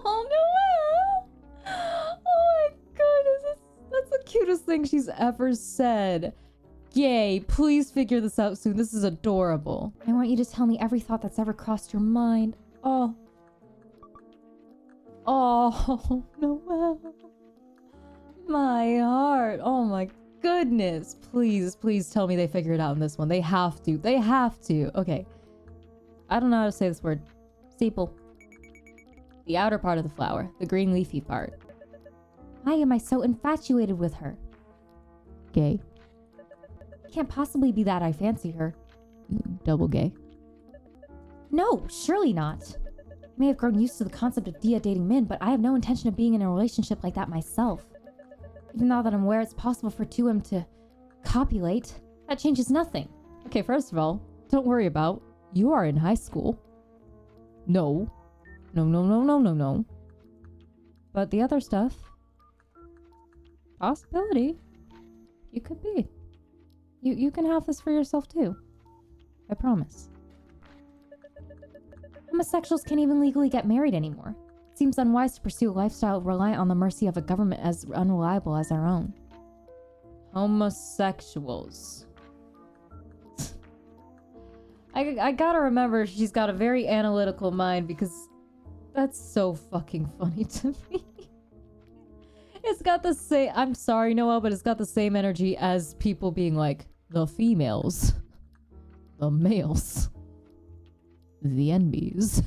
Noelle! Oh my goodness, that's the cutest thing she's ever said. Yay, please figure this out soon. This is adorable. I want you to tell me every thought that's ever crossed your mind. Oh. Oh, Noelle. My heart. Oh my goodness. Please, please tell me they figure it out in this one. They have to. They have to. Okay. I don't know how to say this word. Sepal. The outer part of the flower. The green leafy part. Why am I so infatuated with her? Gay. Can't possibly be that I fancy her. Double gay. No, surely not. I may have grown used to the concept of Dia dating Min, but I have no intention of being in a relationship like that myself. Even now that I'm aware it's possible for 2M to copulate, that changes nothing. Okay, first of all, don't worry about. You are in high school. No. No. But the other stuff, possibility. You could be. You can have this for yourself too. I promise. Homosexuals can't even legally get married anymore. It seems unwise to pursue a lifestyle reliant on the mercy of a government as unreliable as our own. Homosexuals. I gotta remember she's got a very analytical mind because that's so fucking funny to me. It's got the same, I'm sorry Noelle, but it's got the same energy as people being like, the females, the males, the NBs.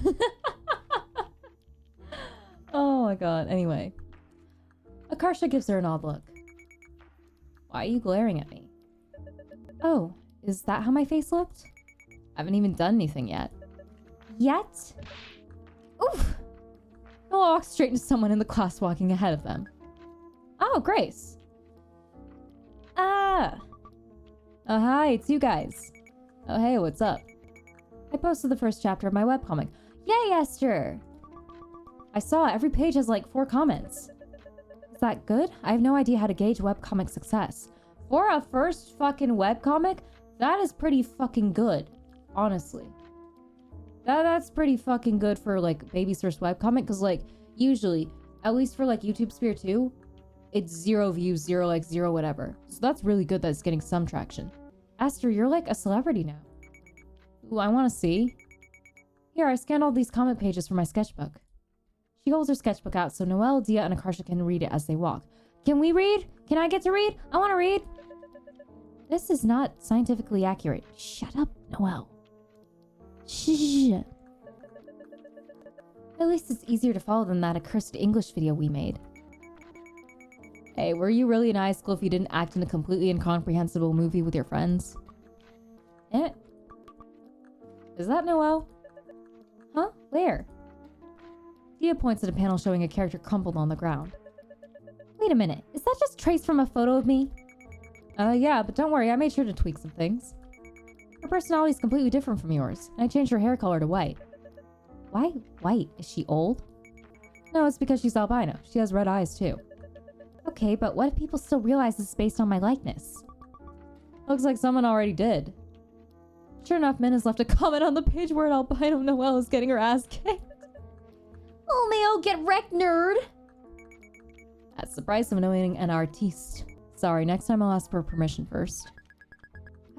Oh my god, anyway. Akarsha gives her an odd look. Why are you glaring at me? Oh, is that how my face looked? I haven't even done anything yet. Yet? Oof! Noelle walks straight into someone in the class walking ahead of them. Oh, Grace. Oh, hi, it's you guys. Oh, hey, what's up? I posted the first chapter of my webcomic. Yay, Esther! I saw every page has like 4 comments. Is that good? I have no idea how to gauge webcomic success. For a first fucking webcomic, that is pretty fucking good. Honestly. That's pretty fucking good for like baby's first webcomic, because like usually, at least for like YouTube Sphere 2, it's 0 views, 0 likes, 0 whatever. So that's really good that it's getting some traction. Esther, you're like a celebrity now. Ooh, I want to see. Here, I scanned all these comment pages for my sketchbook. She holds her sketchbook out so Noelle, Dia, and Akarsha can read it as they walk. Can we read? Can I get to read? I want to read. This is not scientifically accurate. Shut up, Noelle. Shh. At least it's easier to follow than that accursed English video we made. Hey, were you really in high school if you didn't act in a completely incomprehensible movie with your friends? Eh? Is that Noelle? Huh? Where? Dia points at a panel showing a character crumpled on the ground. Wait a minute. Is that just traced from a photo of me? Yeah, but don't worry, I made sure to tweak some things. Her personality is completely different from yours, and I changed her hair color to white. Why white? Is she old? No, it's because she's albino. She has red eyes, too. Okay, but what if people still realize this is based on my likeness? Looks like someone already did. Sure enough, Min has left a comment on the page where an albino Noelle is getting her ass kicked. Oh, Mayo, get wrecked, nerd! That's the price of annoying an artiste. Sorry, next time I'll ask for permission first.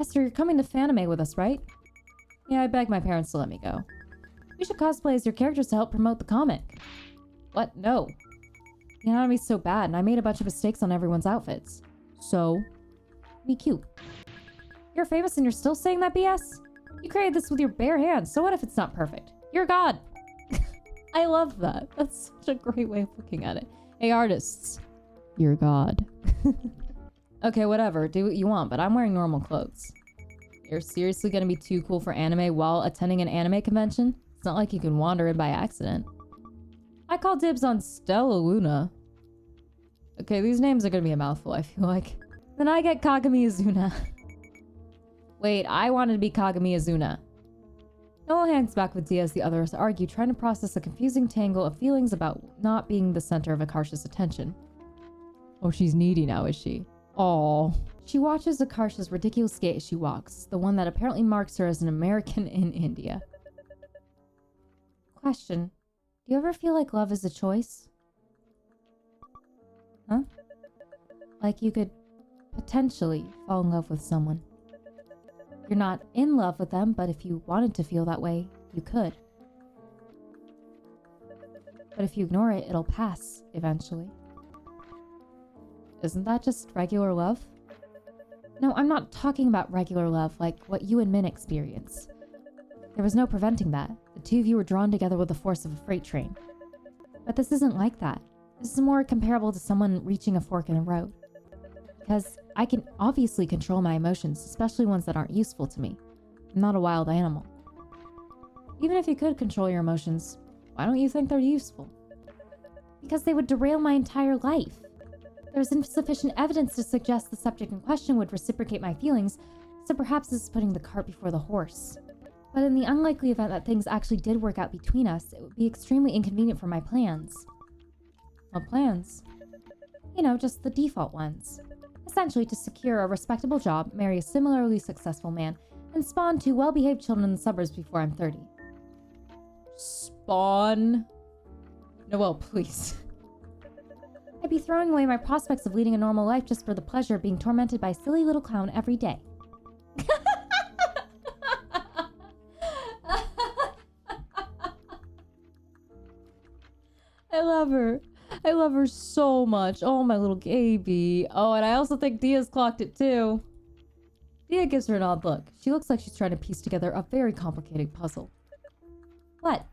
Esther, you're coming to Fanime with us, right? Yeah, I begged my parents to let me go. We should cosplay as your characters to help promote the comic. What? No. The anatomy so bad, and I made a bunch of mistakes on everyone's outfits. So, be cute. You're famous and you're still saying that BS? You created this with your bare hands, so what if it's not perfect? You're God! I love that. That's such a great way of looking at it. Hey, artists. You're God. Okay, whatever. Do what you want, but I'm wearing normal clothes. You're seriously gonna be too cool for anime while attending an anime convention? It's not like you can wander in by accident. I call dibs on Stella Luna. Okay, these names are gonna be a mouthful, I feel like. Then I get Kagami Azuna. Wait, I wanted to be Kagami Azuna. Noelle hangs back with Dia as the others argue, trying to process a confusing tangle of feelings about not being the center of Akarsha's attention. Oh, she's needy now, is she? Aww. She watches Akarsha's ridiculous gait as she walks, the one that apparently marks her as an American in India. Question. Do you ever feel like love is a choice? Huh? Like you could potentially fall in love with someone. You're not in love with them, but if you wanted to feel that way, you could. But if you ignore it, it'll pass eventually. Isn't that just regular love? No, I'm not talking about regular love like what you and Min experience. There was no preventing that. The two of you were drawn together with the force of a freight train. But this isn't like that. This is more comparable to someone reaching a fork in the road. Because I can obviously control my emotions, especially ones that aren't useful to me. I'm not a wild animal. Even if you could control your emotions, why don't you think they're useful? Because they would derail my entire life. There's insufficient evidence to suggest the subject in question would reciprocate my feelings, so perhaps this is putting the cart before the horse. But in the unlikely event that things actually did work out between us, it would be extremely inconvenient for my plans. What plans? You know, just the default ones. Essentially to secure a respectable job, marry a similarly successful man, and spawn 2 well-behaved children in the suburbs before I'm 30. Spawn? Noelle, please. I'd be throwing away my prospects of leading a normal life just for the pleasure of being tormented by a silly little clown every day. I love her. I love her so much. Oh, my little Gaby. Oh, and I also think Dia's clocked it too. Dia gives her an odd look. She looks like she's trying to piece together a very complicated puzzle. What?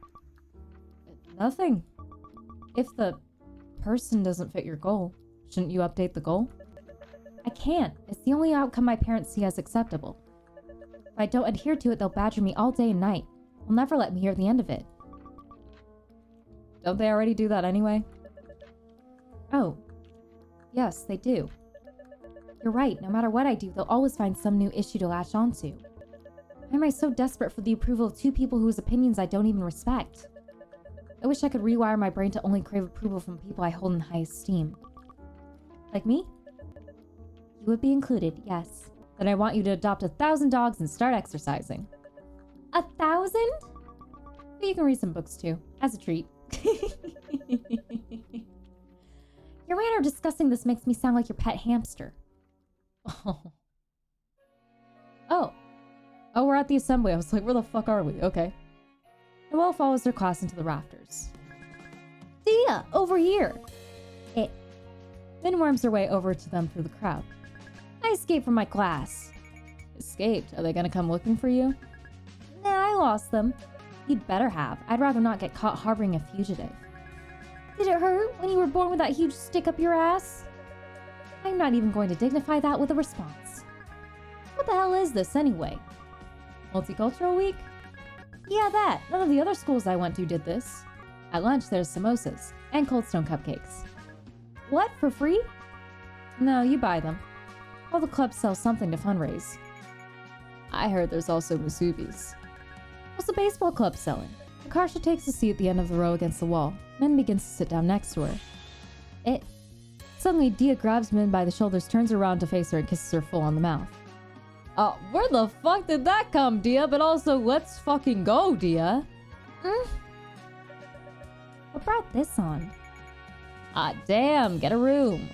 Nothing. If the person doesn't fit your goal, shouldn't you update the goal? I can't. It's the only outcome my parents see as acceptable. If I don't adhere to it, they'll badger me all day and night. They'll never let me hear the end of it. Don't they already do that anyway? Oh. Yes, they do. You're right. No matter what I do, they'll always find some new issue to latch onto. Why am I so desperate for the approval of 2 people whose opinions I don't even respect? I wish I could rewire my brain to only crave approval from people I hold in high esteem. Like me? You would be included, yes. Then I want you to adopt 1,000 dogs and start exercising. 1,000? But you can read some books too, as a treat. Your manner of discussing this makes me sound like your pet hamster. Oh, we're at the assembly. I was like, where the fuck are we? Okay. Noelle follows her class into the rafters. Dia, over here! Min worms her way over to them through the crowd. I escaped from my class. Escaped? Are they gonna come looking for you? Nah, I lost them. You'd better have. I'd rather not get caught harboring a fugitive. Did it hurt when you were born with that huge stick up your ass? I'm not even going to dignify that with a response. What the hell is this anyway? Multicultural week? Yeah, that. None of the other schools I went to did this. At lunch, there's samosas and Cold Stone cupcakes. What, for free? No, you buy them. All the clubs sell something to fundraise. I heard there's also musubis. What's the baseball club selling? Akarsha takes a seat at the end of the row against the wall. Min begins to sit down next to her. Suddenly, Dia grabs Min by the shoulders, turns around to face her, and kisses her full on the mouth. Where the fuck did that come, Dia? But also, let's fucking go, Dia. What brought this on? Damn, get a room.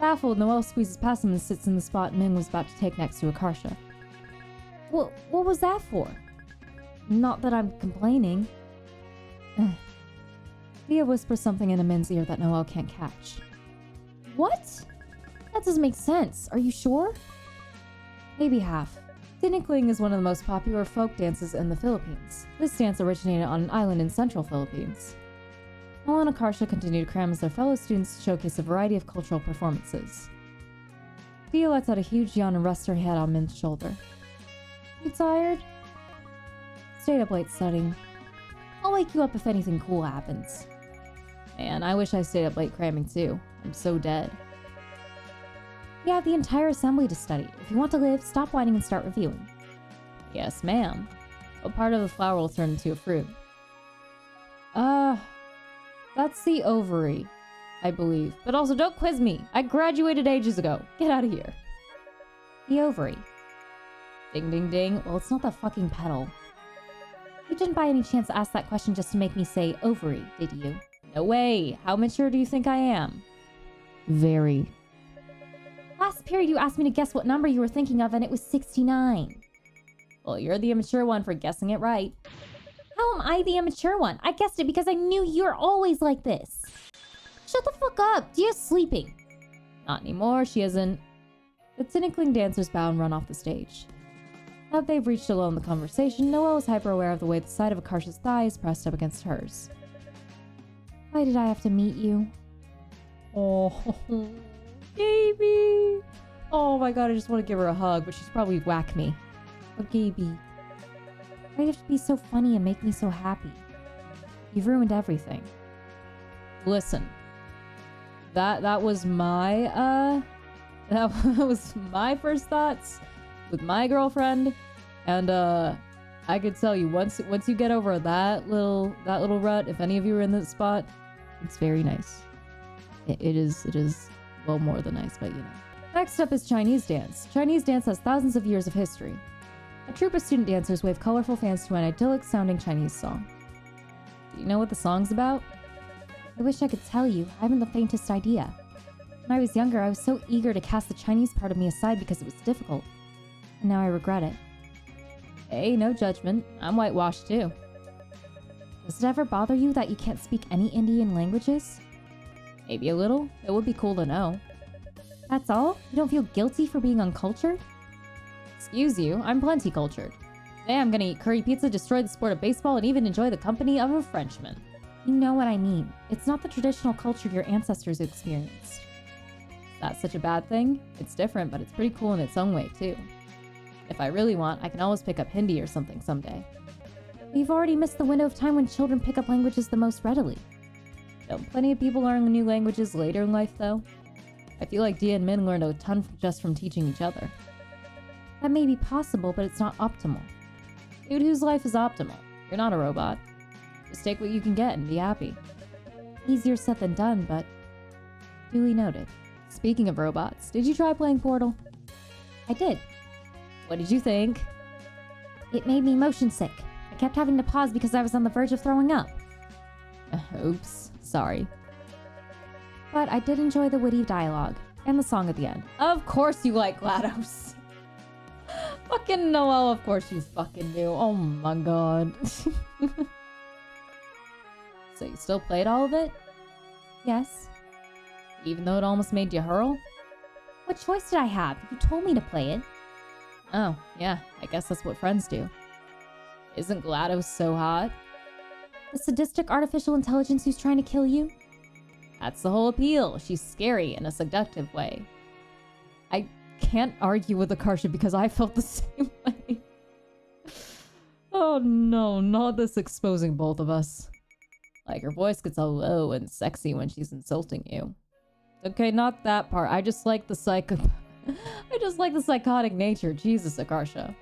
Baffled, Noelle squeezes past him and sits in the spot Min was about to take next to Akarsha. What was that for? Not that I'm complaining. Dia whispers something into Min's ear that Noelle can't catch. What? That doesn't make sense. Are you sure? Maybe half. Tinikling is one of the most popular folk dances in the Philippines. This dance originated on an island in central Philippines. Noelle and Akarsha continue to cram as their fellow students showcase a variety of cultural performances. Dia lets out a huge yawn and rests her head on Min's shoulder. You tired? Stayed up late studying. I'll wake you up if anything cool happens. Man, I wish I stayed up late cramming too. I'm so dead. You have the entire assembly to study. If you want to live, stop whining and start reviewing. Yes, ma'am. What part of the flower will turn into a fruit? That's the ovary, I believe. But also, don't quiz me. I graduated ages ago. Get out of here. The ovary. Ding, ding, ding. Well, it's not the fucking petal. You didn't by any chance ask that question just to make me say ovary, did you? No way. How mature do you think I am? Very. Last period you asked me to guess what number you were thinking of and it was 69. Well, you're the immature one for guessing it right. How am I the immature one? I guessed it because I knew you're always like this. Shut the fuck up. Dia's sleeping. Not anymore, she isn't. The tinkling dancers bow and run off the stage. Now that they've reached a lull in the conversation, Noelle is hyper-aware of the way the side of Akarsha's thigh is pressed up against hers. Why did I have to meet you? Oh, Gaby! Oh my god, I just want to give her a hug, but she's probably whack me. Oh, Gaby. Why do you have to be so funny and make me so happy? You've ruined everything. Listen. That was my, that was my first thoughts with my girlfriend, and I could tell you once you get over that little rut, if any of you are in this spot, it's very nice. It is well more than nice, but you know. Next up is Chinese dance. Chinese dance has thousands of years of history. A troupe of student dancers wave colorful fans to an idyllic sounding Chinese song. Do you know what the song's about? I wish I could tell you. I haven't the faintest idea. When I was younger, I was so eager to cast the Chinese part of me aside because it was difficult. And now I regret it. Hey, no judgment. I'm whitewashed too. Does it ever bother you that you can't speak any Indian languages? Maybe a little. It would be cool to know. That's all? You don't feel guilty for being uncultured? Excuse you, I'm plenty cultured. Today I'm gonna eat curry pizza, destroy the sport of baseball, and even enjoy the company of a Frenchman. You know what I mean. It's not the traditional culture your ancestors experienced. Is that such a bad thing? It's different, but it's pretty cool in its own way, too. If I really want, I can always pick up Hindi or something someday. You've already missed the window of time when children pick up languages the most readily. Don't plenty of people learn new languages later in life, though? I feel like Dia and Min learned a ton just from teaching each other. That may be possible, but it's not optimal. Dude, whose life is optimal? You're not a robot. Just take what you can get and be happy. Easier said than done, but duly noted. Speaking of robots, did you try playing Portal? I did. What did you think? It made me motion sick. I kept having to pause because I was on the verge of throwing up. Oops, sorry. But I did enjoy the witty dialogue and the song at the end. Of course you like GLaDOS. Fucking Noelle, of course you fucking do. Oh my god. So you still played all of it? Yes. Even though it almost made you hurl? What choice did I have? You told me to play it. Oh, yeah, I guess that's what friends do. Isn't GLaDOS so hot? The sadistic artificial intelligence who's trying to kill you? That's the whole appeal. She's scary in a seductive way. I can't argue with Akarsha because I felt the same way. Oh no, not this exposing both of us. Like, her voice gets all low and sexy when she's insulting you. Okay, not that part. I just like the psychotic nature. Jesus, Akarsha.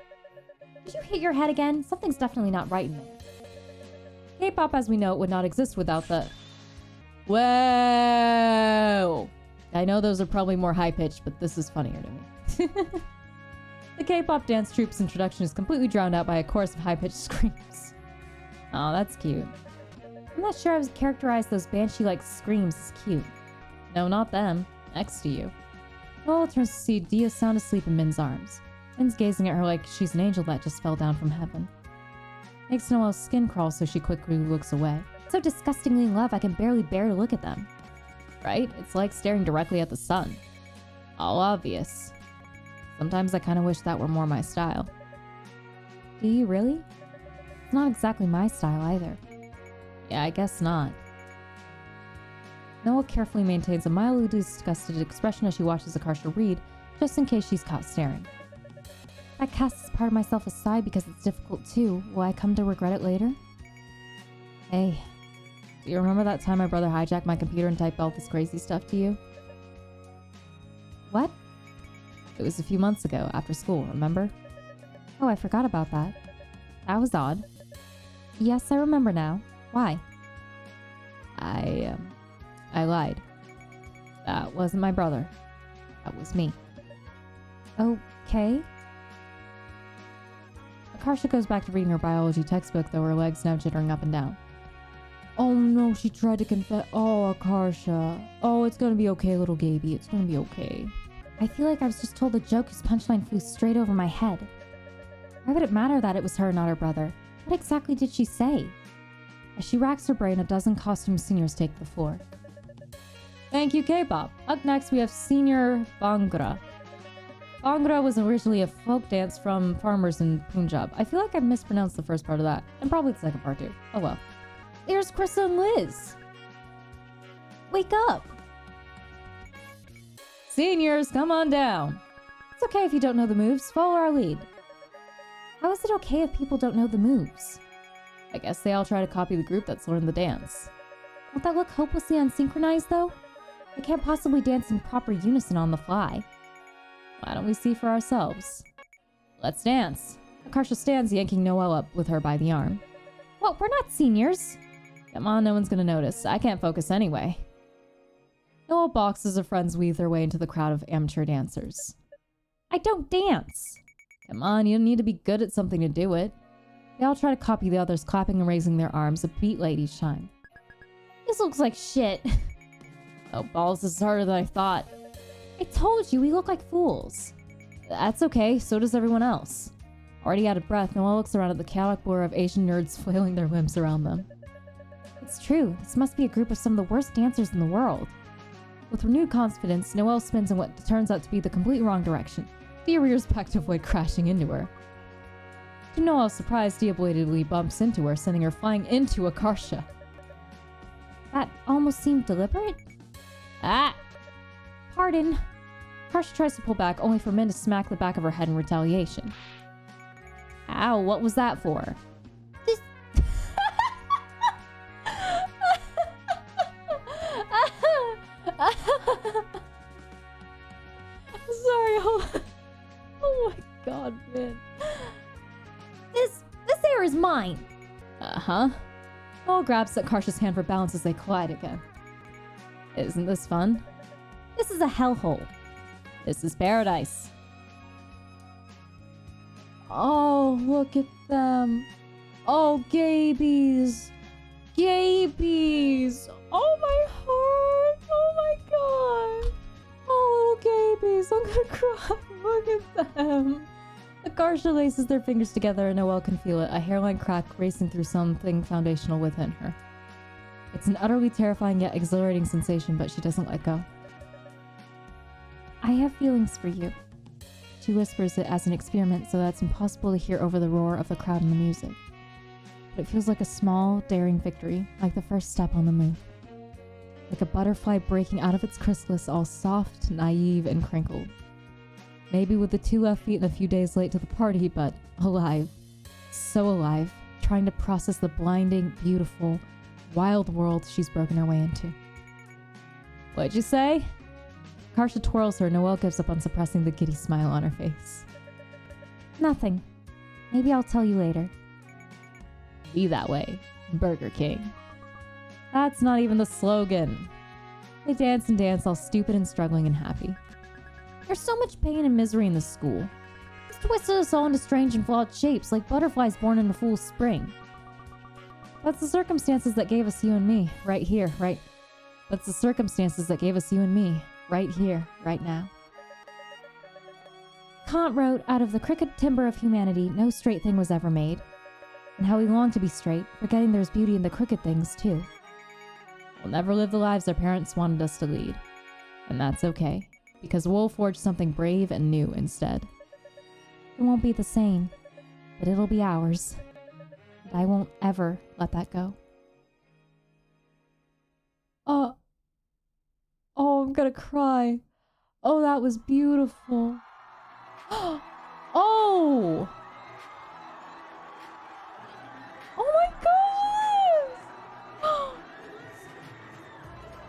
Did you hit your head again? Something's definitely not right in there. K-pop as we know it would not exist without the... Whoa! I know those are probably more high-pitched, but this is funnier to me. The K-pop dance troupe's introduction is completely drowned out by a chorus of high-pitched screams. Oh, that's cute. I'm not sure I would characterize those banshee-like screams as cute. No, not them. Next to you. Noelle turns to see Dia sound asleep in Min's arms. Min's gazing at her like she's an angel that just fell down from heaven. Makes Noelle's skin crawl, so she quickly looks away. So disgustingly in love, I can barely bear to look at them. Right? It's like staring directly at the sun. All obvious. Sometimes I kind of wish that were more my style. Do you really? It's not exactly my style either. Yeah, I guess not. Noelle carefully maintains a mildly disgusted expression as she watches Akarsha read, just in case she's caught staring. If I cast this part of myself aside because it's difficult too, will I come to regret it later? Hey, do you remember that time my brother hijacked my computer and typed all this crazy stuff to you? What? It was a few months ago, after school, remember? Oh, I forgot about that. That was odd. Yes, I remember now. Why? I lied. That wasn't my brother. That was me. Okay. Akarsha goes back to reading her biology textbook, though her legs now jittering up and down. Oh no, she tried to confess. Oh, Akarsha. Oh, it's gonna be okay, little Gaby. It's gonna be okay. I feel like I was just told a joke whose punchline flew straight over my head. Why would it matter that it was her, not her brother? What exactly did she say? As she racks her brain, a dozen costumed seniors take the floor. Thank you, K-pop. Up next, we have Senior Bhangra. Bhangra was originally a folk dance from farmers in Punjab. I feel like I mispronounced the first part of that, and probably the second part too. Oh well. There's Krista and Liz. Wake up. Seniors, come on down. It's okay if you don't know the moves. Follow our lead. How is it okay if people don't know the moves? I guess they all try to copy the group that's learned the dance. Won't that look hopelessly unsynchronized, though? I can't possibly dance in proper unison on the fly. Why don't we see for ourselves? Let's dance. Akarsha stands, yanking Noelle up with her by the arm. Well, we're not seniors. Come on, no one's gonna notice. I can't focus anyway. Noelle balks as her friends weave their way into the crowd of amateur dancers. I don't dance. Come on, you don't need to be good at something to do it. They all try to copy the others, clapping and raising their arms, a beat late each time. This looks like shit. Oh, balls, this is harder than I thought. I told you, we look like fools. That's okay, so does everyone else. Already out of breath, Noelle looks around at the chaotic blur of Asian nerds flailing their limbs around them. It's true, this must be a group of some of the worst dancers in the world. With renewed confidence, Noelle spins in what turns out to be the complete wrong direction. Dia rears back to avoid crashing into her. To Noelle's surprise, Dia belatedly bumps into her, sending her flying into Akarsha. That almost seemed deliberate. Ah! Pardon. Akarsha tries to pull back, only for Min to smack the back of her head in retaliation. Ow, what was that for? This... Sorry, oh my god, Min. This air is mine. Uh-huh. Noelle grabs at Akarsha's hand for balance as they collide again. Isn't this fun? This is a hellhole. This is paradise. Oh, look at them. Oh, gabies. Gabies. Oh, my heart. Oh, my god. Oh, little gabies. I'm gonna cry. Look at them. Akarsha laces their fingers together and Noelle can feel it, a hairline crack racing through something foundational within her. It's an utterly terrifying yet exhilarating sensation, but she doesn't let go. I have feelings for you. She whispers it as an experiment so that it's impossible to hear over the roar of the crowd and the music. But it feels like a small, daring victory, like the first step on the move. Like a butterfly breaking out of its chrysalis, all soft, naive, and crinkled. Maybe with the 2 left feet and a few days late to the party, but alive. So alive, trying to process the blinding, beautiful, wild world she's broken her way into. What'd you say? Akarsha twirls her. Noelle gives up on suppressing the giddy smile on her face. Nothing. Maybe I'll tell you later. Be that way. Burger King. That's not even the slogan. They dance and dance, all stupid and struggling and happy. There's so much pain and misery in this school. It's twisted us all into strange and flawed shapes, like butterflies born in a fool's spring. That's the circumstances that gave us you and me, right here, right... That's the circumstances that gave us you and me, right here, right now. Kant wrote, out of the crooked timber of humanity, no straight thing was ever made. And how we long to be straight, forgetting there's beauty in the crooked things, too. We'll never live the lives our parents wanted us to lead. And that's okay, because we'll forge something brave and new instead. It won't be the same, but it'll be ours. And I won't ever let that go. Oh, I'm gonna cry. Oh, that was beautiful. Oh! Oh my god!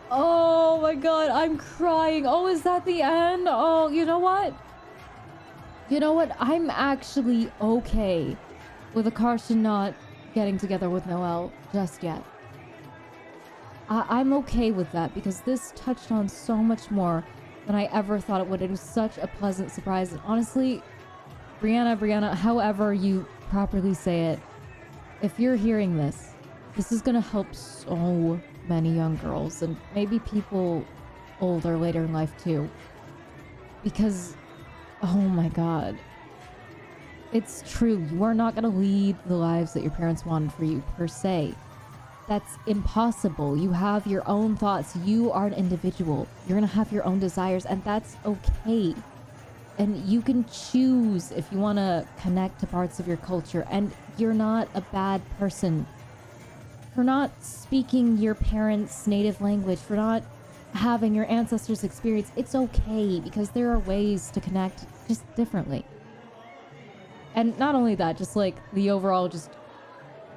Oh my god, I'm crying. Oh, is that the end? Oh, you know what? You know what? I'm actually okay with Akarsha not getting together with Noelle just yet. I'm okay with that because this touched on so much more than I ever thought it would. It was such a pleasant surprise. And honestly, Brianna, however you properly say it, if you're hearing this, this is gonna help so many young girls and maybe people older later in life too. Because, oh my god. It's true, you are not gonna lead the lives that your parents wanted for you, per se. That's impossible. You have your own thoughts. You are an individual. You're gonna have your own desires, and that's okay. And you can choose if you want to connect to parts of your culture, and you're not a bad person for not speaking your parents' native language, for not having your ancestors' experience. It's okay, because there are ways to connect just differently. And not only that, just like the overall just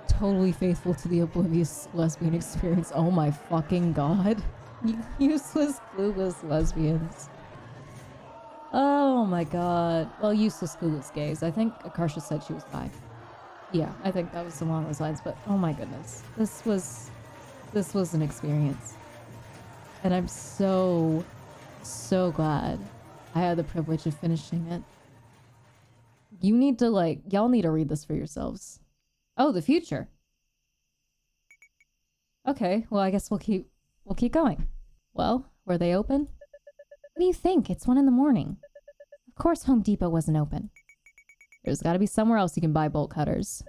totally faithful to the oblivious lesbian experience. Oh my fucking god. You useless, clueless lesbians. Oh my god. Well, useless, clueless gays. I think Akarsha said she was bi. Yeah, I think that was along those lines, but oh my goodness. This was an experience. And I'm so glad I had the privilege of finishing it. You need to y'all need to read this for yourselves. Oh, the future. Okay, well, I guess we'll keep going. Well, were they open? What do you think? It's 1 a.m. Of course Home Depot wasn't open. There's gotta be somewhere else you can buy bolt cutters.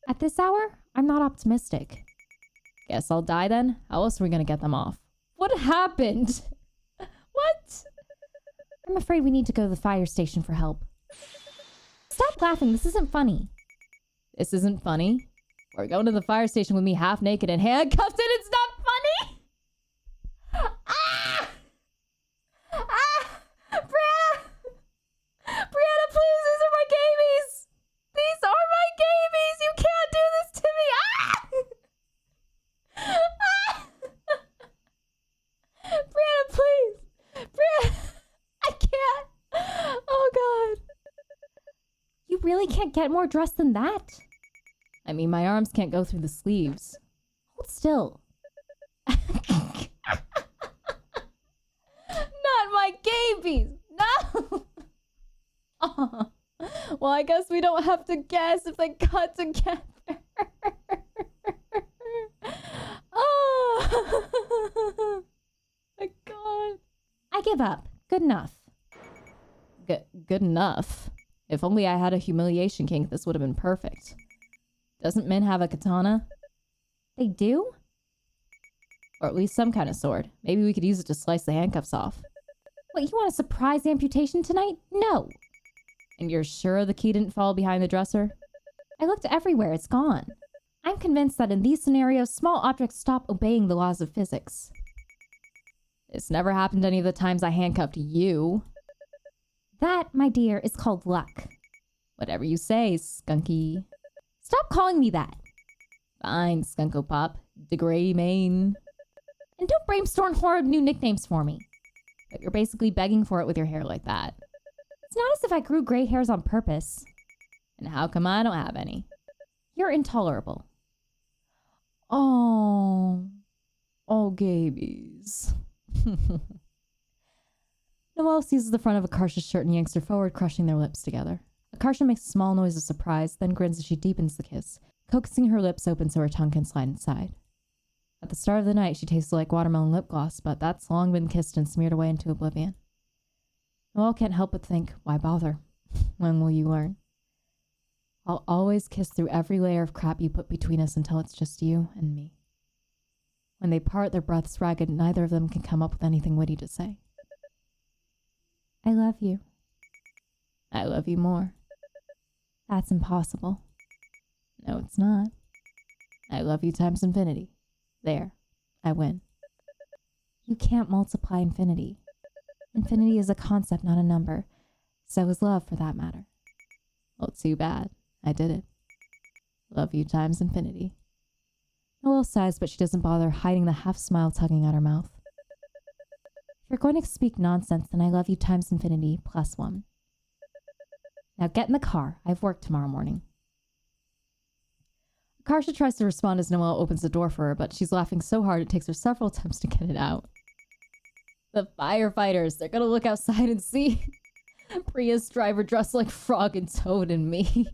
At this hour, I'm not optimistic. Guess I'll die then. How else are we gonna get them off? What happened? What? I'm afraid we need to go to the fire station for help. Stop laughing, this isn't funny. This isn't funny? We're going to the fire station with me half naked and handcuffed and it's not funny? Ah! Ah! Brianna! Brianna, please, these are my gabies! These are my gabies! You can't do this to me! Ah! Ah! Brianna, please! Brianna! I can't! Oh, God. You really can't get more dressed than that? I mean, my arms can't go through the sleeves. Hold still. Not my gabies! No! Oh. Well, I guess we don't have to guess if they got together. Oh! My God. I give up. Good enough. Good enough. If only I had a humiliation kink, this would have been perfect. Doesn't Min have a katana? They do? Or at least some kind of sword. Maybe we could use it to slice the handcuffs off. What, you want a surprise amputation tonight? No. And you're sure the key didn't fall behind the dresser? I looked everywhere. It's gone. I'm convinced that in these scenarios, small objects stop obeying the laws of physics. This never happened any of the times I handcuffed you. That, my dear, is called luck. Whatever you say, Skunky. Stop calling me that. Fine, Skunko Pop. DeGray Main. And don't brainstorm horrid new nicknames for me. But you're basically begging for it with your hair like that. It's not as if I grew gray hairs on purpose. And how come I don't have any? You're intolerable. Oh. Oh, gabies. Noelle seizes the front of Akarsha's shirt and yanks her forward, crushing their lips together. Akarsha makes a small noise of surprise, then grins as she deepens the kiss, coaxing her lips open so her tongue can slide inside. At the start of the night, she tasted like watermelon lip gloss, but that's long been kissed and smeared away into oblivion. Noelle can't help but think, why bother? When will you learn? I'll always kiss through every layer of crap you put between us until it's just you and me. When they part, their breaths ragged, neither of them can come up with anything witty to say. I love you. I love you more. That's impossible. No, it's not. I love you times infinity. There. I win. You can't multiply infinity. Infinity is a concept, not a number. So is love, for that matter. Well, too bad. I did it. Love you times infinity. Noelle sighs, but she doesn't bother, hiding the half-smile tugging at her mouth. If you're going to speak nonsense, then I love you times infinity plus 1. Now get in the car. I have work tomorrow morning. Akarsha tries to respond as Noelle opens the door for her, but she's laughing so hard it takes her several attempts to get it out. The firefighters, they're gonna look outside and see Prius driver dressed like Frog and Toad and me.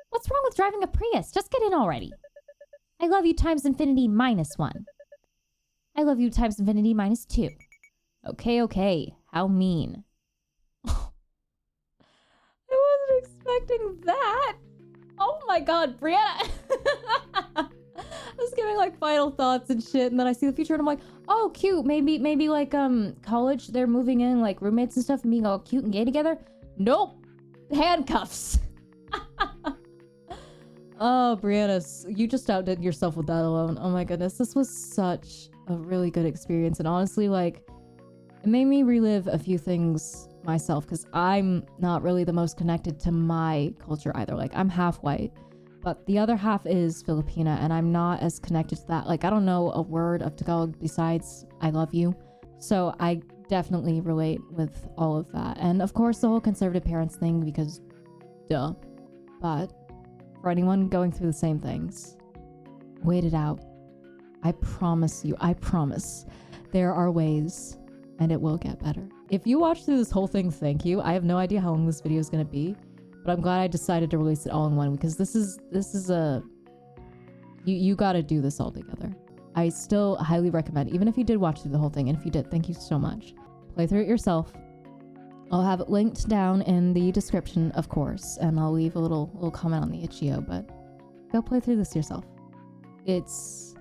What's wrong with driving a Prius? Just get in already. I love you times infinity minus 1. I love you times infinity minus 2. Okay. How mean. expecting that. Oh my god, Brianna. I was giving like final thoughts and shit, and then I see the future and I'm like, oh cute, maybe like college, they're moving in like roommates and stuff and being all cute and gay together. Nope. Handcuffs. Oh, Brianna, you just outdid yourself with that alone. Oh my goodness, this was such a really good experience, and honestly, like, it made me relive a few things myself, because I'm not really the most connected to my culture either. Like, I'm half white, but the other half is Filipina, and I'm not as connected to that. Like, I don't know a word of Tagalog besides I love you. So I definitely relate with all of that. And of course, the whole conservative parents thing, because duh. But for anyone going through the same things, wait it out. I promise you, I promise, there are ways and it will get better. If you watched through this whole thing, thank you. I have no idea how long this video is going to be, but I'm glad I decided to release it all in one, because this is a, you got to do this all together. I still highly recommend, even if you did watch through the whole thing, and if you did, thank you so much. Play through it yourself. I'll have it linked down in the description, of course, and I'll leave a little comment on the itch.io, but go play through this yourself. It's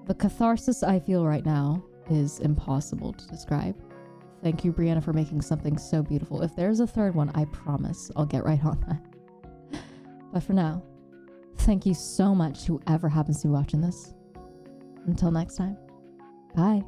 the catharsis I feel right now is impossible to describe. Thank you, Brianna, for making something so beautiful. If there's a third one, I promise I'll get right on that. But for now, thank you so much, whoever happens to be watching this. Until next time, bye.